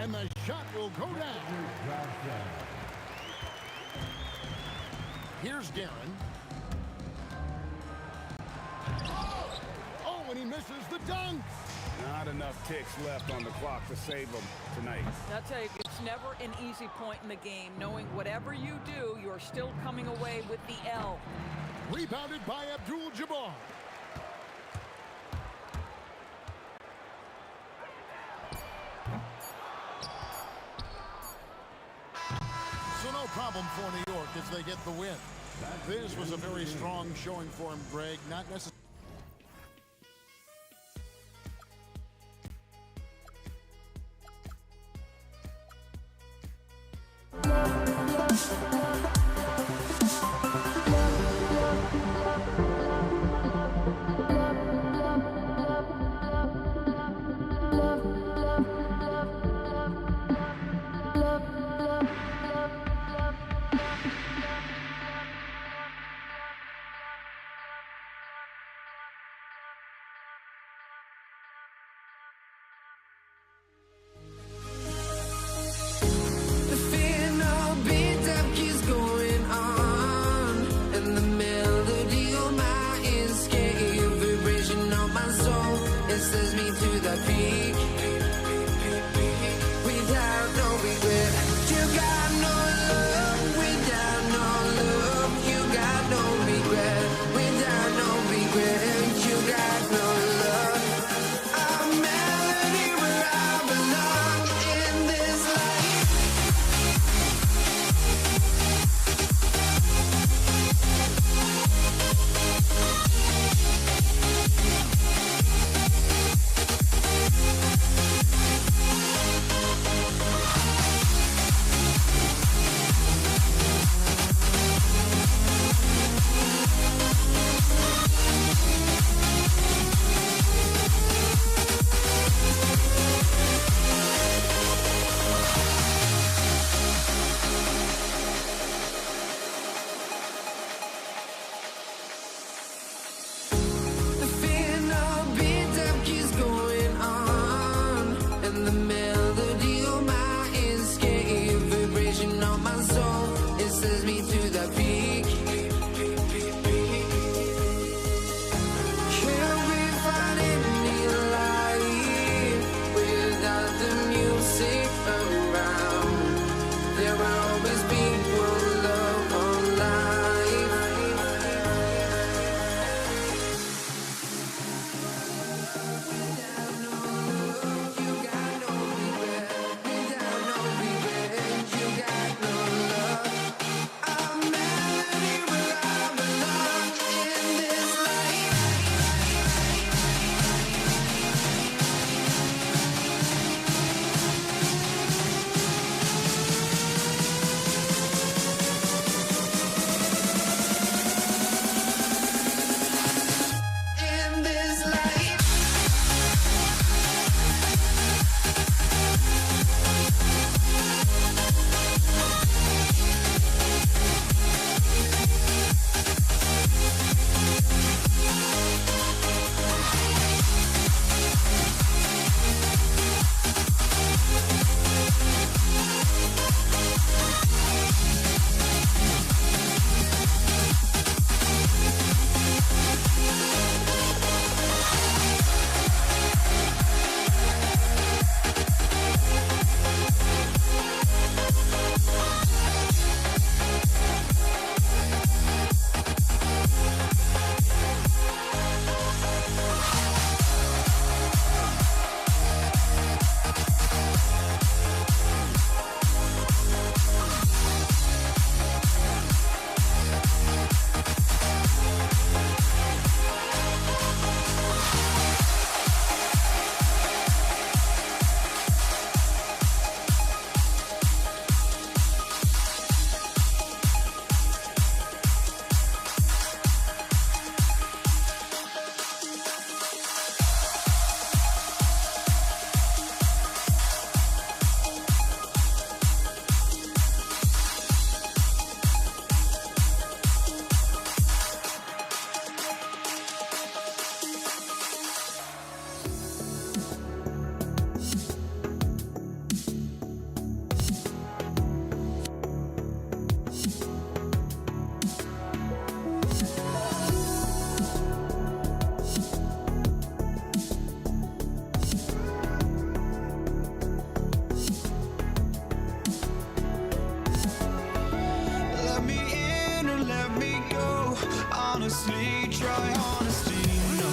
And the shot will go down. Here's Guerin. Oh, and he misses the dunk. Not enough ticks left on the clock to save them tonight. I'll tell you, it's never an easy point in the game, knowing whatever you do, you're still coming away with the L. Rebounded by Abdul-Jabbar. So no problem for New York as they get the win. This was a very strong showing for him, Greg. Not necessarily. honestly, try honesty. No,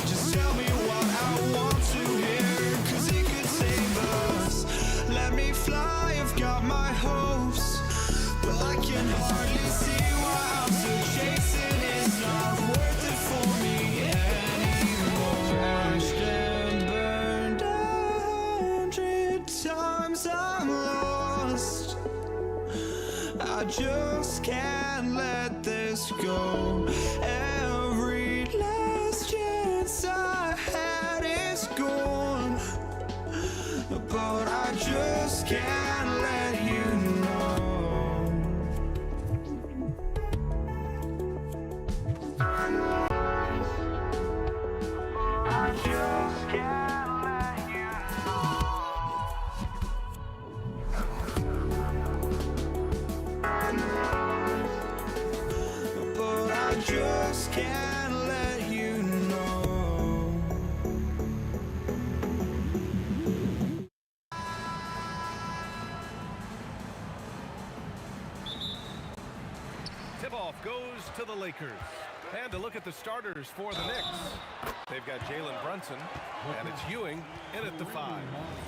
just tell me what I want to hear, 'cause it could save us. Let me fly, I've got my hopes, but I can hardly see why I'm still chasing. It's not worth it for me anymore. Crashed and burned 100 times, I'm lost. I just can't let this go. Every last chance I had is gone, but I just can't let you know. I just can't let you know. But I just can't let you know. Tip-off goes to the Lakers. And to look at the starters for the Knicks. They've got Jalen Brunson, and it's Ewing in at the 5.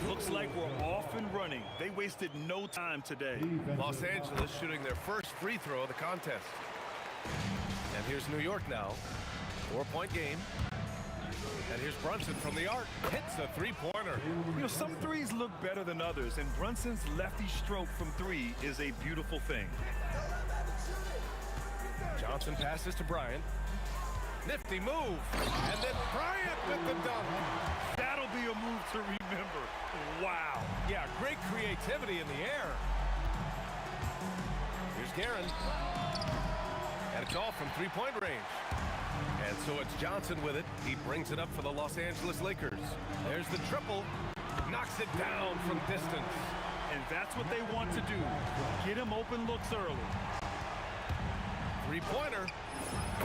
Looks like we're off and running. They wasted no time today. Los Angeles shooting their first free throw of the contest. And here's New York now. 4-point game. And here's Brunson from the arc. Hits a three-pointer. You know, some threes look better than others, and Brunson's lefty stroke from 3 is a beautiful thing. Johnson passes to Bryant. Nifty move. And then Bryant with the dunk. That'll be a move to remember. Wow. Yeah, great creativity in the air. Here's Guerin. And it's all from three-point range. And so it's Johnson with it. He brings it up for the Los Angeles Lakers. There's the triple. Knocks it down from distance. And that's what they want to do. Get him open looks early. Three-pointer.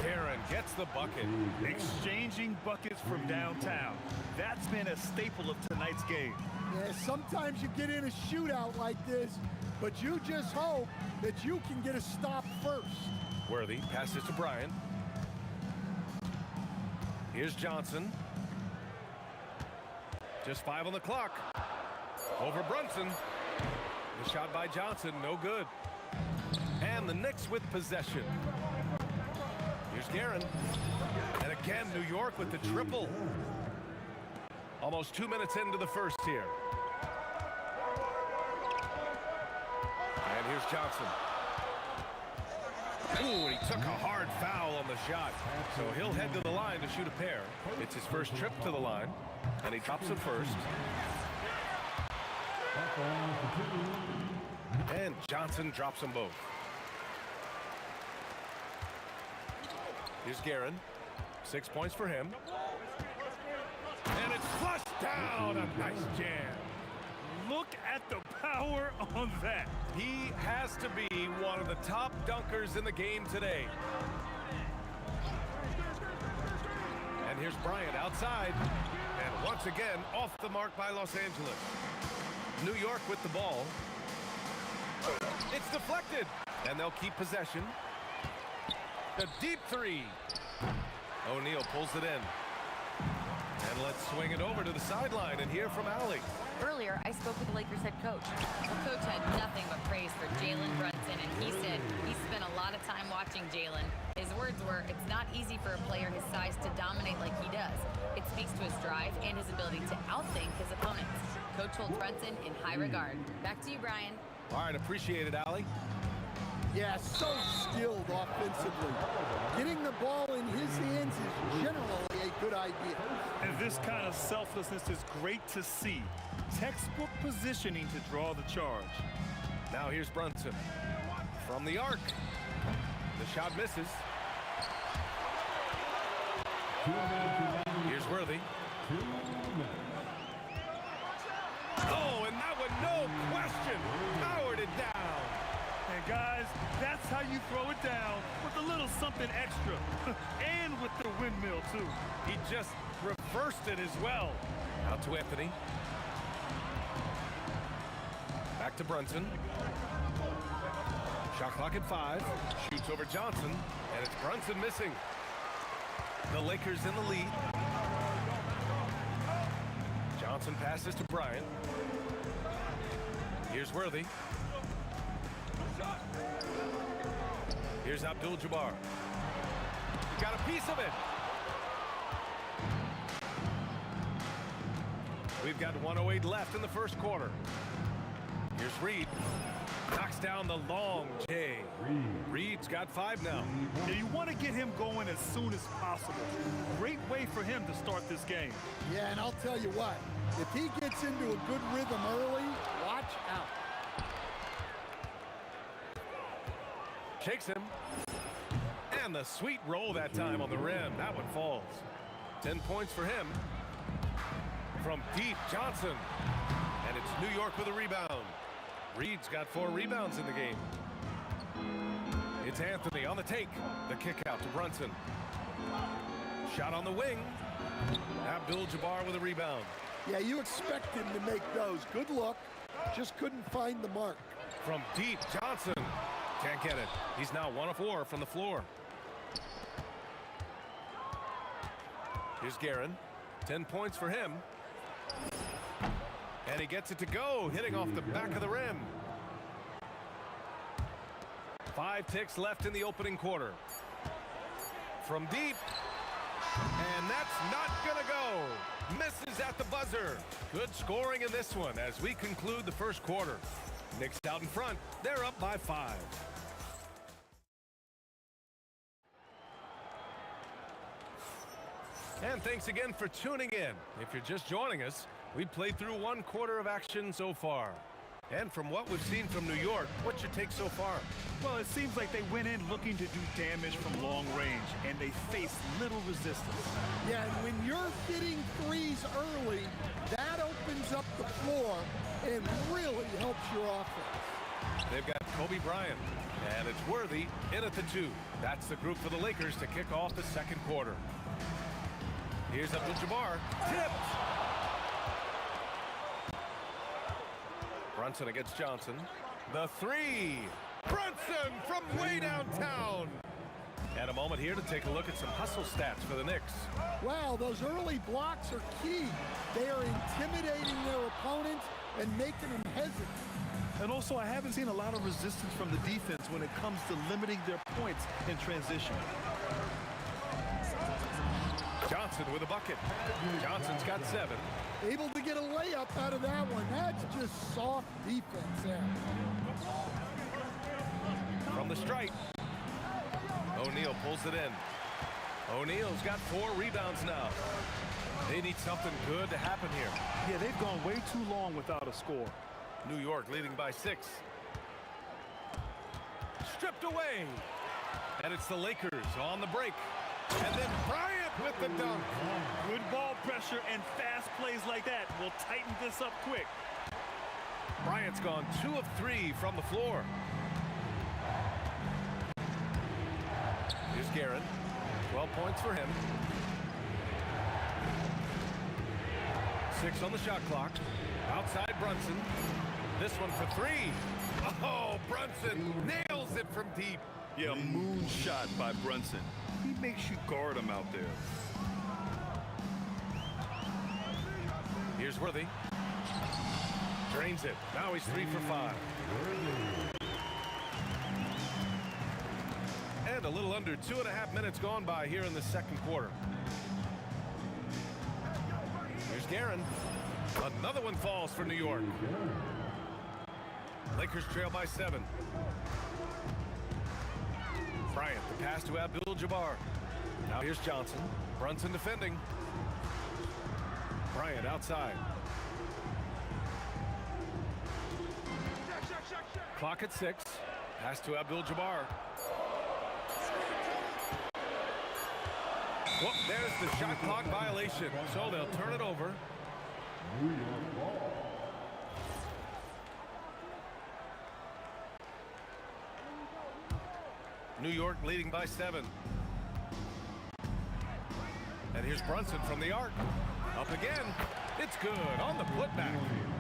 Guerin gets the bucket. Exchanging buckets from downtown. That's been a staple of tonight's game. Yeah, sometimes you get in a shootout like this, but you just hope that you can get a stop first. Worthy passes to Bryant. Here's Johnson. Just 5 on the clock. Over Brunson. The shot by Johnson, no good. And the Knicks with possession. Here's Guerin. And again, New York with the triple. Almost 2 minutes into the first here. And here's Johnson. Ooh, and he took a hard foul on the shot. So he'll head to the line to shoot a pair. It's his first trip to the line. And he drops it first. And Johnson drops them both. Here's Guerin. 6 points for him. And it's flushed down. A nice jam. Look at the power on that. He has to be one of the top dunkers in the game today. And here's Bryant outside. And once again, off the mark by Los Angeles. New York with the ball. It's deflected. And they'll keep possession. The deep three. O'Neal pulls it in. And let's swing it over to the sideline and hear from Allie. Earlier, I spoke with the Lakers head coach. The coach had nothing but praise for Jalen Brunson, and he said he spent a lot of time watching Jalen. His words were, it's not easy for a player his size to dominate like he does. It speaks to his drive and his ability to outthink his opponents. Coach holds Brunson in high regard. Back to you, Brian. All right, appreciate it, Allie. Yeah, so skilled offensively. Getting the ball in his hands is generally a good idea. And this kind of selflessness is great to see. Textbook positioning to draw the charge. Now here's Brunson. From the arc. The shot misses. Here's Worthy. Oh, and that one, no question, powered it down. And guys, that's how you throw it down, with a little something extra. And with the windmill, too. He just reversed it as well. Out to Anthony. Back to Brunson. Shot clock at 5. Shoots over Johnson. And it's Brunson missing. The Lakers in the lead. Johnson passes to Bryant. Here's Worthy. Here's Abdul-Jabbar. Got a piece of it. We've got 1:08 left in the first quarter. Here's Reed. Knocks down the long J. Reed's got 5 now. Yeah, you want to get him going as soon as possible. Great way for him to start this game. Yeah, and I'll tell you what, if he gets into a good rhythm early, watch out. Shakes him. And the sweet roll that time on the rim. That one falls. 10 points for him. From deep, Johnson. And it's New York with a rebound. Reed's got 4 rebounds in the game. It's Anthony on the take. The kick out to Brunson. Shot on the wing. Abdul-Jabbar with a rebound. Yeah, you expect him to make those. Good look. Just couldn't find the mark. From deep, Johnson. Can't get it. He's now 1 of 4 from the floor. Here's Guerin. 10 points for him. And he gets it to go, hitting off the back of the rim. 5 ticks left in the opening quarter. From deep. And that's not gonna go. Misses at the buzzer. Good scoring in this one as we conclude the first quarter. Knicks out in front. They're up by 5. And thanks again for tuning in. If you're just joining us, we played through 1 quarter of action so far. And from what we've seen from New York, what's your take so far? Well, it seems like they went in looking to do damage from long range, and they faced little resistance. Yeah, and when you're hitting threes early, that opens up the floor and really helps your offense. They've got Kobe Bryant, and it's Worthy in at the 2. That's the group for the Lakers to kick off the second quarter. Here's Abdul-Jabbar. Tipped! Brunson against Johnson. The 3. Brunson from way downtown. And a moment here to take a look at some hustle stats for the Knicks. Wow, those early blocks are key. They are intimidating their opponents and making them hesitant. And also, I haven't seen a lot of resistance from the defense when it comes to limiting their points in transition. Johnson with a bucket. Johnson's got 7. Able to get a layup out of that one. That's just soft defense there. From the stripe. O'Neal pulls it in. O'Neal's got 4 rebounds now. They need something good to happen here. Yeah, they've gone way too long without a score. New York leading by 6. Stripped away. And it's the Lakers on the break. And then Bryant with the dunk. Good ball pressure and fast plays like that will tighten this up quick. Bryant's gone 2 of 3 from the floor. Here's Guerin. 12 points for him. 6 on the shot clock. Outside Brunson. This one for 3. Oh, Brunson nails it from deep. Yeah, moonshot by Brunson. He makes you guard him out there. Here's Worthy. Drains it. Now he's 3 for 5. And a little under 2.5 minutes gone by here in the second quarter. Here's Guerin. Another one falls for New York. Lakers trail by 7. Bryant, the pass to Abdul-Jabbar. Now here's Johnson. Brunson defending. Bryant outside. Clock at 6. Pass to Abdul-Jabbar. Well, there's the shot clock violation. So they'll turn it over. New York leading by 7. And here's Brunson from the arc. Up again. It's good on the putback.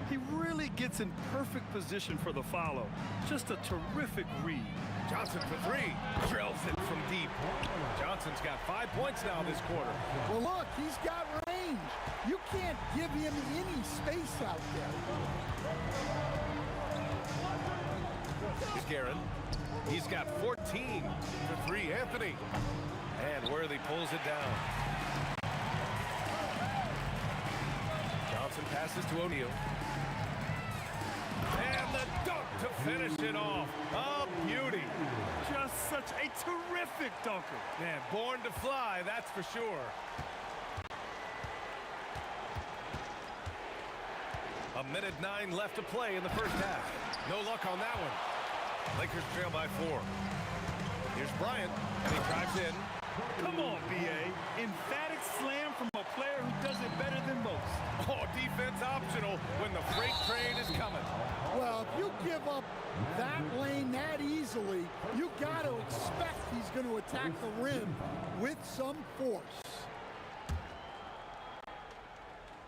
He really gets in perfect position for the follow. Just a terrific read. Johnson for three. Drills it from deep. Johnson's got 5 points now this quarter. Well, look, he's got range. You can't give him any space out there. Here's Guerin. He's got 14 for three. Anthony. And Worthy pulls it down. Johnson passes to O'Neal. And the dunk to finish it off. A beauty. Just such a terrific dunker. Man, born to fly, that's for sure. A minute 9 left to play in the first half. No luck on that one. Lakers trail by 4. Here's Bryant, and he drives in. Come on, B.A. Emphatic slam from a player who does it better than most. Oh, defense optional when the freight train is coming. Well, if you give up that lane that easily, you got to expect he's going to attack the rim with some force.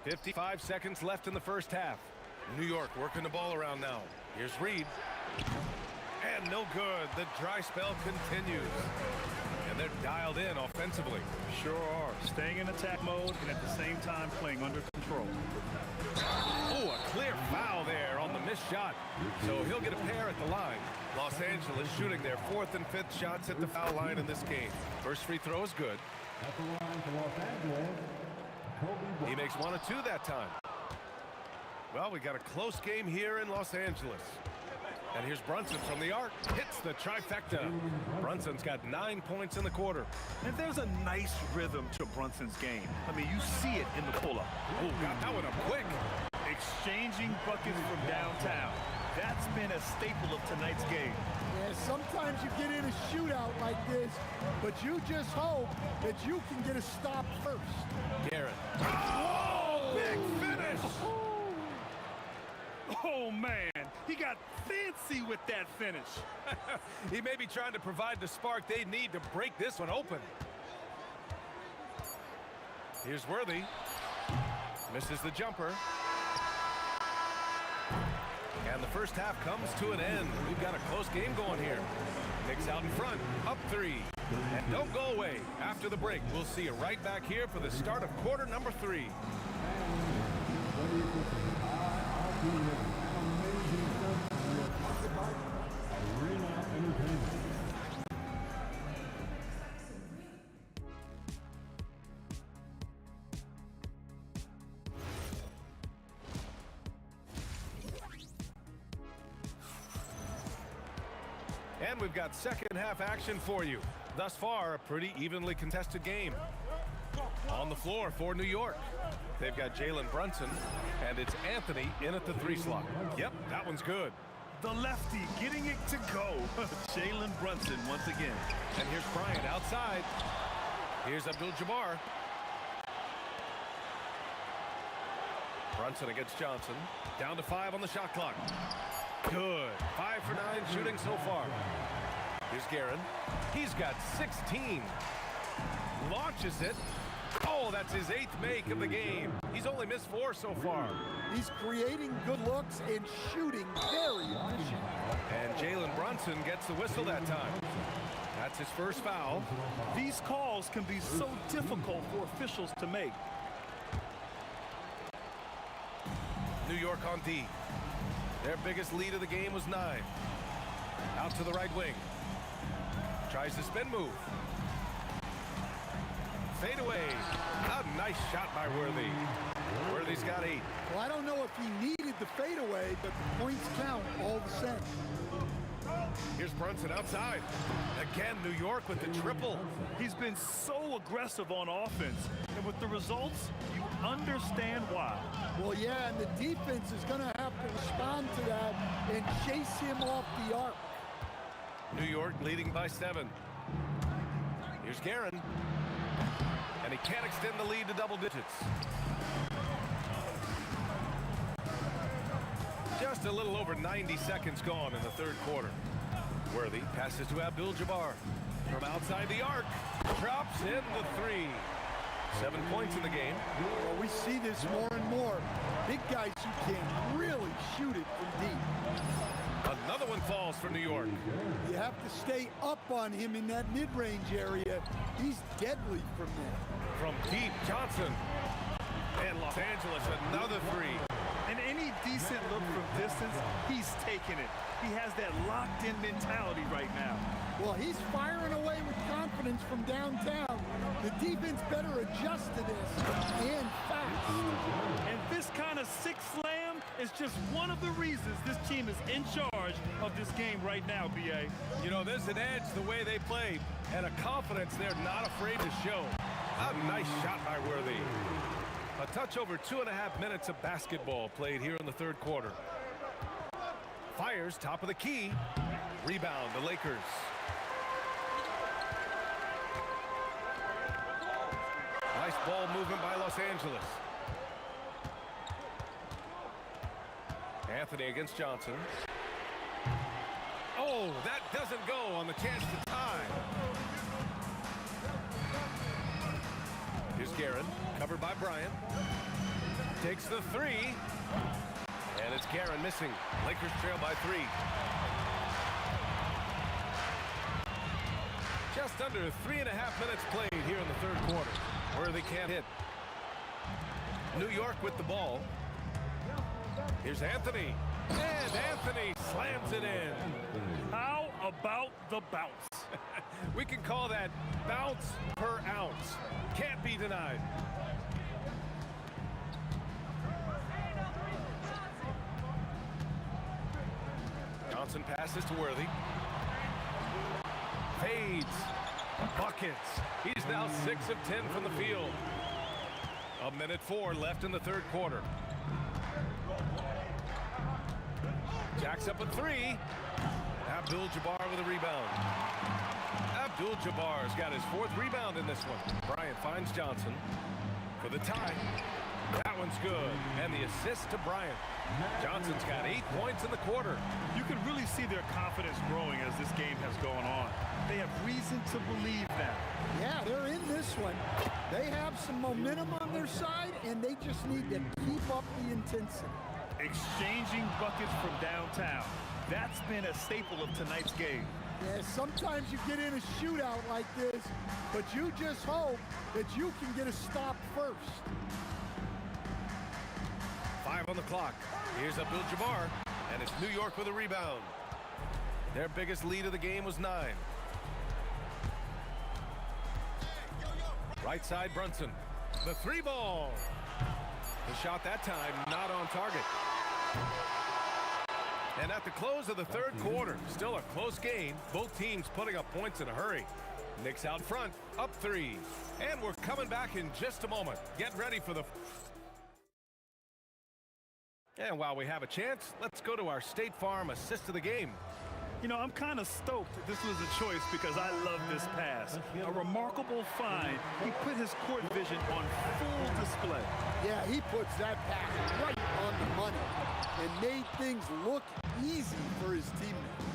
55 seconds left in the first half. New York working the ball around now. Here's Reed. And no good. The dry spell continues. And they're dialed in offensively. Sure are. Staying in attack mode and at the same time playing under control. Oh, a clear foul there on the missed shot. So he'll get a pair at the line. Los Angeles shooting their 4th and 5th shots at the foul line in this game. First free throw is good. At the line for Los Angeles, Kobe. He makes 1 of 2 that time. Well, we got a close game here in Los Angeles. And here's Brunson from the arc. Hits the trifecta. Brunson's got 9 points in the quarter. And there's a nice rhythm to Brunson's game. I mean, you see it in the pull-up. Oh, got that one up quick. Exchanging buckets from downtown. That's been a staple of tonight's game. Yeah, sometimes you get in a shootout like this, but you just hope that you can get a stop first. Garrett. Oh, big finish. Oh, man. He got fancy with that finish. He may be trying to provide the spark they need to break this one open. Here's Worthy. Misses the jumper. And the first half comes to an end. We've got a close game going here. Knicks out in front, up 3. And don't go away. After the break, we'll see you right back here for the start of quarter number 3. And we've got second half action for you. Thus far, a pretty evenly contested game. On the floor for New York, they've got Jalen Brunson, and it's Anthony in at the 3 slot. Yep, that one's good. The lefty getting it to go. Jalen Brunson once again. And here's Bryant outside. Here's Abdul-Jabbar. Brunson against Johnson. Down to 5 on the shot clock. Good. 5 for 9 shooting so far. Here's Guerin. He's got 16. Launches it. Oh, that's his 8th make of the game. He's only missed 4 so far. He's creating good looks and shooting very efficient. And Jalen Brunson gets the whistle that time. That's his first foul. These calls can be so difficult for officials to make. New York on D. Their biggest lead of the game was 9. Out to the right wing. Tries the spin move. Fade away. A nice shot by Worthy. Worthy's got 8. Well, I don't know if he needed the fadeaway, but the points count all the same. Here's Brunson outside. Again, New York with the triple. He's been so aggressive on offense, and with the results, you understand why. Well, yeah, and the defense is going to have to respond to that and chase him off the arc. New York leading by 7. Here's Guerin. And he can't extend the lead to double digits. Just a little over 90 seconds gone in the third quarter. Worthy passes to Abdul-Jabbar. From outside the arc, drops in the 3. 7 points in the game. Well, we see this more and more. Big guys who can really shoot it from deep. Another one falls for New York. You have to stay up on him in that mid-range area. He's deadly from there. From deep, Johnson. And Los Angeles, another three. And any decent look from distance, he's taking it. He has that locked-in mentality right now. Well, he's firing away with confidence from downtown. The defense better adjust to this, and fast. And this kind of six slam is just one of the reasons this team is in charge of this game right now, B.A. You know, there's an edge the way they played, and a confidence they're not afraid to show. A nice shot by Worthy. A touch over 2.5 minutes of basketball played here in the third quarter. Fires top of the key. Rebound, the Lakers. Nice ball movement by Los Angeles. Anthony against Johnson. Oh, that doesn't go on the chance to tie. Here's Guerin, covered by Bryant. Takes the three. And it's Guerin missing. Lakers trail by 3. Just under 3.5 minutes played here in the third quarter. Worthy can't hit. New York with the ball. Here's Anthony. And Anthony slams it in. How about the bounce? We can call that bounce per ounce. Can't be denied. Johnson passes to Worthy. Fades. Buckets. He's now 6 of 10 from the field. 1:04 left in the third quarter. Jacks up a 3. Abdul-Jabbar with a rebound. Abdul-Jabbar's got his 4th rebound in this one. Bryant finds Johnson for the tie. That one's good. And the assist to Bryant. Johnson's got 8 points in the quarter. You can really see their confidence growing as this game has gone on. They have reason to believe that. Yeah, they're in this one. They have some momentum on their side, and they just need to keep up the intensity. Exchanging buckets from downtown. That's been a staple of tonight's game. Yeah, sometimes you get in a shootout like this, but you just hope that you can get a stop first. 5 on the clock. Here's Abdul-Jabbar, and it's New York with a rebound. Their biggest lead of the game was 9. Right side, Brunson. The 3 ball. The shot that time not on target. And at the close of the third quarter, still a close game. Both teams putting up points in a hurry. Knicks out front, up 3. And we're coming back in just a moment. Get ready for the... And while we have a chance, let's go to our State Farm assist of the game. You know, I'm kind of stoked that this was a choice because I love this pass. A remarkable find. He put his court vision on full display. Yeah, he puts that pass right on the money and made things look easy for his teammates.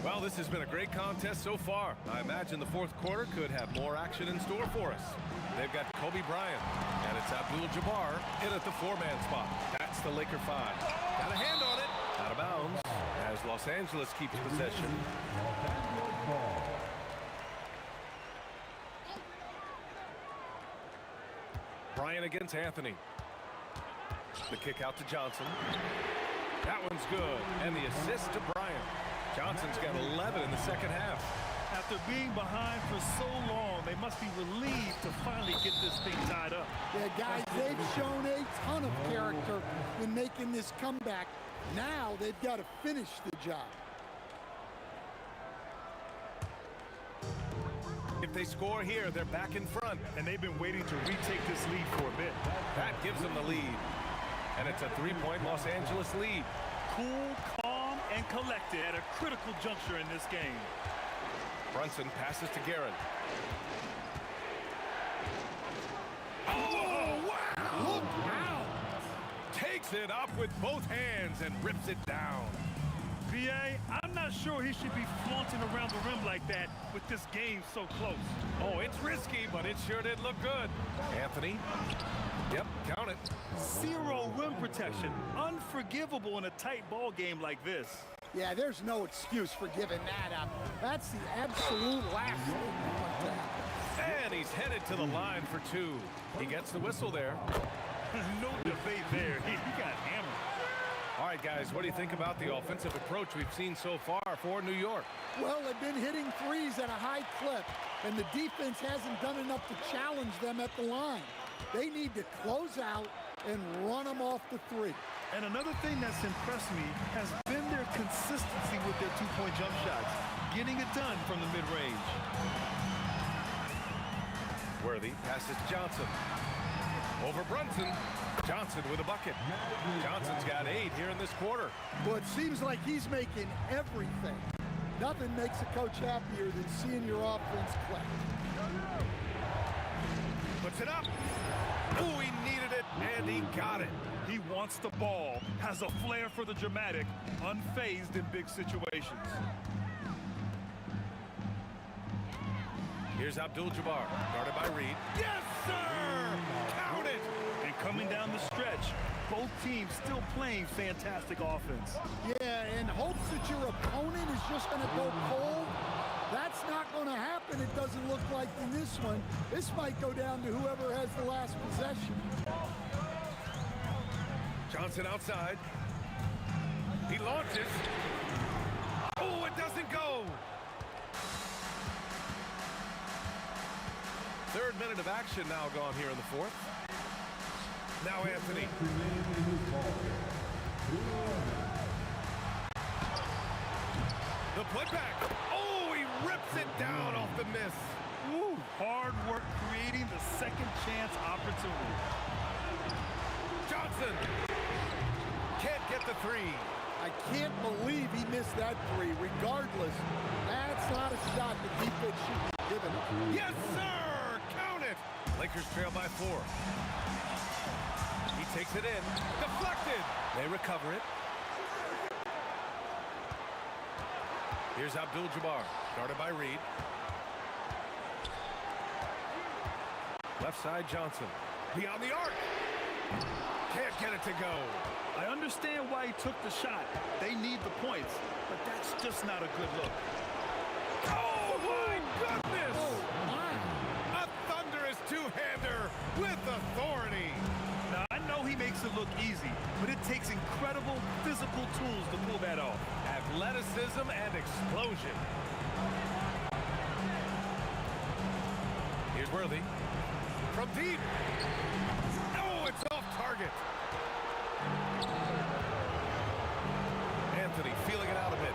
Well, this has been a great contest so far. I imagine the fourth quarter could have more action in store for us. They've got Kobe Bryant, and it's Abdul-Jabbar in at the 4-man spot. That's the Laker 5. Got a hand on it. Out of bounds as Los Angeles keeps possession. Bryant against Anthony. The kick out to Johnson. That one's good. And the assist to Bryant. Johnson's got 11 in the second half. After being behind for so long, they must be relieved to finally get this thing tied up. Yeah, guys, they've shown a ton of character in making this comeback. Now they've got to finish the job. If they score here, they're back in front. And they've been waiting to retake this lead for a bit. That gives them the lead. And it's a 3-point Los Angeles lead. Cool, calm, and collected at a critical juncture in this game. Brunson passes to Guerin. Oh, wow! Look out! Takes it up with both hands and rips it down. VA, I'm not sure he should be flaunting around the rim like that with this game so close. Oh, it's risky, but it sure did look good. Anthony. Yep, count it. Zero rim protection. Unforgivable in a tight ball game like this. Yeah, there's no excuse for giving that up. That's the absolute last thing you want to happen. And he's headed to the line for two. He gets the whistle there. No debate there. He got hammered. All right, guys, what do you think about the offensive approach we've seen so far for New York? Well, they've been hitting threes at a high clip, and the defense hasn't done enough to challenge them at the line. They need to close out and run them off the three. And another thing that's impressed me has been their consistency with their two-point jump shots, getting it done from the mid-range. Worthy passes Johnson. Over Brunson. Johnson with a bucket. Johnson's got 8 here in this quarter. Well, it seems like he's making everything. Nothing makes a coach happier than seeing your offense click. Puts it up. Oh, he needed it, and he got it. He wants the ball, has a flair for the dramatic, unfazed in big situations. Here's Abdul-Jabbar, guarded by Reed. Yes, sir! Count it! And coming down the stretch, both teams still playing fantastic offense. Yeah, and hopes that your opponent is just going to go cold. That's not going to happen, it doesn't look like in this one. This might go down to whoever has the last possession. Johnson outside. He launches. Oh, it doesn't go! Third minute of action now gone here in the fourth. Now Anthony. The putback. Oh, he rips it down off the miss. Woo, hard work creating the second chance opportunity. Johnson can't get the three. I can't believe he missed that three. Regardless, that's not a shot the defense should be giving him. Yes, sir! Count it! Lakers trail by 4. He takes it in. Deflected! They recover it. Here's Abdul-Jabbar, guarded by Reed. Left side, Johnson. Beyond the arc. Can't get it to go. I understand why he took the shot. They need the points, but that's just not a good look. Oh, my goodness! A thunderous two-hander with authority. Now, I know he makes it look easy, but it takes incredible physical tools to pull that off. Athleticism and explosion. Here's Worthy. From deep. Oh, it's off target. Anthony feeling it out a bit.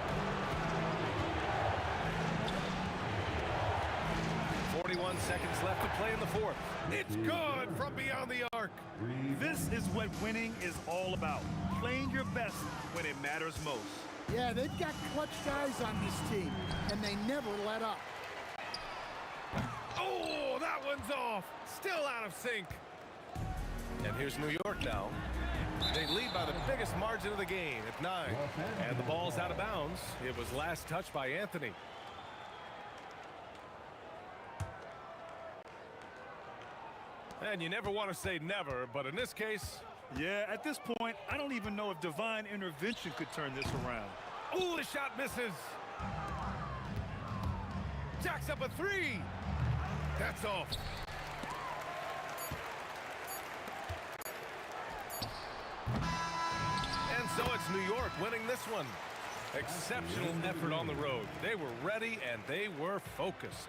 41 seconds left to play in the fourth. It's good from beyond the arc. This is what winning is all about. Playing your best when it matters most. Yeah, they've got clutch guys on this team, and they never let up. Oh, that one's off. Still out of sync. And here's New York now. They lead by the biggest margin of the game at 9. And the ball's out of bounds. It was last touched by Anthony. And you never want to say never, but in this case... Yeah, at this point, I don't even know if divine intervention could turn this around. Oh, the shot misses. Jacks up a 3. That's off. And so it's New York winning this one. Exceptional effort on the road. They were ready and they were focused.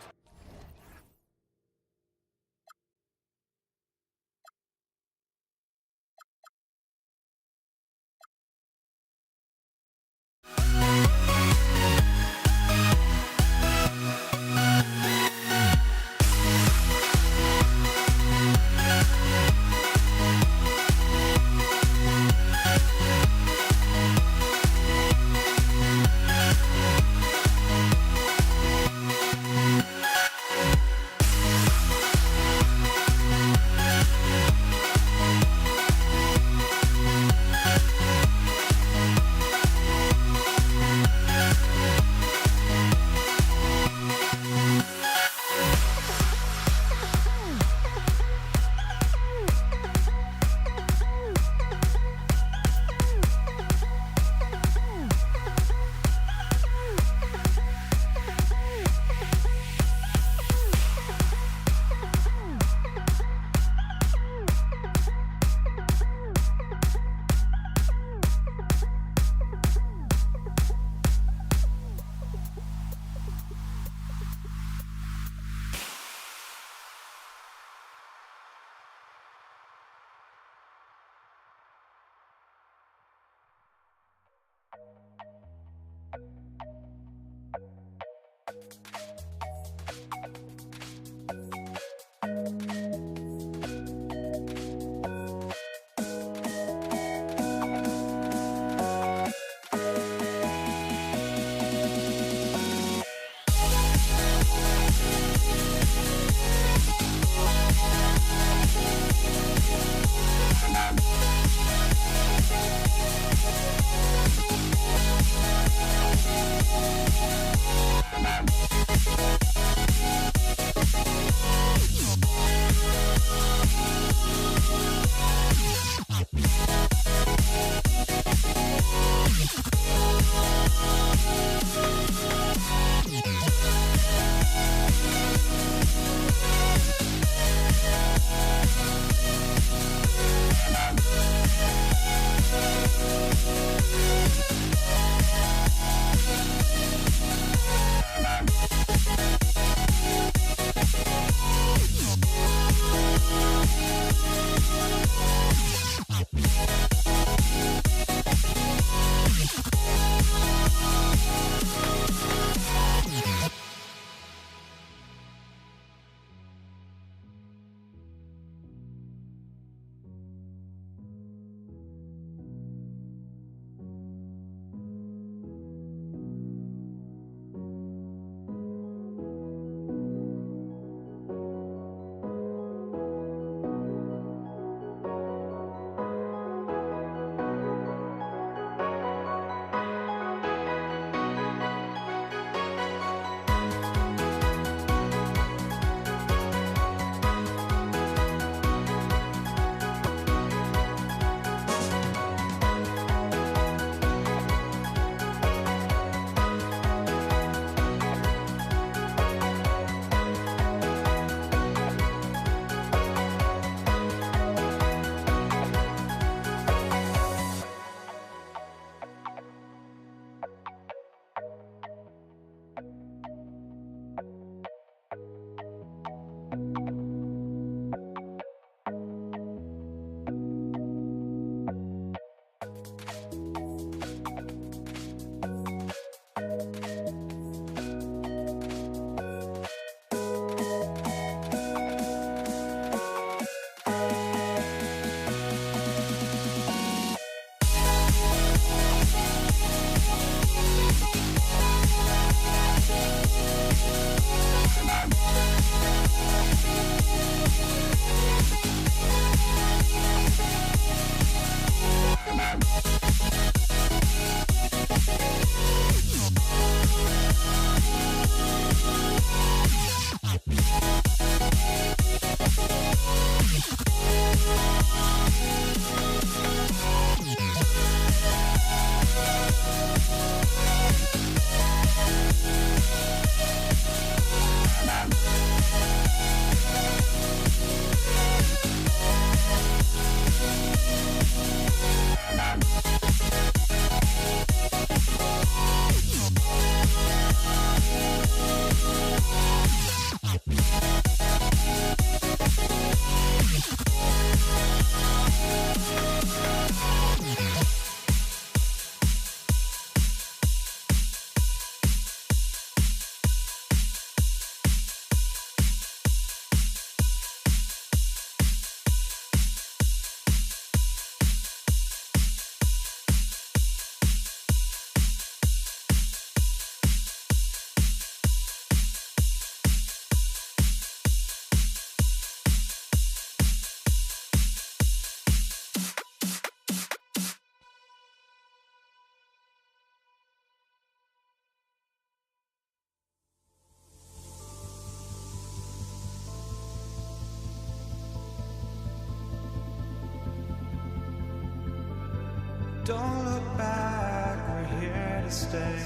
Don't look back, we're here to stay.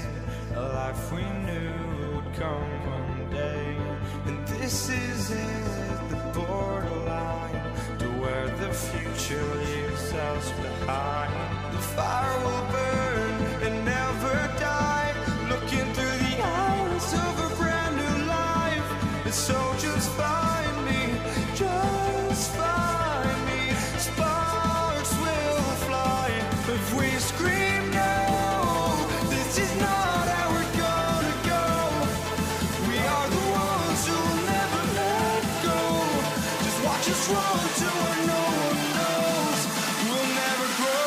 A life we knew would come one day. And this is it, the borderline to where the future leaves us behind. The fire will burn and never die, looking through the eyes of a brand new life. And so just find me, just find me. Sparks will fly if we scream no. This is not how we're gonna go. We are the ones who'll never let go. Just watch us run to where no one knows. We'll never grow.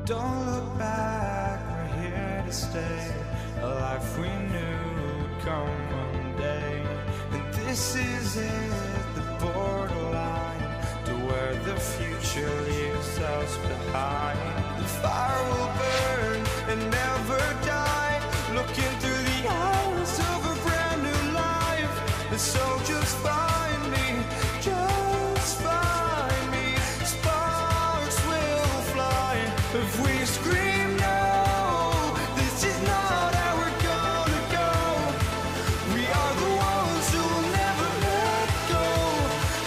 Don't look back, we're here to stay. A life we knew would come one day. And this is it, the borderline to where the future leaves us behind. The fire will burn and never die, looking through the eyes of a brand new life. And so just find me, just find me. Sparks will fly if we scream no. This is not how we're gonna go. We are the ones who will never let go.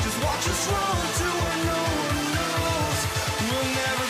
Just watch us run to where no one knows. We'll never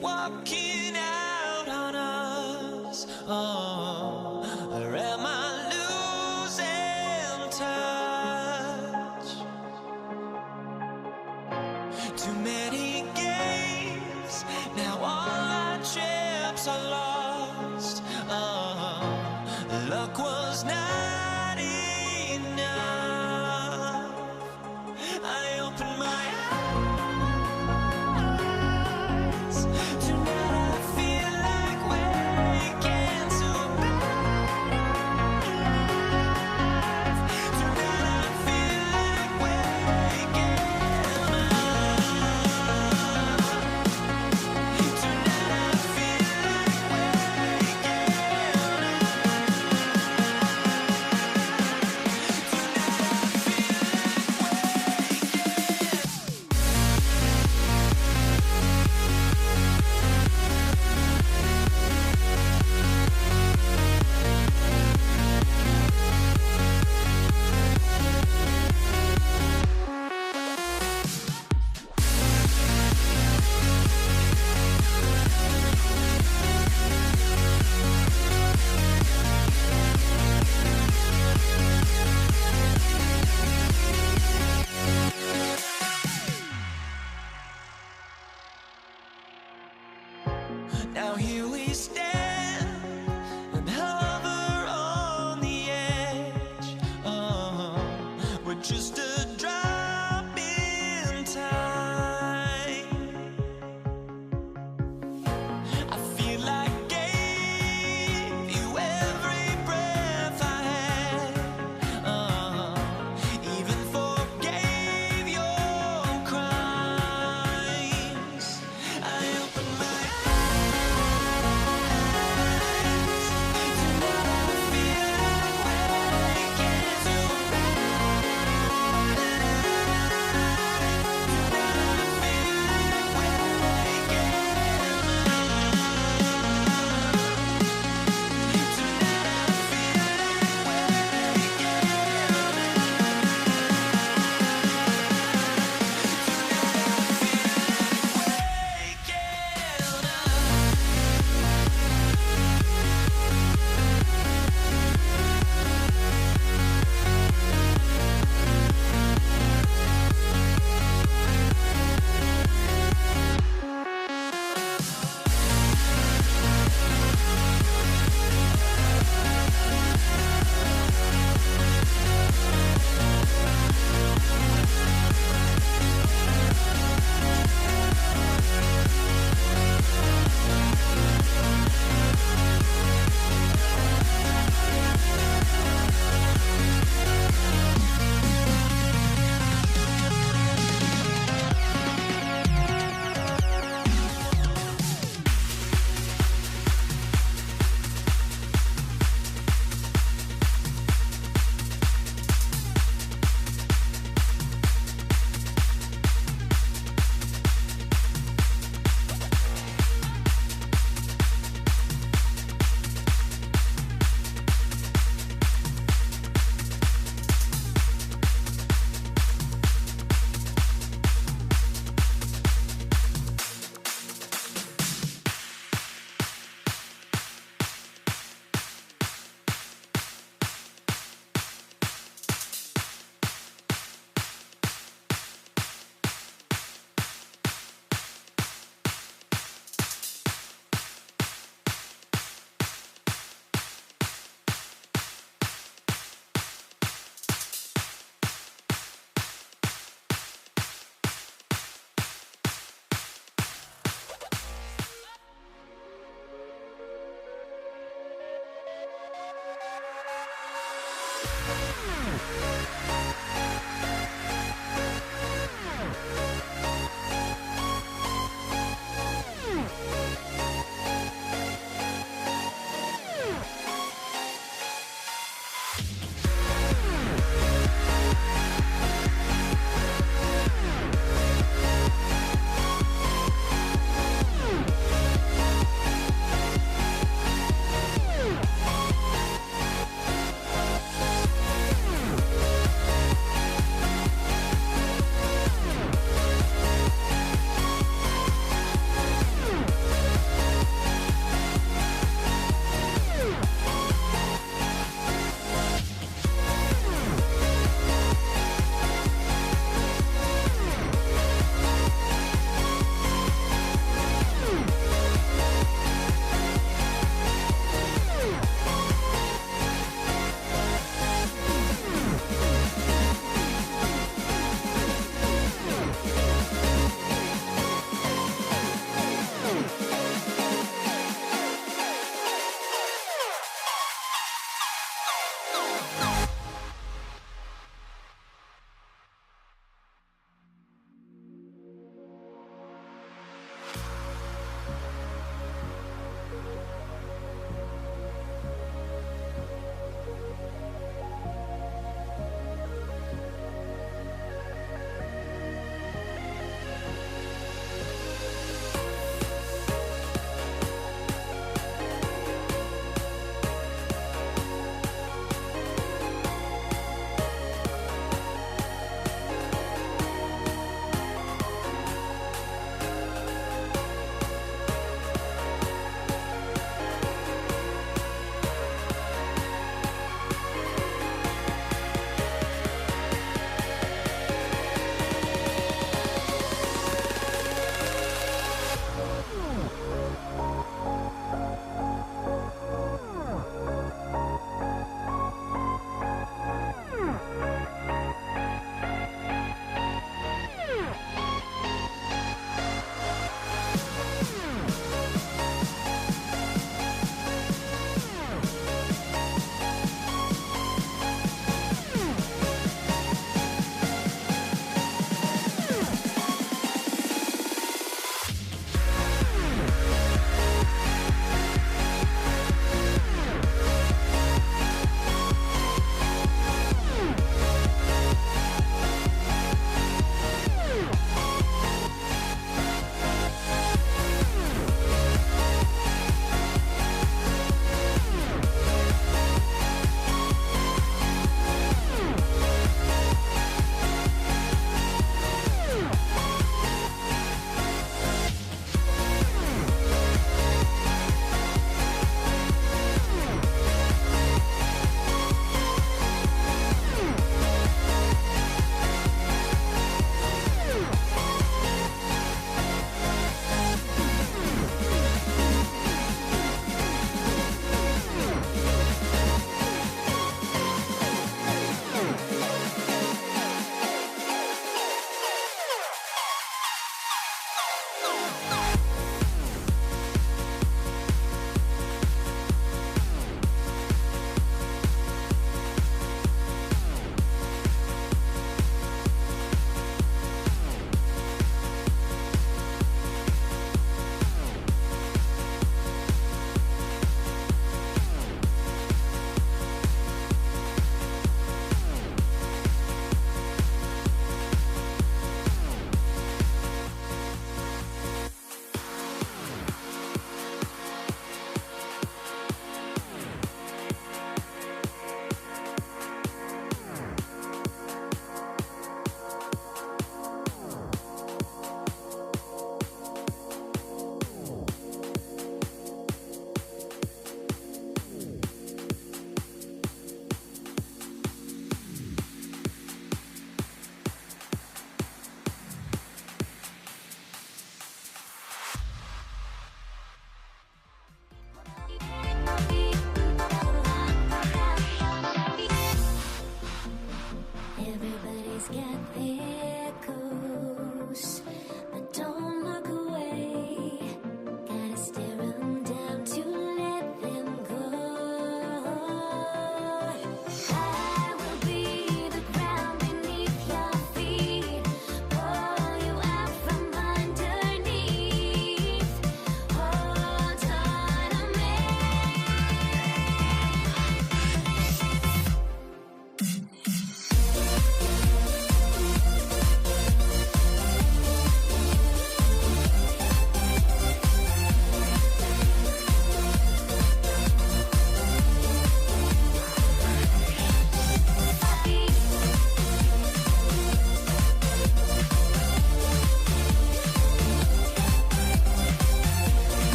walking out on us. Oh, or am I losing touch? Too many games, now all our chips are lost. Oh, luck was not enough. I opened my eyes, tonight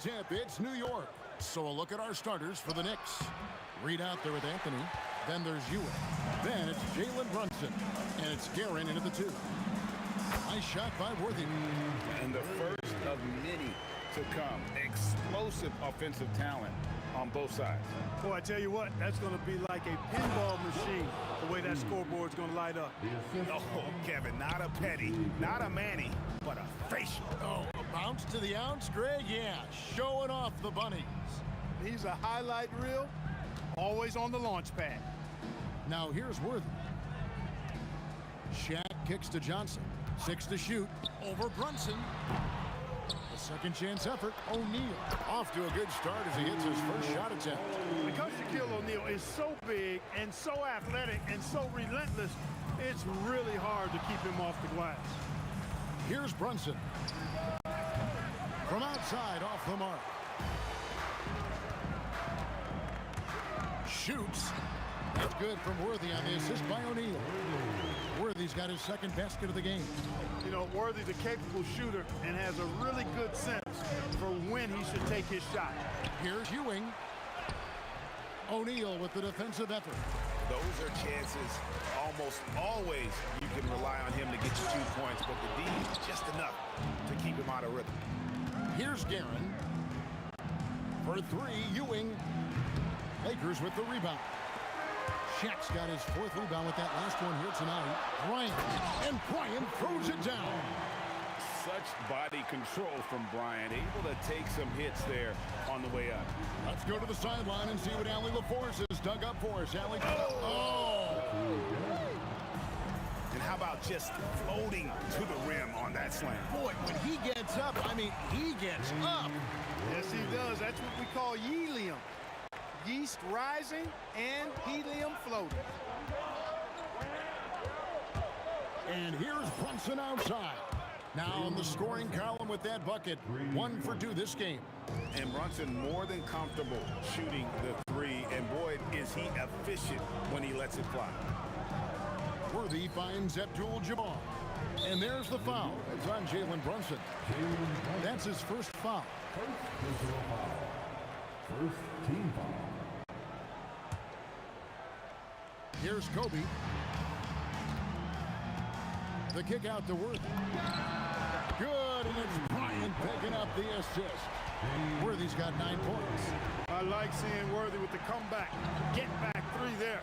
tip, it's New York. So a look at our starters for the Knicks. Reed out there with Anthony. Then there's Ewing. Then it's Jalen Brunson. And it's Guerin in at the 2. Nice shot by Worthy. And the first of many to come. Explosive offensive talent on both sides. Boy, I tell you what, that's going to be like a pinball machine, the way that scoreboard's going to light up. Oh, Kevin, not a petty, not a Manny, but a facial. Oh, a bounce to the ounce, Greg? Yeah, showing off the bunnies. He's a highlight reel, always on the launch pad. Now here's Worthy. Shaq kicks to Johnson. 6 to shoot. Over Brunson. A second chance effort. O'Neal off to a good start as he hits his first shot attempt. Because Shaquille O'Neal is so big and so athletic and so relentless, it's really hard to keep him off the glass. Here's Brunson. From outside, off the mark. Shoots. That's good from Worthy on the assist by O'Neal. Worthy's got his second basket of the game. You know, Worthy's a capable shooter and has a really good sense for when he should take his shot. Here's Ewing. O'Neal with the defensive effort. Those are chances almost always you can rely on him to get you 2 points, but the D is just enough to keep him out of rhythm. Here's Guerin. For 3, Ewing. Lakers with the rebound. Shaq's got his 4th rebound with that last one here tonight. Bryant. And Bryant throws it down. Such body control from Bryant, able to take some hits there on the way up. Let's go to the sideline and see what Allie LaForce has dug up for us. Allie. Oh! And how about just floating to the rim on that slam? Boy, when he gets up, I mean, he gets up. Yes, he does. That's what we call helium. Yeast rising and helium floating. And here's Brunson outside. Now in the scoring column with that bucket. 1 for 2 this game. And Brunson more than comfortable shooting the 3. And boy, is he efficient when he lets it fly. Worthy finds Abdul-Jabbar. And there's the foul. It's on Jalen Brunson. That's his first foul. First team foul. Here's Kobe. The kick out to Worthy. Good, and it's Bryant picking up the assist. Worthy's got 9 points. I like seeing Worthy with the comeback. Get back 3 there.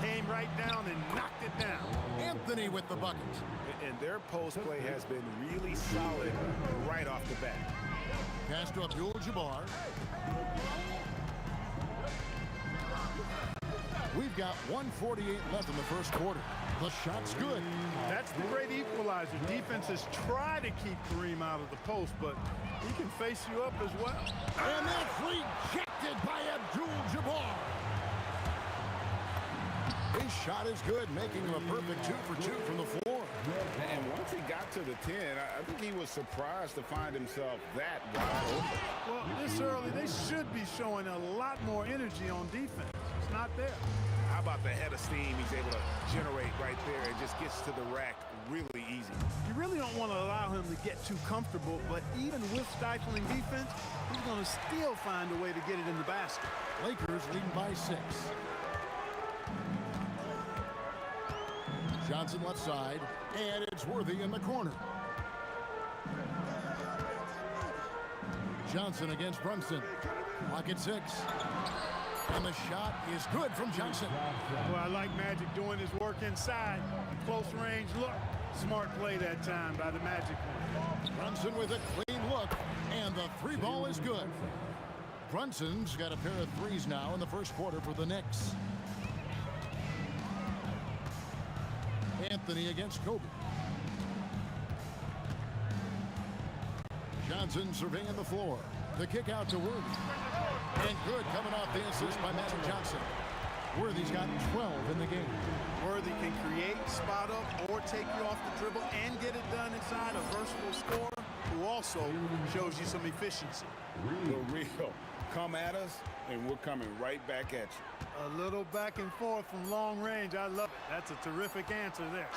Came right down and knocked it down. Anthony with the bucket. And their post play has been really solid right off the bat. Pass to Abdul-Jabbar. We've got 1:48 left in the first quarter. The shot's good. That's the great equalizer. Defenses try to keep Kareem out of the post, but he can face you up as well. And that's rejected by Abdul-Jabbar. His shot is good, making him a perfect 2 for 2 from the floor. And once he got to the 10, I think he was surprised to find himself that wide open. Well, this early, they should be showing a lot more energy on defense. It's not there. How about the head of steam he's able to generate right there and just gets to the rack really easy. You really don't want to allow him to get too comfortable, but even with stifling defense, he's going to still find a way to get it in the basket. Lakers leading by 6. Johnson left side, and it's Worthy in the corner. Johnson against Brunson. Clock at 6. And the shot is good from Johnson. Well, I like Magic doing his work inside. Close range look. Smart play that time by the Magic. Brunson with a clean look, and the 3 ball is good. Brunson's got a pair of 3s now in the first quarter for the Knicks. Anthony against Kobe. Johnson surveying the floor. The kick out to Worthy. And good coming off the assist by Magic Johnson. Worthy's got 12 in the game. Worthy can create, spot up, or take you off the dribble and get it done inside. A versatile scorer who also shows you some efficiency. The real. Come at us, and we're coming right back at you. A little back and forth from long range. I love it. That's a terrific answer there.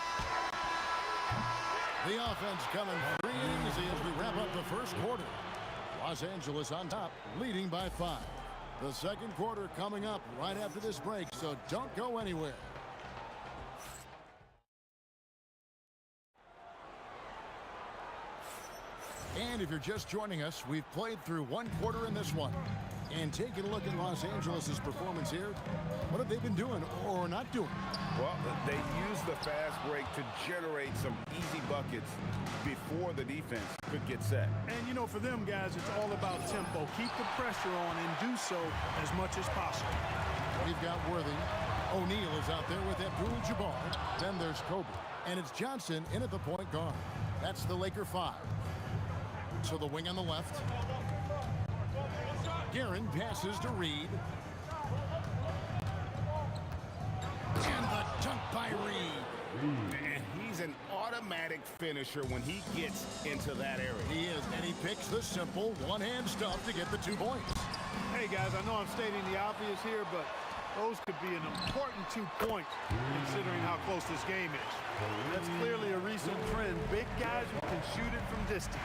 The offense coming free and easy as we wrap up the first quarter. Los Angeles on top, leading by 5. The second quarter coming up right after this break, so don't go anywhere. And if you're just joining us, we've played through one quarter in this one. And taking a look at Los Angeles' performance here, what have they been doing or not doing? Well, they used the fast break to generate some easy buckets before the defense could get set. And, you know, for them guys, it's all about tempo. Keep the pressure on and do so as much as possible. We've got Worthy. O'Neal is out there with Abdul-Jabbar. Then there's Kobe. And it's Johnson in at the point guard. That's the Laker 5. So the wing on the left. Guerin passes to Reed. And the dunk by Reed. And he's an automatic finisher when he gets into that area. He is, and he picks the simple one-hand stuff to get the 2 points. Hey, guys, I know I'm stating the obvious here, but those could be an important 2 points considering how close this game is. That's clearly a recent trend. Big guys who can shoot it from distance.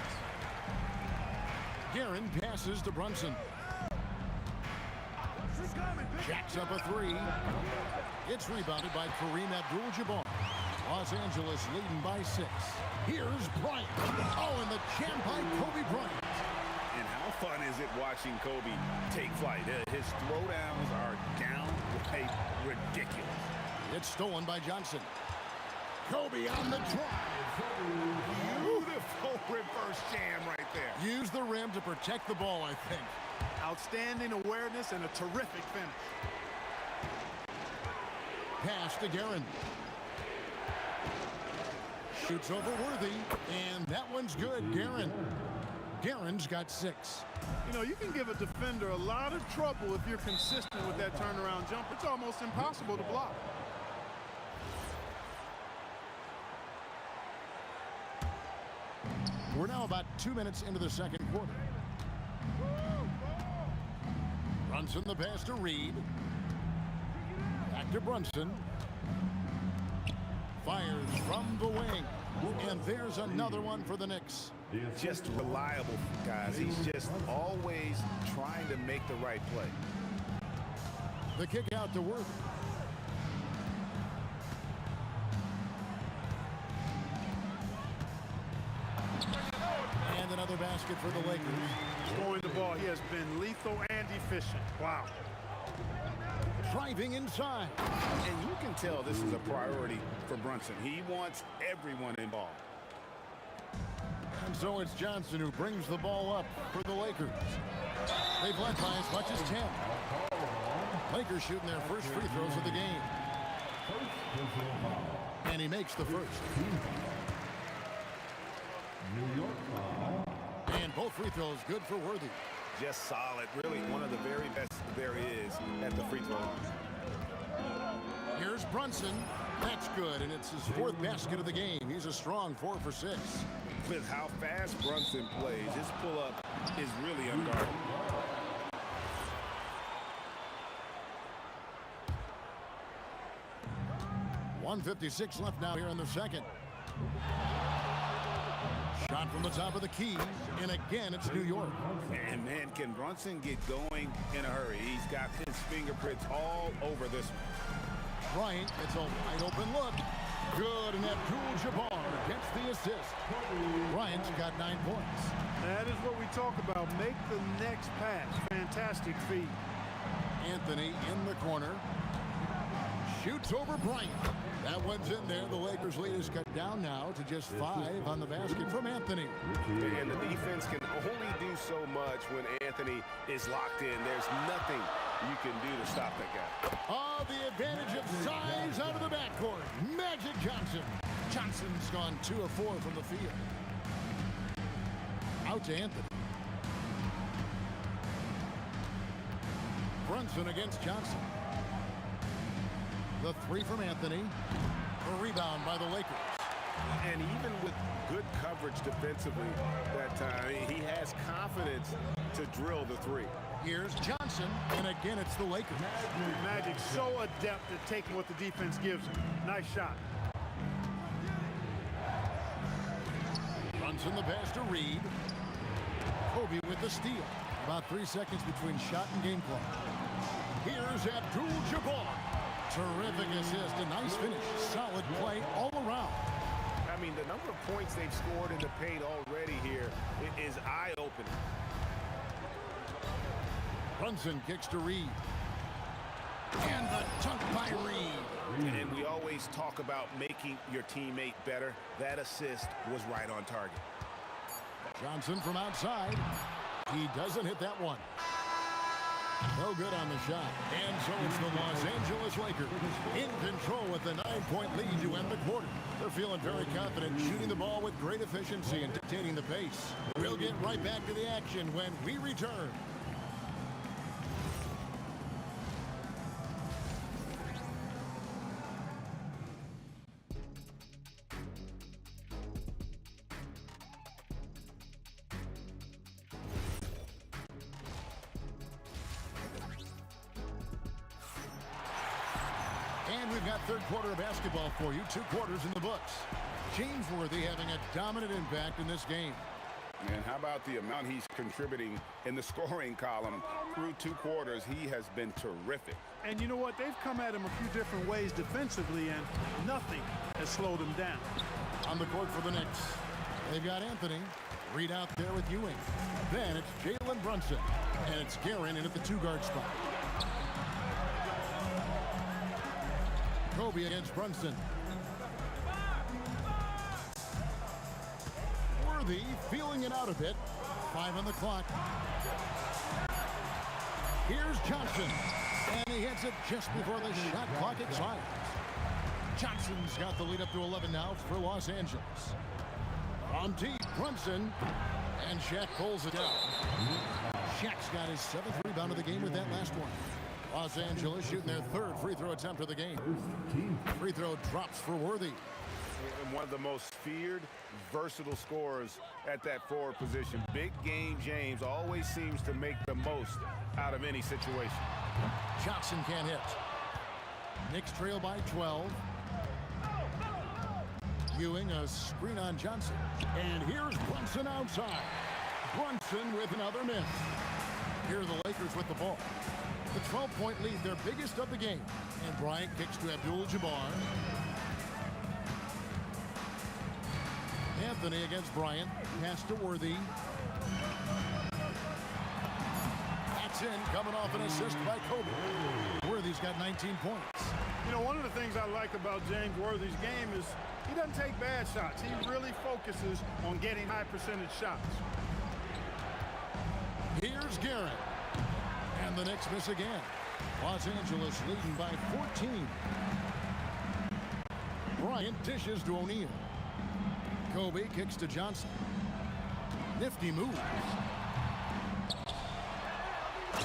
Guerin passes to Brunson. Jacks up a 3. It's rebounded by Kareem Abdul-Jabbar. Los Angeles leading by 6. Here's Bryant. Oh, and the jam by Kobe Bryant. And how fun is it watching Kobe take flight? His throwdowns are downright ridiculous. It's stolen by Johnson. Kobe on the drive. Beautiful reverse jam right there. Use the rim to protect the ball, I think. Outstanding awareness and a terrific finish. Pass to Guerin. Shoots over Worthy, and that one's good. Guerin's got 6. You know, you can give a defender a lot of trouble if you're consistent with that turnaround jump. It's almost impossible to block. We're now about 2 minutes into the second quarter. Brunson the pass to Reed. Back to Brunson. Fires from the wing. And there's another one for the Knicks. Just reliable, guys. He's just always trying to make the right play. The kick out to Worthy. And another basket for the Lakers. Scoring the ball, he has been lethal and efficient. Wow. Driving inside. And you can tell this is a priority for Brunson. He wants everyone involved. And so it's Johnson who brings the ball up for the Lakers. They've led by as much as 10. Lakers shooting their first free throws of the game. And he makes the first. And both free throws good for Worthy. Just solid. Really one of the very best there is at the free throw line. Here's Brunson. That's good, and it's his 4th basket of the game. He's a strong 4 for 6. With how fast Brunson plays, his pull-up is really unguarded. .156 left now here in the second. Shot from the top of the key, and again it's New York. And man, can Brunson get going in a hurry? He's got his fingerprints all over this one. Bryant, it's a wide open look. Good, and Abdul-Jabbar gets the assist. Bryant's got 9 points. That is what we talk about. Make the next pass. Fantastic feed. Anthony in the corner. Shoots over Bryant. That one's in there. The Lakers lead is cut down now to just 5 on the basket from Anthony. And the defense can only do so much when Anthony is locked in. There's nothing you can do to stop that guy. Oh, the advantage of size out of the backcourt. Magic Johnson. Johnson's gone 2 of 4 from the field. Out to Anthony. Brunson against Johnson. The 3 from Anthony. A rebound by the Lakers. And even with good coverage defensively that time, he has confidence to drill the 3. Here's Johnson, and again it's the Lakers. Magic so adept at taking what the defense gives him. Nice shot. Brunson the pass to Reed. Kobe with the steal. About 3 seconds between shot and game clock. Here's Abdul-Jabbar. Terrific assist, a nice finish. Solid play all around. I mean, the number of points they've scored in the paint already here is eye-opening. Brunson kicks to Reed. And the dunk by Reed. And we always talk about making your teammate better. That assist was right on target. Johnson from outside. He doesn't hit that one. No good on the shot. And so it's the Los Angeles Lakers in control with a 9-point lead to end the quarter. They're feeling very confident, shooting the ball with great efficiency and dictating the pace. We'll get right back to the action when we return. And we've got third quarter of basketball for you. 2 quarters in the books. James Worthy having a dominant impact in this game. And how about the amount he's contributing in the scoring column through 2 quarters? He has been terrific. And you know what? They've come at him a few different ways defensively, and nothing has slowed him down. On the court for the Knicks, they've got Anthony. Reed out there with Ewing. Then it's Jalen Brunson. And it's Guerin in at the 2-guard spot. Kobe against Brunson. Worthy feeling it out a bit. 5 on the clock. Here's Johnson. And he hits it just before the shot clock expires. Johnson's got the lead up to 11 now for Los Angeles. From deep, Brunson. And Shaq pulls it down. Shaq's got his 7th rebound of the game with that last one. Los Angeles shooting their 3rd free throw attempt of the game. Free throw drops for Worthy. And one of the most feared, versatile scorers at that forward position. Big game James always seems to make the most out of any situation. Johnson can't hit. Knicks trail by 12. Ewing a screen on Johnson. And here's Brunson outside. Brunson with another miss. Here are the Lakers with the ball. The 12-point lead, their biggest of the game. And Bryant kicks to Abdul-Jabbar. Anthony against Bryant. Pass to Worthy. That's in, coming off an assist by Kobe. Worthy's got 19 points. You know, one of the things I like about James Worthy's game is he doesn't take bad shots. He really focuses on getting high percentage shots. Here's Guerin. And the Knicks miss again. Los Angeles leading by 14. Bryant dishes to O'Neal. Kobe kicks to Johnson. Nifty moves.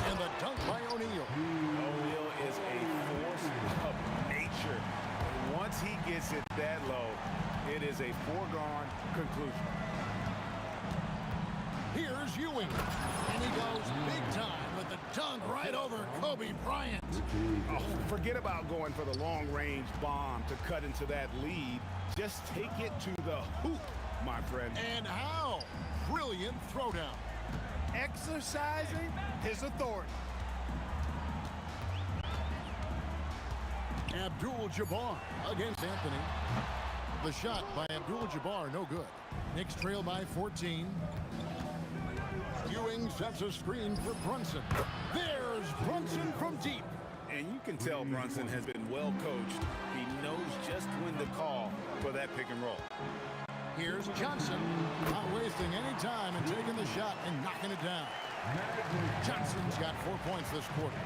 And the dunk by O'Neal. O'Neal is a force of nature. Once he gets it that low, it is a foregone conclusion. Here's Ewing. And he goes big time with the dunk right over Kobe Bryant. Oh, forget about going for the long-range bomb to cut into that lead. Just take it to the hoop, my friend. And how? Brilliant throwdown. Exercising his authority. Abdul-Jabbar against Anthony. The shot by Abdul-Jabbar, no good. Knicks trail by 14. Ewing sets a screen for Brunson. There's Brunson from deep. And you can tell Brunson has been well coached. He knows just when to call for that pick and roll. Here's Johnson, not wasting any time and taking the shot and knocking it down. Johnson's got 4 points this quarter.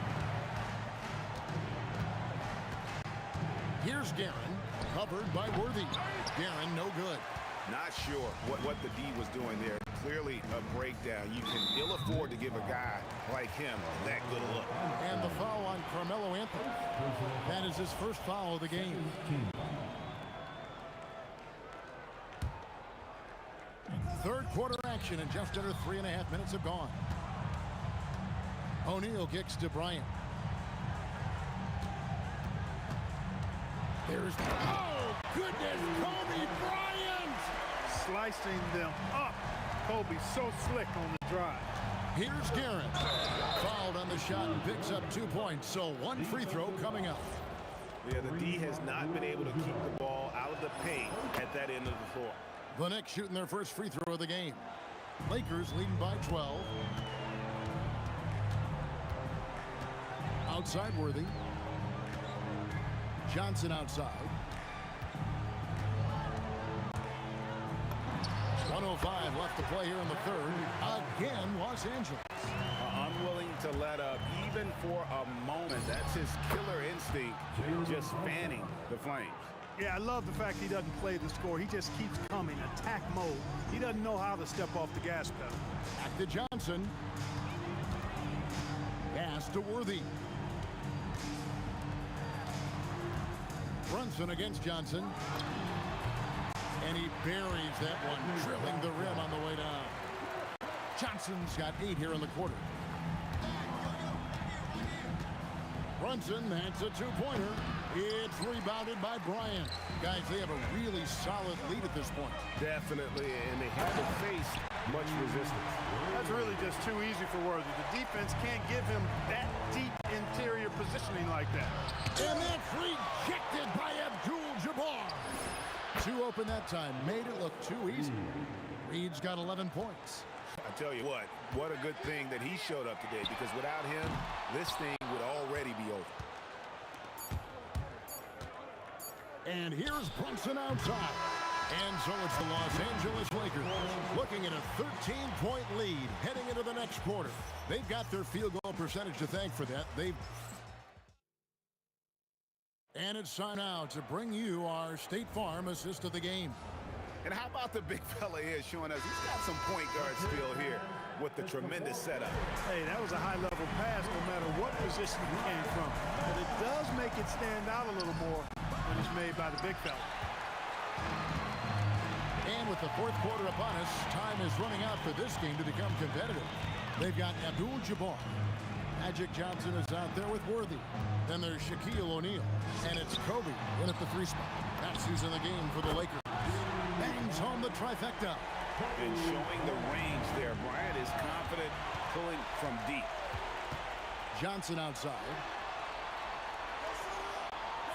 Here's Guerin, covered by Worthy. Guerin, no good. Not sure what the D was doing there. Clearly a breakdown. You can ill afford to give a guy like him that good a look. And the foul on Carmelo Anthony. That is his first foul of the game. Third quarter action and just under 3.5 minutes have gone. O'Neal kicks to Bryant. There's, oh goodness, Kobe Bryant! Slicing them up. Kobe's so slick on the drive. Here's Garrett. Fouled on the shot and picks up 2 points. So one free throw coming up. Yeah, the D has not been able to keep the ball out of the paint at that end of the floor. The Knicks shooting their first free throw of the game. Lakers leading by 12. Outside Worthy. Johnson outside. 1:05 left to play here in the third. Again, Los Angeles. Unwilling to let up even for a moment. That's his killer instinct, just fanning the flames. Yeah, I love the fact he doesn't play the score. He just keeps coming, attack mode. He doesn't know how to step off the gas pedal. Back to Johnson. Pass to Worthy. Brunson against Johnson. And he buries that one, drilling the rim on the way down. Johnson's got 8 here in the quarter. Brunson, that's a 2-pointer. It's rebounded by Bryant. Guys, they have a really solid lead at this point. Definitely, and they haven't faced much resistance. That's really just too easy for Worthy. The defense can't give him that deep interior positioning like that. And that's rejected by Abdul-Jabbar. 2 open that time. Made it look too easy. Reed's got 11 points. I tell you what a good thing that he showed up today, because without him, this thing would already be over. And here's Brunson outside. And so it's the Los Angeles Lakers looking at a 13-point lead heading into the next quarter. They've got their field goal percentage to thank for that. And it's time now to bring you our State Farm assist of the game. And how about the big fella here showing us he's got some point guard skill here with the tremendous setup. Hey, that was a high-level pass no matter what position he came from. But it does make it stand out a little more when it's made by the big fella. And with the fourth quarter upon us, time is running out for this game to become competitive. They've got Abdul-Jabbar. Magic Johnson is out there with Worthy. Then there's Shaquille O'Neal. And it's Kobe in at the 3 spot. That's who's in the game for the Lakers. Bangs home the trifecta. And showing the range there. Bryant is confident pulling from deep. Johnson outside.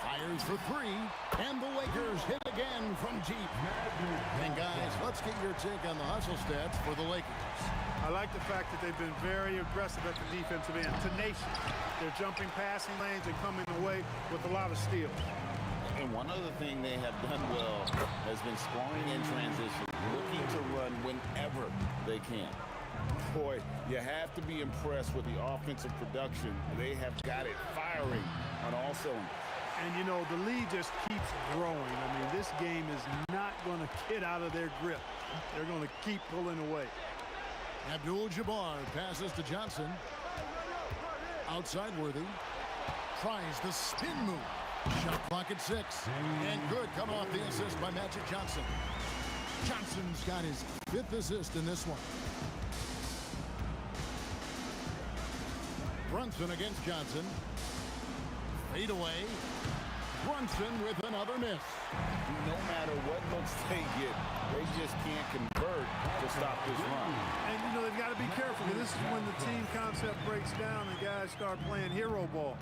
Fires for 3. And the Lakers hit again from deep. And guys, let's get your take on the hustle stats for the Lakers. I like the fact that they've been very aggressive at the defensive end. Tenacious. They're jumping passing lanes and coming away with a lot of steals. And one other thing they have done well has been scoring in transition, looking to run whenever they can. Boy, you have to be impressed with the offensive production. They have got it firing on all cylinders. And, you know, the lead just keeps growing. I mean, this game is not going to get out of their grip. They're going to keep pulling away. Abdul-Jabbar passes to Johnson. Outside Worthy. Tries the spin move. Shot clock at 6. And good, coming off the assist by Magic Johnson. Johnson's got his 5th assist in this one. Brunson against Johnson. Fade away. Brunson with another miss. No matter what looks they get, they just can't convert to stop this run. And, you know, they've got to be careful, because this is when the team concept breaks down and guys start playing hero ball.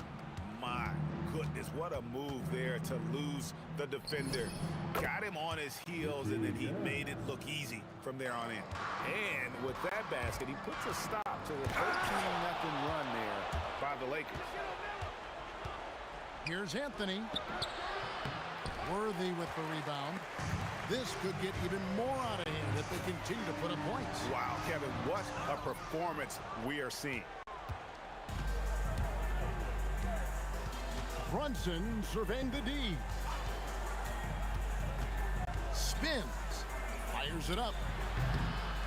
My goodness, what a move there to lose the defender. Got him on his heels, and then he made it look easy from there on in. And with that basket, he puts a stop to the 13-0 run there by the Lakers. Here's Anthony. Worthy with the rebound. This could get even more out of hand if they continue to put up points. Wow, Kevin, what a performance we are seeing. Brunson surveying the D. Spins. Fires it up.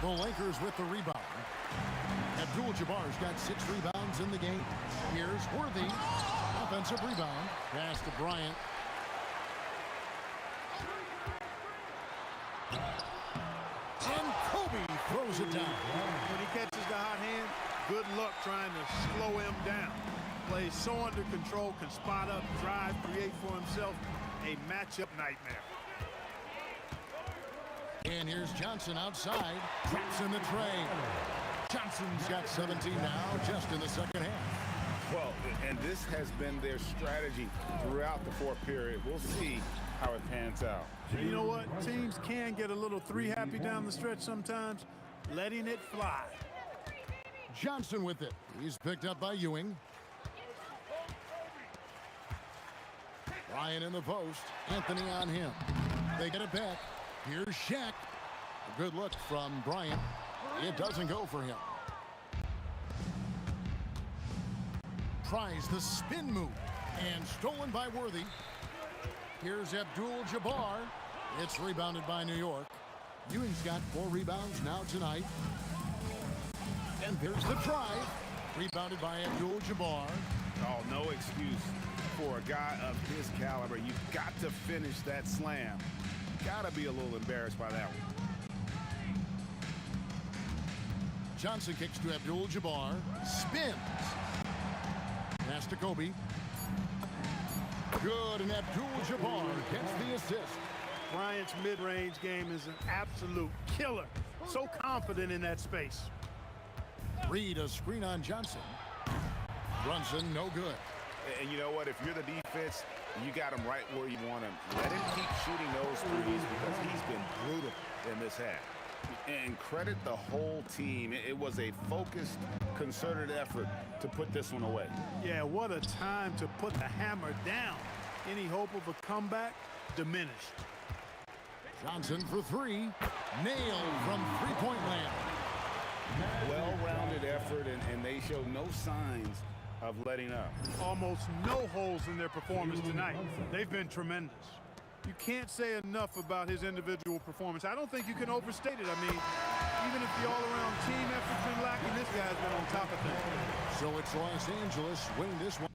The Lakers with the rebound. Abdul-Jabbar's got 6 rebounds in the game. Here's Worthy. Offensive rebound. Pass to Bryant. And Kobe throws it down. When he catches the hot hand, good luck trying to slow him down. Plays so under control, can spot up, drive, create for himself a matchup nightmare. And here's Johnson outside. Traps in the tray. Johnson's got 17 now just in the second half. Well, and this has been their strategy throughout the fourth period. We'll see how it pans out. You know what? Teams can get a little three-happy down the stretch sometimes. Letting it fly. Johnson with it. He's picked up by Ewing. Ryan in the post. Anthony on him. They get it back. Here's Shaq. A good look from Bryant. It doesn't go for him. Tries the spin move. And stolen by Worthy. Here's Abdul-Jabbar. It's rebounded by New York. Ewing's got 4 rebounds now tonight. And there's the drive. Rebounded by Abdul-Jabbar. Oh, no excuse for a guy of his caliber. You've got to finish that slam. Got to be a little embarrassed by that one. Johnson kicks to Abdul-Jabbar. Spins. Pass to Kobe. Good, and Abdul-Jabbar gets the assist. Bryant's mid-range game is an absolute killer. So confident in that space. Reed, a screen on Johnson. Brunson, no good. And you know what? If you're the defense, you got him right where you want him. Let him keep shooting those threes because he's been brutal in this half. And credit the whole team. It was a focused, concerted effort to put this one away. Yeah, what a time to put the hammer down. Any hope of a comeback diminished. Johnson for 3. Nailed from three-point land. Well-rounded effort, and they show no signs of letting up. Almost no holes in their performance tonight. They've been tremendous. You can't say enough about his individual performance. I don't think you can overstate it. I mean, even if the all-around team effort's been lacking, this guy's been on top of things. So it's Los Angeles winning this one.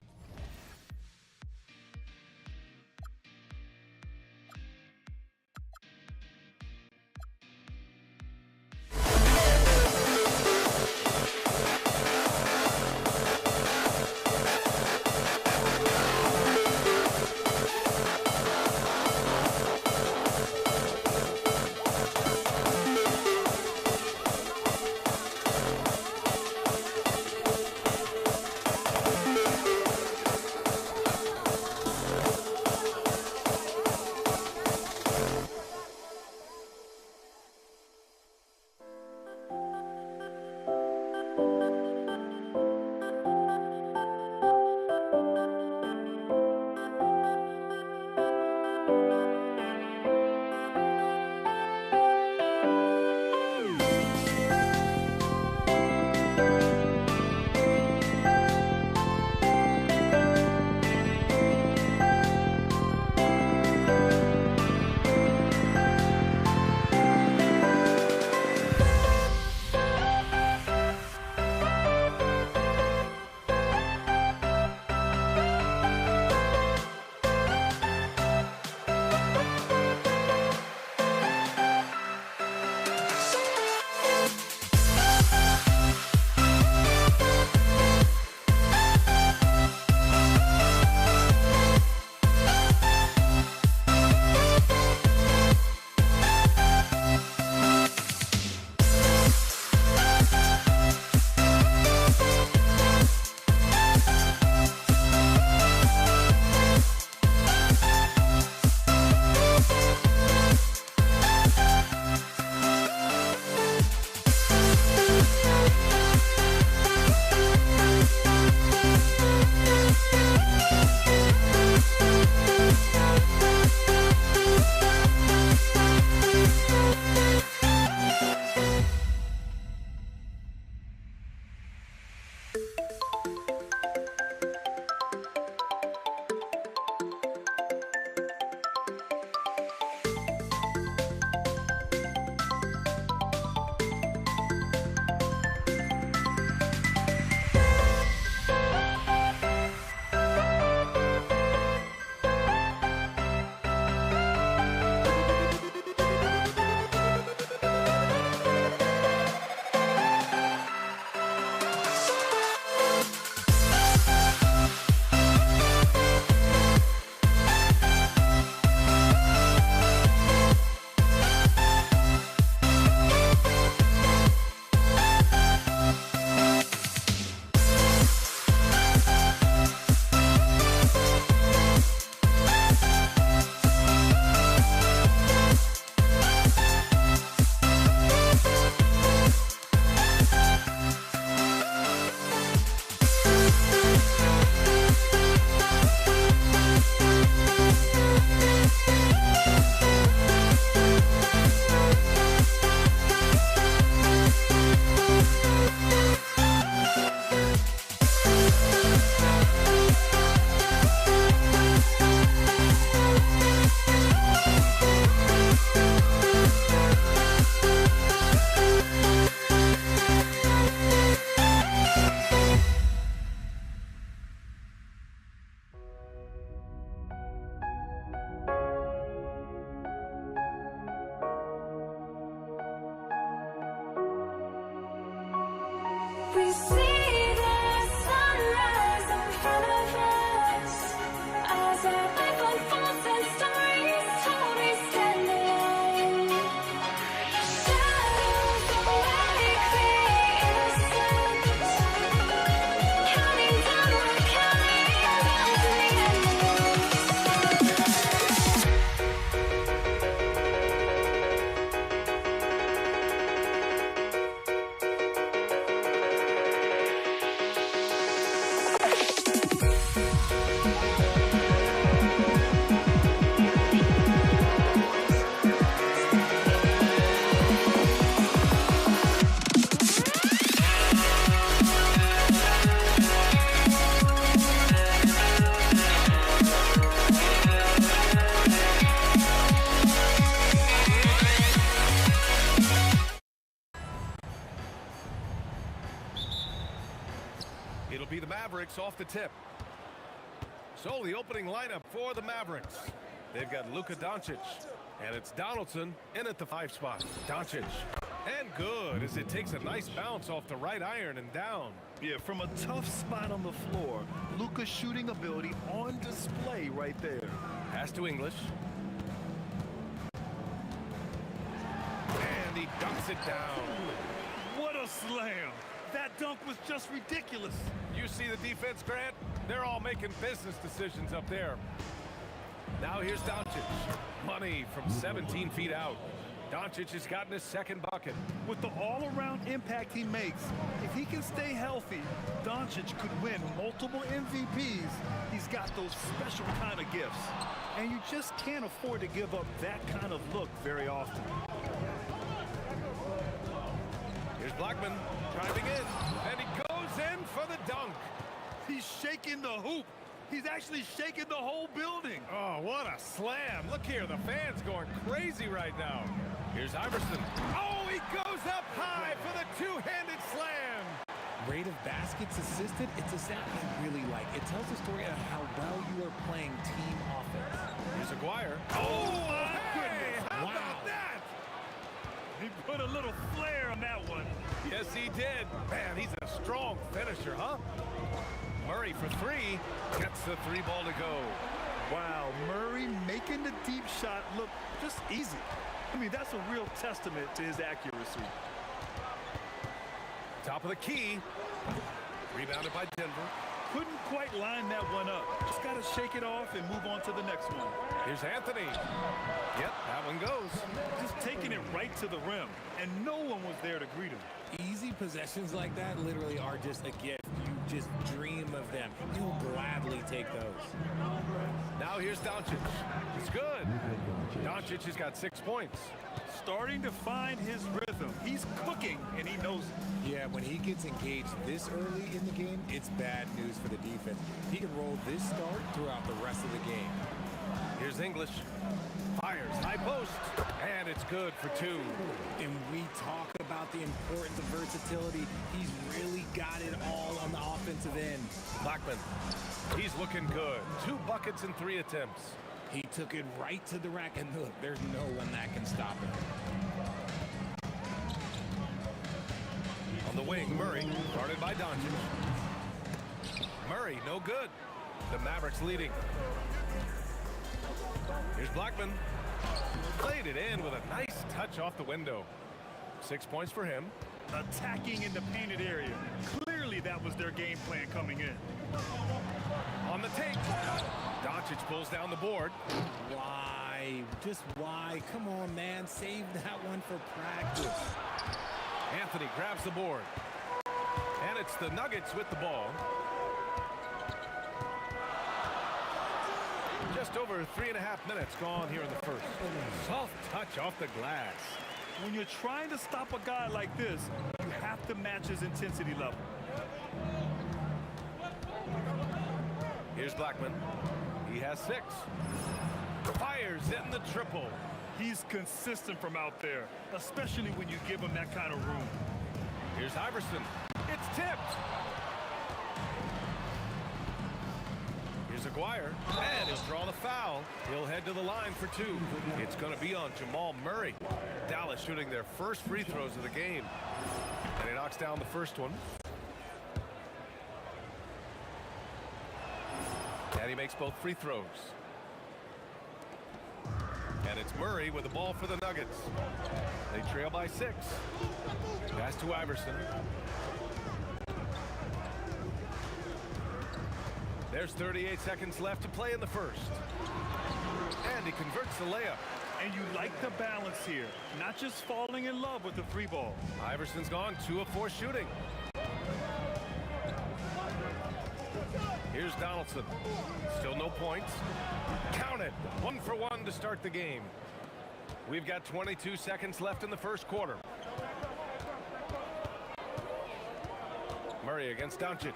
Mavericks off the tip. So the opening lineup for the Mavericks. They've got Luka Doncic, and it's Donaldson in at the 5 spot. Doncic, and good as it takes a nice bounce off the right iron and down. Yeah, from a tough spot on the floor, Luka's shooting ability on display right there. Pass to English. And he dunks it down. What a slam. That dunk was just ridiculous. You see the defense, Grant? They're all making business decisions up there. Now here's Doncic. Money from 17 feet out. Doncic has gotten his second bucket. With the all-around impact he makes, if he can stay healthy, Doncic could win multiple MVPs. He's got those special kind of gifts. And you just can't afford to give up that kind of look very often. Here's Blackman driving in, and he goes in for the dunk. He's shaking the hoop. He's actually shaking the whole building. Oh, what a slam. Look here, the fans going crazy right now. Here's Iverson. Oh, he goes up high for the two-handed slam. Rate of baskets assisted, it's a stat I really like. It tells the story of how well you are playing team offense. Here's Aguirre. Oh, my goodness. How Wow. about that? He put a little flair on that one. Yes, he did. Man, he's a strong finisher, huh? Murray for 3. Gets the 3 ball to go. Wow, Murray making the deep shot look just easy. I mean, that's a real testament to his accuracy. Top of the key. Rebounded by Denver. Couldn't quite line that one up. Just got to shake it off and move on to the next one. Here's Anthony. Yep, that one goes. Just taking it right to the rim, and no one was there to greet him. Easy possessions like that literally are just a gift. You just dream of them. You'll gladly take those. Now here's Doncic. It's good. Doncic has got 6 points. Starting to find his rhythm. He's cooking, and he knows it. Yeah, when he gets engaged this early in the game, it's bad news for the defense. He can roll this start throughout the rest of the game. Here's English. Fires, high post, and it's good for 2. And we talk about the importance of versatility. He's really got it all on the offensive end. Blackman, he's looking good. 2 buckets in 3 attempts. He took it right to the rack, and look, there's no one that can stop him. On the wing, Murray, guarded by Doncic. Murray, no good. The Mavericks leading. Here's Blackman. Played it in with a nice touch off the window. 6 points for him. Attacking in the painted area. Clearly that was their game plan coming in. On the take. Doncic pulls down the board. Why? Just why? Come on, man. Save that one for practice. Anthony grabs the board. And it's the Nuggets with the ball. Just over 3.5 minutes gone here in the first. Soft touch off the glass. When you're trying to stop a guy like this, you have to match his intensity level. Here's Blackman. He has 6. Fires in the triple. He's consistent from out there, especially when you give him that kind of room. Here's Iverson. It's tipped. Here's Aguirre. And he'll draw the foul. He'll head to the line for 2. It's going to be on Jamal Murray. Dallas shooting their first free throws of the game. And he knocks down the first one. And he makes both free throws. And it's Murray with the ball for the Nuggets. They trail by 6. Pass to Iverson. There's 38 seconds left to play in the first. And he converts the layup. And you like the balance here, not just falling in love with the 3 ball. Iverson's gone 2 of 4 shooting. Here's Donaldson. Still no points. Count it. 1 for 1 to start the game. We've got 22 seconds left in the first quarter. Murray against Doncic.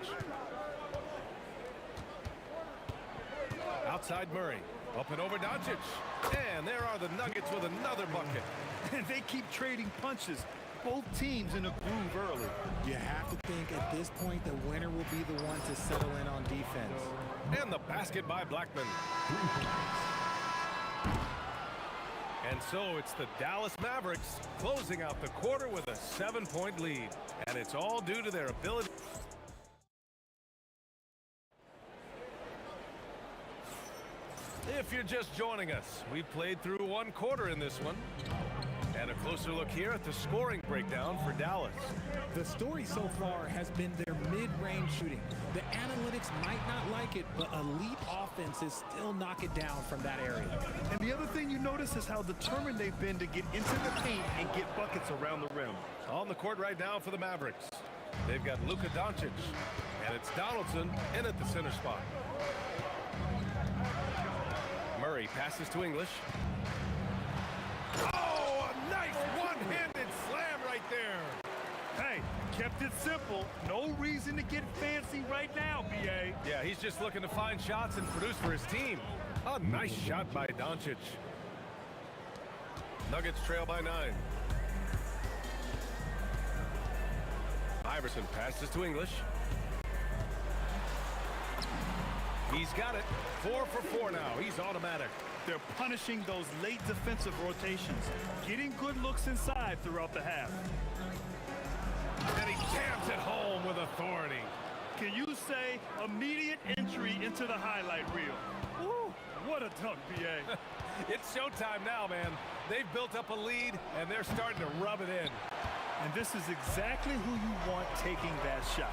Outside Murray. Up and over Doncic. And there are the Nuggets with another bucket. And they keep trading punches. both teams in a groove early. You have to think at this point the winner will be the one to settle in on defense. And the basket by Blackman. And so it's the Dallas Mavericks closing out the quarter with a 7-point lead. And it's all due to their ability. If you're just joining us, we played through one quarter in this one. And a closer look here at the scoring breakdown for Dallas. The story so far has been their mid-range shooting. The analytics might not like it, but elite offenses still knock it down from that area. And the other thing you notice is how determined they've been to get into the paint and get buckets around the rim. On the court right now for the Mavericks, they've got Luka Doncic, and it's Donaldson in at the center spot. Murray passes to English. Oh, a nice one-handed slam right there. Hey, kept it simple. No reason to get fancy right now, B.A. Yeah, he's just looking to find shots and produce for his team. A nice shot by Doncic. Nuggets trail by 9. Iverson passes to English. He's got it. 4 for 4 now. He's automatic. They're punishing those late defensive rotations, getting good looks inside throughout the half. And he jams it home with authority. Can you say immediate entry into the highlight reel? Woo, what a dunk, B.A. It's showtime now, man. They've built up a lead, and they're starting to rub it in. And this is exactly who you want taking that shot.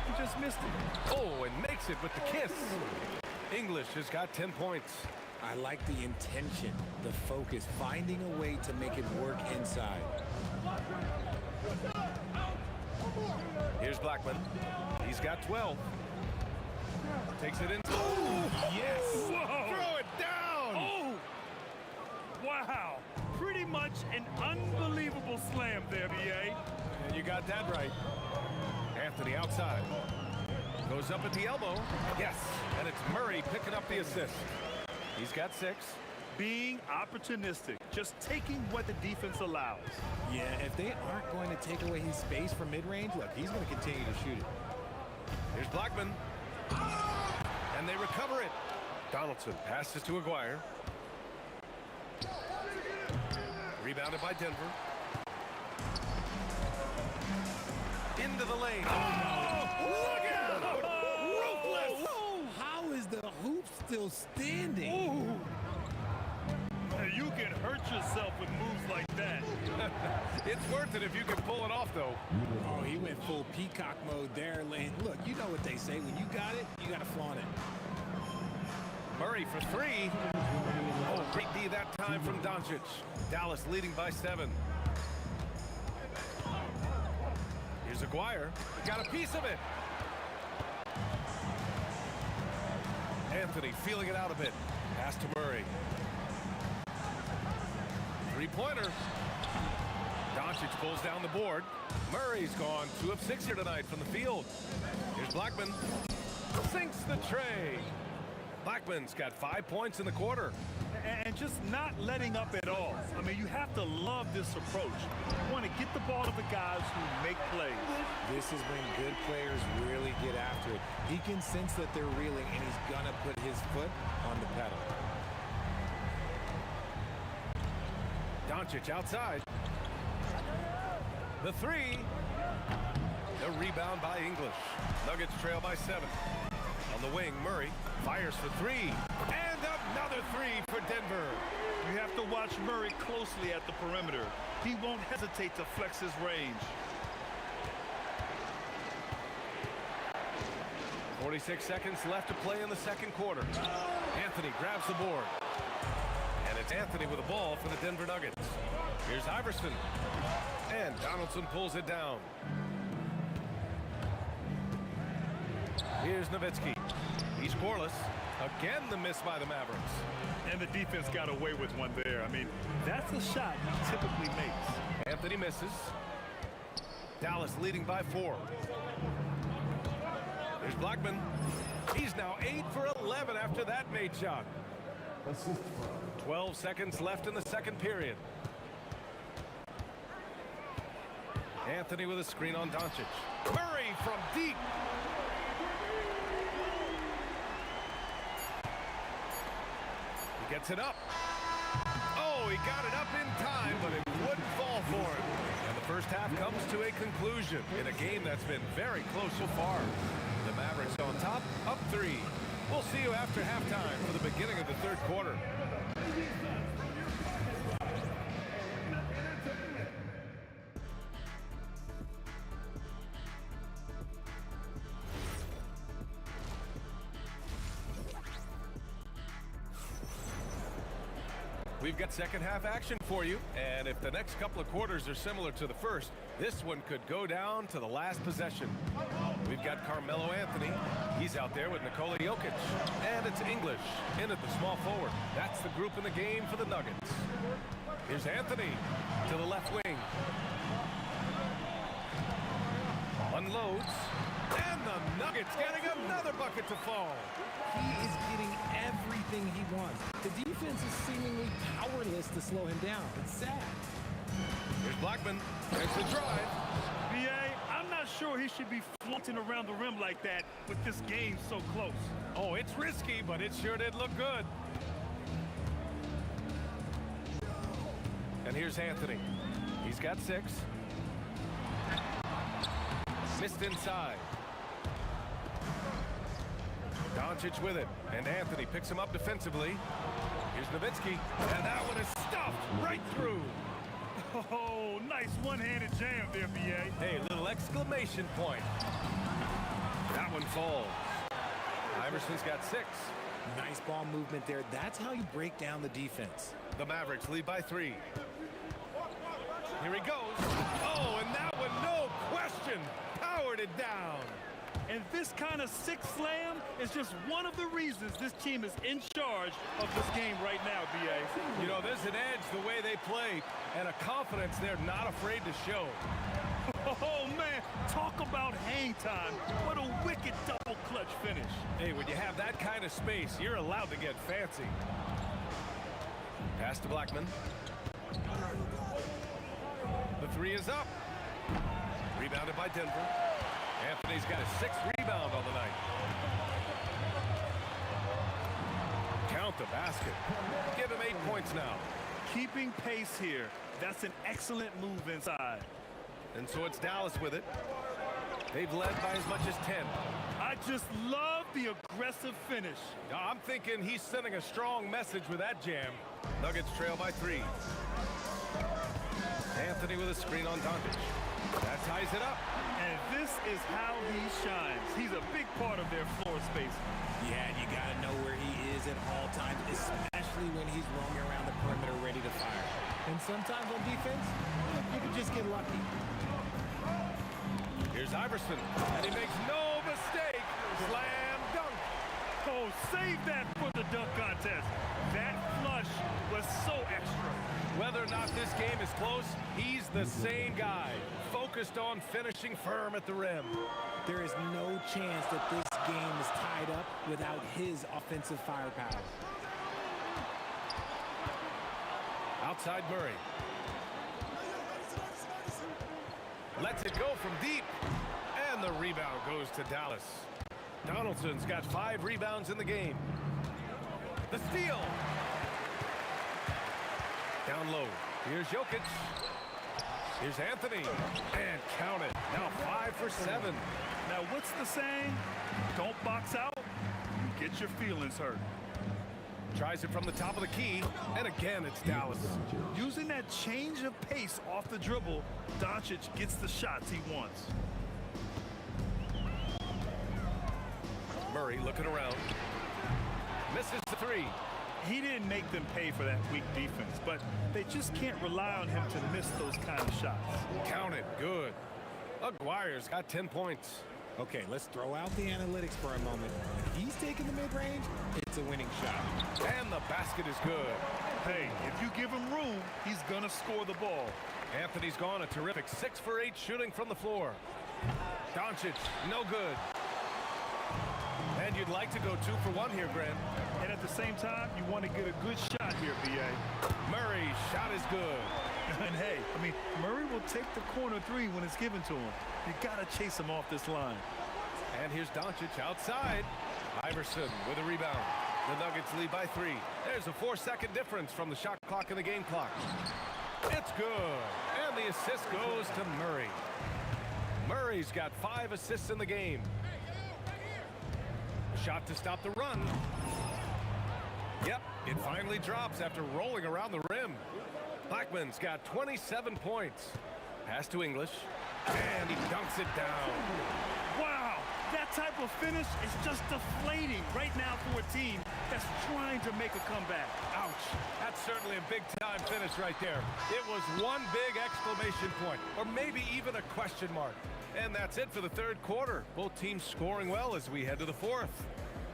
He just missed it. Oh, and makes it with the kiss. English has got 10 points. I like the intention, the focus, finding a way to make it work inside. Here's Blackman. He's got 12. Takes it in. Oh, yes! Whoa. Throw it down! Oh! Wow! Pretty much an unbelievable slam there, B.A. And you got that right. Anthony outside. Goes up at the elbow. Yes, and it's Murray picking up the assist. He's got 6. Being opportunistic, just taking what the defense allows. Yeah, if they aren't going to take away his space from mid-range, look, he's going to continue to shoot it. Here's Blackman. And they recover it. Donaldson passes to Aguirre. Rebounded by Denver. Into the lane. Oh, look out! Ruthless! How is the hoop still standing? Ooh. You can hurt yourself with moves like that. It's worth it if you can pull it off, though. Oh, he went full peacock mode there, Lane. Look, you know what they say. When you got it, you got to flaunt it. Murray for 3. Oh, great D that time from Doncic. Dallas leading by 7. Here's Aguirre. Got a piece of it. Anthony feeling it out a bit. Pass to Murray. 3-pointer. Doncic pulls down the board. Murray's gone 2 of 6 here tonight from the field. Here's Blackman. Sinks the tray. Blackman's got 5 points in the quarter. And just not letting up at all. I mean, you have to love this approach. You want to get the ball to the guys who make plays. This is when good players really get after it. He can sense that they're reeling, and he's going to put his foot on the pedal. Doncic outside. The 3. The rebound by English. Nuggets trail by 7. On the wing, Murray fires for 3. And another 3 for Denver. You have to watch Murray closely at the perimeter. He won't hesitate to flex his range. 46 seconds left to play in the second quarter. Anthony grabs the board. And it's Anthony with the ball for the Denver Nuggets. Here's Iverson. And Donaldson pulls it down. Here's Nowitzki. He's scoreless. Again, the miss by the Mavericks. And the defense got away with one there. I mean, that's a shot he typically makes. Anthony misses. Dallas leading by 4. There's Blackman. He's now 8 for 11 after that made shot. 12 seconds left in the second period. Anthony with a screen on Doncic. Murray from deep. He gets it up. Oh, he got it up in time, but it wouldn't fall for him. And the first half comes to a conclusion in a game that's been very close so far. The Mavericks on top, up 3. We'll see you after halftime for the beginning of the third quarter. We've got second half action for you, and if the next couple of quarters are similar to the first, this one could go down to the last possession. We've got Carmelo Anthony. He's out there with Nikola Jokic. And it's English in at the small forward. That's the group in the game for the Nuggets. Here's Anthony to the left wing. Unloads. And the Nuggets getting another bucket to fall. He is getting everything he wants. The defense is seemingly powerless to slow him down. It's sad. Here's Blackman. There's the drive. B.A., I'm not sure he should be floating around the rim like that with this game so close. Oh, it's risky, but it sure did look good. And here's Anthony. He's got 6. Missed inside. Doncic with it, and Anthony picks him up defensively. Here's Nowitzki, and that one is stuffed right through. Oh, nice one-handed jam there, B.A. Hey, little exclamation point. That one falls. Iverson's got 6. Nice ball movement there. That's how you break down the defense. The Mavericks lead by 3. Here he goes. Oh, and that one, no question, powered it down. And this kind of six slam is just one of the reasons this team is in charge of this game right now, B.A. You know, there's an edge the way they play and a confidence they're not afraid to show. Oh, man, talk about hang time. What a wicked double clutch finish. Hey, when you have that kind of space, you're allowed to get fancy. Pass to Blackman. The 3 is up. Rebounded by Denver. Anthony's got his 6th rebound on the night. Count the basket. Give him 8 points now. Keeping pace here. That's an excellent move inside. And so it's Dallas with it. They've led by as much as 10. I just love the aggressive finish. I'm thinking he's sending a strong message with that jam. Nuggets trail by 3. Anthony with a screen on Doncic. That ties it up. And this is how he shines. He's a big part of their floor space. Yeah, you got to know where he is at all times, especially when he's roaming around the perimeter ready to fire. And sometimes on defense, you can just get lucky. Here's Iverson, and he makes no mistake. Slam dunk. Oh, save that for the dunk contest. That flush was so extra. Whether or not this game is close, he's the same guy, focused on finishing firm at the rim. There is no chance that this game is tied up without his offensive firepower. Outside Murray. Lets it go from deep. And the rebound goes to Dallas. Donaldson's got 5 rebounds in the game. The steal. Down low. Here's Jokic. Here's Anthony. And count it. Now 5 for 7. Now what's the saying? Don't box out. You get your feelings hurt. Tries it from the top of the key. And again, it's Dallas. Using that change of pace off the dribble, Doncic gets the shots he wants. Murray looking around. Misses the 3. He didn't make them pay for that weak defense, but they just can't rely on him to miss those kind of shots. Count it. Good. Aguirre's got 10 points. Okay, let's throw out the analytics for a moment. If he's taking the mid-range, it's a winning shot. And the basket is good. Hey, if you give him room, he's gonna score the ball. Anthony's gone a terrific 6 for 8 shooting from the floor. Doncic, no good. And you'd like to go 2 for 1 here, Grant. And at the same time, you want to get a good shot here, B.A. Murray's shot is good. And hey, I mean, Murray will take the corner three when it's given to him. You got to chase him off this line. And here's Doncic outside. Iverson with a rebound. The Nuggets lead by 3. There's a 4-second difference from the shot clock and the game clock. It's good. And the assist goes to Murray. Murray's got 5 assists in the game. A shot to stop the run. Yep, it finally drops after rolling around the rim. Blackman's got 27 points. Pass to English. And he dunks it down. Wow, that type of finish is just deflating right now for a team that's trying to make a comeback. Ouch. That's certainly a big-time finish right there. It was one big exclamation point, or maybe even a question mark. And that's it for the third quarter. Both teams scoring well as we head to the fourth.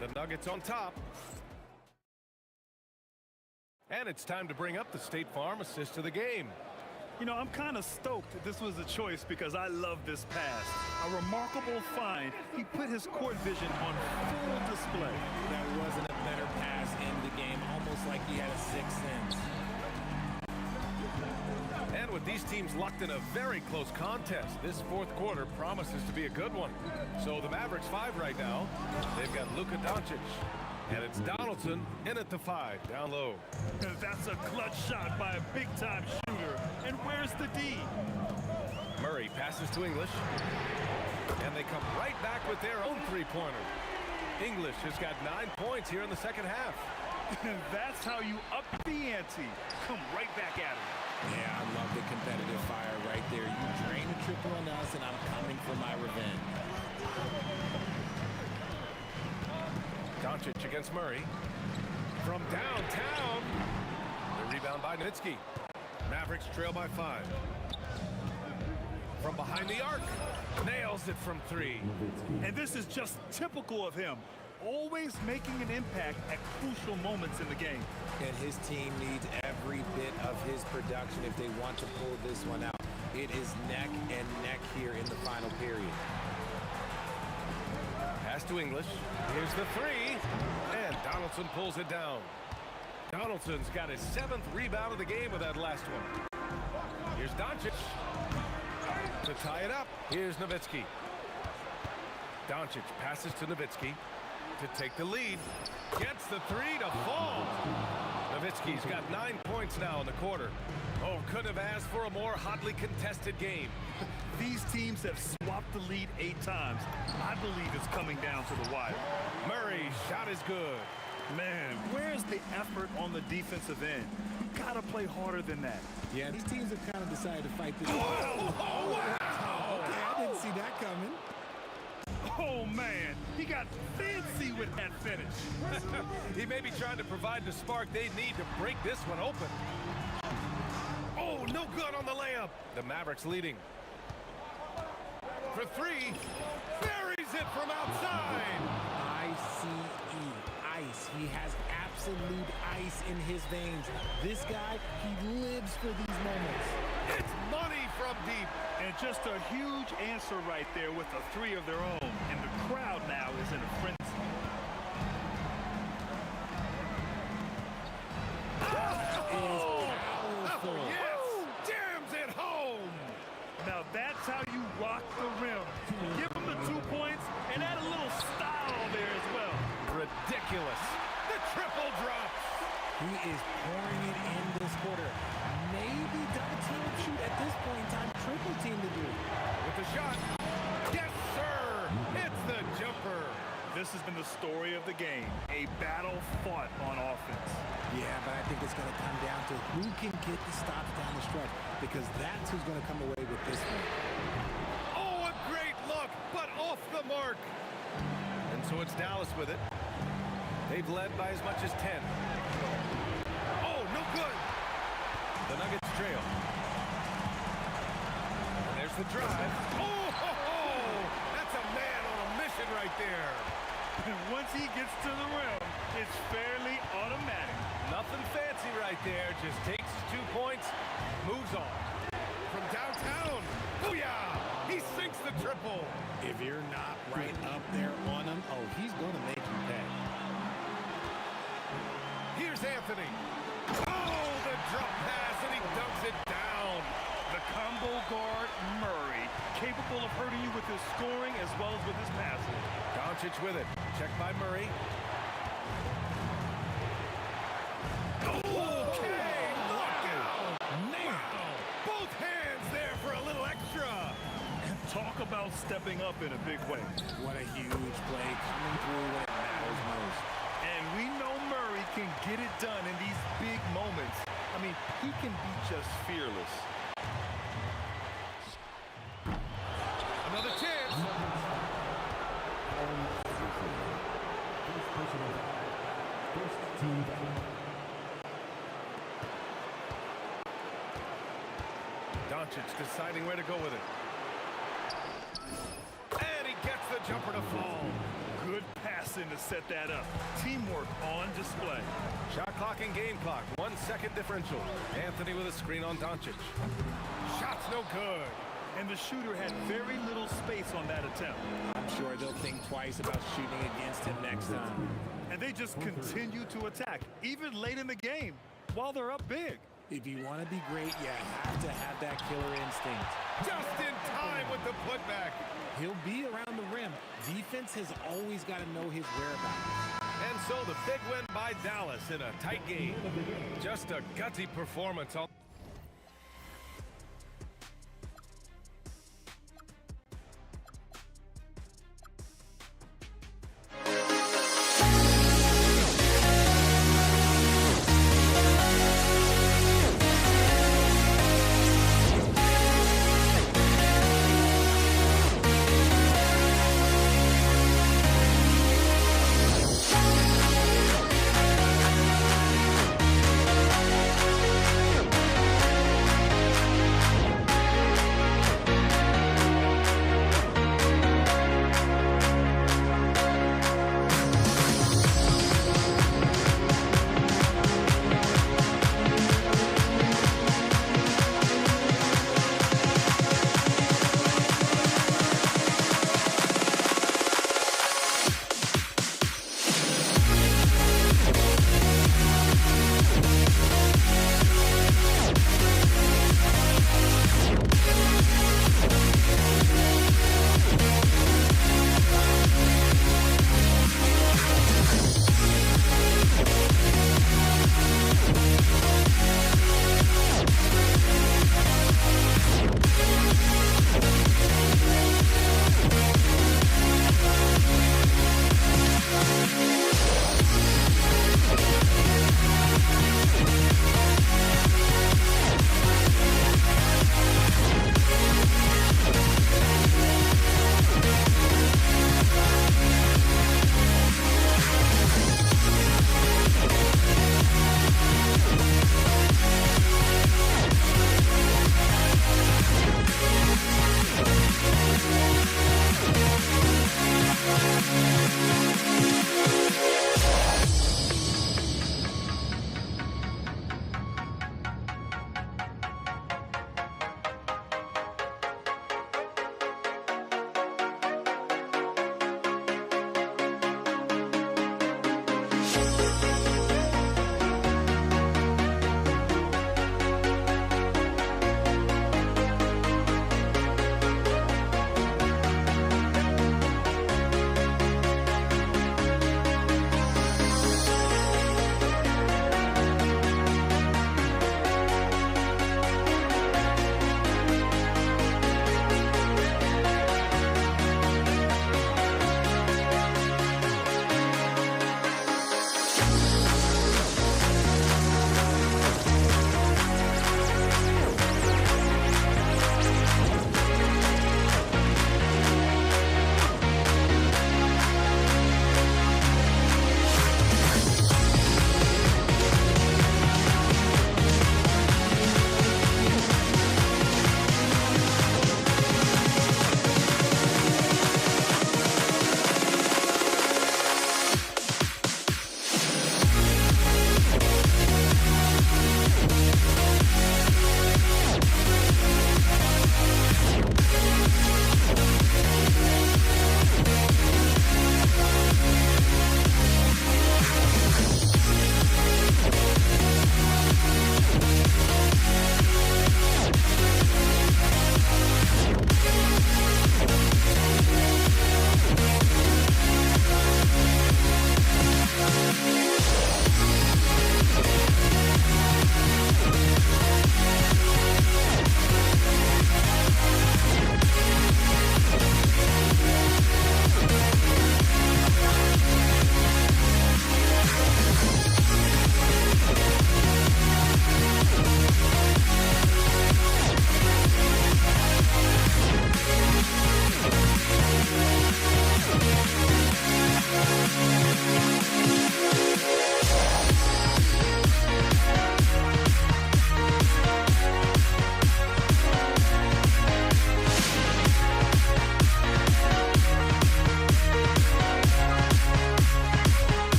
The Nuggets on top. And it's time to bring up the State Farm assist of the game. You know, I'm kind of stoked that this was a choice because I love this pass. A remarkable find. He put his court vision on full display. That wasn't a better pass in the game, almost like he had a sixth sense. And with these teams locked in a very close contest, this fourth quarter promises to be a good one. So the Mavericks 5 right now. They've got Luka Doncic. And it's Donaldson in at the 5, down low. That's a clutch shot by a big-time shooter. And where's the D? Murray passes to English. And they come right back with their own three-pointer. English has got 9 points here in the second half. That's how you up the ante. Come right back at him. Yeah, I love the competitive fire right there. You drain a triple on us, and I'm coming for my revenge. Doncic against Murray. From downtown. The rebound by Nowitzki. Mavericks trail by 5. From behind the arc. Nails it from 3. And this is just typical of him. Always making an impact at crucial moments in the game. And his team needs every bit of his production if they want to pull this one out. It is neck and neck here in the final period. Pass to English. Here's the 3. And Donaldson pulls it down. Donaldson's got his 7th rebound of the game with that last one. Here's Doncic. To tie it up, here's Nowitzki. Doncic passes to Nowitzki to take the lead. Gets the 3 to fall. Nowitzki's got 9 points now in the quarter. Oh, couldn't have asked for a more hotly contested game. These teams have swapped the lead 8 times. I believe it's coming down to the wire. Murray's shot is good. Man, where's the effort on the defensive end? You gotta play harder than that. Yeah, these teams have kind of decided to fight this. Oh, wow! Okay, I didn't see that coming. Oh, man, he got fancy with that finish. He may be trying to provide the spark they need to break this one open. Oh, no good on the layup. The Mavericks leading. For 3, buries it from outside. I-C-E, ice. He has absolute ice in his veins. This guy, he lives for these moments. It's money from deep. And just a huge answer right there with a 3 of their own. And the crowd now is in a frenzy. Now that's how you rock the rim. Give him the 2 points and add a little style there as well. Ridiculous. The triple drops. He is pouring it in this quarter. Maybe double team shoot at this point in time. Triple team to do. With the shot. Yes, sir. It's the jumper. This has been the story of the game. A battle fought on offense. Yeah, but I think it's going to come down to who can get the stops down the stretch, because that's who's going to come away with this one. Oh, a great look, but off the mark. And so it's Dallas with it. They've led by as much as 10. Oh, no good. The Nuggets trail. And there's the drive. Oh, ho, ho. That's a man on a mission right there. And once he gets to the rim, it's fairly automatic. Nothing fancy right there. Just takes his 2 points, moves on. From downtown, booyah! He sinks the triple. If you're not right up there on him, oh, he's going to make you pay. Here's Here's Anthony. Oh, the drop pass, and he dunks it down. The combo guard, Murray, capable of hurting you with his scoring as well as with his passing. Doncic with it. Checked by Murray. Okay, look out! Wow! Both hands there for a little extra. Talk about stepping up in a big way. What a huge play coming through when it matters most. And we know Murray can get it done in these big moments. I mean, he can be just fearless. Another chance. Doncic deciding where to go with it. And he gets the jumper to fall. Good passing to set that up. Teamwork on display. Shot clock and game clock. 1 second differential. Anthony with a screen on Doncic. Shot's no good. And the shooter had very little space on that attempt. I'm sure they'll think twice about shooting against him next time. And they just continue to attack, even late in the game, while they're up big. If you want to be great, you have to have that killer instinct. Just in time with the putback. He'll be around the rim. Defense has always got to know his whereabouts. And so the big win by Dallas in a tight game. Just a gutsy performance on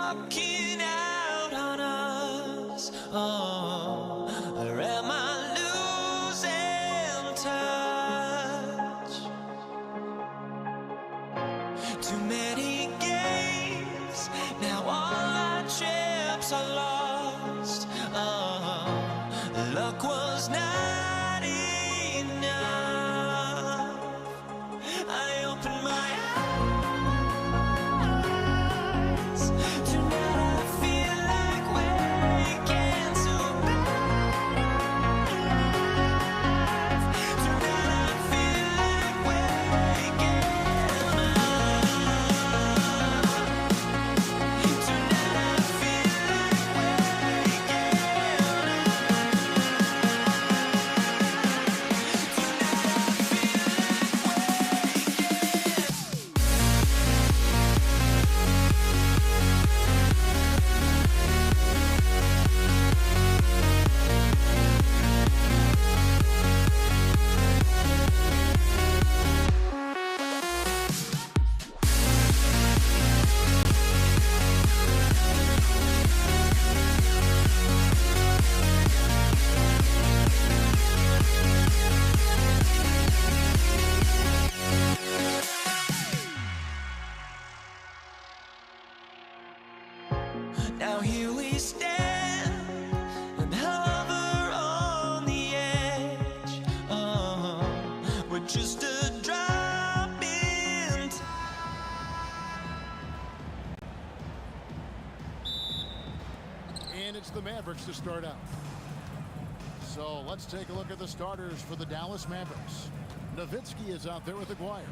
walking out on us? Oh, or am I losing touch? Too many games, now all our chips are lost. Oh, luck was not enough. I opened my eyes. Tonight I feel like waking to life. Tonight I feel like waking up. Tonight I feel like now here we stand and hover on the edge. Oh, we're just a drop in time. And it's the Mavericks to start out. So let's take a look at the starters for the Dallas Mavericks. Nowitzki is out there with Aguirre.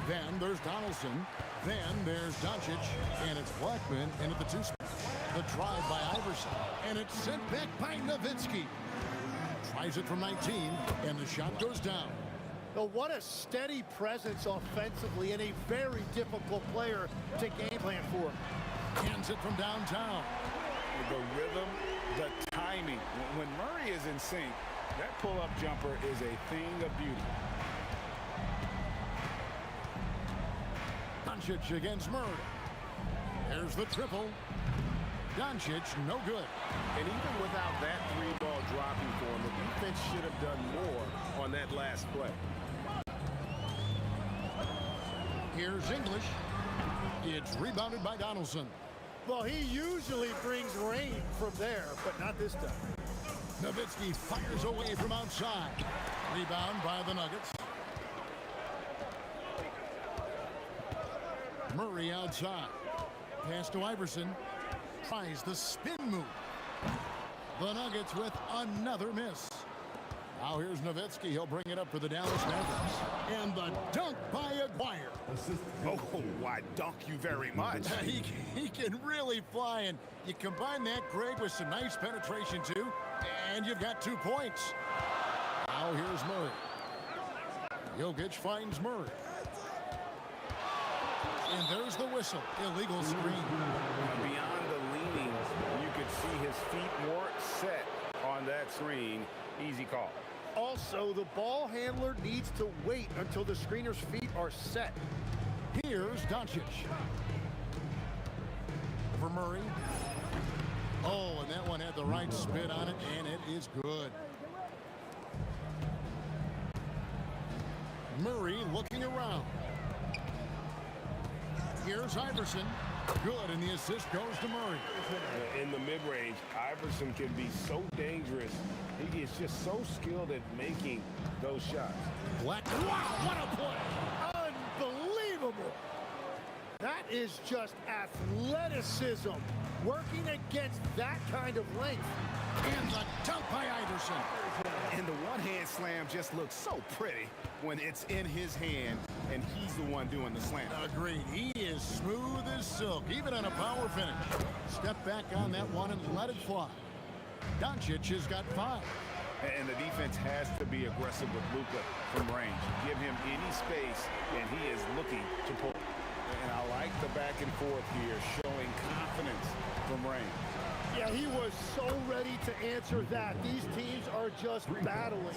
Then there's Donaldson. Then there's Doncic. And it's Blackman in at the two spot. The drive by Iverson. And it's sent back by Nowitzki. Tries it from 19. And the shot goes down. But what a steady presence offensively and a very difficult player to game plan for. Hands it from downtown. The rhythm, the timing. When Murray is in sync, that pull-up jumper is a thing of beauty. Doncic against Murray. There's the triple. Doncic, no good. And even without that three-ball dropping for him, the defense should have done more on that last play. Here's English. It's rebounded by Donaldson. Well, he usually brings rain from there, but not this time. Nowitzki fires away from outside. Rebound by the Nuggets. Murray outside. Pass to Iverson. Tries the spin move. The Nuggets with another miss. Now here's Nowitzki. He'll bring it up for the Dallas Mavericks. And the dunk by Aguirre. Oh, why, dunk you very much. He can really fly, and you combine that, Greg, with some nice penetration, too, and you've got 2 points. Now here's Murray. Jokic finds Murray. And there's the whistle. Illegal screen. Beyond the leaning, you could see his feet more set on that screen. Easy call. Also, the ball handler needs to wait until the screener's feet are set. Here's Doncic. For Murray. Oh, and that one had the right spin on it, and it is good. Murray looking around. Here's Iverson. Good, and the assist goes to Murray. In the mid-range, Iverson can be so dangerous. He is just so skilled at making those shots. Wow, what a play! Unbelievable! That is just athleticism working against that kind of length. And the dunk by Iverson. And the one-hand slam just looks so pretty when it's in his hand and he's the one doing the slam. Agreed. He is smooth as silk, even on a power finish. Step back on that one and let it fly. Doncic has got 5. And the defense has to be aggressive with Luka from range. Give him any space, and he is looking to pull. And I like the back and forth here, showing confidence from range. Yeah, he was so ready to answer that. These teams are just battling.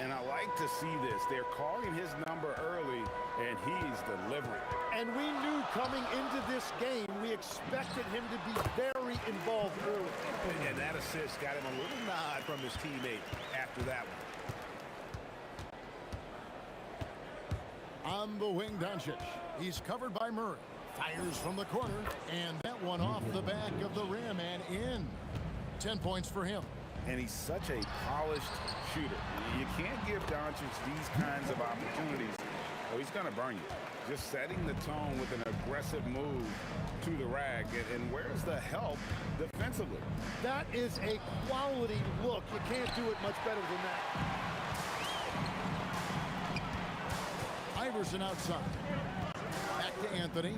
And I like to see this. They're calling his number early, and he's delivering. And we knew coming into this game we expected him to be very involved early. And that assist got him a little nod from his teammate after that one. On the wing, Doncic. He's covered by Murray. Fires from the corner, and that one off the back of the rim and in. 10 points for him. And he's such a polished shooter. You can't give Doncic these kinds of opportunities, or he's going to burn you. Just setting the tone with an aggressive move to the rack. And where's the help defensively? That is a quality look. You can't do it much better than that. Iverson outside. Back to Anthony.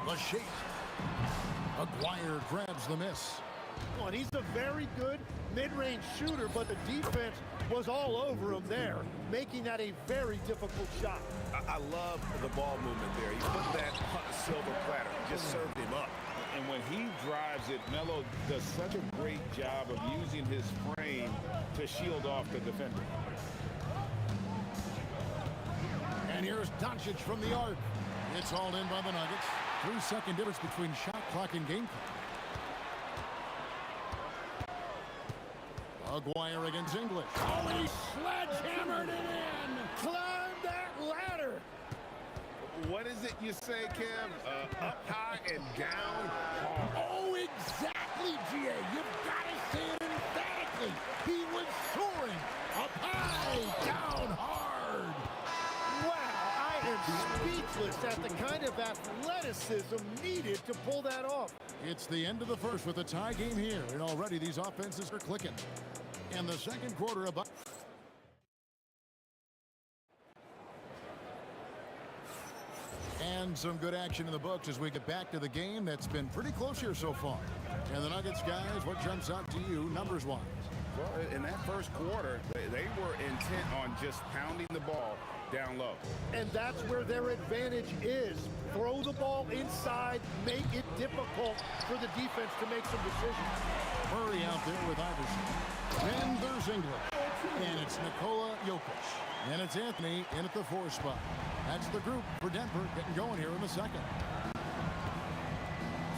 The shake. Aguirre grabs the miss. And he's a very good mid-range shooter, but the defense was all over him there, making that a very difficult shot. I love the ball movement there. He put that on a silver platter, just served him up. And when he drives it, Melo does such a great job of using his frame to shield off the defender. And here's Doncic from the arc. It's all in by the Nuggets. 3-second difference between shot clock and game clock. Aguirre against English. Oh, he sledgehammered it in! Climb that ladder! What is it you say, Kev? Up high and down hard. Oh, exactly, G.A. You've got to say it emphatically. He was soaring. Up high, down hard. Wow, I am speechless at the kind of athleticism needed to pull that off. It's the end of the first with a tie game here, and already these offenses are clicking. And the second quarter about. And some good action in the books as we get back to the game that's been pretty close here so far. And the Nuggets, guys, what jumps out to you numbers-wise? Well, in that first quarter, they were intent on just pounding the ball down low. And that's where their advantage is. Throw the ball inside, make it difficult for the defense to make some decisions. Murray out there with Iverson. Then there's English. And it's Nikola Jokic. And it's Anthony in at the 4 spot. That's the group for Denver getting going here in the second.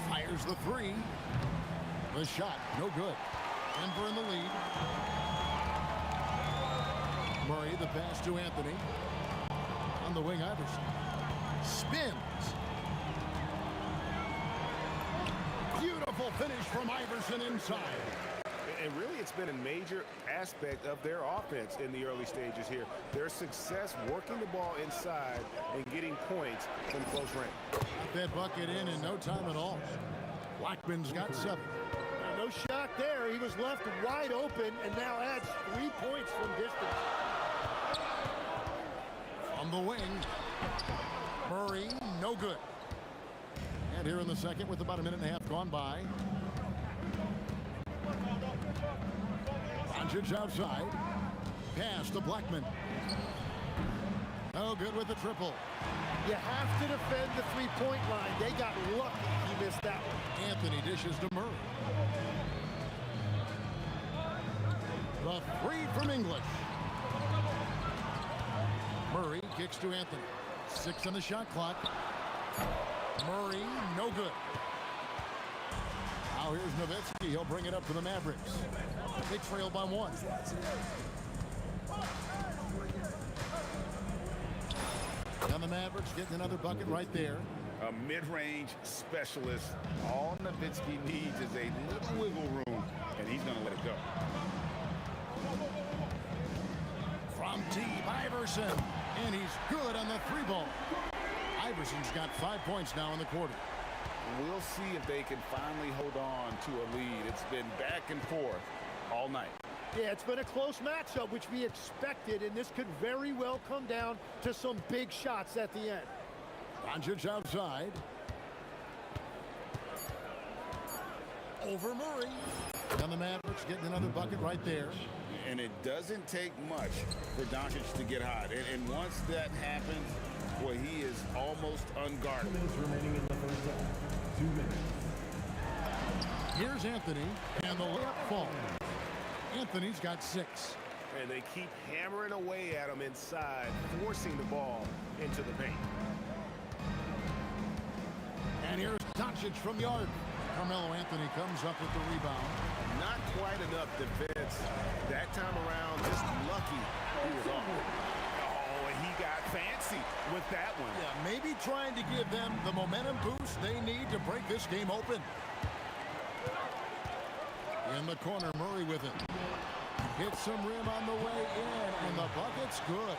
Fires the 3. The shot, no good. Denver in the lead. Murray, the pass to Anthony. On the wing, Iverson. Spins. Beautiful finish from Iverson inside. And really, it's been a major aspect of their offense in the early stages here. Their success working the ball inside and getting points from close range. Got that bucket in no time at all. Blackman's got 7. No shot there. He was left wide open and now adds 3 points from distance. On the wing, Murray, no good. And here in the second with about a minute and a half gone by. Doncic outside. Pass to Blackman. No good with the triple. You have to defend the three-point line. They got lucky he missed that one. Anthony dishes to Murray. The 3 from English. Murray kicks to Anthony. 6 on the shot clock. Murray, no good. Now here's Nowitzki. He'll bring it up for the Mavericks. They trail by 1. And the Mavericks getting another bucket right there. A mid-range specialist. All Nowitzki needs is a little wiggle room, and he's going to let it go. From deep, Iverson. And he's good on the 3-ball. Iverson's got 5 points now in the quarter. We'll see if they can finally hold on to a lead. It's been back and forth all night. Yeah, it's been a close matchup, which we expected, and this could very well come down to some big shots at the end. Doncic outside. Over Murray. And the Mavericks getting another bucket right there. And it doesn't take much for Doncic to get hot. And once that happens, boy, he is almost unguarded. 2 minutes remaining in the first half. 2 minutes. Here's Anthony, and the layup falls. Anthony's got 6. And they keep hammering away at him inside, forcing the ball into the paint. And here's Doncic from the arc. Carmelo Anthony comes up with the rebound. Not quite enough defense that time around. Just lucky he was off. Oh, and he got fancy with that one. Yeah, maybe trying to give them the momentum boost they need to break this game open. In the corner, Murray with it. Hits some rim on the way in, and the bucket's good.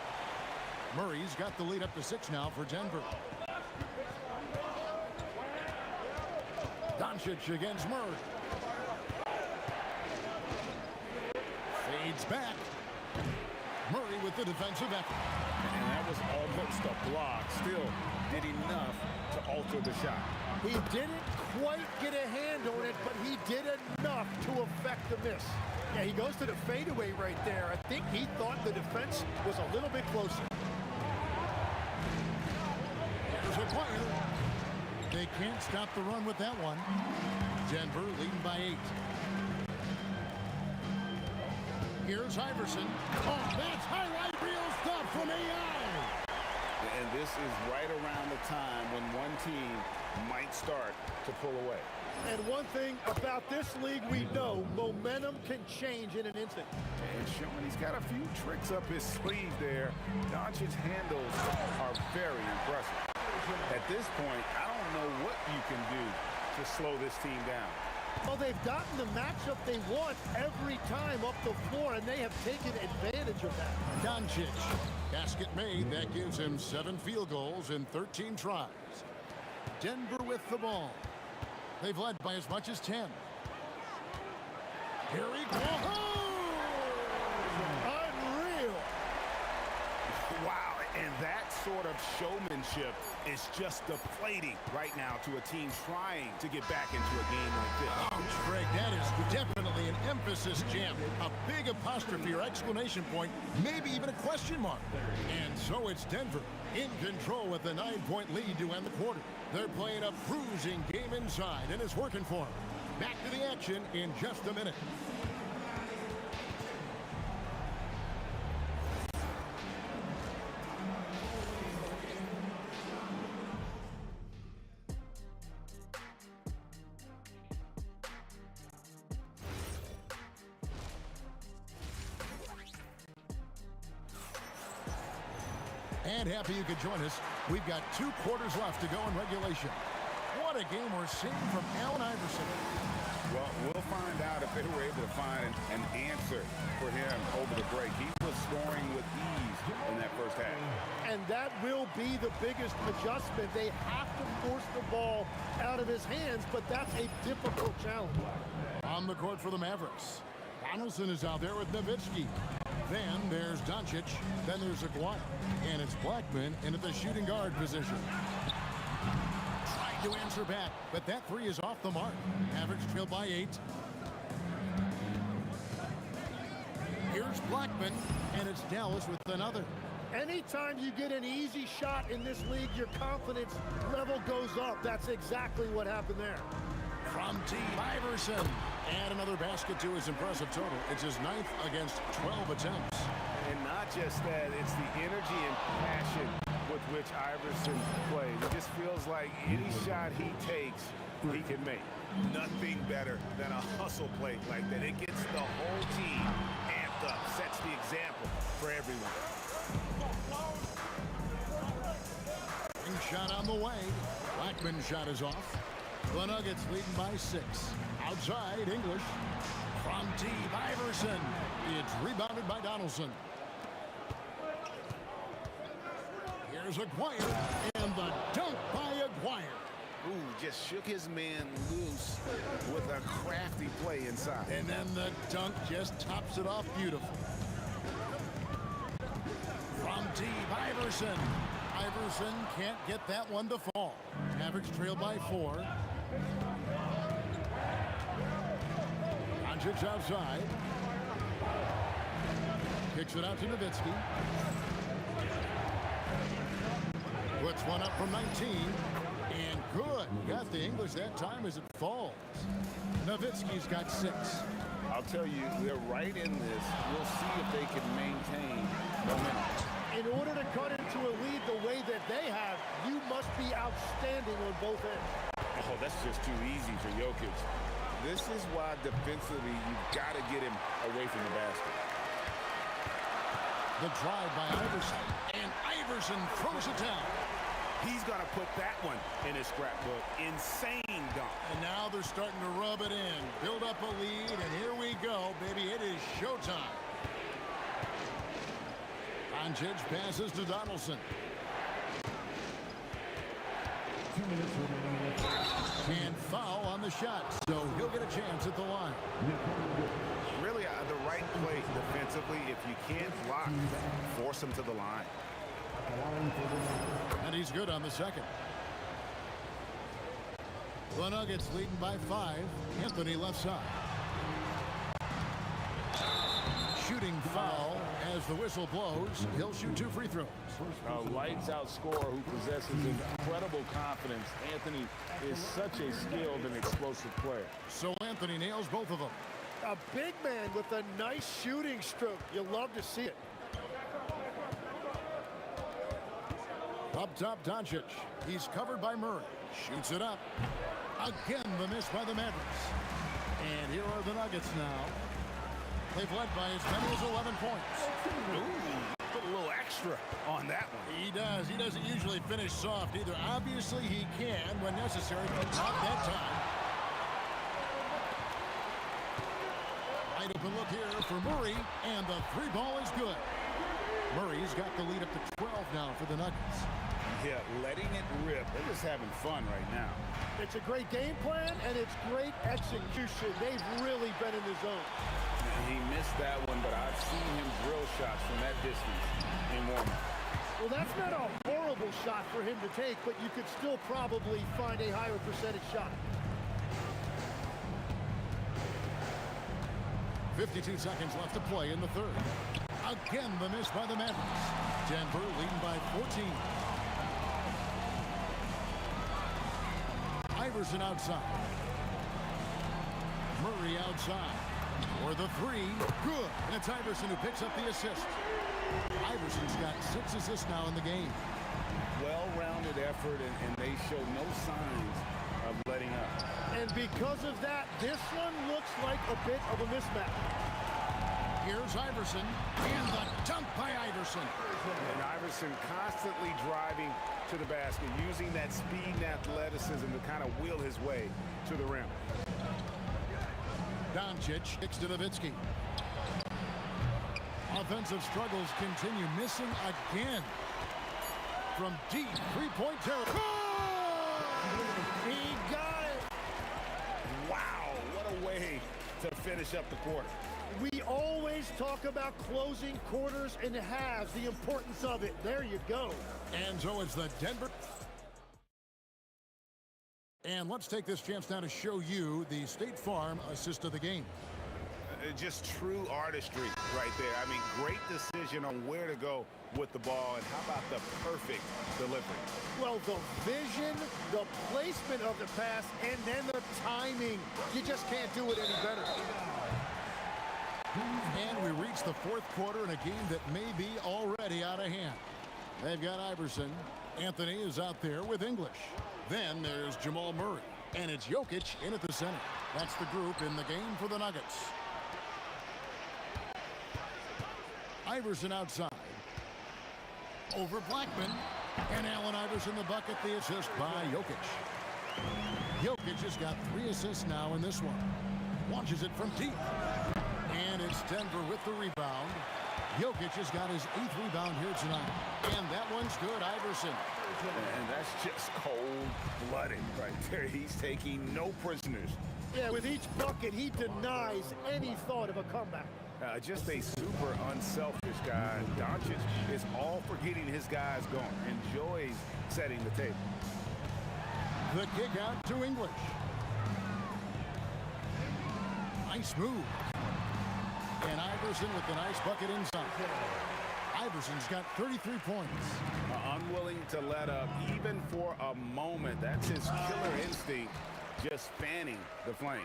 Murray's got the lead up to 6 now for Denver. Doncic against Murray. Fades back. Murray with the defensive effort. And that was almost a block. Still did enough to alter the shot. He didn't quite get a hand on it, but he did enough to affect the miss. Yeah, he goes to the fadeaway right there. I think he thought the defense was a little bit closer. There's a player. They can't stop the run with that one. Denver leading by 8. Here's Iverson. Oh, that's highlight reel stuff from AI. And this is right around the time when one team might start to pull away. And one thing about this league we know, momentum can change in an instant. And showing he's got a few tricks up his sleeve there. Doncic's handles are very impressive. At this point, I don't know what you can do to slow this team down. Well, they've gotten the matchup they want every time up the floor, and they have taken advantage of that. Doncic. Basket made. That gives him 7 field goals in 13 tries. Denver with the ball. They've led by as much as 10. Here he goes. Unreal. Wow, and that sort of showmanship is just deflating right now to a team trying to get back into a game like this. Ouch, Greg, that is definitely an emphasis jam. A big apostrophe or exclamation point, maybe even a question mark. And so it's Denver in control with a 9-point lead to end the quarter. They're playing a bruising game inside, and it's working for them. Back to the action in just a minute. And happy you could join us. We've got 2 quarters left to go in regulation. What a game we're seeing from Allen Iverson. Well, we'll find out if they were able to find an answer for him over the break. He was scoring with ease in that first half. And that will be the biggest adjustment. They have to force the ball out of his hands, but that's a difficult challenge. On the court for the Mavericks. Donaldson is out there with Nowitzki. Then there's Doncic. Then there's Aguirre. And it's Blackman in at the shooting guard position. Trying to answer back, but that 3 is off the mark. Mavericks trail by 8. Here's Blackman, and it's Dallas with another. Anytime you get an easy shot in this league, your confidence level goes up. That's exactly what happened there. From Team Iverson. And another basket to his impressive total. It's his 9th against 12 attempts. And not just that, it's the energy and passion with which Iverson plays. It just feels like any shot he takes, he can make. Nothing better than a hustle play like that. It gets the whole team amped up, sets the example for everyone. Shot on the way. Blackman's shot is off. The Nuggets leading by 6. Outside, English. From Team Iverson. It's rebounded by Donaldson. Here's Aguirre. And the dunk by Aguirre. Ooh, just shook his man loose with a crafty play inside. And then the dunk just tops it off beautiful. From Team Iverson. Iverson can't get that one to fall. Mavericks trail by 4. Doncic outside. Kicks it out to Nowitzki. Puts one up from 19. And good. Got the English that time as it falls. Nowitzki's got 6. I'll tell you, they're right in this. We'll see if they can maintain momentum. In order to cut into a lead the way that they have, you must be outstanding on both ends. Oh, that's just too easy for Jokic. This is why defensively you've got to get him away from the basket. The drive by Iverson, and Iverson throws it down. He's going to put that one in his scrapbook. Insane dunk. And now they're starting to rub it in, build up a lead, and here we go, baby. It is showtime. Doncic passes to Donaldson. 2 minutes remaining. And foul on the shot, so he'll get a chance at the line. Really, the right play defensively. If you can't block, force him to the line. And he's good on the second. The Nuggets leading by 5. Anthony left side. Shooting foul as the whistle blows. He'll shoot 2 free throws. A lights-out scorer who possesses incredible confidence. Anthony is such a skilled and explosive player. So Anthony nails both of them. A big man with a nice shooting stroke. You love to see it. Up top, Doncic. He's covered by Murray. Shoots it up. Again, the miss by the Mavericks. And here are the Nuggets now. They've led by as many as 11 points. Ooh, put a little extra on that one. He does. He doesn't usually finish soft either. Obviously, he can when necessary, but not that time. Wide open look here for Murray, and the 3 ball is good. Murray's got the lead up to 12 now for the Nuggets. Yeah, letting it rip. They're just having fun right now. It's a great game plan, and it's great execution. They've really been in the zone. He missed that one, but I've seen him drill shots from that distance in warm-up. Well, that's not a horrible shot for him to take, but you could still probably find a higher percentage shot. 52 seconds left to play in the third. Again, the miss by the Mavericks. Denver leading by 14. Iverson outside. Murray outside. For the 3, good. And it's Iverson who picks up the assist. Iverson's got 6 assists now in the game. Well-rounded effort, and they show no signs of letting up. And because of that, this one looks like a bit of a mismatch. Here's Iverson, and the dunk by Iverson. And Iverson constantly driving to the basket, using that speed and athleticism to kind of wheel his way to the rim. Doncic kicks to Nowitzki. Offensive struggles continue, missing again. From deep, 3-point territory. He got it. Wow, what a way to finish up the quarter. We always talk about closing quarters and halves, the importance of it. There you go. And so it's the Denver. And let's take this chance now to show you the State Farm assist of the game. Just true artistry right there. I mean, great decision on where to go with the ball, and how about the perfect delivery? Well, the vision, the placement of the pass, and then the timing. You just can't do it any better. And we reach the 4th quarter in a game that may be already out of hand. They've got Iverson. Anthony is out there with English. Then there's Jamal Murray. And it's Jokic in at the center. That's the group in the game for the Nuggets. Iverson outside. Over Blackman. And Allen Iverson the bucket, the assist by Jokic. Jokic has got 3 assists now in this one. Launches it from deep. And it's Denver with the rebound. Jokic has got his 8th rebound here tonight. And that one's good, Iverson. And that's just cold-blooded right there. He's taking no prisoners. Yeah, with each bucket, he denies any thought of a comeback. Just a super unselfish guy. Doncic is all for getting his guys going. Enjoys setting the table. The kick out to English. Nice move. And Iverson with the nice bucket inside. Iverson's got 33 points. Unwilling to let up even for a moment. That's his killer instinct, just fanning the flames.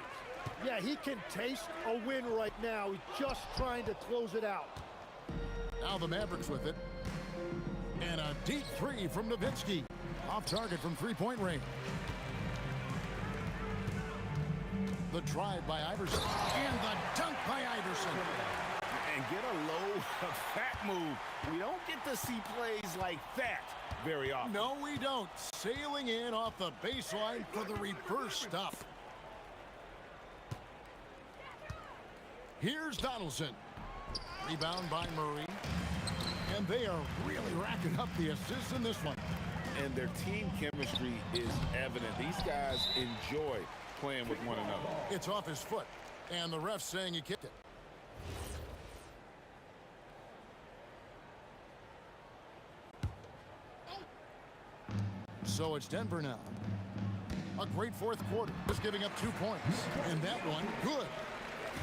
Yeah, he can taste a win right now. He's just trying to close it out. Now the Mavericks with it. And a deep 3 from Nowitzki. Off target from 3-point range. The drive by Iverson. And the dunk by Iverson. And get a low, fat move. We don't get to see plays like that very often. No, we don't. Sailing in off the baseline for the reverse stuff. Here's Donaldson. Rebound by Murray. And they are really racking up the assists in this one. And their team chemistry is evident. These guys enjoy playing with one another. It's off his foot. And the ref's saying he kicked it. So it's Denver now. A great fourth quarter. Just giving up 2 points. And that one, good.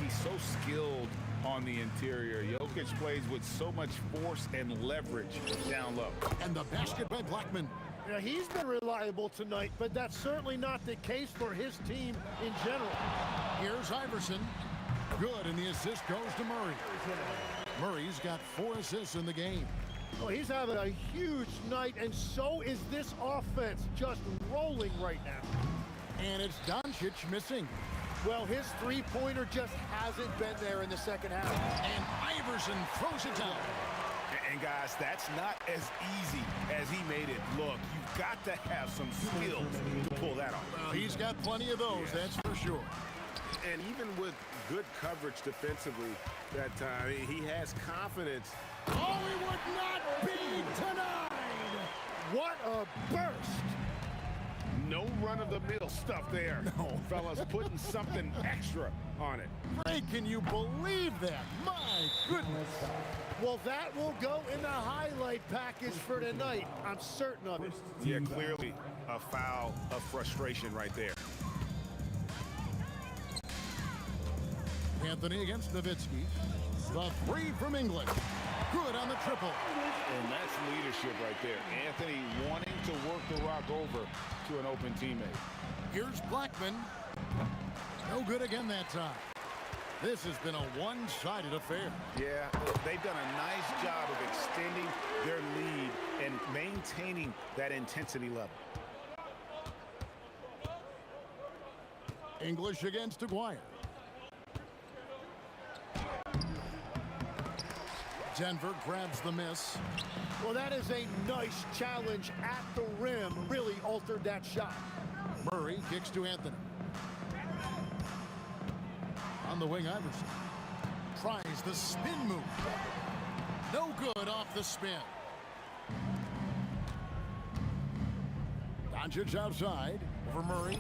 He's so skilled on the interior. Jokic plays with so much force and leverage down low. And the basket by Blackman. Yeah, he's been reliable tonight, but that's certainly not the case for his team in general. Here's Iverson. Good, and the assist goes to Murray. Murray's got 4 assists in the game. Oh, he's having a huge night, and so is this offense, just rolling right now. And it's Doncic missing. Well, his three-pointer just hasn't been there in the second half. And Iverson throws it down. And guys, that's not as easy as he made it look. You've got to have some skills to pull that off. Well, he's got plenty of those, that's for sure. And even with good coverage defensively that time, he has confidence. Oh, he would not be denied! What a burst! No run-of-the-mill stuff there. No. Fellas putting something extra on it. Ray, can you believe that? My goodness. Well, that will go in the highlight package for tonight. I'm certain of it. Yeah, clearly a foul of frustration right there. Anthony against Nowitzki. The 3 from England. Good on the triple. And that's leadership right there. Anthony wanting to work the rock over to an open teammate. Here's Blackman. No good again that time. This has been a one-sided affair. Yeah, they've done a nice job of extending their lead and maintaining that intensity level. English against Aguirre. Denver grabs the miss. Well, that is a nice challenge at the rim. Really altered that shot. Murray kicks to Anthony. On the wing, Iverson. Tries the spin move. No good off the spin. Doncic outside over Murray.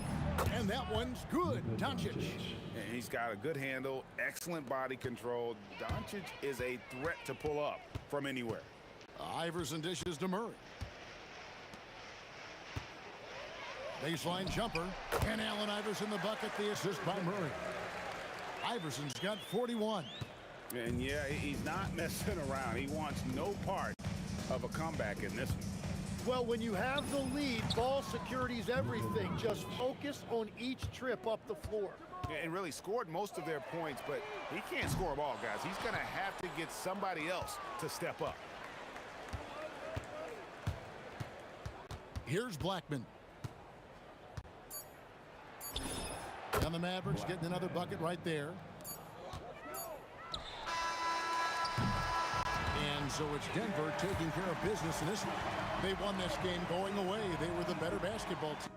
And that one's good. Doncic. And he's got a good handle, excellent body control. Doncic is a threat to pull up from anywhere. Iverson dishes to Murray. Baseline jumper. And Allen Iverson the bucket, the assist by Murray. Iverson's got 41. And yeah, he's not messing around. He wants no part of a comeback in this one. Well, when you have the lead, ball security is everything. Just focus on each trip up the floor. And really scored most of their points, but he can't score them all, guys. He's going to have to get somebody else to step up. Here's Blackman. And the Mavericks getting another bucket right there. And so it's Denver taking care of business in this one. They won this game going away. They were the better basketball team.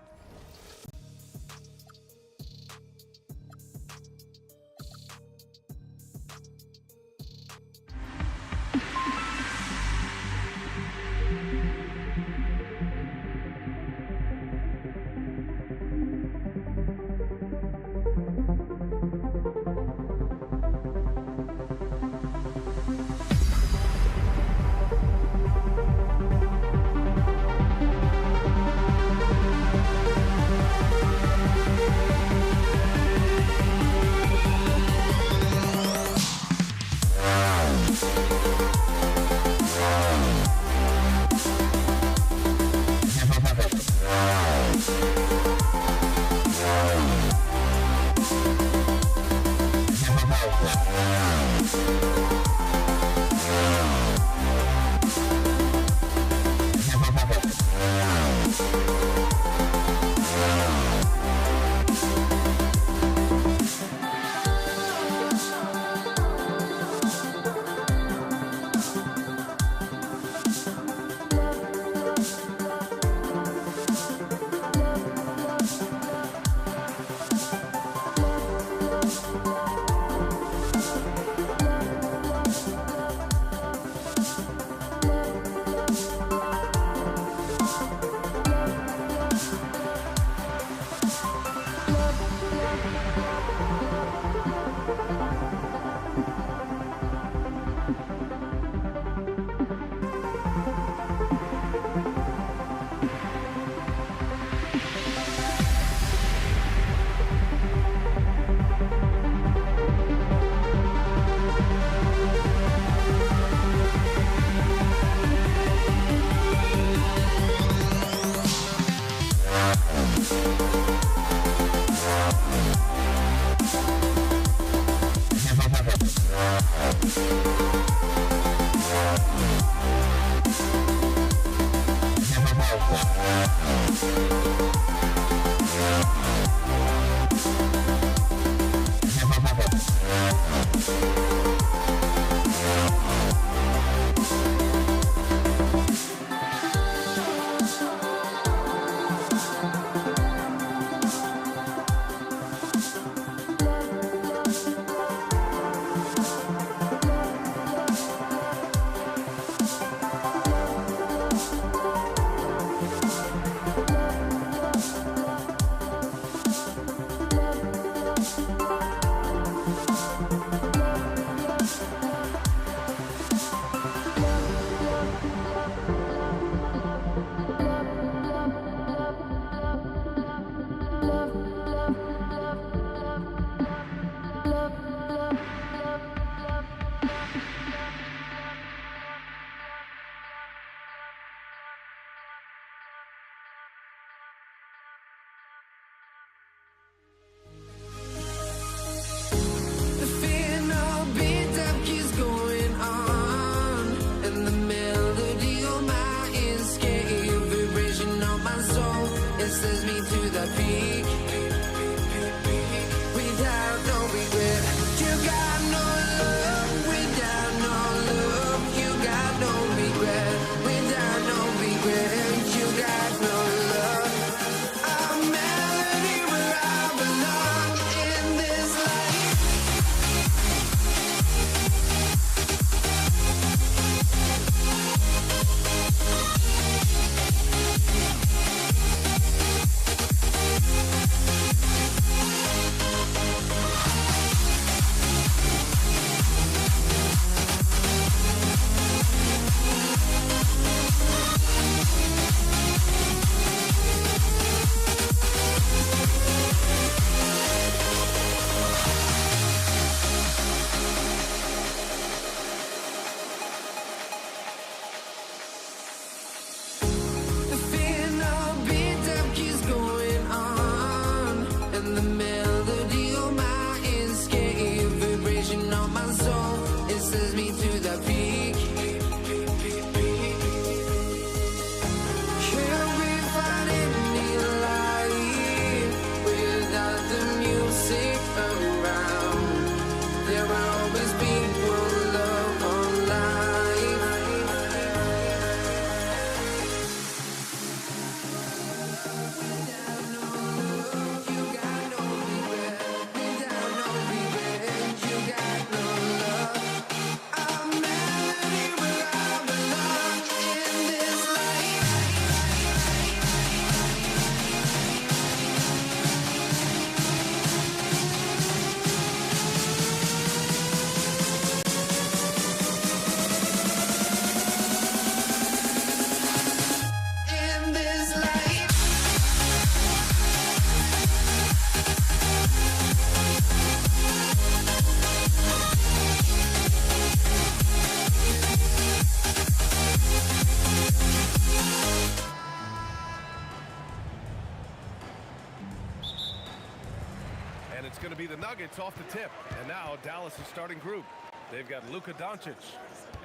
It's going to be the Nuggets off the tip. And now Dallas' starting group. They've got Luka Doncic.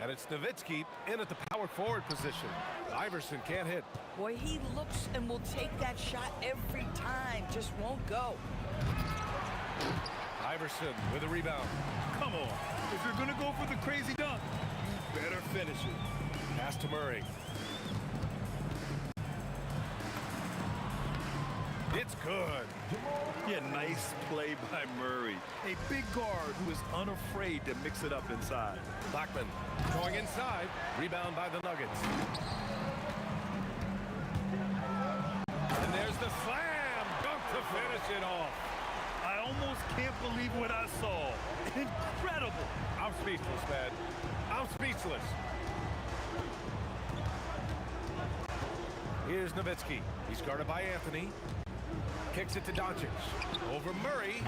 And it's Nowitzki in at the power forward position. Iverson can't hit. Boy, he looks and will take that shot every time. Just won't go. Iverson with a rebound. Come on. If you're going to go for the crazy dunk, you better finish it. Pass to Murray. It's good. Yeah, nice play by Murray. A big guard who is unafraid to mix it up inside. Blackman going inside. Rebound by the Nuggets. And there's the slam. Dunk to finish it off. I almost can't believe what I saw. Incredible. I'm speechless, man. I'm speechless. Here's Nowitzki. He's guarded by Anthony. Kicks it to Doncic. Over Murray.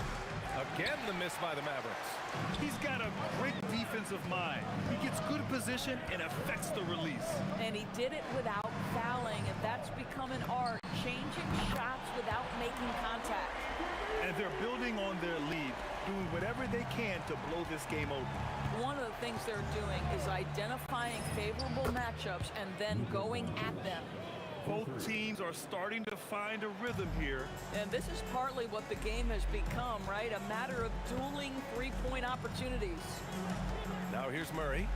Again, the miss by the Mavericks. He's got a great defensive mind. He gets good position and affects the release. And he did it without fouling, and that's become an art, changing shots without making contact. And they're building on their lead. doing whatever they can to blow this game open. One of the things they're doing is identifying favorable matchups and then going at them. Both teams are starting to find a rhythm here. And this is partly what the game has become, right? A matter of dueling three-point opportunities. Now here's Murray.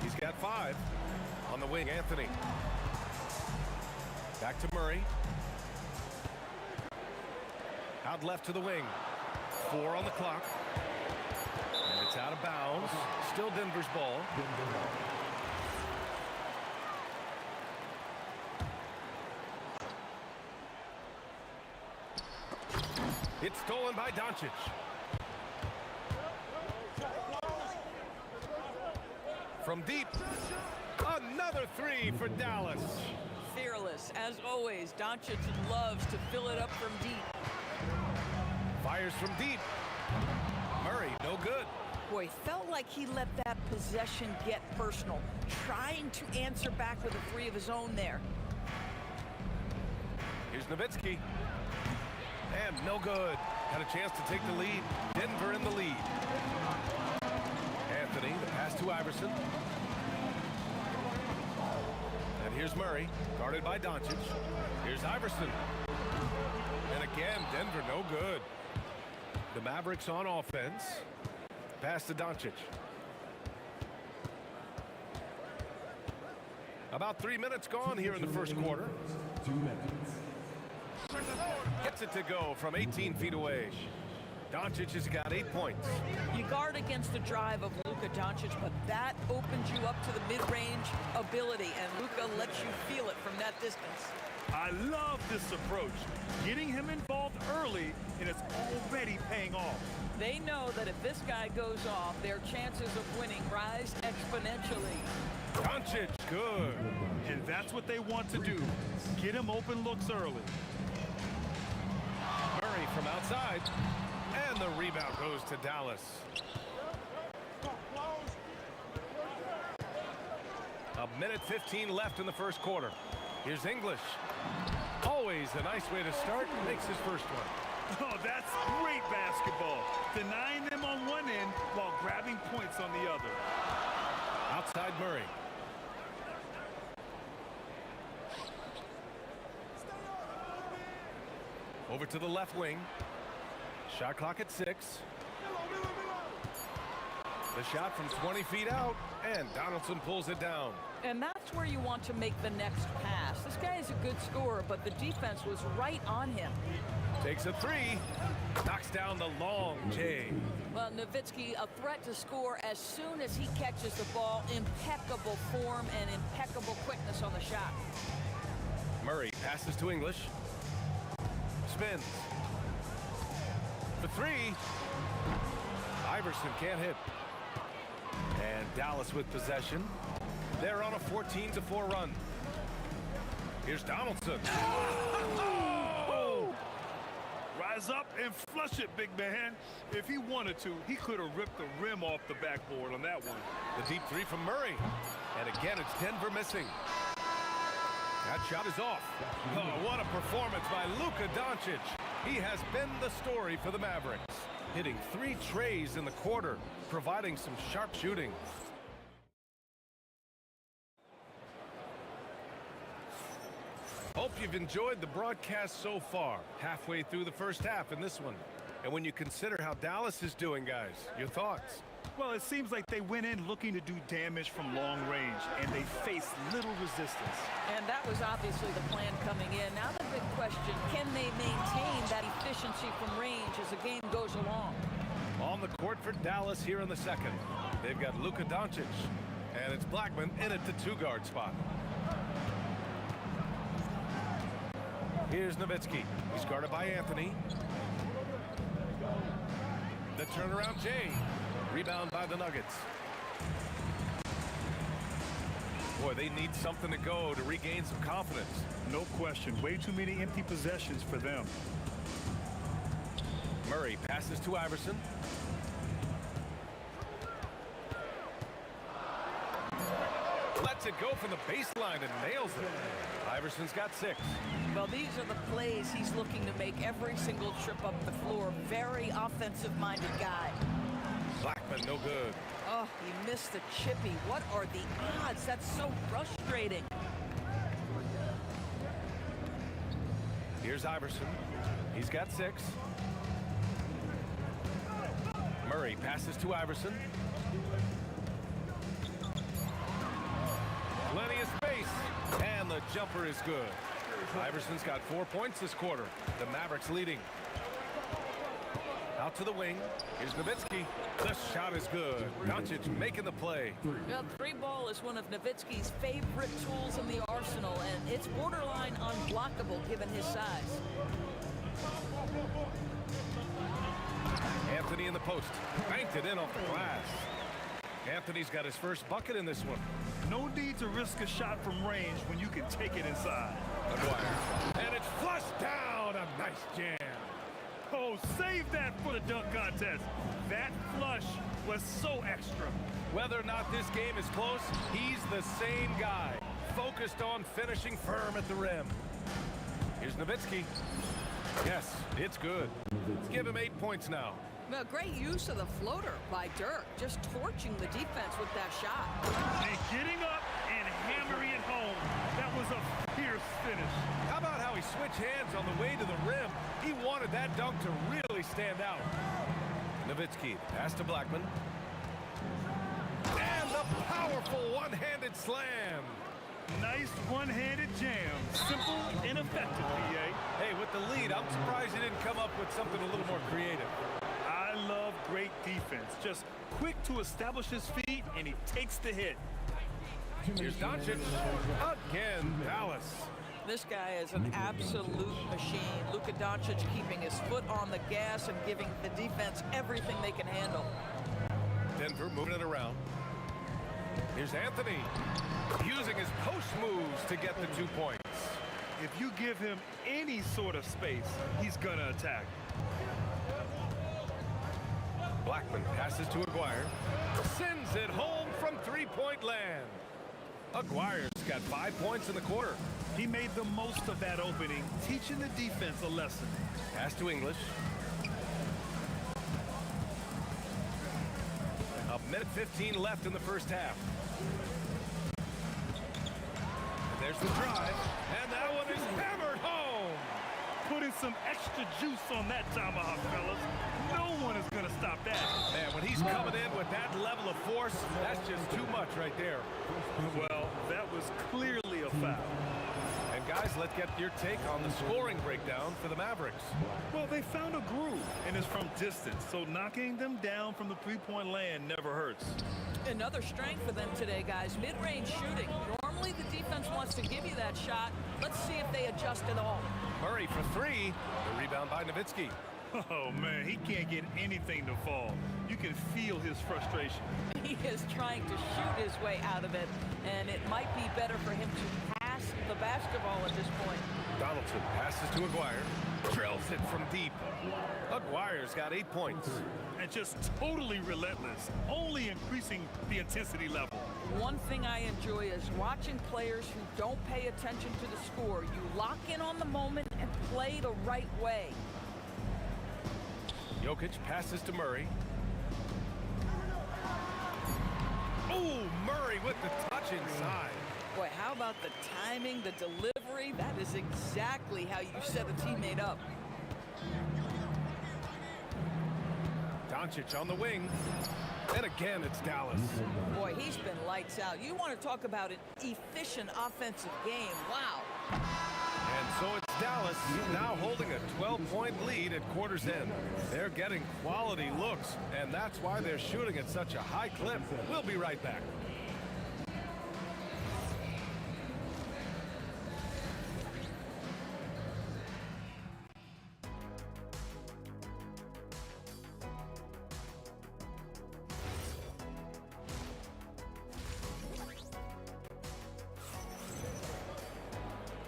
He's got 5. On the wing, Anthony. Back to Murray. Out left to the wing. 4 on the clock. And it's out of bounds. Still Denver's ball. It's stolen by Doncic. From deep. Another 3 for Dallas. Fearless, as always. Doncic loves to fill it up from deep. Fires from deep. Murray, no good. Boy, felt like he let that possession get personal, trying to answer back with a 3 of his own there. Here's Nowitzki. And no good. Had a chance to take the lead. Denver in the lead. Anthony, the pass to Iverson. And here's Murray, guarded by Doncic. Here's Iverson. And again, Denver no good. The Mavericks on offense. Pass to Doncic. About 3 minutes gone here in the first quarter. 2 minutes. Gets it to go from 18 feet away. Doncic has got 8 points. You guard against the drive of Luka Doncic, but that opens you up to the mid-range ability, and Luka lets you feel it from that distance. I love this approach. Getting him involved early, and it's already paying off. They know that if this guy goes off, their chances of winning rise exponentially. Doncic, good. And that's what they want to do. Get him open looks early. Murray from outside. And the rebound goes to Dallas. A minute 15 left in the first quarter. Here's English. Always a nice way to start. Makes his first one. Oh, that's great basketball. Denying them on one end while grabbing points on the other. Outside Murray. Over to the left wing. Shot clock at 6. The shot from 20 feet out, and Donaldson pulls it down. And that's where you want to make the next pass. This guy is a good scorer, but the defense was right on him. Takes a 3. Knocks down the long J. Well, Nowitzki, a threat to score as soon as he catches the ball. Impeccable form and impeccable quickness on the shot. Murray passes to English. Spins. For 3. Iverson can't hit. And Dallas with possession. They're on a 14-4 run. Here's Donaldson. Oh! Rise up and flush it, big man. If he wanted to, he could have ripped the rim off the backboard on that one. The deep 3 from Murray. And again, it's Denver missing. That shot is off. Oh, what a performance by Luka Doncic. He has been the story for the Mavericks. Hitting 3 trays in the quarter, providing some sharp shooting. Hope you've enjoyed the broadcast so far. Halfway through the first half in this one. And when you consider how Dallas is doing, guys, your thoughts? Well, it seems like they went in looking to do damage from long range, and they faced little resistance. And that was obviously the plan coming in. Now the big question, can they maintain that efficiency from range as the game goes along? On the court for Dallas here in the second. They've got Luka Doncic, and it's Blackman in at the 2-guard spot. Here's Nowitzki. He's guarded by Anthony. The turnaround Jay. Rebound by the Nuggets. Boy, they need something to go to regain some confidence. No question. Way too many empty possessions for them. Murray passes to Iverson. lets it go from the baseline and nails it. Iverson's got 6. Well, these are the plays he's looking to make every single trip up the floor. Very offensive-minded guy. Blackman, no good. Oh, he missed the chippy. What are the odds? That's so frustrating. Here's Iverson. He's got 6. Murray passes to Iverson. Plenty of space. And the jumper is good. Iverson's got 4 points this quarter. The Mavericks leading. Out to the wing. Here's Nowitzki. The shot is good. Doncic making the play. Well, 3-ball is one of Nowitzki's favorite tools in the arsenal, and it's borderline unblockable given his size. Anthony in the post. Banked it in off the glass. Anthony's got his first bucket in this one. No need to risk a shot from range when you can take it inside. McGuire. And it's flushed down. A nice jam. Oh, save that for the dunk contest. That flush was so extra. Whether or not this game is close, he's the same guy. Focused on finishing firm at the rim. Here's Nowitzki. Yes, it's good. Give him 8 points now. Well, great use of the floater by Dirk. Just torching the defense with that shot. And getting up and hammering it home. That was a fierce finish. How about how he switched hands on the way to the rim? He wanted that dunk to really stand out. Nowitzki, pass to Blackman. And the powerful one-handed slam. Nice one-handed jam. Simple and effective, PA. Hey, with the lead, I'm surprised he didn't come up with something a little more creative. I love great defense. Just quick to establish his feet, and he takes the hit. Here's Doncic. Again, Dallas. This guy is an absolute machine. Luka Doncic keeping his foot on the gas and giving the defense everything they can handle. Denver moving it around. Here's Anthony. Using his post moves to get the 2 points. If you give him any sort of space, he's gonna attack. Blackman passes to Aguirre. Sends it home from three-point land. Aguirre's got 5 points in the quarter. He made the most of that opening, teaching the defense a lesson. Pass to English. A minute 15 left in the first half. There's the drive, and that one is hammered home. Putting some extra juice on that tomahawk, fellas. No one is going to stop that. Man, when he's coming in with that level of force, that's just too much right there. Well, that was clearly a foul. And guys, let's get your take on the scoring breakdown for the Mavericks. Well, they found a groove, and it's from distance, so knocking them down from the three-point land never hurts. Another strength for them today, guys. Mid-range shooting. Normally the defense wants to give you that shot. Let's see if they adjust at all. Murray for three. The rebound by Nowitzki. Oh, man, he can't get anything to fall. You can feel his frustration. He is trying to shoot his way out of it, and it might be better for him to pass the basketball at this point. Donaldson passes to Aguirre. Drills it from deep. Aguirre's got 8 points. And just totally relentless, only increasing the intensity level. One thing I enjoy is watching players who don't pay attention to the score. You lock in on the moment and play the right way. Jokic passes to Murray. Oh, Murray with the touch inside. Boy, how about the timing, the delivery? That is exactly how you set a teammate up. Doncic on the wing. And again, it's Dallas. Boy, he's been lights out. You want to talk about an efficient offensive game. Wow. And so it's Dallas now holding a 12-point lead at quarter's end. They're getting quality looks, and that's why they're shooting at such a high clip. We'll be right back.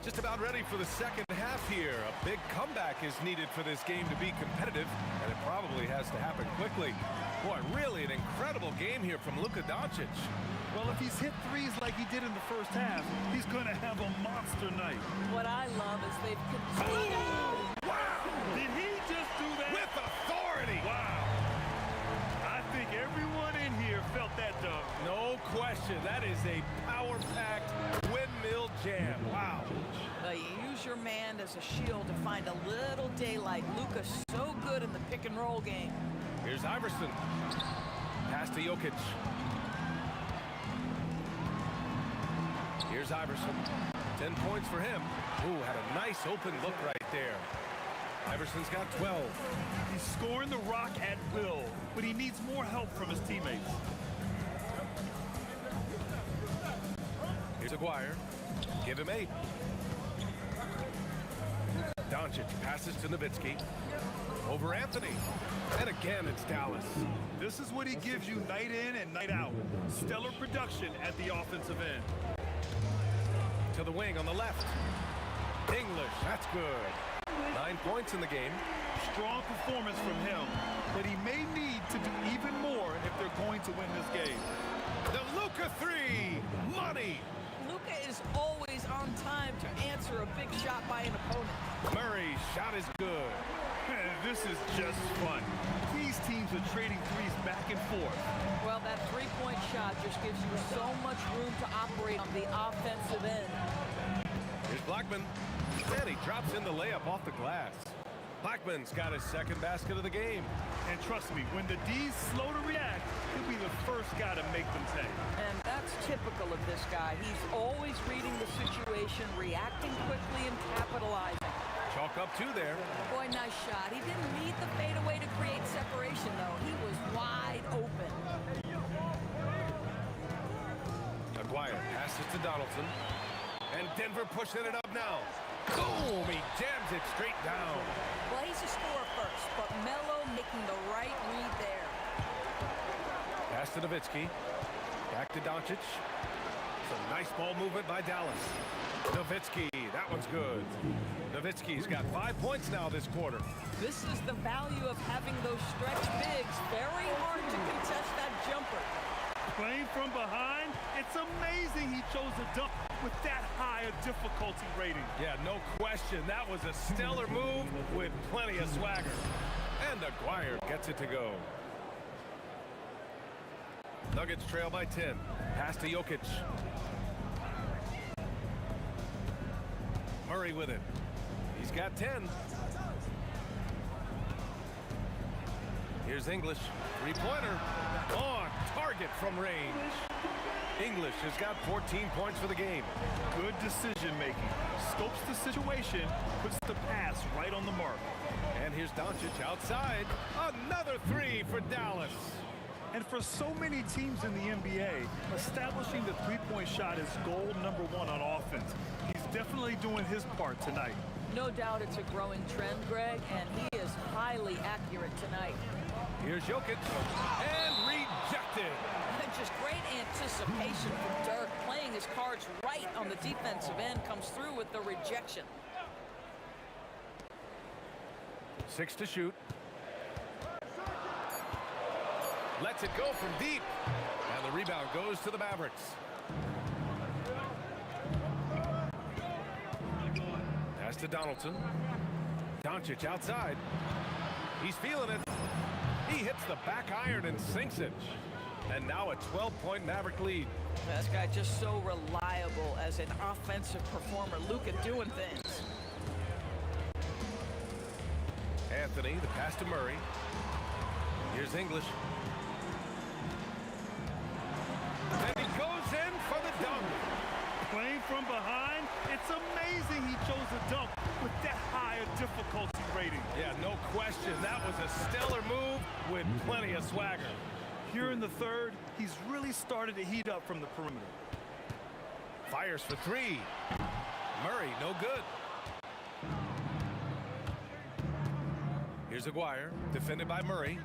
Just just about ready for the second half here. A big comeback is needed for this game to be competitive, and it probably has to happen quickly. Boy, really an incredible game here from Luka Doncic. Well, if he's hit threes like he did in the first half, he's going to have a monster night. What I love is they've continued. Wow! Did he just do that? With authority! Wow! I think everyone in here felt that dunk. No question. That is a power-packed windmill jam. Wow. You use your man as a shield to find a little daylight. Luka's so good in the pick-and-roll game. Here's Iverson. Pass to Jokic. Here's Iverson. 10 points for him. Ooh, had a nice open look right there. Iverson's got 12. He's scoring the rock at will, but he needs more help from his teammates. Here's Aguirre. Give him 8. Doncic passes to Nowitzki. Over Anthony. And again, it's Dallas. This is what he gives you night in and night out. Stellar production at the offensive end. To the wing on the left. English, that's good. 9 points in the game. Strong performance from him, but he may need to do even more if they're going to win this game. The Luka 3, money. Luka is always on time to answer a big shot by an opponent. Murray's shot is good. This is just fun. These teams are trading threes back and forth. Well, that three-point shot just gives you so much room to operate on the offensive end. Here's Blackman. And he drops in the layup off the glass. Blackman's got his second basket of the game. And trust me, when the D's slow to react, he'll be the first guy to make them pay. And that's typical of this guy. He's always reading the situation, reacting quickly, and capitalizing. Chalk up 2 there. Boy, nice shot. He didn't need the fadeaway to create separation, though. He was wide open. Aguirre passes to Donaldson. And Denver pushing it up now. Boom! He jams it straight down. Well, he's a scorer first, but Melo making the right read there. Pass to Nowitzki. Back to Doncic. Some nice ball movement by Dallas. Nowitzki, that one's good. Nowitzki's got 5 points now this quarter. This is the value of having those stretch bigs. Very hard to contest that jumper. Playing from behind, it's amazing he chose a dunk with that high a difficulty rating. Yeah, no question. That was a stellar move with plenty of swagger. And Aguirre gets it to go. Nuggets trail by 10. Pass to Jokic. Murray with it. He's got 10. Here's English. Three-pointer. On target from range. English has got 14 points for the game. Good decision making. Scopes the situation, puts the pass right on the mark. And here's Doncic outside. Another 3 for Dallas. And for so many teams in the NBA, establishing the three-point shot is goal number 1 on offense. He's definitely doing his part tonight. No doubt it's a growing trend, Greg, and he is highly accurate tonight. Here's Jokic, and rejected. And just great anticipation from Dirk, playing his cards right on the defensive end, comes through with the rejection. 6 to shoot. Lets it go from deep. And the rebound goes to the Mavericks. Pass to Donaldson. Doncic outside. He's feeling it. He hits the back iron and sinks it. And now a 12-point Maverick lead. This guy just so reliable as an offensive performer. Luka doing things. Anthony, the pass to Murray. Here's English. And he goes in for the dunk. Playing from behind, it's amazing he chose a dunk with that higher difficulty rating. Yeah, no question. That was a stellar move with plenty of swagger. Here in the third, he's really started to heat up from the perimeter. Fires for 3. Murray, no good. Here's Aguirre, defended by Murray.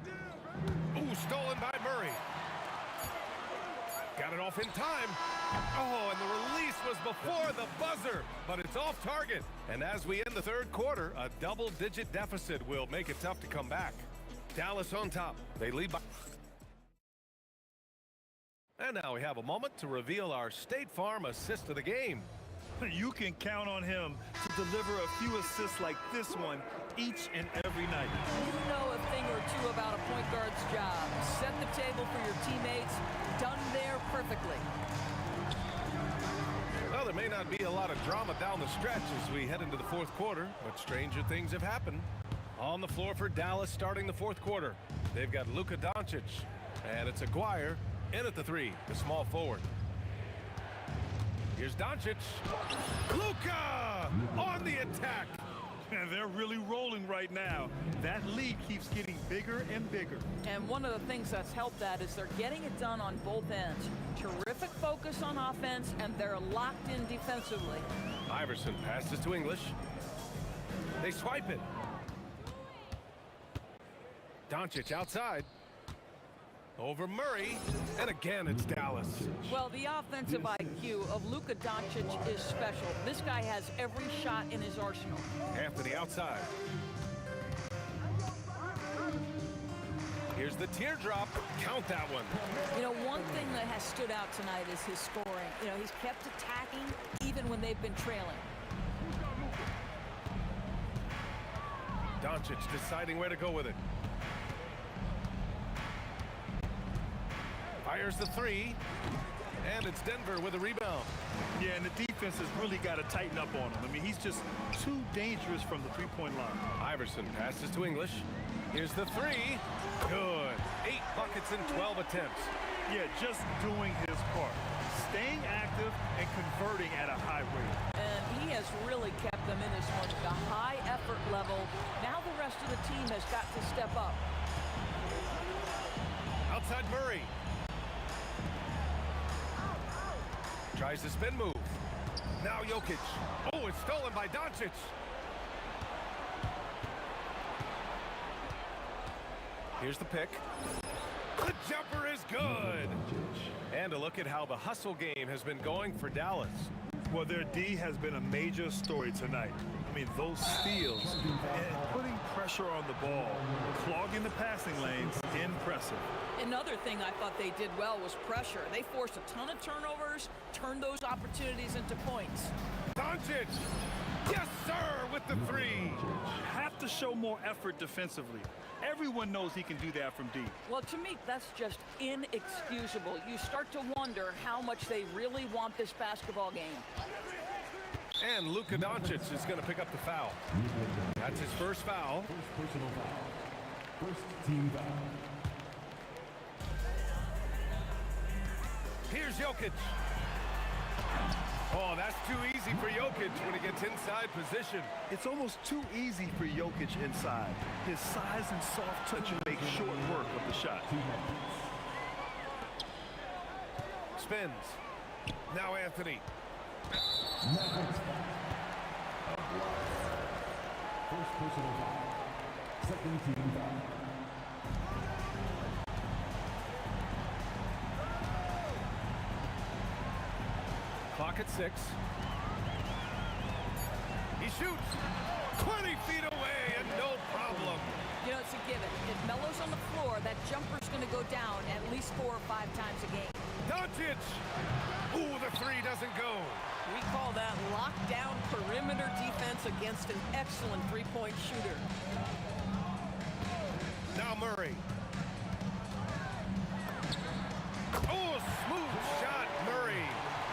Ooh, stolen by Murray. Got it off in time. Oh, and the release was before the buzzer, but it's off target. And as we end the third quarter, a double-digit deficit will make it tough to come back. Dallas on top. They lead by... And now we have a moment to reveal our State Farm assist of the game. You can count on him to deliver a few assists like this one each and every night. You know a thing or two about a point guard's job. Set the table for your teammates. Done there perfectly. Well, there may not be a lot of drama down the stretch as we head into the fourth quarter, but stranger things have happened. On the floor for Dallas starting the fourth quarter. They've got Luka Doncic, and it's Aguirre in at the three, the small forward. Here's Doncic. Luka on the attack. And they're really rolling right now. That lead keeps getting bigger and bigger. And one of the things that's helped that is they're getting it done on both ends. Terrific focus on offense, and they're locked in defensively. Iverson passes to English. They swipe it. Doncic outside. Over Murray, and again it's Dallas. Well, the offensive IQ of Luka Doncic is special. This guy has every shot in his arsenal. Anthony outside. Here's the teardrop. Count that one. You know, one thing that has stood out tonight is his scoring. You know, he's kept attacking even when they've been trailing. Doncic deciding where to go with it. Fires the three, and it's Denver with a rebound. Yeah, and the defense has really got to tighten up on him. I mean, he's just too dangerous from the three-point line. Iverson passes to English. Here's the three. Good. 8 buckets in 12 attempts. Yeah, just doing his part. Staying active and converting at a high rate. And he has really kept them in this one. The high effort level. Now the rest of the team has got to step up. Outside Murray. Tries the spin move. Now Jokic. Oh, it's stolen by Doncic. Here's the pick. The jumper is good. And a look at how the hustle game has been going for Dallas. Well, their D has been a major story tonight. I mean, those steals and putting pressure on the ball, clogging the passing lanes, impressive. Another thing I thought they did well was pressure. They forced a ton of turnovers, turned those opportunities into points. Doncic! Yes, sir, with the three. Have to show more effort defensively. Everyone knows he can do that from deep. Well, to me, that's just inexcusable. You start to wonder how much they really want this basketball game. And Luka Doncic is going to pick up the foul. That's his first foul. First personal foul. First team foul. Here's Jokic. Oh, that's too easy for Jokic when he gets inside position. It's almost too easy for Jokic inside. His size and soft touch make short work of the shot. Spins. Now Anthony. First personal foul. Second team foul. Clock at 6. He shoots 20 feet away and no problem. You know, it's a given. If Melo's on the floor, that jumper's going to go down at least 4 or 5 times a game. Doncic. Ooh, the three doesn't go. We call that lockdown perimeter defense against an excellent three-point shooter. Now Murray. Oh, smooth shot, Murray.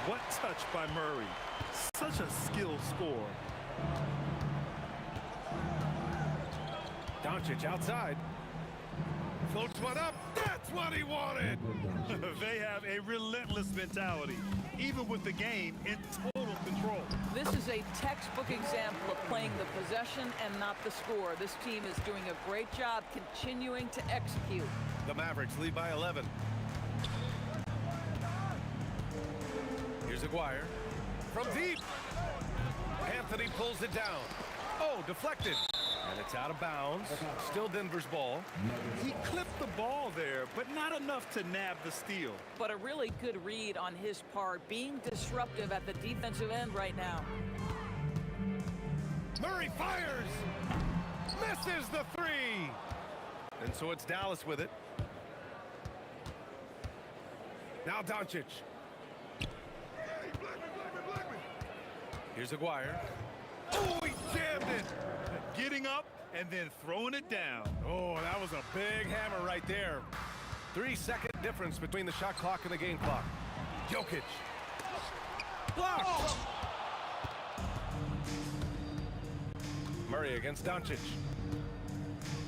What touch by Murray. Such a skilled scorer. Doncic outside. Floats one up. That's what he wanted. They have a relentless mentality, even with the game in total control. This is a textbook example of playing the possession and not the score. This team is doing a great job continuing to execute. The Mavericks lead by 11. Here's Aguirre. From deep. Anthony pulls it down. Oh, deflected. And it's out of bounds. Still Denver's ball. He clipped the ball there, but not enough to nab the steal. But a really good read on his part, being disruptive at the defensive end right now. Murray fires! Misses the three! And so it's Dallas with it. Now Doncic. Here's Aguirre. Oh, he jammed it! Getting up and then throwing it down. Oh, that was a big hammer right there. 3-second difference between the shot clock and the game clock. Jokic. Blocked! Murray against Doncic.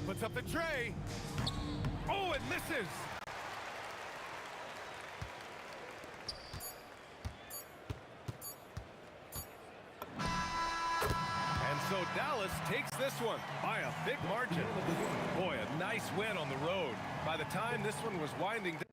Puts up the tray. Oh, it misses! And so Dallas takes this one by a big margin. Boy, a nice win on the road. By the time this one was winding down,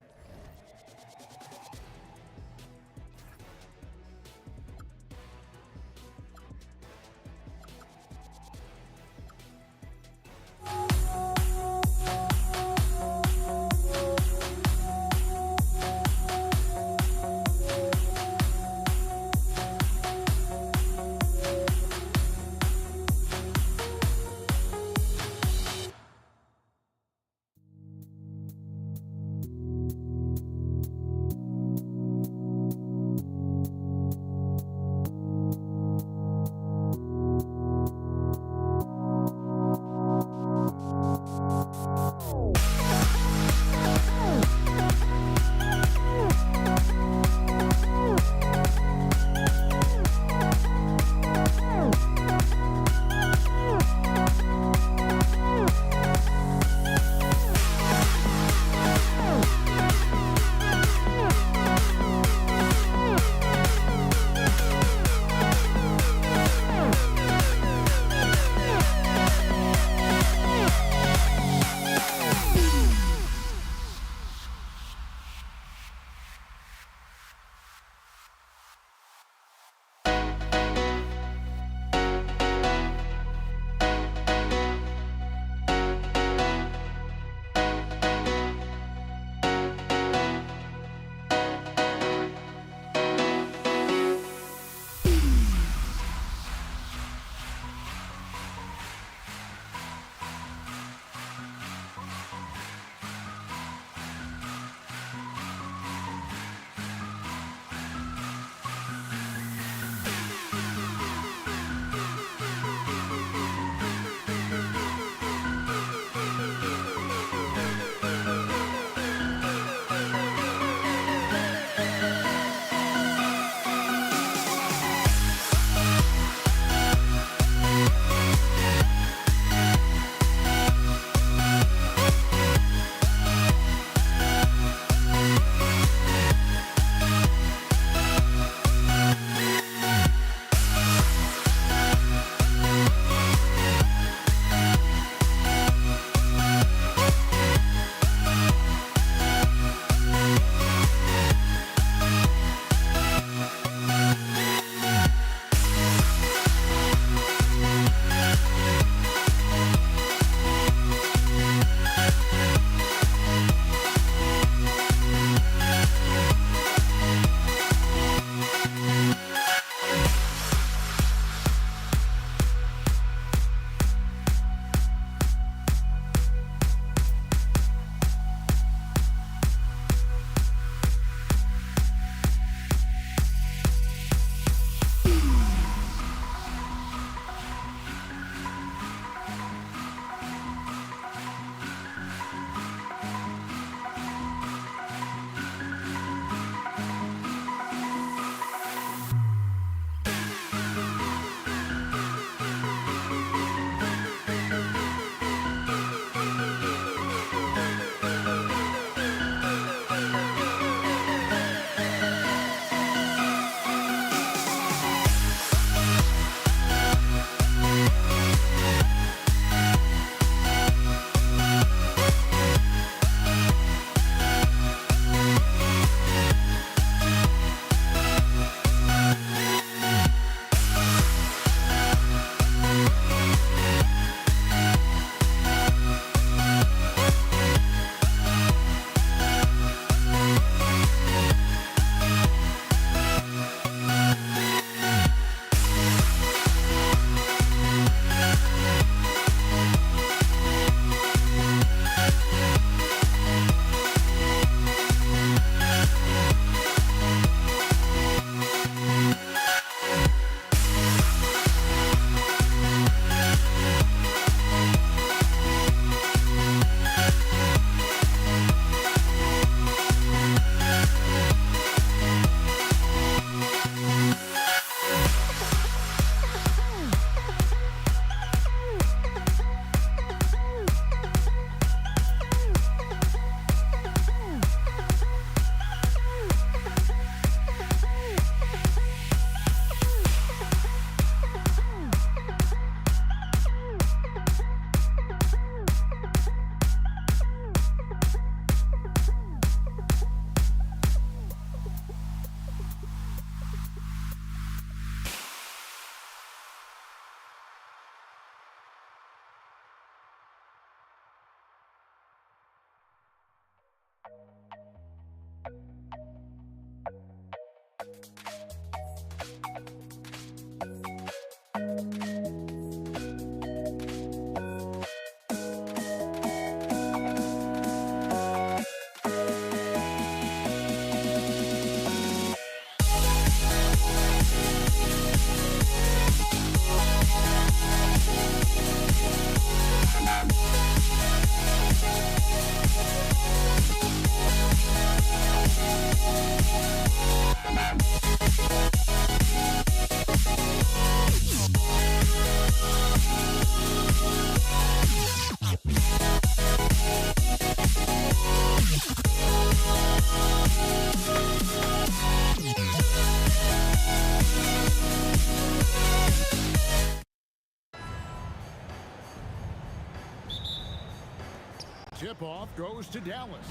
tip-off goes to Dallas.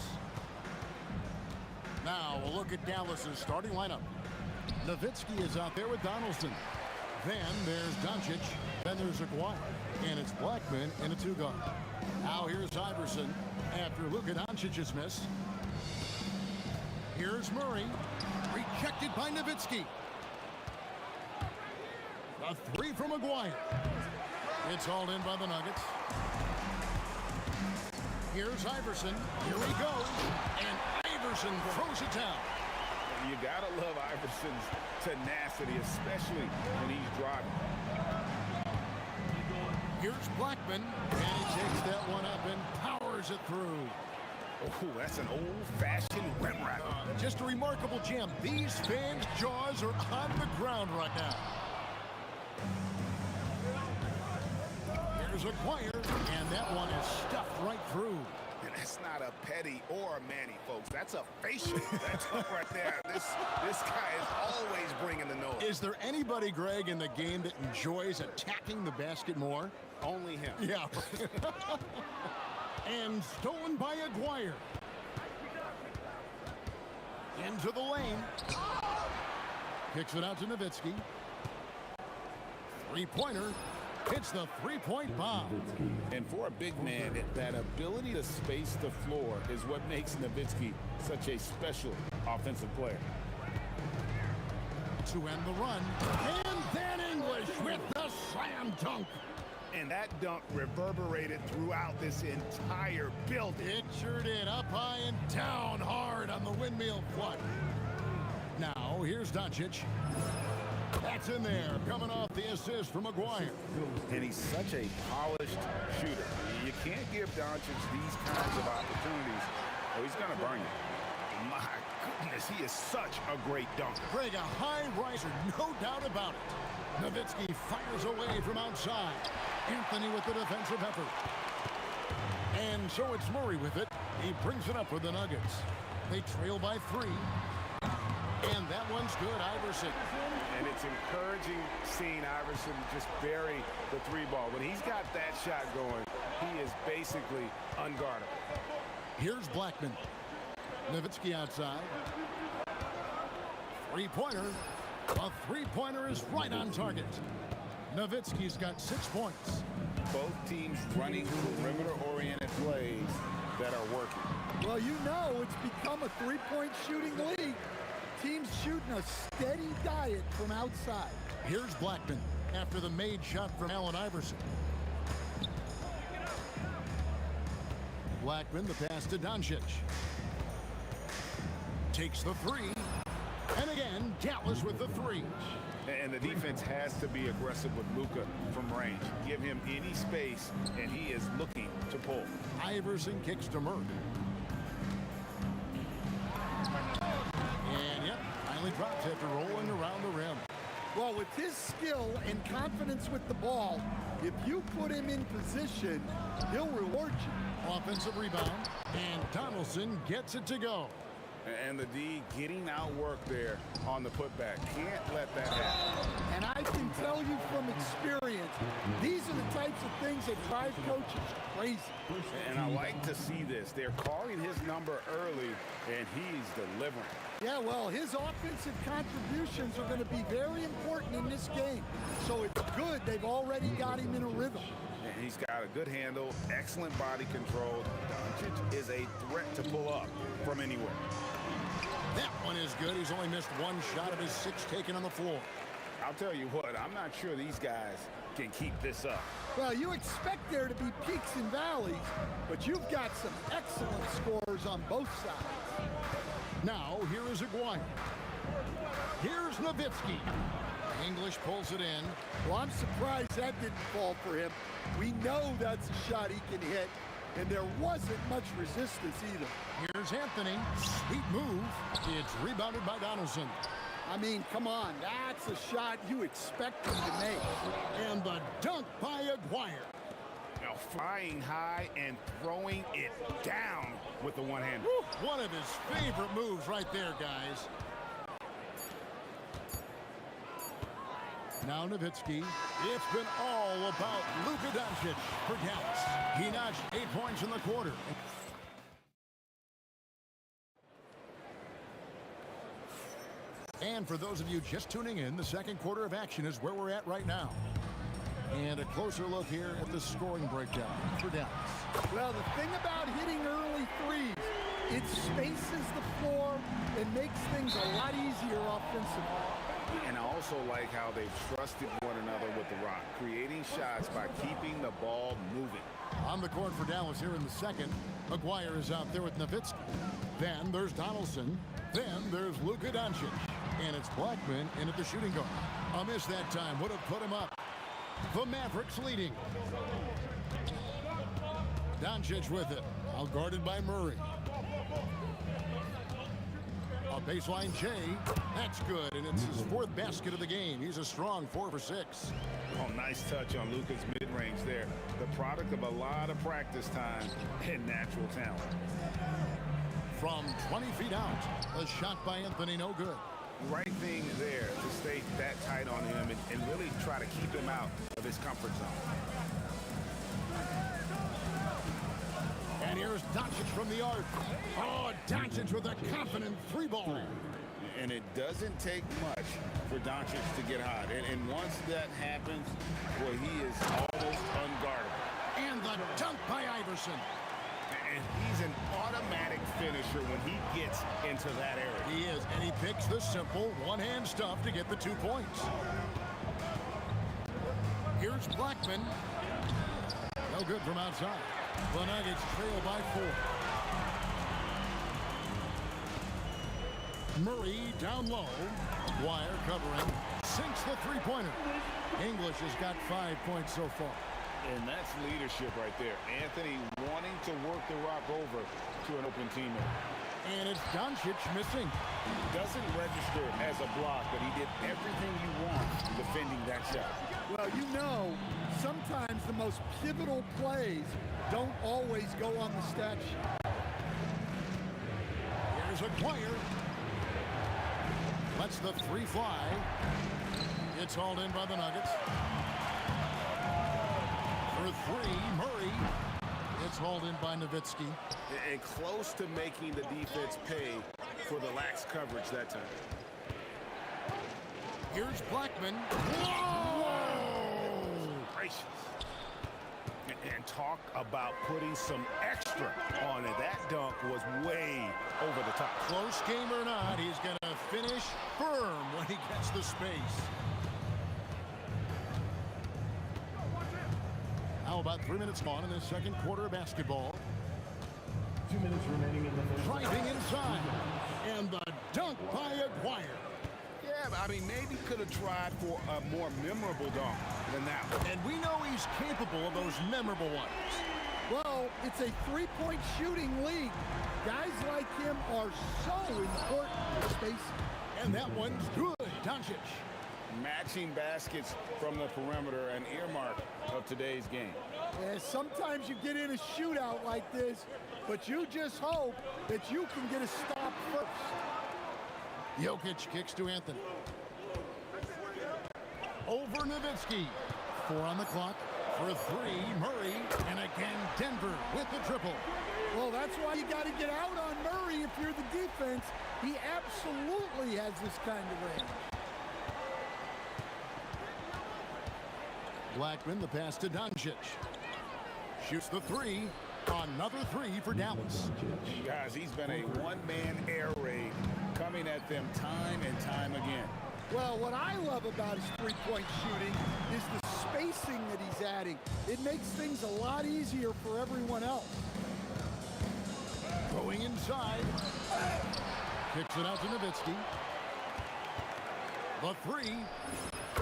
Now a look at Dallas's starting lineup. Nowitzki is out there with Donaldson. Then there's Doncic. Then there's Aguirre. And it's Blackman in a two-guard. Now here's Iverson after Luka Doncic's miss. Here's Murray. Rejected by Nowitzki. A three from Aguirre. It's hauled in by the Nuggets. Here's Iverson. Here he goes. And Iverson throws it down. You gotta love Iverson's tenacity, especially when he's driving. Here's Blackman, and he takes that one up and powers it through. Oh, that's an old-fashioned rim rack. Just a remarkable jam. These fans' jaws are on the ground right now. Here's Aguirre, and that one is stuffed right through. And that's not a petty or a Manny, folks. That's a facial. That's right there. This guy is always bringing the noise. Is there anybody, Greg, in the game that enjoys attacking the basket more? Only him. Yeah. And stolen by Aguirre. Into the lane. Kicks it out to Nowitzki. Three-pointer. Hits the three-point bomb. And for a big man, that ability to space the floor is what makes Nowitzki such a special offensive player. To end the run. And then English with the slam dunk. And that dunk reverberated throughout this entire building. It sure did. Up high and down hard on the windmill foot. Now, here's Doncic. That's in there, coming off the assist from Aguirre. And he's such a polished shooter. You can't give Doncic these kinds of opportunities, or he's going to burn you. My goodness, he is such a great dunker. Greg, a high riser, no doubt about it. Nowitzki fires away from outside. Anthony with the defensive effort. And so it's Murray with it. He brings it up for the Nuggets. They trail by 3. And that one's good, Iverson. And it's encouraging seeing Iverson just bury the three ball. When he's got that shot going, he is basically unguardable. Here's Blackman. Nowitzki outside. Three-pointer. A three-pointer is right on target. Nowitzki's got 6 points. Both teams running perimeter-oriented plays that are working. Well, you know it's become a three-point shooting league. Teams shooting a steady diet from outside. Here's Blackman after the made shot from Allen Iverson. Blackman, the pass to Doncic. Takes the three. And again, Dallas with the three. And the defense has to be aggressive with Luka from range. Give him any space, and he is looking to pull. Iverson kicks to Murray. And yep, finally drops after rolling around the rim. Well, with his skill and confidence with the ball, if you put him in position, he'll reward you. Offensive rebound, and Donaldson gets it to go. And the D getting outworked there on the putback. Can't let that happen. And I can tell you from experience, these are the types of things that drive coaches crazy. And I like to see this. They're calling his number early, and he's delivering. Yeah, well, his offensive contributions are going to be very important in this game. So it's good they've already got him in a rhythm. And he's got a good handle, excellent body control. Doncic is a threat to pull up from anywhere. That one is good. He's only missed one shot of his 6 taken on the floor. I'll tell you what, I'm not sure these guys can keep this up. Well, you expect there to be peaks and valleys, but you've got some excellent scores on both sides. Now, here is Aguirre. Here's Nowitzki. English pulls it in. Well, I'm surprised that didn't fall for him. We know that's a shot he can hit, and there wasn't much resistance either. Here's Anthony. Sweet move. It's rebounded by Donaldson. I mean, come on. That's a shot you expect him to make. And the dunk by Aguirre. Now flying high and throwing it down with the one hand. One of his favorite moves right there, guys. Now Nowitzki. It's been all about Luka Doncic for Dallas. He notched 8 points in the quarter. And for those of you just tuning in, the second quarter of action is where we're at right now. And a closer look here at the scoring breakdown for Dallas. Well, the thing about hitting early threes, it spaces the floor and makes things a lot easier offensively. And I also like how they've trusted one another with the rock, creating shots by keeping the ball moving. On the court for Dallas here in the second, McGuire is out there with Nowitzki. Then there's Donaldson. Then there's Luka Doncic. And it's Blackman in at the shooting guard. A miss that time would have put him up. The Mavericks leading. Doncic with it. Out guarded by Murray. A baseline J. That's good, and it's his fourth basket of the game. He's a strong 4 for 6. Oh, nice touch on Luka's mid-range there. The product of a lot of practice time and natural talent. From 20 feet out, a shot by Anthony, no good. Right thing there to stay that tight on him and really try to keep him out of his comfort zone. And here's Doncic from the arc. Oh, Doncic with a confident 3-ball. And it doesn't take much for Doncic to get hot. And once that happens, well, he is almost unguardable. And the dunk by Iverson. And he's an automatic finisher when he gets into that area. He is, and he picks the simple one-hand stuff to get the 2 points. Here's Blackman. No good from outside. The Nuggets trail by 4. Murray down low. Wire covering. Sinks the three-pointer. English has got 5 points so far. And that's leadership right there. Anthony wanting to work the rock over to an open teammate. And it's Doncic missing. Doesn't register as a block, but he did everything you want defending that shot. Well, you know, sometimes the most pivotal plays don't always go on the stat sheet. Here's a Dwyer. Lets the 3 fly. It's hauled in by the Nuggets. For 3, Murray. It's hauled in by Nowitzki. And close to making the defense pay for the lax coverage that time. Here's Blackman. Whoa! Gracious. And talk about putting some extra on it. That dunk was way over the top. Close game or not, he's going to finish firm when he gets the space. How about 3 minutes gone in the second quarter of basketball? 2 minutes remaining in the first. Driving inside. And the dunk by Aguirre. Yeah, but I mean, maybe could have tried for a more memorable dunk than that one. And we know he's capable of those memorable ones. Well, it's a 3-point shooting league. Guys like him are so important in space. And that one's good. Doncic. Matching baskets from the perimeter, an earmark of today's game. Yeah, sometimes you get in a shootout like this, but you just hope that you can get a stop first. Jokic kicks to Anthony. Over Nowitzki. 4 on the clock. For 3, Murray. And again, Denver with the triple. Well, that's why you got to get out on Murray if you're the defense. He absolutely has this kind of range. Blackman, the pass to Doncic. Shoots the 3. Another 3 for Dallas. Guys, he's been a one-man air raid coming at them time and time again. Well, what I love about his three-point shooting is the spacing that he's adding. It makes things a lot easier for everyone else. Going inside. Kicks it out to Nowitzki. The 3.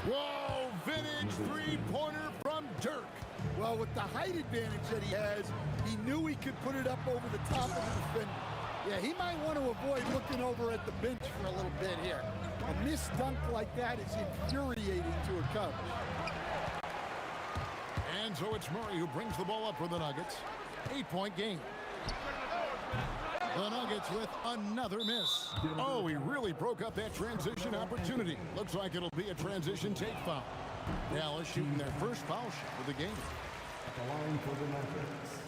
Whoa, vintage three-pointer from Dirk. Well, with the height advantage that he has, he knew he could put it up over the top of the defender. Yeah, he might want to avoid looking over at the bench for a little bit here. A missed dunk like that is infuriating to a coach. And so it's Murray who brings the ball up for the Nuggets. 8-point game. The Nuggets with another miss. Oh, he really broke up that transition opportunity. Looks like it'll be a transition take foul. Dallas shooting their first foul shot of the game. At the line for the Mavericks,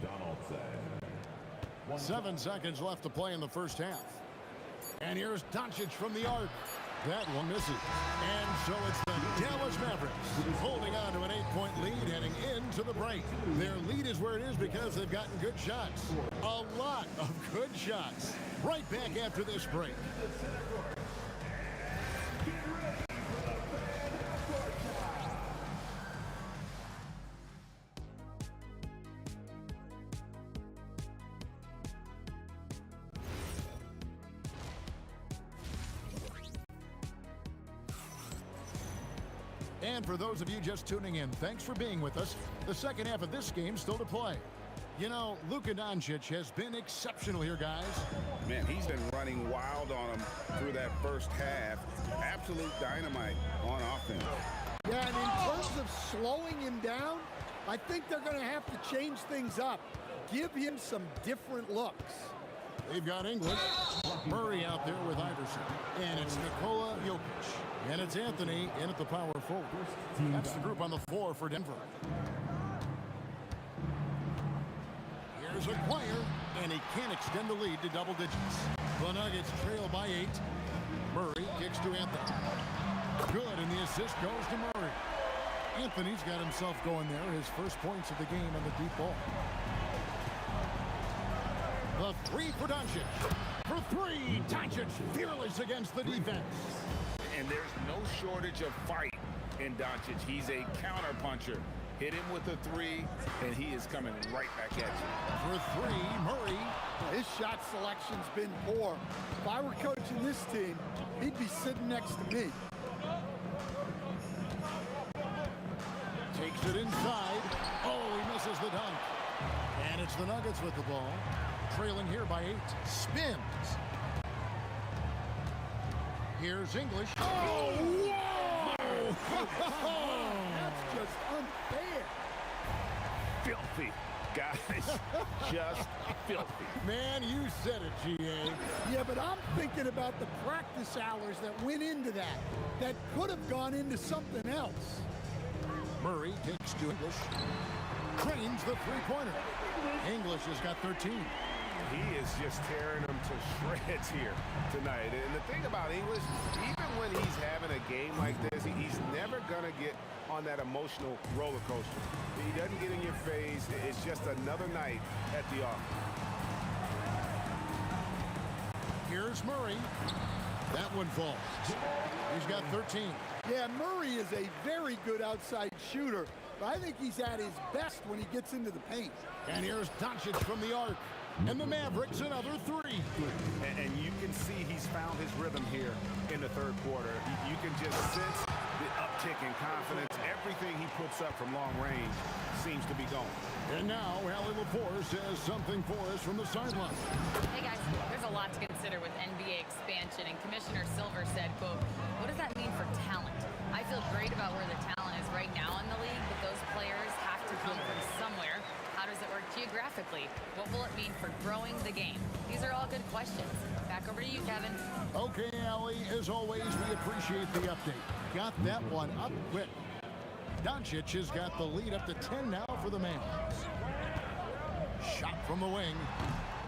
Donaldson. 7 seconds left to play in the first half. And here's Doncic from the arc. That one misses. And so it's the Dallas Mavericks holding on to an 8-point lead heading into the break. Their lead is where it is because they've gotten good shots. A lot of good shots. Right back after this break. And for those of you just tuning in, thanks for being with us. The second half of this game still to play. You know, Luka Doncic has been exceptional here, guys. Man, he's been running wild on him through that first half. Absolute dynamite on offense. Yeah, and in terms of slowing him down, I think they're going to have to change things up. Give him some different looks. They've got English. Murray out there with Iverson. And it's Nikola Jokic. And it's Anthony in at the power forward. That's the group on the floor for Denver. Here's Acquire, and he can't extend the lead to double digits. The Nuggets trail by 8. Murray kicks to Anthony. Good, and the assist goes to Murray. Anthony's got himself going there, his first points of the game on the deep ball. The three for Doncic. For three, Doncic fearless against the defense. And there's no shortage of fight in Doncic. He's a counterpuncher. Hit him with a three, and he is coming right back at you. For three, Murray. His shot selection's been poor. If I were coaching this team, he'd be sitting next to me. Takes it inside. Oh, he misses the dunk. And it's the Nuggets with the ball. Trailing here by 8. Spins. Here's English. Oh, whoa! That's just unfair. Filthy, guys. Just filthy. Man, you said it, G.A. Yeah, but I'm thinking about the practice hours that went into that. That could have gone into something else. Murray takes to English. Cranes the three-pointer. English has got 13. He is just tearing them to shreds here tonight. And the thing about English, even when he's having a game like this, he's never going to get on that emotional roller coaster. He doesn't get in your face. It's just another night at the office. Here's Murray. That one falls. He's got 13. Yeah, Murray is a very good outside shooter, but I think he's at his best when he gets into the paint. And here's Doncic from the arc. And the Mavericks another 3. And you can see he's found his rhythm here in the third quarter. You can just sense the uptick in confidence. Everything he puts up from long range seems to be going. And now, Allie LaForce says something for us from the sideline. Hey guys, there's a lot to consider with NBA expansion, and Commissioner Silver said, quote, "What does that mean for talent? I feel great about where the talent is right now in the league, but those players have to come from somewhere. How does it work geographically? What will it mean for growing the game?" These are all good questions. Back over to you, Kevin. Okay, Allie, as always, we appreciate the update. Got that one up quick. Doncic has got the lead up to 10 now for the Mavs. Shot from the wing.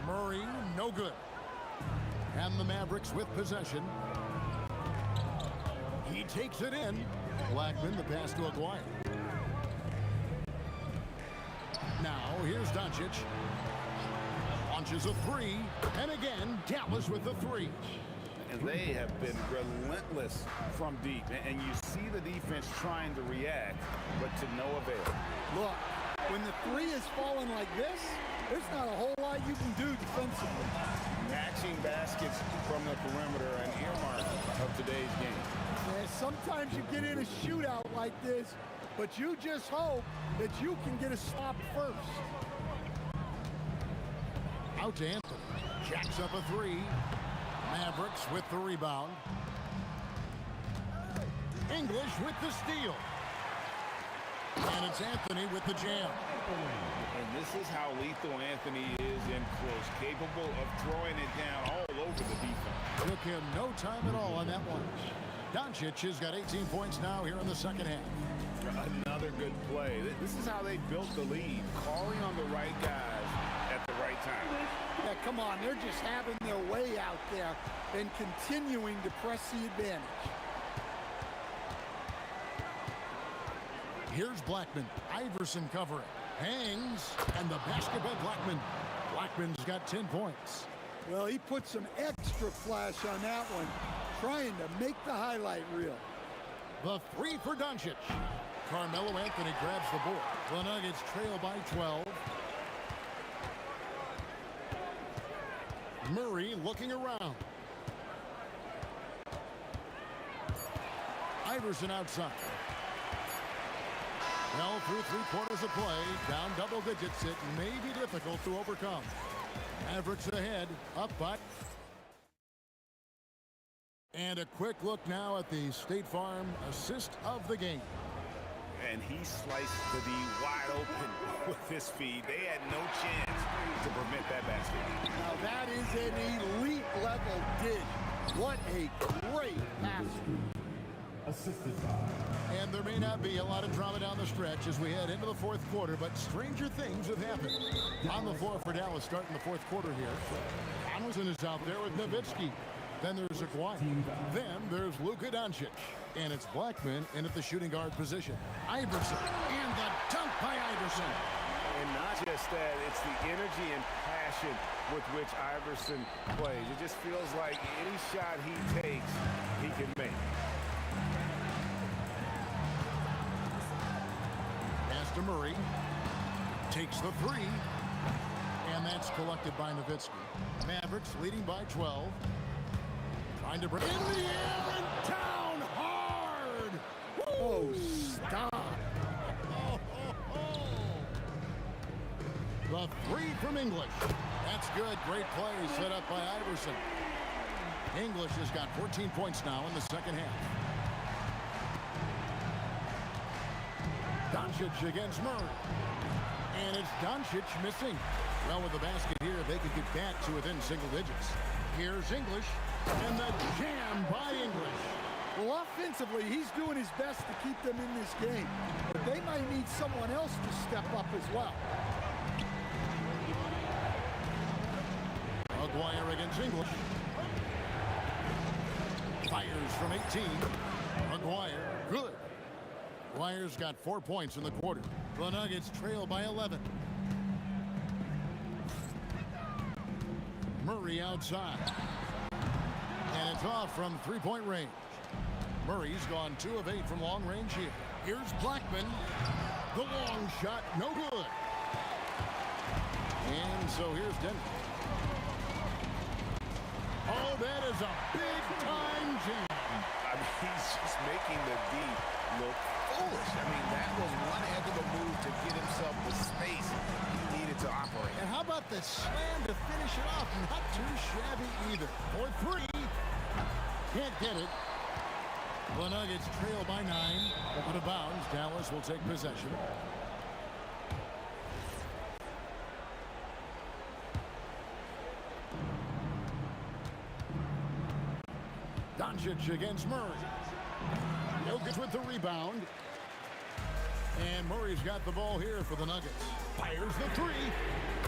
Murray, no good. And the Mavericks with possession. He takes it in. Blackman, the pass to Aguirre. Now, here's Doncic. Launches a 3. And again, Dallas with the 3. And they have been relentless from deep. And you see the defense trying to react, but to no avail. Look, when the 3 is falling like this, there's not a whole lot you can do defensively. Matching baskets from the perimeter, an earmark of today's game. Yeah, sometimes you get in a shootout like this, but you just hope that you can get a stop first. Out to Anthony. Jacks up a 3. Mavericks with the rebound. English with the steal. And it's Anthony with the jam. And this is how lethal Anthony is in close, capable of throwing it down all over the defense. Took him no time at all on that one. Doncic has got 18 points now here in the second half. Another good play. This is how they built the lead, calling on the right guys at the right time. Yeah, come on. They're just having their way out there and continuing to press the advantage. Here's Blackman. Iverson covering. Hangs, and the basket by Blackman. Blackman's got 10 points. Well, he put some extra flash on that one, trying to make the highlight reel. The three for Doncic. Carmelo Anthony grabs the board. The Nuggets trail by 12. Murray looking around. Iverson outside. Well, through 3 quarters of play, down double digits, it may be difficult to overcome. Mavericks ahead, up by. And a quick look now at the State Farm assist of the game. And he sliced the D wide open with his feed. They had no chance to prevent that basket. Now that is an elite level dish. What a great pass. Assisted by. And there may not be a lot of drama down the stretch as we head into the fourth quarter, but stranger things have happened. On the floor for Dallas starting the fourth quarter here. Donaldson is out there with Nowitzki. Then there's Aguirre. Then there's Luka Doncic. And it's Blackman in at the shooting guard position. Iverson. And the dunk by Iverson. And not just that, it's the energy and passion with which Iverson plays. It just feels like any shot he takes, he can make. Pass to Murray. Takes the three. And that's collected by Nowitzki. Mavericks leading by 12. Trying to bring in the air and down hard. Oh, stop. The three from English. That's good. Great play set up by Iverson. English has got 14 points now in the second half. Doncic against Murray. And it's Doncic missing. Well, with the basket here, they could get back to within single digits. Here's English. And the jam by English. Well, offensively, he's doing his best to keep them in this game. But they might need someone else to step up as well. Aguirre against English. Fires from 18. Aguirre, good. Aguirre's got 4 points in the quarter. The Nuggets trail by 11. Murray outside. And it's off from three-point range. Murray's gone 2 of 8 from long range here. Here's Blackman. The long shot, no good. And so here's Denver. Oh, that is a big-time jam. I mean, he's just making the D look foolish. I mean, that was one heck of a move to get himself the space he needed to operate. And how about the slam to finish it off? Not too shabby either. For 3. Can't get it. The Nuggets trail by 9. Out of bounds. Dallas will take possession. Doncic against Murray. Jokic with the rebound. And Murray's got the ball here for the Nuggets. Fires the 3.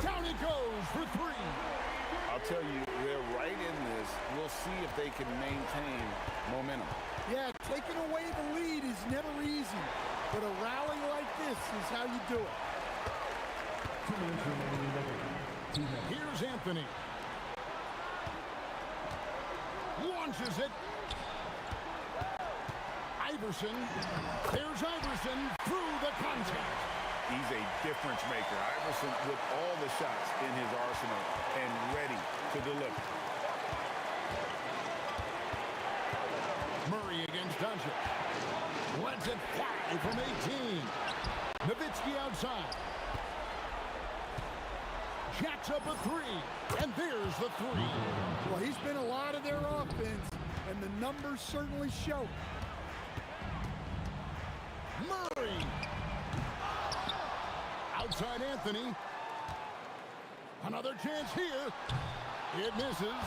Down it goes for 3. I'll tell you, they're right in this. We'll see if they can maintain momentum. Yeah, taking away the lead is never easy. But a rally like this is how you do it. 2 minutes remaining. Here's Anthony. Launches it. Iverson. There's Iverson through the contact. He's a difference maker. Iverson with all the shots in his arsenal and ready to deliver. Murray against Doncic. Lets it fly from 18. Nowitzki outside. Jacks up a 3. And there's the 3. Well, he's been a lot of their offense, and the numbers certainly show. Murray. Outside Anthony. Another chance here. It misses.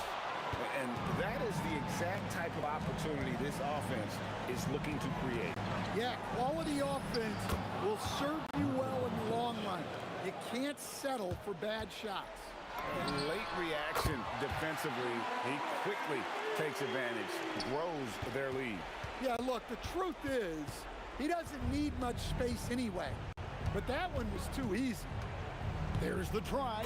And that is the exact type of opportunity this offense is looking to create. Yeah, quality offense will serve you well in the long run. You can't settle for bad shots. Late reaction defensively. He quickly takes advantage, grows their lead. Yeah, look, the truth is, he doesn't need much space anyway. But that one was too easy. There's the try.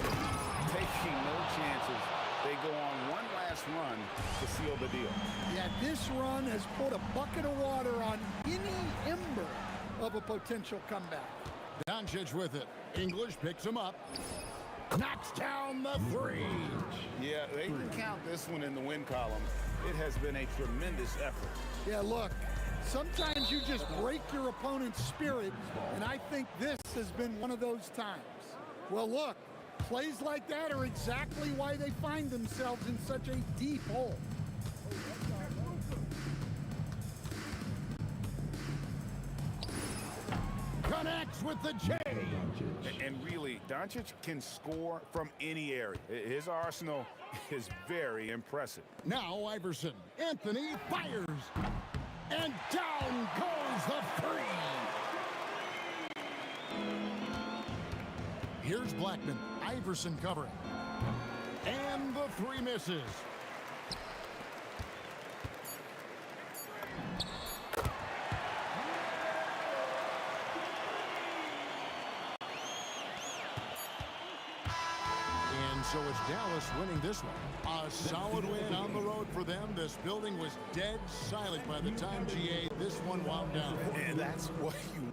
Taking no chances. They go on one last run to seal the deal. Yeah, this run has put a bucket of water on any ember of a potential comeback. Doncic with it. English picks him up. Knocks down the three. Yeah, they can count this one in the win column. It has been a tremendous effort. Yeah, look, sometimes you just break your opponent's spirit, and I think this has been one of those times. Well, look, plays like that are exactly why they find themselves in such a deep hole. Connects with the J. And really, Doncic can score from any area. His arsenal is very impressive. Now Iverson. Anthony fires. And down goes the three. Here's Blackman. Iverson covering. And the three misses. And so it's Dallas winning this one. A solid win on the road for them. This building was dead silent by the time, GA, this one wound down. And that's what you